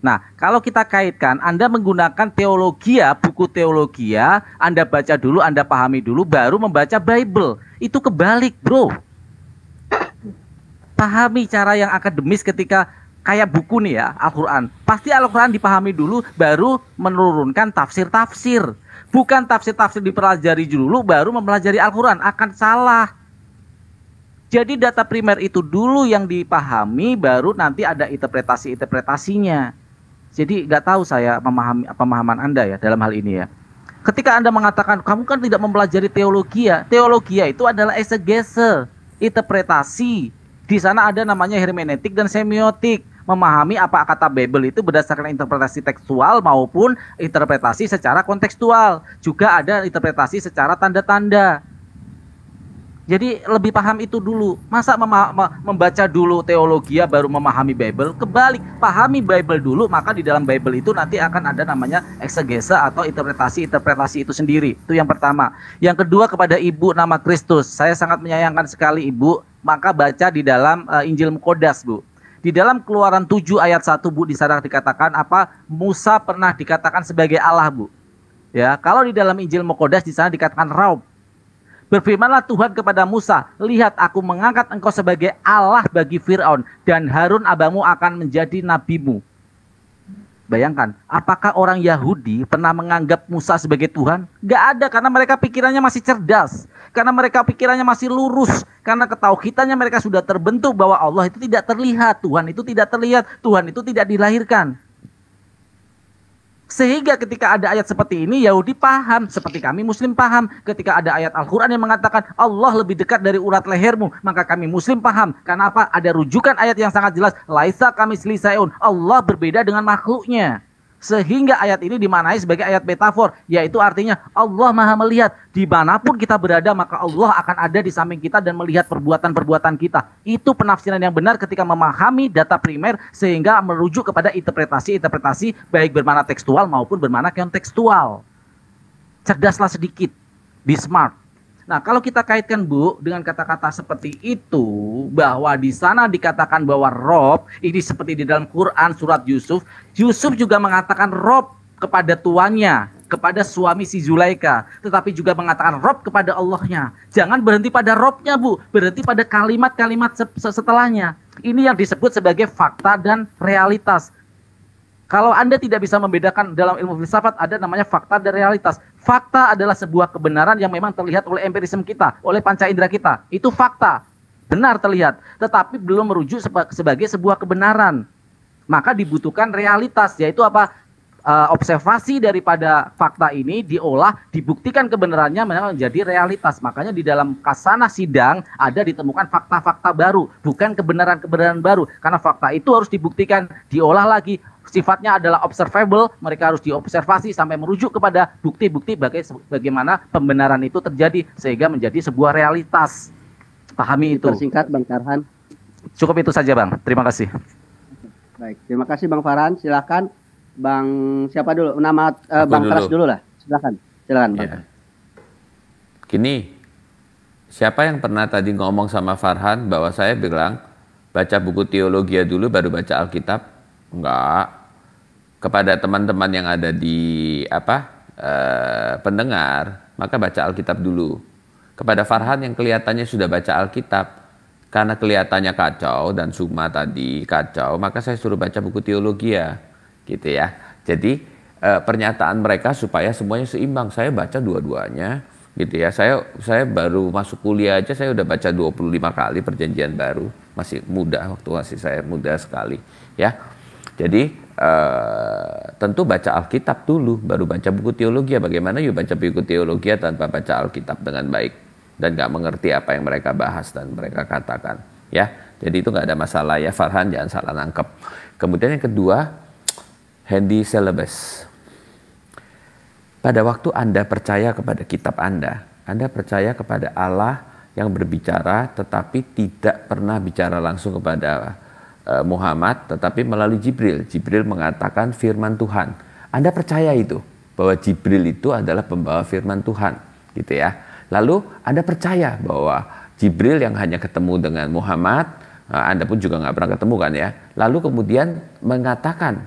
Speaker 6: Nah, kalau kita kaitkan, Anda menggunakan teologia, buku teologia, Anda baca dulu, Anda pahami dulu, baru membaca Bible. Itu kebalik, bro. Pahami cara yang akademis ketika kayak buku nih ya, Al-Quran. Pasti Al-Quran dipahami dulu, baru menurunkan tafsir-tafsir. Bukan tafsir-tafsir dipelajari dulu, baru mempelajari Al-Quran. Akan salah. Jadi data primer itu dulu yang dipahami, baru nanti ada interpretasi-interpretasinya. Jadi nggak tahu saya pemahaman Anda ya dalam hal ini ya. Ketika Anda mengatakan kamu kan tidak mempelajari teologi itu adalah exegese, interpretasi. Di sana ada namanya hermeneutik dan semiotik, memahami apa kata Bible itu berdasarkan interpretasi tekstual maupun interpretasi secara kontekstual. Juga ada interpretasi secara tanda-tanda. Jadi lebih paham itu dulu. Masa membaca dulu teologi baru memahami Bible? Kebalik, pahami Bible dulu, maka di dalam Bible itu nanti akan ada namanya eksegese atau interpretasi itu sendiri. Itu yang pertama. Yang kedua, kepada Ibu nama Kristus. Saya sangat menyayangkan sekali Ibu, maka baca di dalam Injil Muqaddas, Bu. Di dalam Keluaran 7 ayat 1, Bu, di sana dikatakan apa? Musa pernah dikatakan sebagai Allah, Bu. Ya, kalau di dalam Injil Muqaddas di sana dikatakan Raub. Berfirmanlah Tuhan kepada Musa, lihat aku mengangkat engkau sebagai Allah bagi Fir'aun, dan Harun abamu akan menjadi nabimu. Bayangkan, apakah orang Yahudi pernah menganggap Musa sebagai Tuhan? Gak ada, karena mereka pikirannya masih cerdas. Karena mereka pikirannya masih lurus. Karena ketauhidannya mereka sudah terbentuk bahwa Allah itu tidak terlihat, Tuhan itu tidak terlihat, Tuhan itu tidak dilahirkan. Sehingga ketika ada ayat seperti ini, Yahudi paham, seperti kami Muslim paham. Ketika ada ayat Al-Quran yang mengatakan Allah lebih dekat dari urat lehermu, maka kami Muslim paham. Karena apa? Ada rujukan ayat yang sangat jelas. Laisa kamitslihi syai'un. Allah berbeda dengan makhluknya. Sehingga ayat ini dimaknai sebagai ayat metafor, yaitu artinya Allah maha melihat. Dimanapun kita berada, maka Allah akan ada di samping kita dan melihat perbuatan-perbuatan kita. Itu penafsiran yang benar ketika memahami data primer, sehingga merujuk kepada interpretasi-interpretasi baik bermakna tekstual maupun bermakna kontekstual. Cerdaslah sedikit, be smart. Nah, kalau kita kaitkan, Bu, dengan kata-kata seperti itu, bahwa di sana dikatakan bahwa Rob, ini seperti di dalam Quran surat Yusuf, Yusuf juga mengatakan Rob kepada tuannya, kepada suami si Zulaika, tetapi juga mengatakan Rob kepada Allahnya. Jangan berhenti pada Robnya, Bu, berhenti pada kalimat-kalimat setelahnya. Ini yang disebut sebagai fakta dan realitas. Kalau Anda tidak bisa membedakan dalam ilmu filsafat, ada namanya fakta dan realitas. Fakta adalah sebuah kebenaran yang memang terlihat oleh empirisme kita, oleh panca indera kita. Itu fakta, benar terlihat, tetapi belum merujuk sebagai sebuah kebenaran. Maka dibutuhkan realitas, yaitu apa? Observasi daripada fakta ini diolah, dibuktikan kebenarannya menjadi realitas. Makanya di dalam kasanah sidang ada ditemukan fakta-fakta baru, bukan kebenaran-kebenaran baru. Karena fakta itu harus dibuktikan, diolah lagi. Sifatnya adalah observable, mereka harus diobservasi sampai merujuk kepada bukti-bukti bagaimana pembenaran itu terjadi sehingga menjadi sebuah realitas. Pahami itu.
Speaker 2: Persingkat, Bang Farhan.
Speaker 6: Cukup itu saja, Bang. Terima kasih.
Speaker 2: Baik, terima kasih Bang Farhan. Silakan Bang siapa dulu? Nama Bang Keras dulu lah. Silakan Bang.
Speaker 11: Ya. Gini, siapa yang pernah tadi ngomong sama Farhan bahwa saya bilang baca buku teologi dulu baru baca Alkitab? Enggak. Kepada teman-teman yang ada di pendengar, maka baca Alkitab dulu. Kepada Farhan yang kelihatannya sudah baca Alkitab, karena kelihatannya kacau dan Sukma tadi kacau, maka saya suruh baca buku teologi ya, gitu ya. Jadi pernyataan mereka supaya semuanya seimbang. Saya baca dua-duanya, gitu ya. Saya baru masuk kuliah aja saya udah baca 25 kali Perjanjian Baru, masih muda, waktu masih saya muda sekali, ya. Jadi tentu baca Alkitab dulu, baru baca buku teologi. Bagaimana yuk baca buku teologi tanpa baca Alkitab dengan baik dan nggak mengerti apa yang mereka bahas dan mereka katakan, ya. Jadi itu nggak ada masalah ya, Farhan, jangan salah nangkep. Kemudian yang kedua, Handy Celebes. Pada waktu Anda percaya kepada kitab Anda percaya kepada Allah yang berbicara tetapi tidak pernah bicara langsung kepada Muhammad, tetapi melalui Jibril. Jibril mengatakan firman Tuhan. Anda percaya itu, bahwa Jibril itu adalah pembawa firman Tuhan, gitu ya. Lalu Anda percaya bahwa Jibril yang hanya ketemu dengan Muhammad, Anda pun juga nggak pernah ketemu kan ya. Lalu kemudian mengatakan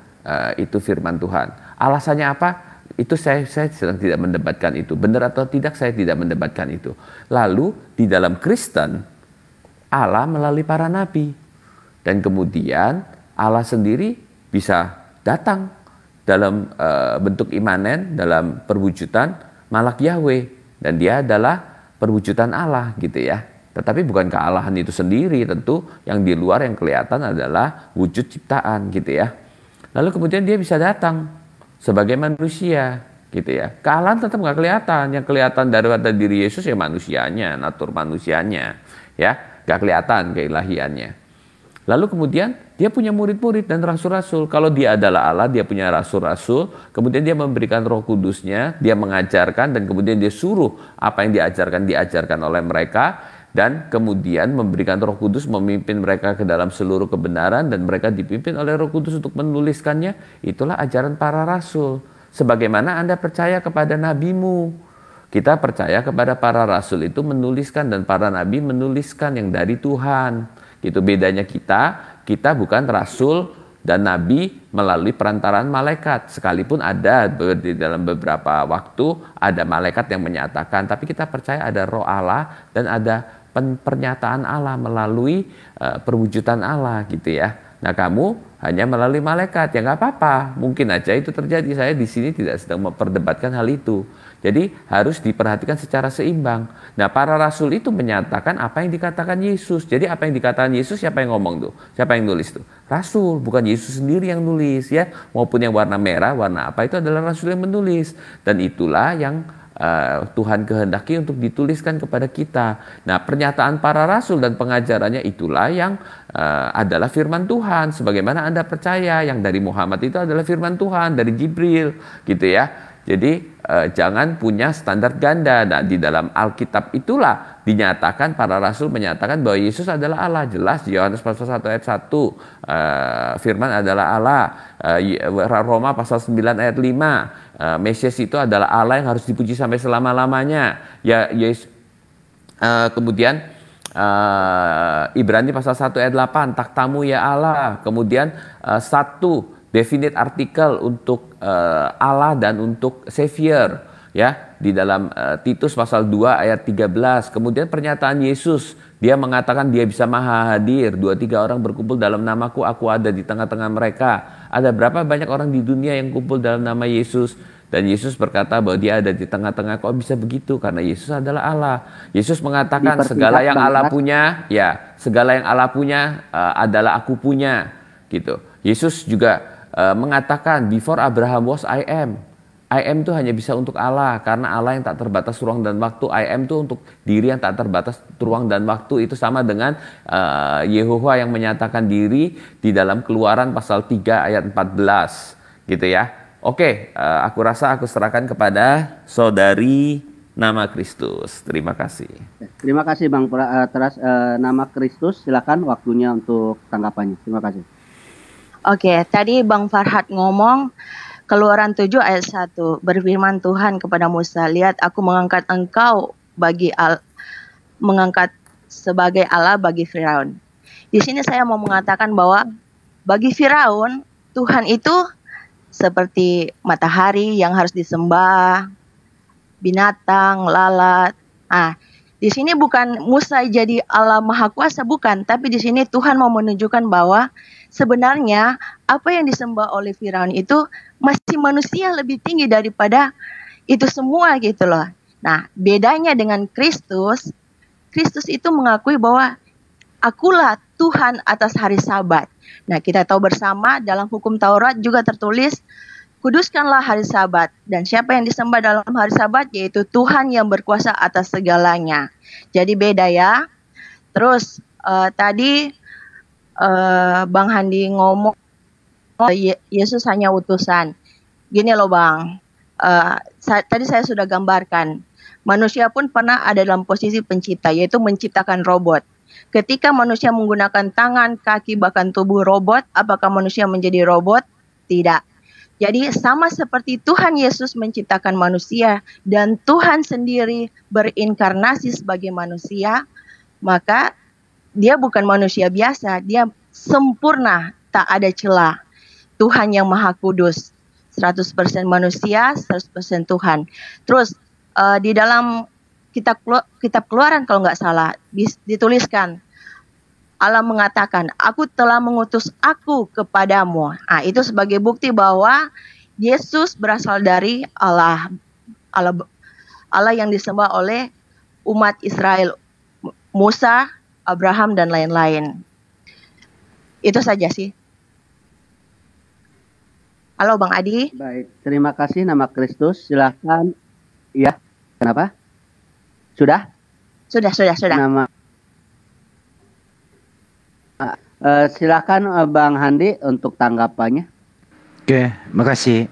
Speaker 11: itu firman Tuhan. Alasannya apa? Itu saya sedang tidak mendebatkan itu. Benar atau tidak, saya tidak mendebatkan itu. Lalu di dalam Kristen, Allah melalui para nabi. Dan kemudian Allah sendiri bisa datang dalam bentuk imanen, dalam perwujudan Malak Yahweh. Dan dia adalah perwujudan Allah, gitu ya. Tetapi bukan kealahan itu sendiri, tentu yang di luar yang kelihatan adalah wujud ciptaan, gitu ya. Lalu kemudian dia bisa datang sebagai manusia, gitu ya. Kealahan tetap nggak kelihatan. Yang kelihatan daripada diri Yesus ya manusianya, natur manusianya, ya, nggak kelihatan keilahiannya. Lalu kemudian dia punya murid-murid dan rasul-rasul. Kalau dia adalah Allah, dia punya rasul-rasul. Kemudian dia memberikan Roh Kudusnya, dia mengajarkan dan kemudian dia suruh apa yang diajarkan oleh mereka. dan kemudian memberikan Roh Kudus memimpin mereka ke dalam seluruh kebenaran dan mereka dipimpin oleh Roh Kudus untuk menuliskannya. Itulah ajaran para rasul. Sebagaimana Anda percaya kepada nabimu, kita percaya kepada para rasul itu menuliskan dan para nabi menuliskan yang dari Tuhan. Gitu bedanya kita bukan rasul dan nabi melalui perantaraan malaikat. Sekalipun ada di dalam beberapa waktu ada malaikat yang menyatakan, tapi kita percaya ada Roh Allah dan ada pernyataan Allah melalui perwujudan Allah gitu ya. Nah kamu hanya melalui malaikat, ya nggak apa-apa. Mungkin aja itu terjadi. Saya di sini tidak sedang memperdebatkan hal itu. Jadi harus diperhatikan secara seimbang. Nah para rasul itu menyatakan apa yang dikatakan Yesus. Jadi apa yang dikatakan Yesus siapa yang ngomong tuh? Siapa yang nulis tuh? Rasul, bukan Yesus sendiri yang nulis ya. Maupun yang warna merah, warna apa itu adalah rasul yang menulis. Dan itulah yang Tuhan kehendaki untuk dituliskan kepada kita. Nah pernyataan para rasul dan pengajarannya itulah yang adalah firman Tuhan. Sebagaimana Anda percaya yang dari Muhammad itu adalah firman Tuhan, dari Jibril gitu ya. Jadi jangan punya standar ganda. Nah di dalam Alkitab itulah dinyatakan para rasul menyatakan bahwa Yesus adalah Allah. Jelas Yohanes pasal 1 ayat 1 firman adalah Allah. Roma pasal 9 ayat 5 Mesias itu adalah Allah yang harus dipuji sampai selama-lamanya. Ya Yesus. Kemudian Ibrani pasal 1 ayat 8 taktamu ya Allah. Kemudian satu definite artikel untuk Allah dan untuk Savior ya di dalam Titus pasal 2 ayat 13. Kemudian pernyataan Yesus, dia mengatakan dia bisa maha hadir. 2-3 orang berkumpul dalam namaku, aku ada di tengah-tengah mereka. Ada berapa banyak orang di dunia yang kumpul dalam nama Yesus? Dan Yesus berkata bahwa dia ada di tengah-tengah. Kok bisa begitu? Karena Yesus adalah Allah. Yesus mengatakan segala yang Allah punya, ya segala yang Allah punya adalah aku punya gitu. Yesus juga mengatakan before Abraham was I am. I am itu hanya bisa untuk Allah karena Allah yang tak terbatas ruang dan waktu. I am itu untuk diri yang tak terbatas ruang dan waktu. Itu sama dengan Yehowa yang menyatakan diri di dalam Keluaran pasal 3 ayat 14 gitu ya. Oke, aku rasa aku serahkan kepada saudari Nama Kristus. Terima kasih.
Speaker 2: Terima kasih Bang Teras. Nama Kristus, silakan waktunya untuk tanggapannya. Terima kasih.
Speaker 12: Oke, tadi Bang Farhad ngomong Keluaran 7 ayat 1, berfirman Tuhan kepada Musa, lihat aku mengangkat engkau mengangkat sebagai Allah bagi Firaun. Di sini saya mau mengatakan bahwa bagi Firaun Tuhan itu seperti matahari yang harus disembah, binatang, lalat. Di sini bukan Musa jadi Allah Maha Kuasa, bukan, tapi di sini Tuhan mau menunjukkan bahwa sebenarnya apa yang disembah oleh Firaun itu masih manusia lebih tinggi daripada itu semua gitu loh. Nah, bedanya dengan Kristus, Kristus itu mengakui bahwa akulah Tuhan atas hari Sabat. Nah, kita tahu bersama dalam hukum Taurat juga tertulis, kuduskanlah hari Sabat. Dan siapa yang disembah dalam hari Sabat? Yaitu Tuhan yang berkuasa atas segalanya. Jadi beda ya. Terus tadi Bang Handi ngomong, Yesus hanya utusan. Gini loh Bang, tadi saya sudah gambarkan. Manusia pun pernah ada dalam posisi pencipta, yaitu menciptakan robot. Ketika manusia menggunakan tangan, kaki, bahkan tubuh robot, apakah manusia menjadi robot? Tidak. Jadi sama seperti Tuhan Yesus menciptakan manusia dan Tuhan sendiri berinkarnasi sebagai manusia, maka dia bukan manusia biasa, dia sempurna, tak ada celah. Tuhan yang Maha Kudus, 100% manusia, 100% Tuhan. Terus di dalam kitab Keluaran kalau nggak salah dituliskan, Allah mengatakan, aku telah mengutus aku kepadamu. Itu sebagai bukti bahwa Yesus berasal dari Allah yang disembah oleh umat Israel, Musa, Abraham, dan lain-lain. Itu saja sih. Halo Bang Adi.
Speaker 2: Baik, terima kasih Nama Kristus. Silakan. Ya, kenapa? Sudah?
Speaker 12: Sudah.
Speaker 2: Nama silakan Bang Handi untuk tanggapannya.
Speaker 13: Oke, makasih.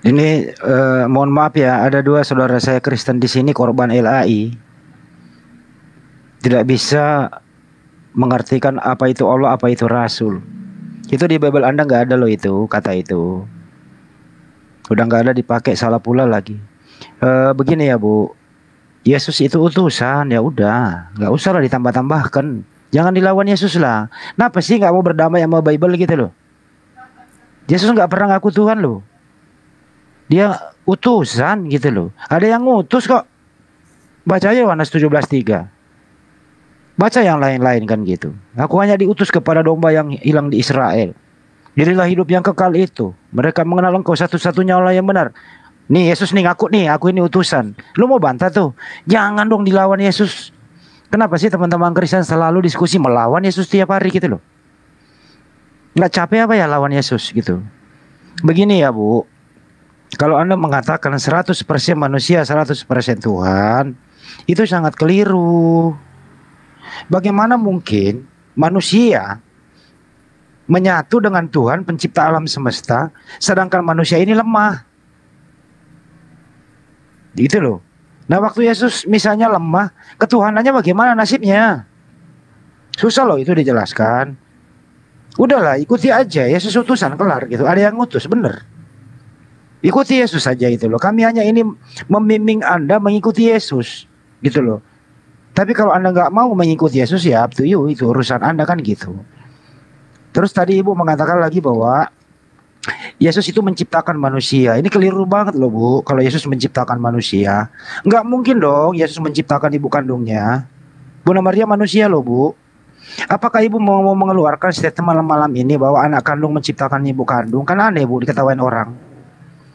Speaker 13: Ini mohon maaf ya, ada dua saudara saya Kristen di sini korban LAI. tidak bisa mengartikan apa itu Allah, apa itu Rasul. Itu di Bible Anda nggak ada loh itu kata itu. Udah nggak ada, dipakai salah pula lagi. Begini ya Bu, Yesus itu utusan, ya udah, nggak usah lah ditambah-tambahkan. Jangan dilawan Yesus lah. Kenapa sih nggak mau berdamai sama Bible gitu loh? Yesus nggak pernah ngaku Tuhan loh. Dia utusan gitu loh. Ada yang ngutus kok. Baca aja Yohanes 17:3. Baca yang lain-lain kan gitu. Aku hanya diutus kepada domba yang hilang di Israel. Jadilah hidup yang kekal itu. Mereka mengenal Engkau satu-satunya Allah yang benar. Nih Yesus nih ngaku nih, aku ini utusan. Lu mau bantah tuh? Jangan dong dilawan Yesus. Kenapa sih teman-teman Kristen selalu diskusi melawan Yesus tiap hari gitu loh? Nggak capek apa ya lawan Yesus gitu? Begini ya Bu, kalau Anda mengatakan 100% manusia, 100% Tuhan, itu sangat keliru. Bagaimana mungkin manusia menyatu dengan Tuhan pencipta alam semesta, sedangkan manusia ini lemah? Gitu loh. Nah waktu Yesus misalnya lemah, ketuhanannya bagaimana nasibnya? Susah loh itu dijelaskan. Udahlah ikuti aja, Yesus utusan kelar gitu. Ada yang ngutus bener, ikuti Yesus saja gitu loh. Kami hanya ini membimbing Anda mengikuti Yesus gitu loh. Tapi kalau Anda nggak mau mengikuti Yesus ya up to you, itu urusan Anda kan gitu. Terus tadi Ibu mengatakan lagi bahwa Yesus itu menciptakan manusia. Ini keliru banget loh Bu. Kalau Yesus menciptakan manusia, nggak mungkin dong Yesus menciptakan ibu kandungnya. Bunda Maria manusia loh Bu. Apakah Ibu mau mengeluarkan statement malam ini bahwa anak kandung menciptakan ibu kandung? Kan aneh Bu, diketawain orang.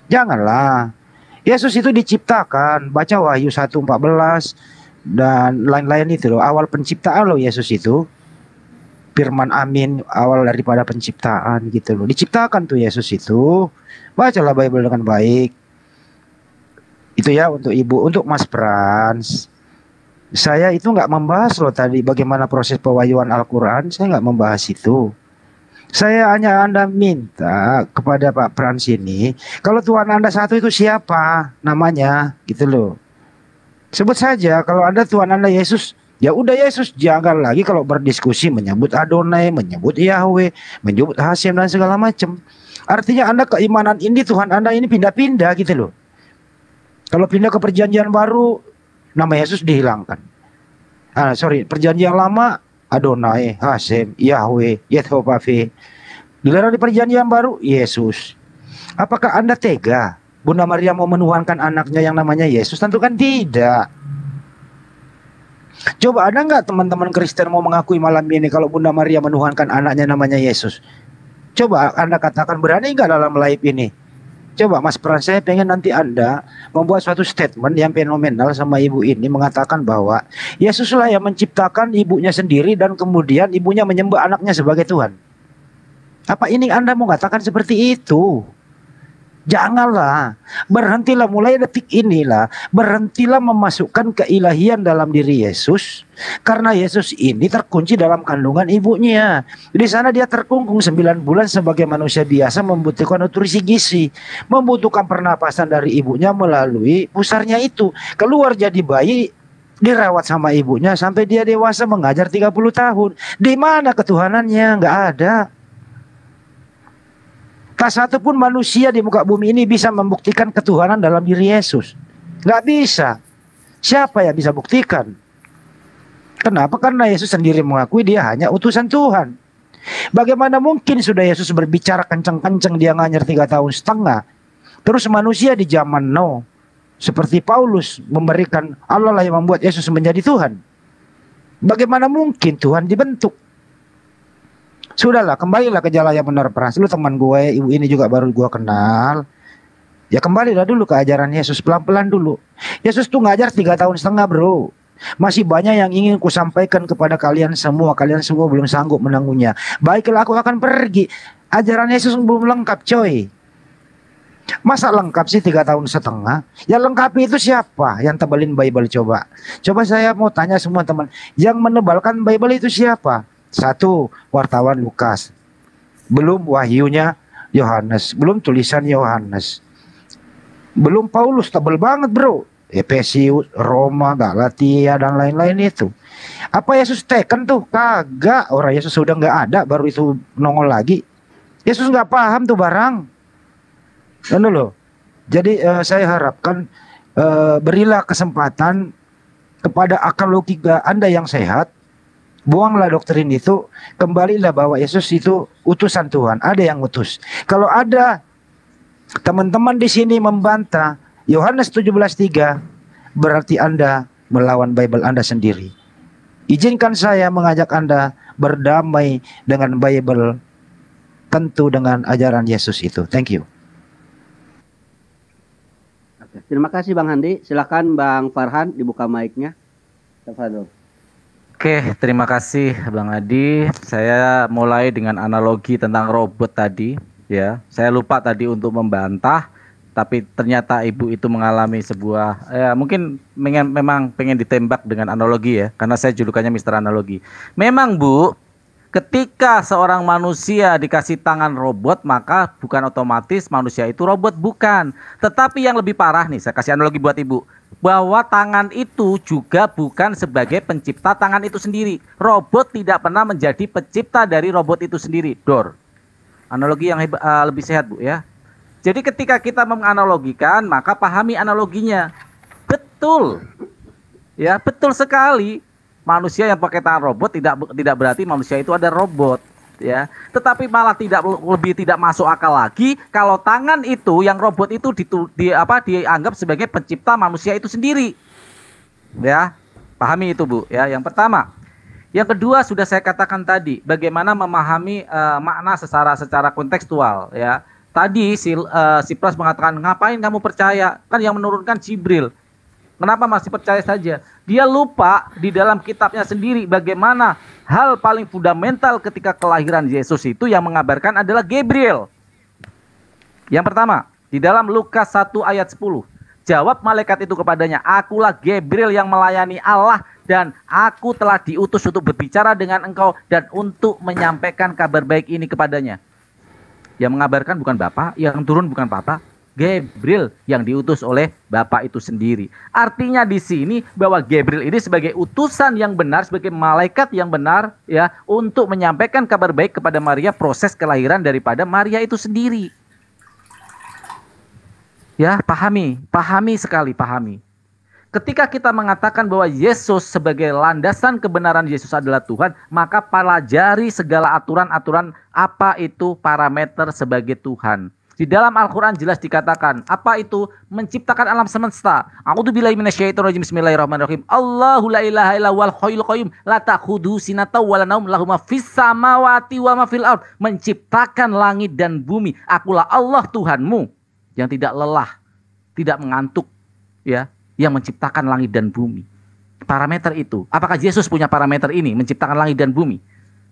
Speaker 13: Janganlah. Yesus itu diciptakan. Baca Wahyu 1:14 dan lain-lain itu loh. Awal penciptaan loh Yesus itu. Firman amin, awal daripada penciptaan gitu loh. Diciptakan tuh Yesus itu. Bacalah Bible dengan baik. Itu ya untuk Ibu. Untuk Mas Frans, saya itu nggak membahas loh tadi bagaimana proses pewahyuan Al-Quran. Saya nggak membahas itu. Saya hanya Anda minta kepada Pak Frans ini, kalau Tuhan Anda satu itu siapa namanya gitu loh. Sebut saja kalau Anda Tuhan Anda Yesus. Ya udah Yesus, jangan lagi kalau berdiskusi menyebut Adonai, menyebut Yahweh, menyebut Hashem dan segala macam. Artinya Anda keimanan ini Tuhan Anda ini pindah-pindah gitu loh. Kalau pindah ke perjanjian baru, nama Yesus dihilangkan. Perjanjian lama Adonai, Hashem, Yahweh, Yehovah-Ve. Giliran di perjanjian baru Yesus. Apakah Anda tega Bunda Maria mau menuhankan anaknya yang namanya Yesus? Tentu kan tidak. Coba ada nggak teman-teman Kristen mau mengakui malam ini kalau Bunda Maria menuhankan anaknya namanya Yesus? Coba Anda katakan, berani nggak dalam live ini? Coba Mas Frans, saya pengen nanti Anda membuat suatu statement yang fenomenal sama ibu ini, mengatakan bahwa Yesuslah yang menciptakan ibunya sendiri dan kemudian ibunya menyembah anaknya sebagai Tuhan. Apa ini Anda mau katakan seperti itu? Janganlah, berhentilah mulai detik inilah, berhentilah memasukkan keilahian dalam diri Yesus, karena Yesus ini terkunci dalam kandungan ibunya. Di sana dia terkungkung 9 bulan sebagai manusia biasa, membutuhkan nutrisi gizi, membutuhkan pernapasan dari ibunya melalui pusarnya itu. Keluar jadi bayi, dirawat sama ibunya sampai dia dewasa mengajar 30 tahun. Di mana ketuhanannya? Nggak ada. Tak satu pun manusia di muka bumi ini bisa membuktikan ketuhanan dalam diri Yesus. Nggak bisa. Siapa yang bisa buktikan? Kenapa? Karena Yesus sendiri mengakui dia hanya utusan Tuhan. Bagaimana mungkin sudah Yesus berbicara kencang-kencang dia nganyar 3,5 tahun. Terus manusia di zaman Nuh seperti Paulus memberikan, Allah lah yang membuat Yesus menjadi Tuhan. Bagaimana mungkin Tuhan dibentuk? Sudahlah, kembalilah ke jalan yang benar, Frans. Lu teman gue, ibu ini juga baru gue kenal. Ya kembalilah dulu ke ajaran Yesus, pelan-pelan dulu. Yesus tuh ngajar 3,5 tahun bro. Masih banyak yang ingin ku sampaikan kepada kalian semua. Kalian semua belum sanggup menanggungnya. Baiklah, aku akan pergi. Ajaran Yesus belum lengkap coy. Masa lengkap sih 3,5 tahun? Yang lengkap itu siapa? Yang tebalin Bible coba. Coba saya mau tanya semua teman. Yang menebalkan Bible itu siapa? 1, wartawan Lukas. Belum wahyunya Yohanes. Belum tulisan Yohanes. Belum Paulus, tebel banget bro. Efesius, Roma, Galatia, dan lain-lain itu. Apa Yesus taken tuh? Kagak, orang Yesus sudah nggak ada, baru itu nongol lagi. Yesus nggak paham tuh barang. Kan loh. Jadi saya harapkan berilah kesempatan kepada akal logika Anda yang sehat. Buanglah doktrin itu, kembalilah bahwa Yesus itu utusan Tuhan, ada yang utus. Kalau ada teman-teman di sini membantah Yohanes 17:3, berarti Anda melawan Bible Anda sendiri. Izinkan saya mengajak Anda berdamai dengan Bible, tentu dengan ajaran Yesus itu. Thank you.
Speaker 2: Terima kasih Bang Handi. Silakan Bang Farhan dibuka mic-nya. Tafadhol.
Speaker 6: Oke, terima kasih Bang Adi. Saya mulai dengan analogi tentang robot tadi, ya. Saya lupa tadi untuk membantah, tapi ternyata ibu itu mengalami sebuah, mungkin memang pengen ditembak dengan analogi ya, karena saya julukannya Mister Analogi. Memang Bu, ketika seorang manusia dikasih tangan robot, maka bukan otomatis manusia itu robot, bukan. Tetapi yang lebih parah nih, saya kasih analogi buat ibu, bahwa tangan itu juga bukan sebagai pencipta tangan itu sendiri. Robot tidak pernah menjadi pencipta dari robot itu sendiri. Dor. Analogi yang lebih sehat Bu ya. Jadi ketika kita menganalogikan, maka pahami analoginya. Betul. Ya, betul sekali. Manusia yang pakai tangan robot tidak berarti manusia itu ada robot, ya. Tetapi malah tidak masuk akal lagi kalau tangan itu yang robot itu dianggap sebagai pencipta manusia itu sendiri. Ya. Pahami itu, Bu, ya. Yang pertama. Yang kedua sudah saya katakan tadi, bagaimana memahami makna secara kontekstual, ya. Tadi si Pras mengatakan, ngapain kamu percaya? Kan yang menurunkan Jibril. Kenapa masih percaya saja? Dia lupa di dalam kitabnya sendiri bagaimana hal paling fundamental ketika kelahiran Yesus itu yang mengabarkan adalah Gabriel. Yang pertama, di dalam Lukas 1 ayat 10. Jawab malaikat itu kepadanya, akulah Gabriel yang melayani Allah dan aku telah diutus untuk berbicara dengan engkau dan untuk menyampaikan kabar baik ini kepadanya. Yang mengabarkan bukan Bapa, yang turun bukan Papa, Gabriel yang diutus oleh Bapa itu sendiri. Artinya di sini bahwa Gabriel ini sebagai utusan yang benar, sebagai malaikat yang benar, ya, untuk menyampaikan kabar baik kepada Maria, proses kelahiran daripada Maria itu sendiri. Ya, pahami sekali, pahami. Ketika kita mengatakan bahwa Yesus sebagai landasan kebenaran Yesus adalah Tuhan, maka pelajari segala aturan-aturan apa itu parameter sebagai Tuhan. Di dalam Al-Quran jelas dikatakan, apa itu menciptakan alam semesta. A'udzubillahi minasyaitonirrajim. Bismillahirrahmanirrahim. Allahu la ilaha illa huwal hayyul qayyum la ta'khudhuhu sinatun wa la naum lahu ma fis samawati wa ma fil ard. Menciptakan langit dan bumi. Akulah Allah Tuhanmu yang tidak lelah, tidak mengantuk, ya, yang menciptakan langit dan bumi. Parameter itu. Apakah Yesus punya parameter ini, menciptakan langit dan bumi?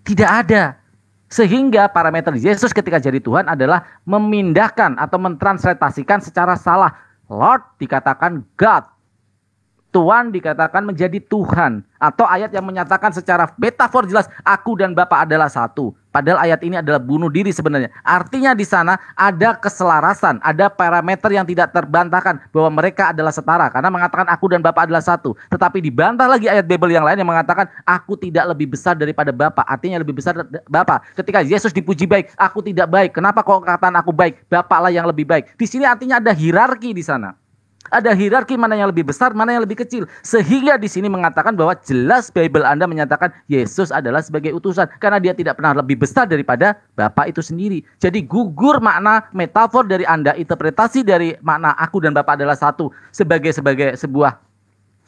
Speaker 6: Tidak ada. Sehingga parameter Yesus ketika jadi Tuhan adalah memindahkan atau mentranslitasikan secara salah. Lord dikatakan God. Tuhan dikatakan menjadi Tuhan. Atau ayat yang menyatakan secara metafor jelas, aku dan Bapa adalah satu. Padahal ayat ini adalah bunuh diri sebenarnya. Artinya di sana ada keselarasan, ada parameter yang tidak terbantahkan bahwa mereka adalah setara. Karena mengatakan aku dan Bapa adalah satu. Tetapi dibantah lagi ayat Bible yang lain yang mengatakan aku tidak lebih besar daripada Bapa. Artinya lebih besar Bapa. Ketika Yesus dipuji baik, aku tidak baik. Kenapa kok katakan aku baik? Bapa lah yang lebih baik. Di sini artinya ada hierarki di sana. Ada hierarki mana yang lebih besar, mana yang lebih kecil. Sehingga di sini mengatakan bahwa jelas Bible Anda menyatakan Yesus adalah sebagai utusan. Karena dia tidak pernah lebih besar daripada Bapa itu sendiri. Jadi gugur makna metafor dari Anda, interpretasi dari makna aku dan Bapa adalah satu. Sebagai sebuah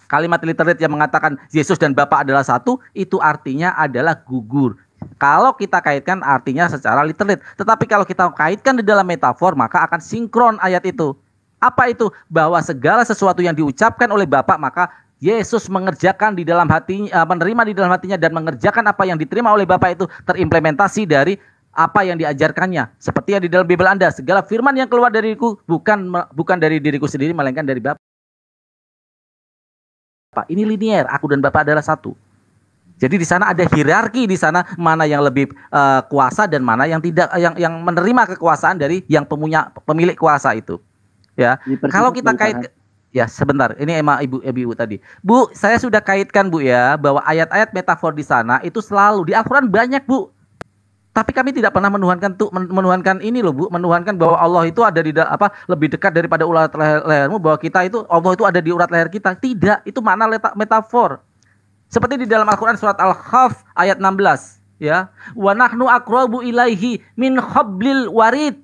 Speaker 6: kalimat literate yang mengatakan Yesus dan Bapa adalah satu, itu artinya adalah gugur. Kalau kita kaitkan artinya secara literate. Tetapi kalau kita kaitkan di dalam metafor, maka akan sinkron ayat itu. Apa itu? Bahwa segala sesuatu yang diucapkan oleh Bapa, maka Yesus mengerjakan di dalam hatinya, menerima di dalam hatinya dan mengerjakan apa yang diterima oleh Bapa itu terimplementasi dari apa yang diajarkannya. Seperti yang di dalam Bible Anda, segala firman yang keluar dariku bukan dari diriku sendiri, melainkan dari Bapa. Ini linier, aku dan Bapa adalah satu. Jadi di sana ada hierarki, di sana mana yang lebih kuasa dan mana yang tidak, yang menerima kekuasaan dari yang pemilik kuasa itu. Ya, kalau kita Ya, sebentar. Ini emang ibu tadi. Bu, saya sudah kaitkan Bu ya bahwa ayat-ayat metafor di sana itu selalu di Al-Qur'an banyak, Bu. Tapi kami tidak pernah menuhankan ini loh Bu, menuhankan bahwa Allah itu ada di lebih dekat daripada urat lehermu, bahwa kita itu Allah itu ada di urat leher kita. Tidak, itu makna metafor. Seperti di dalam Al-Qur'an surat Al-Kahf ayat 16 ya. Wa nahnu aqrabu ilaihi min hablil warid.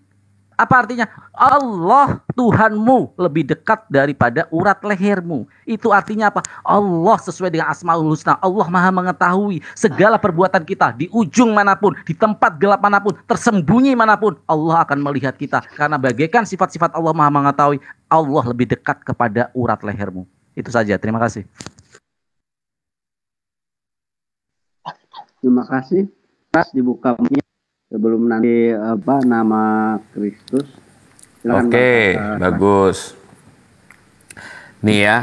Speaker 6: Apa artinya? Allah Tuhanmu lebih dekat daripada urat lehermu. Itu artinya apa? Allah sesuai dengan Asmaul Husna. Allah Maha mengetahui segala perbuatan kita di ujung manapun, di tempat gelap manapun, tersembunyi manapun. Allah akan melihat kita. Karena bagaikan sifat-sifat Allah Maha mengetahui, Allah lebih dekat kepada urat lehermu. Itu saja. Terima kasih.
Speaker 2: Terima kasih. Pas dibuka sebelum nanti nama Kristus. Silakan,
Speaker 11: Oke, bagus. Nih ya,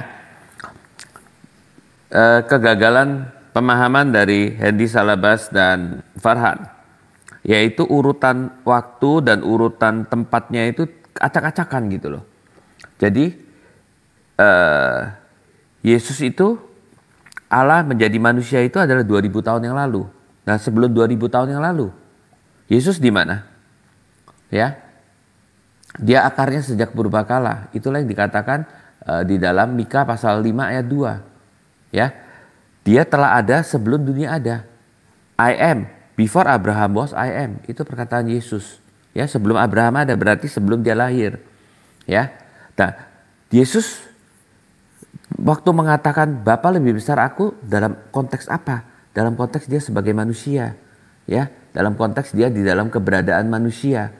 Speaker 11: kegagalan pemahaman dari Hendy Salabas dan Farhan, yaitu urutan waktu dan urutan tempatnya itu acak-acakan gitu loh. Jadi Yesus itu, Allah menjadi manusia itu adalah 2000 tahun yang lalu. Nah, sebelum 2000 tahun yang lalu, Yesus di mana? Ya, dia akarnya sejak purbakala. Itulah yang dikatakan di dalam Mika pasal 5 ayat 2. Ya, dia telah ada sebelum dunia ada. I am, before Abraham was I am. Itu perkataan Yesus. Ya, sebelum Abraham ada berarti sebelum dia lahir. Ya, nah Yesus waktu mengatakan Bapa lebih besar aku, dalam konteks apa? Dalam konteks dia sebagai manusia. Ya, dalam konteks dia di dalam keberadaan manusia.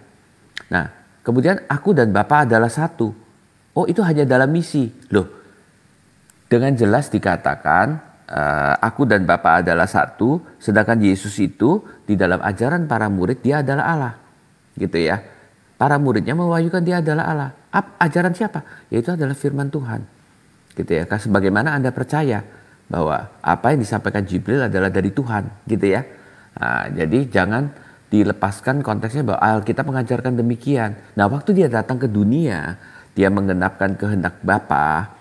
Speaker 11: Nah, kemudian aku dan Bapa adalah satu. Oh, itu hanya dalam misi. Loh, dengan jelas dikatakan aku dan Bapa adalah satu, sedangkan Yesus itu di dalam ajaran para murid dia adalah Allah. Gitu ya. Para muridnya mewahyukan dia adalah Allah. Ajaran siapa? Yaitu adalah firman Tuhan. Gitu ya. Sebagaimana Anda percaya bahwa apa yang disampaikan Jibril adalah dari Tuhan, gitu ya. Nah, jadi jangan dilepaskan konteksnya bahwa Alkitab mengajarkan demikian. Nah, waktu dia datang ke dunia, dia menggenapkan kehendak Bapa,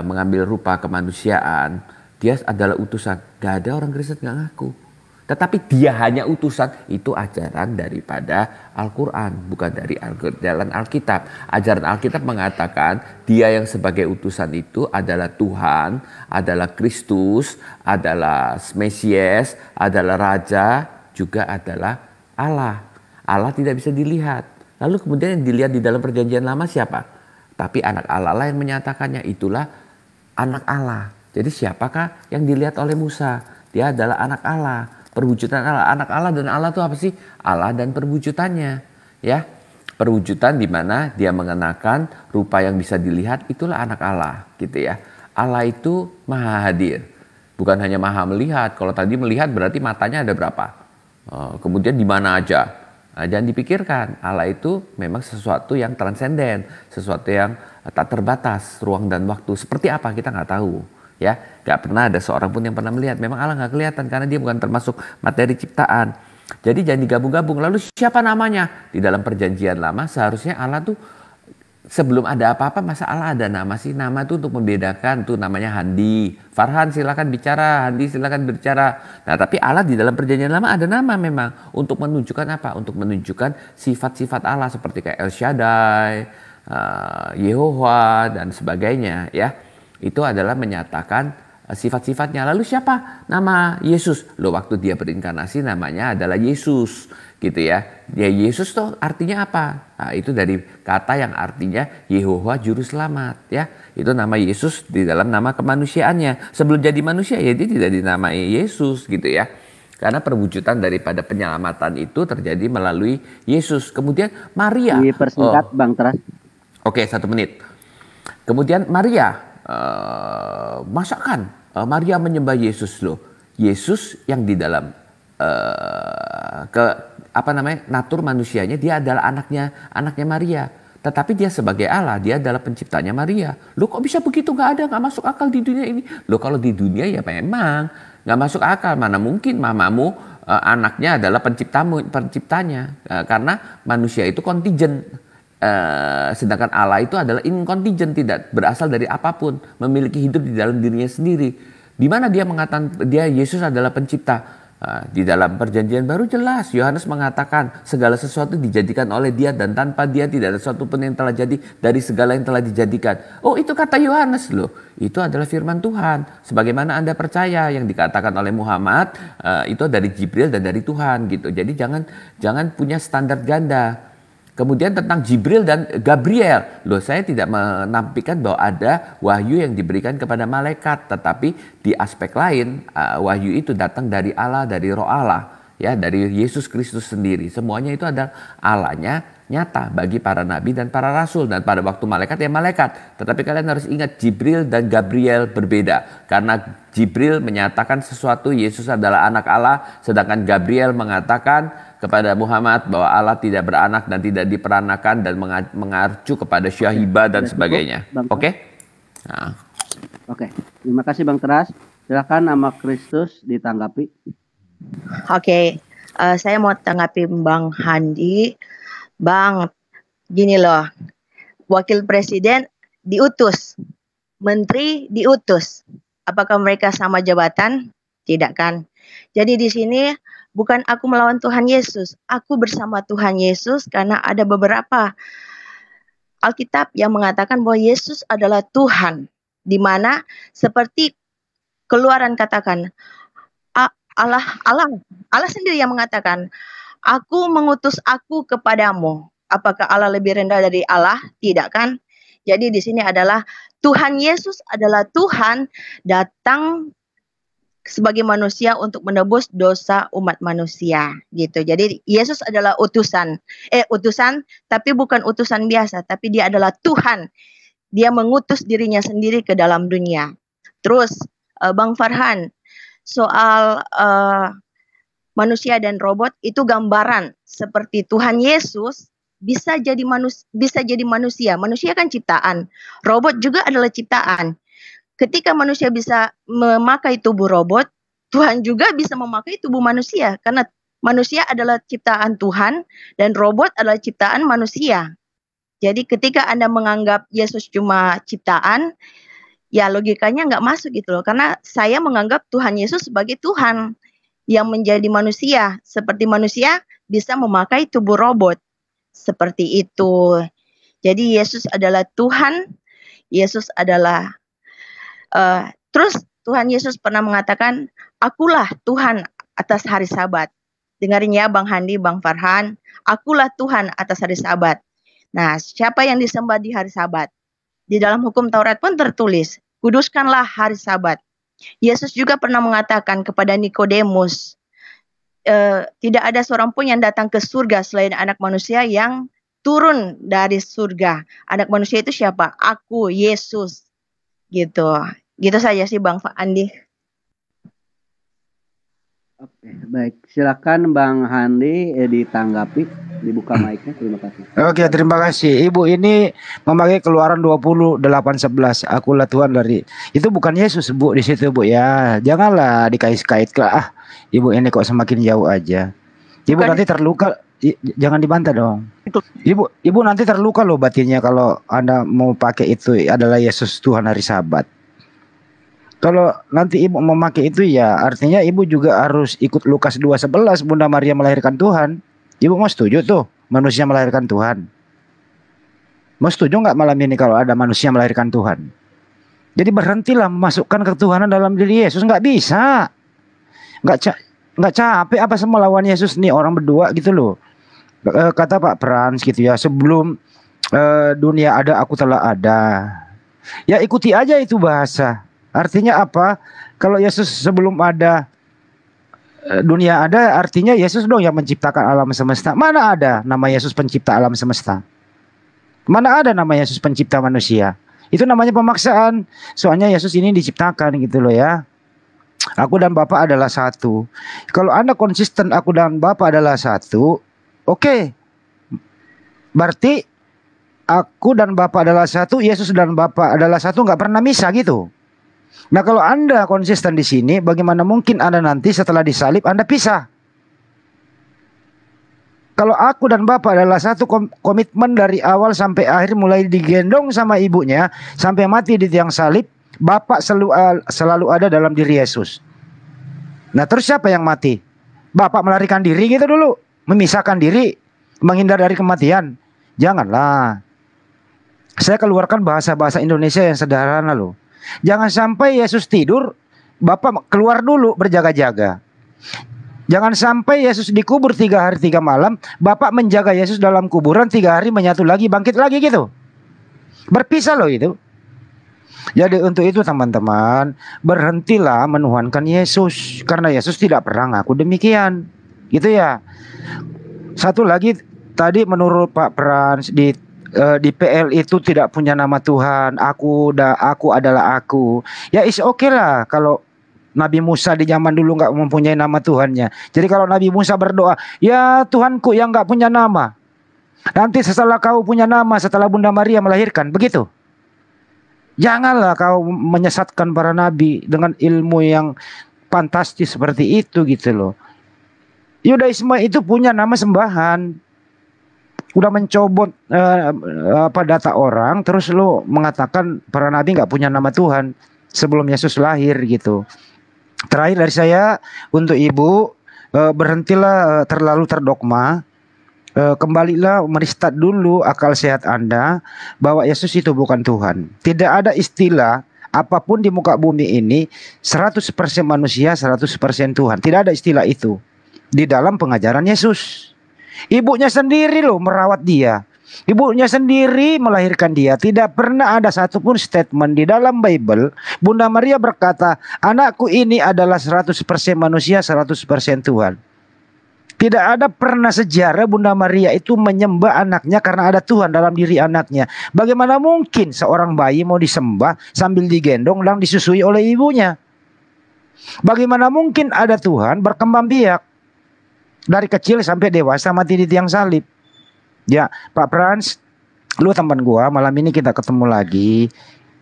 Speaker 11: mengambil rupa kemanusiaan. Dia adalah utusan. Gak ada orang Kristen gak ngaku. Tetapi dia hanya utusan. Itu ajaran daripada Al-Quran, bukan dari jalan Alkitab. Ajaran Alkitab mengatakan dia yang sebagai utusan itu adalah Tuhan, adalah Kristus, adalah Mesias, adalah Raja, juga adalah Allah. Allah tidak bisa dilihat. Lalu kemudian yang dilihat di dalam perjanjian lama siapa? Tapi anak Allah lah yang menyatakannya, itulah anak Allah. Jadi siapakah yang dilihat oleh Musa? Dia adalah anak Allah. Perwujudan Allah, anak Allah dan Allah itu apa sih? Allah dan perwujudannya, ya. Perwujudan di mana dia mengenakan rupa yang bisa dilihat, itulah anak Allah, gitu ya. Allah itu maha hadir, bukan hanya maha melihat. Kalau tadi melihat berarti matanya ada berapa? Kemudian di mana aja? Nah, jangan dipikirkan, Allah itu memang sesuatu yang transenden, sesuatu yang tak terbatas, ruang dan waktu. Seperti apa kita nggak tahu. Ya, gak pernah ada seorang pun yang pernah melihat. Memang Allah gak kelihatan karena dia bukan termasuk materi ciptaan. Jadi jangan digabung-gabung. Lalu siapa namanya? Di dalam perjanjian lama seharusnya Allah tuh sebelum ada apa-apa, masa Allah ada nama sih? Nama tuh untuk membedakan, tuh namanya Handi. Farhan silakan bicara, Handi silakan bicara. Nah, tapi Allah di dalam perjanjian lama ada nama memang. Untuk menunjukkan apa? Untuk menunjukkan sifat-sifat Allah seperti kayak El Shaddai, Yehovah dan sebagainya, ya. Itu adalah menyatakan sifat-sifatnya. Lalu siapa nama Yesus? Loh, waktu dia berinkarnasi namanya adalah Yesus, gitu ya. Ya, Yesus tuh artinya apa? Nah, itu dari kata yang artinya Yehovah Juru Selamat, ya. Itu nama Yesus di dalam nama kemanusiaannya. Sebelum jadi manusia ya dia tidak dinamai Yesus, gitu ya. Karena perwujudan daripada penyelamatan itu terjadi melalui Yesus. Kemudian Maria.
Speaker 2: Dipersingkat Bang Teras.
Speaker 11: Oke, 1 menit. Kemudian Maria. Masakan Maria menyembah Yesus loh. Yesus yang di dalam natur manusianya dia adalah anaknya Maria. Tetapi dia sebagai Allah, dia adalah penciptanya Maria. Loh, kok bisa begitu? Nggak masuk akal di dunia ini. Loh, kalau di dunia ya memang nggak masuk akal. Mana mungkin mamamu anaknya adalah penciptanya. Karena manusia itu kontijen. sedangkan Allah itu adalah incontingent, tidak berasal dari apapun, memiliki hidup di dalam dirinya sendiri. Di mana dia mengatakan Yesus adalah pencipta? Di dalam perjanjian baru jelas Yohanes mengatakan segala sesuatu dijadikan oleh dia dan tanpa dia tidak ada sesuatu pun yang telah jadi dari segala yang telah dijadikan. Oh, itu kata Yohanes loh. Itu adalah firman Tuhan. Sebagaimana Anda percaya yang dikatakan oleh Muhammad itu dari Jibril dan dari Tuhan gitu. Jadi jangan punya standar ganda. Kemudian tentang Jibril dan Gabriel. Loh, saya tidak menampilkan bahwa ada wahyu yang diberikan kepada malaikat. Tetapi di aspek lain, wahyu itu datang dari Allah, dari Roh Allah. Ya, dari Yesus Kristus sendiri. Semuanya itu adalah Allahnya nyata bagi para nabi dan para rasul. Dan pada waktu malaikat ya malaikat. Tetapi kalian harus ingat Jibril dan Gabriel berbeda. Karena Jibril menyatakan sesuatu, Yesus adalah anak Allah. Sedangkan Gabriel mengatakan kepada Muhammad bahwa Allah tidak beranak dan tidak diperanakan dan mengacu kepada syahibah dan sebagainya. Oke? Nah.
Speaker 2: Oke, terima kasih Bang Teras. Silakan nama Kristus ditanggapi.
Speaker 12: Oke, saya mau tanggapi Bang Handi. Bang, gini loh, wakil presiden diutus, menteri diutus. Apakah mereka sama jabatan? Tidak kan? Jadi di sini bukan aku melawan Tuhan Yesus, aku bersama Tuhan Yesus karena ada beberapa Alkitab yang mengatakan bahwa Yesus adalah Tuhan, di mana seperti Keluaran katakan Allah sendiri yang mengatakan, aku mengutus aku kepadamu. Apakah Allah lebih rendah dari Allah? Tidak kan? Jadi di sini adalah Tuhan Yesus adalah Tuhan datang sebagai manusia untuk menebus dosa umat manusia gitu. Jadi Yesus adalah utusan tapi bukan utusan biasa, tapi dia adalah Tuhan. Dia mengutus dirinya sendiri ke dalam dunia. Terus Bang Farhan, soal manusia dan robot itu gambaran seperti Tuhan Yesus bisa jadi manusia. Manusia kan ciptaan, robot juga adalah ciptaan. Ketika manusia bisa memakai tubuh robot, Tuhan juga bisa memakai tubuh manusia. Karena manusia adalah ciptaan Tuhan dan robot adalah ciptaan manusia. Jadi ketika Anda menganggap Yesus cuma ciptaan, ya logikanya nggak masuk gitu loh. Karena saya menganggap Tuhan Yesus sebagai Tuhan yang menjadi manusia. Seperti manusia bisa memakai tubuh robot. Seperti itu. Jadi Yesus adalah Tuhan. Yesus adalah terus Tuhan Yesus pernah mengatakan, akulah Tuhan atas hari Sabat. Dengarin ya Bang Handi, Bang Farhan, akulah Tuhan atas hari Sabat. Nah, siapa yang disembah di hari Sabat? Di dalam hukum Taurat pun tertulis, kuduskanlah hari Sabat. Yesus juga pernah mengatakan kepada Nikodemus, tidak ada seorang pun yang datang ke surga selain anak manusia yang turun dari surga. Anak manusia itu siapa? Aku, Yesus. Gitu. Gitu saja sih Bang Andi.
Speaker 2: Oke, baik. Silakan Bang Handi ditanggapi, dibuka mic-nya. Terima kasih.
Speaker 13: Oke, terima kasih. Ibu ini memakai Keluaran 20:8-11. Akulah Tuhan dari. Itu bukan Yesus, Bu, di situ, Bu ya. Janganlah dikait-kait lah. Ibu ini kok semakin jauh aja. Ibu bukan. Nanti terluka. Jangan dibantah dong. Ibu nanti terluka loh batinnya kalau Anda mau pakai itu adalah Yesus Tuhan hari Sabat. Kalau nanti ibu memakai itu ya artinya ibu juga harus ikut Lukas 2:11 Bunda Maria melahirkan Tuhan. Ibu mau setuju tuh manusia melahirkan Tuhan? Mau setuju nggak malam ini kalau ada manusia melahirkan Tuhan? Jadi berhentilah memasukkan ketuhanan dalam diri Yesus. Nggak bisa. Nggak capek apa semua lawan Yesus nih orang berdua gitu loh. Kata Pak Frans gitu ya, sebelum dunia ada aku telah ada. Ya ikuti aja itu bahasa. Artinya apa? Kalau Yesus sebelum ada dunia ada, artinya Yesus dong yang menciptakan alam semesta. Mana ada nama Yesus pencipta alam semesta? Mana ada nama Yesus pencipta manusia? Itu namanya pemaksaan. Soalnya Yesus ini diciptakan gitu loh ya. Aku dan Bapa adalah satu. Kalau Anda konsisten aku dan Bapa adalah satu, oke. Berarti aku dan Bapa adalah satu, Yesus dan Bapa adalah satu, nggak pernah misah gitu. Nah kalau Anda konsisten di sini, bagaimana mungkin Anda nanti setelah disalib Anda pisah? Kalau aku dan Bapak adalah satu komitmen dari awal sampai akhir, mulai digendong sama ibunya sampai mati di tiang salib, Bapak selalu ada dalam diri Yesus. Nah terus siapa yang mati? Bapak melarikan diri gitu dulu, memisahkan diri, menghindar dari kematian. Janganlah. Saya keluarkan bahasa-bahasa Indonesia yang sederhana loh. Jangan sampai Yesus tidur, Bapak keluar dulu berjaga-jaga. Jangan sampai Yesus dikubur 3 hari 3 malam, Bapak menjaga Yesus dalam kuburan 3 hari, menyatu lagi, bangkit lagi gitu. Berpisah loh itu. Jadi untuk itu teman-teman, berhentilah menuhankan Yesus, karena Yesus tidak pernah ngaku demikian. Gitu ya. Satu lagi tadi menurut Pak Frans di PL itu tidak punya nama Tuhan. Aku adalah aku. Ya is oke lah kalau Nabi Musa di zaman dulu nggak mempunyai nama Tuhannya. Jadi kalau Nabi Musa berdoa, ya Tuhanku yang nggak punya nama, nanti setelah kau punya nama, setelah Bunda Maria melahirkan, begitu. Janganlah kau menyesatkan para nabi dengan ilmu yang fantastis seperti itu gitu loh. Yudaisme itu punya nama sembahan. Udah mencobot data orang, terus lo mengatakan para nabi nggak punya nama Tuhan sebelum Yesus lahir gitu. Terakhir dari saya untuk Ibu, berhentilah terlalu terdogma, kembalilah meristat dulu akal sehat Anda bahwa Yesus itu bukan Tuhan. Tidak ada istilah apapun di muka bumi ini 100% manusia, 100% Tuhan. Tidak ada istilah itu di dalam pengajaran Yesus. Ibunya sendiri loh merawat dia. Ibunya sendiri melahirkan dia. Tidak pernah ada satupun statement di dalam Bible Bunda Maria berkata, anakku ini adalah 100% manusia, 100% Tuhan. Tidak ada pernah sejarah Bunda Maria itu menyembah anaknya karena ada Tuhan dalam diri anaknya. Bagaimana mungkin seorang bayi mau disembah sambil digendong dan disusui oleh ibunya? Bagaimana mungkin ada Tuhan berkembang biak dari kecil sampai dewasa mati di tiang salib? Ya, Pak Frans, lu teman gua, malam ini kita ketemu lagi.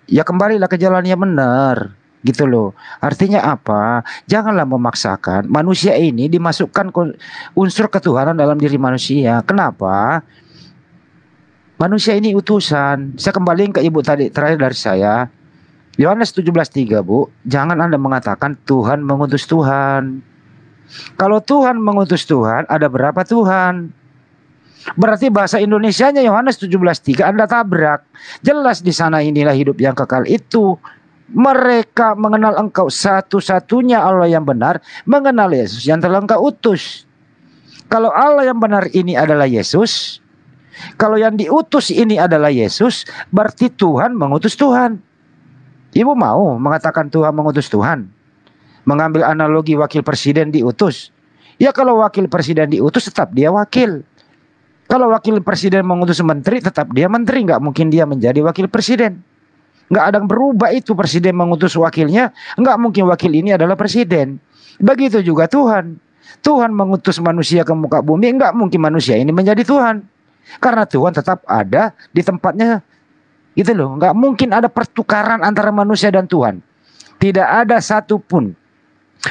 Speaker 13: Ya kembalilah ke jalan yang benar, gitu loh. Artinya apa? Janganlah memaksakan. Manusia ini dimasukkan unsur ketuhanan dalam diri manusia. Kenapa? Manusia ini utusan. Saya kembaliin ke Ibu tadi, terakhir dari saya. Yohanes 17:3, Bu. Jangan Anda mengatakan Tuhan mengutus Tuhan. Kalau Tuhan mengutus Tuhan, ada berapa Tuhan? Berarti bahasa Indonesianya Yohanes 17:3 Anda tabrak. Jelas di sana inilah hidup yang kekal itu. Mereka mengenal engkau satu-satunya Allah yang benar, mengenal Yesus yang telah engkau utus. Kalau Allah yang benar ini adalah Yesus, kalau yang diutus ini adalah Yesus, berarti Tuhan mengutus Tuhan. Ibu mau mengatakan Tuhan mengutus Tuhan? Mengambil analogi wakil presiden diutus. Ya kalau wakil presiden diutus tetap dia wakil. Kalau wakil presiden mengutus menteri, tetap dia menteri. Nggak mungkin dia menjadi wakil presiden. Nggak ada yang berubah itu. Presiden mengutus wakilnya, nggak mungkin wakil ini adalah presiden. Begitu juga Tuhan. Tuhan mengutus manusia ke muka bumi, nggak mungkin manusia ini menjadi Tuhan. Karena Tuhan tetap ada di tempatnya. Gitu loh. Nggak mungkin ada pertukaran antara manusia dan Tuhan. Tidak ada satupun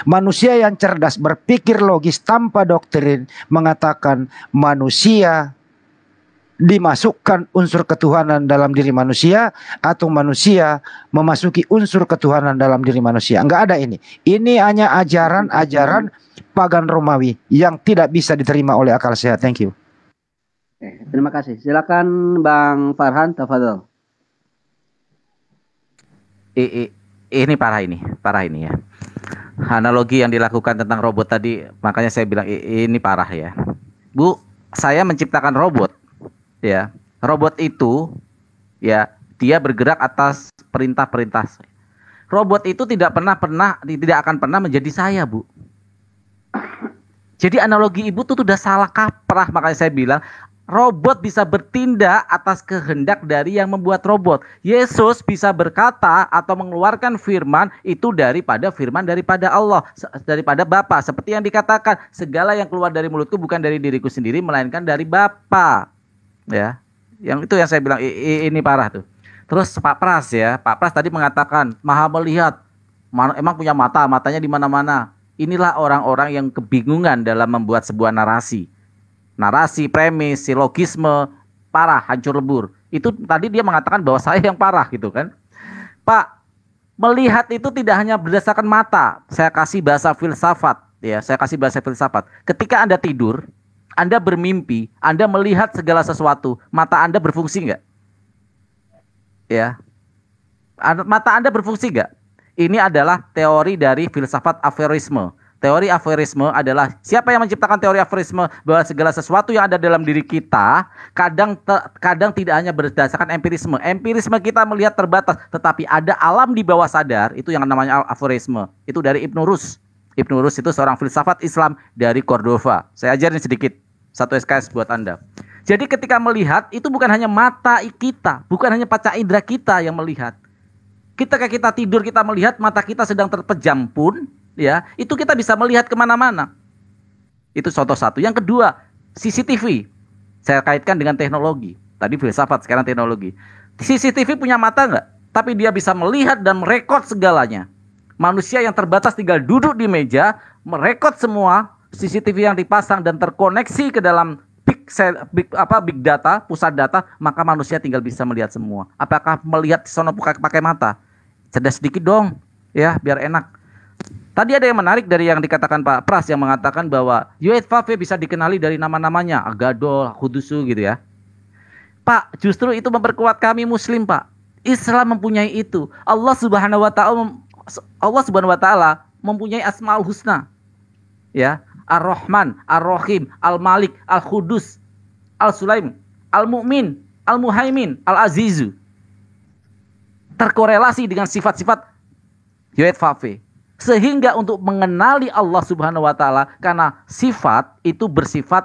Speaker 13: manusia yang cerdas berpikir logis tanpa doktrin mengatakan manusia dimasukkan unsur ketuhanan dalam diri manusia atau manusia memasuki unsur ketuhanan dalam diri manusia. Enggak ada ini. Ini hanya ajaran-ajaran pagan Romawi yang tidak bisa diterima oleh akal sehat. Thank you.
Speaker 2: Terima kasih. Silakan Bang Farhan, tafadhol.
Speaker 6: Ini parah ini ya. Analogi yang dilakukan tentang robot tadi, makanya saya bilang ini parah ya. Bu, saya menciptakan robot ya. Robot itu ya, dia bergerak atas perintah-perintah saya. Robot itu tidak akan pernah menjadi saya, Bu. Jadi analogi Ibu tuh udah salah kaprah, makanya saya bilang robot bisa bertindak atas kehendak dari yang membuat robot. Yesus bisa berkata atau mengeluarkan firman itu daripada Allah, daripada Bapa. Seperti yang dikatakan, segala yang keluar dari mulutku bukan dari diriku sendiri, melainkan dari Bapa. Ya, yang itu yang saya bilang ini parah tuh. Terus Pak Pras ya, Pak Pras tadi mengatakan Maha melihat, emang punya matanya di mana-mana. Inilah orang-orang yang kebingungan dalam membuat sebuah narasi. narasi, premis, silogisme, parah, hancur lebur. Itu tadi dia mengatakan bahwa saya yang parah gitu kan. Pak, melihat itu tidak hanya berdasarkan mata. Saya kasih bahasa filsafat, ya. Saya kasih bahasa filsafat. Ketika Anda tidur, Anda bermimpi, Anda melihat segala sesuatu, mata Anda berfungsi nggak? Ya. Mata Anda berfungsi nggak? Ini adalah teori dari filsafat aforisme. Teori aforisme adalah siapa yang menciptakan teori aforisme bahwa segala sesuatu yang ada dalam diri kita kadang tidak hanya berdasarkan empirisme. Empirisme kita melihat terbatas, tetapi ada alam di bawah sadar, itu yang namanya aforisme. Itu dari Ibnu Rus. Ibnu Rus itu seorang filsafat Islam dari Cordova. Saya ajarin sedikit, 1 SKS buat Anda. Jadi ketika melihat itu bukan hanya mata kita, bukan hanya panca indera kita yang melihat. Ketika kita tidur kita melihat, mata kita sedang terpejam pun, ya, itu kita bisa melihat kemana-mana. Itu contoh satu. Yang kedua, CCTV. Saya kaitkan dengan teknologi. Tadi filsafat, sekarang teknologi. CCTV punya mata nggak? Tapi dia bisa melihat dan merekod segalanya. Manusia yang terbatas tinggal duduk di meja, merekod semua CCTV yang dipasang dan terkoneksi ke dalam big data, pusat data, maka manusia tinggal bisa melihat semua. Apakah melihat sono pakai mata? Cerdas sedikit dong, ya, biar enak. Tadi ada yang menarik dari yang dikatakan Pak Pras yang mengatakan bahwa UFV bisa dikenali dari nama-namanya, Agadol, Kudusu gitu ya. Pak, justru itu memperkuat kami Muslim, Pak. Islam mempunyai itu. Allah Subhanahu wa taala mempunyai Asmaul Husna. Ya, Ar-Rahman, Ar-Rahim, Al-Malik, Al-Qudus, Al-Sulaim, Al-Mu'min, Al-Muhaimin, Al-Azizu. Terkorelasi dengan sifat-sifat UFV. Sehingga untuk mengenali Allah Subhanahu wa taala, karena sifat itu bersifat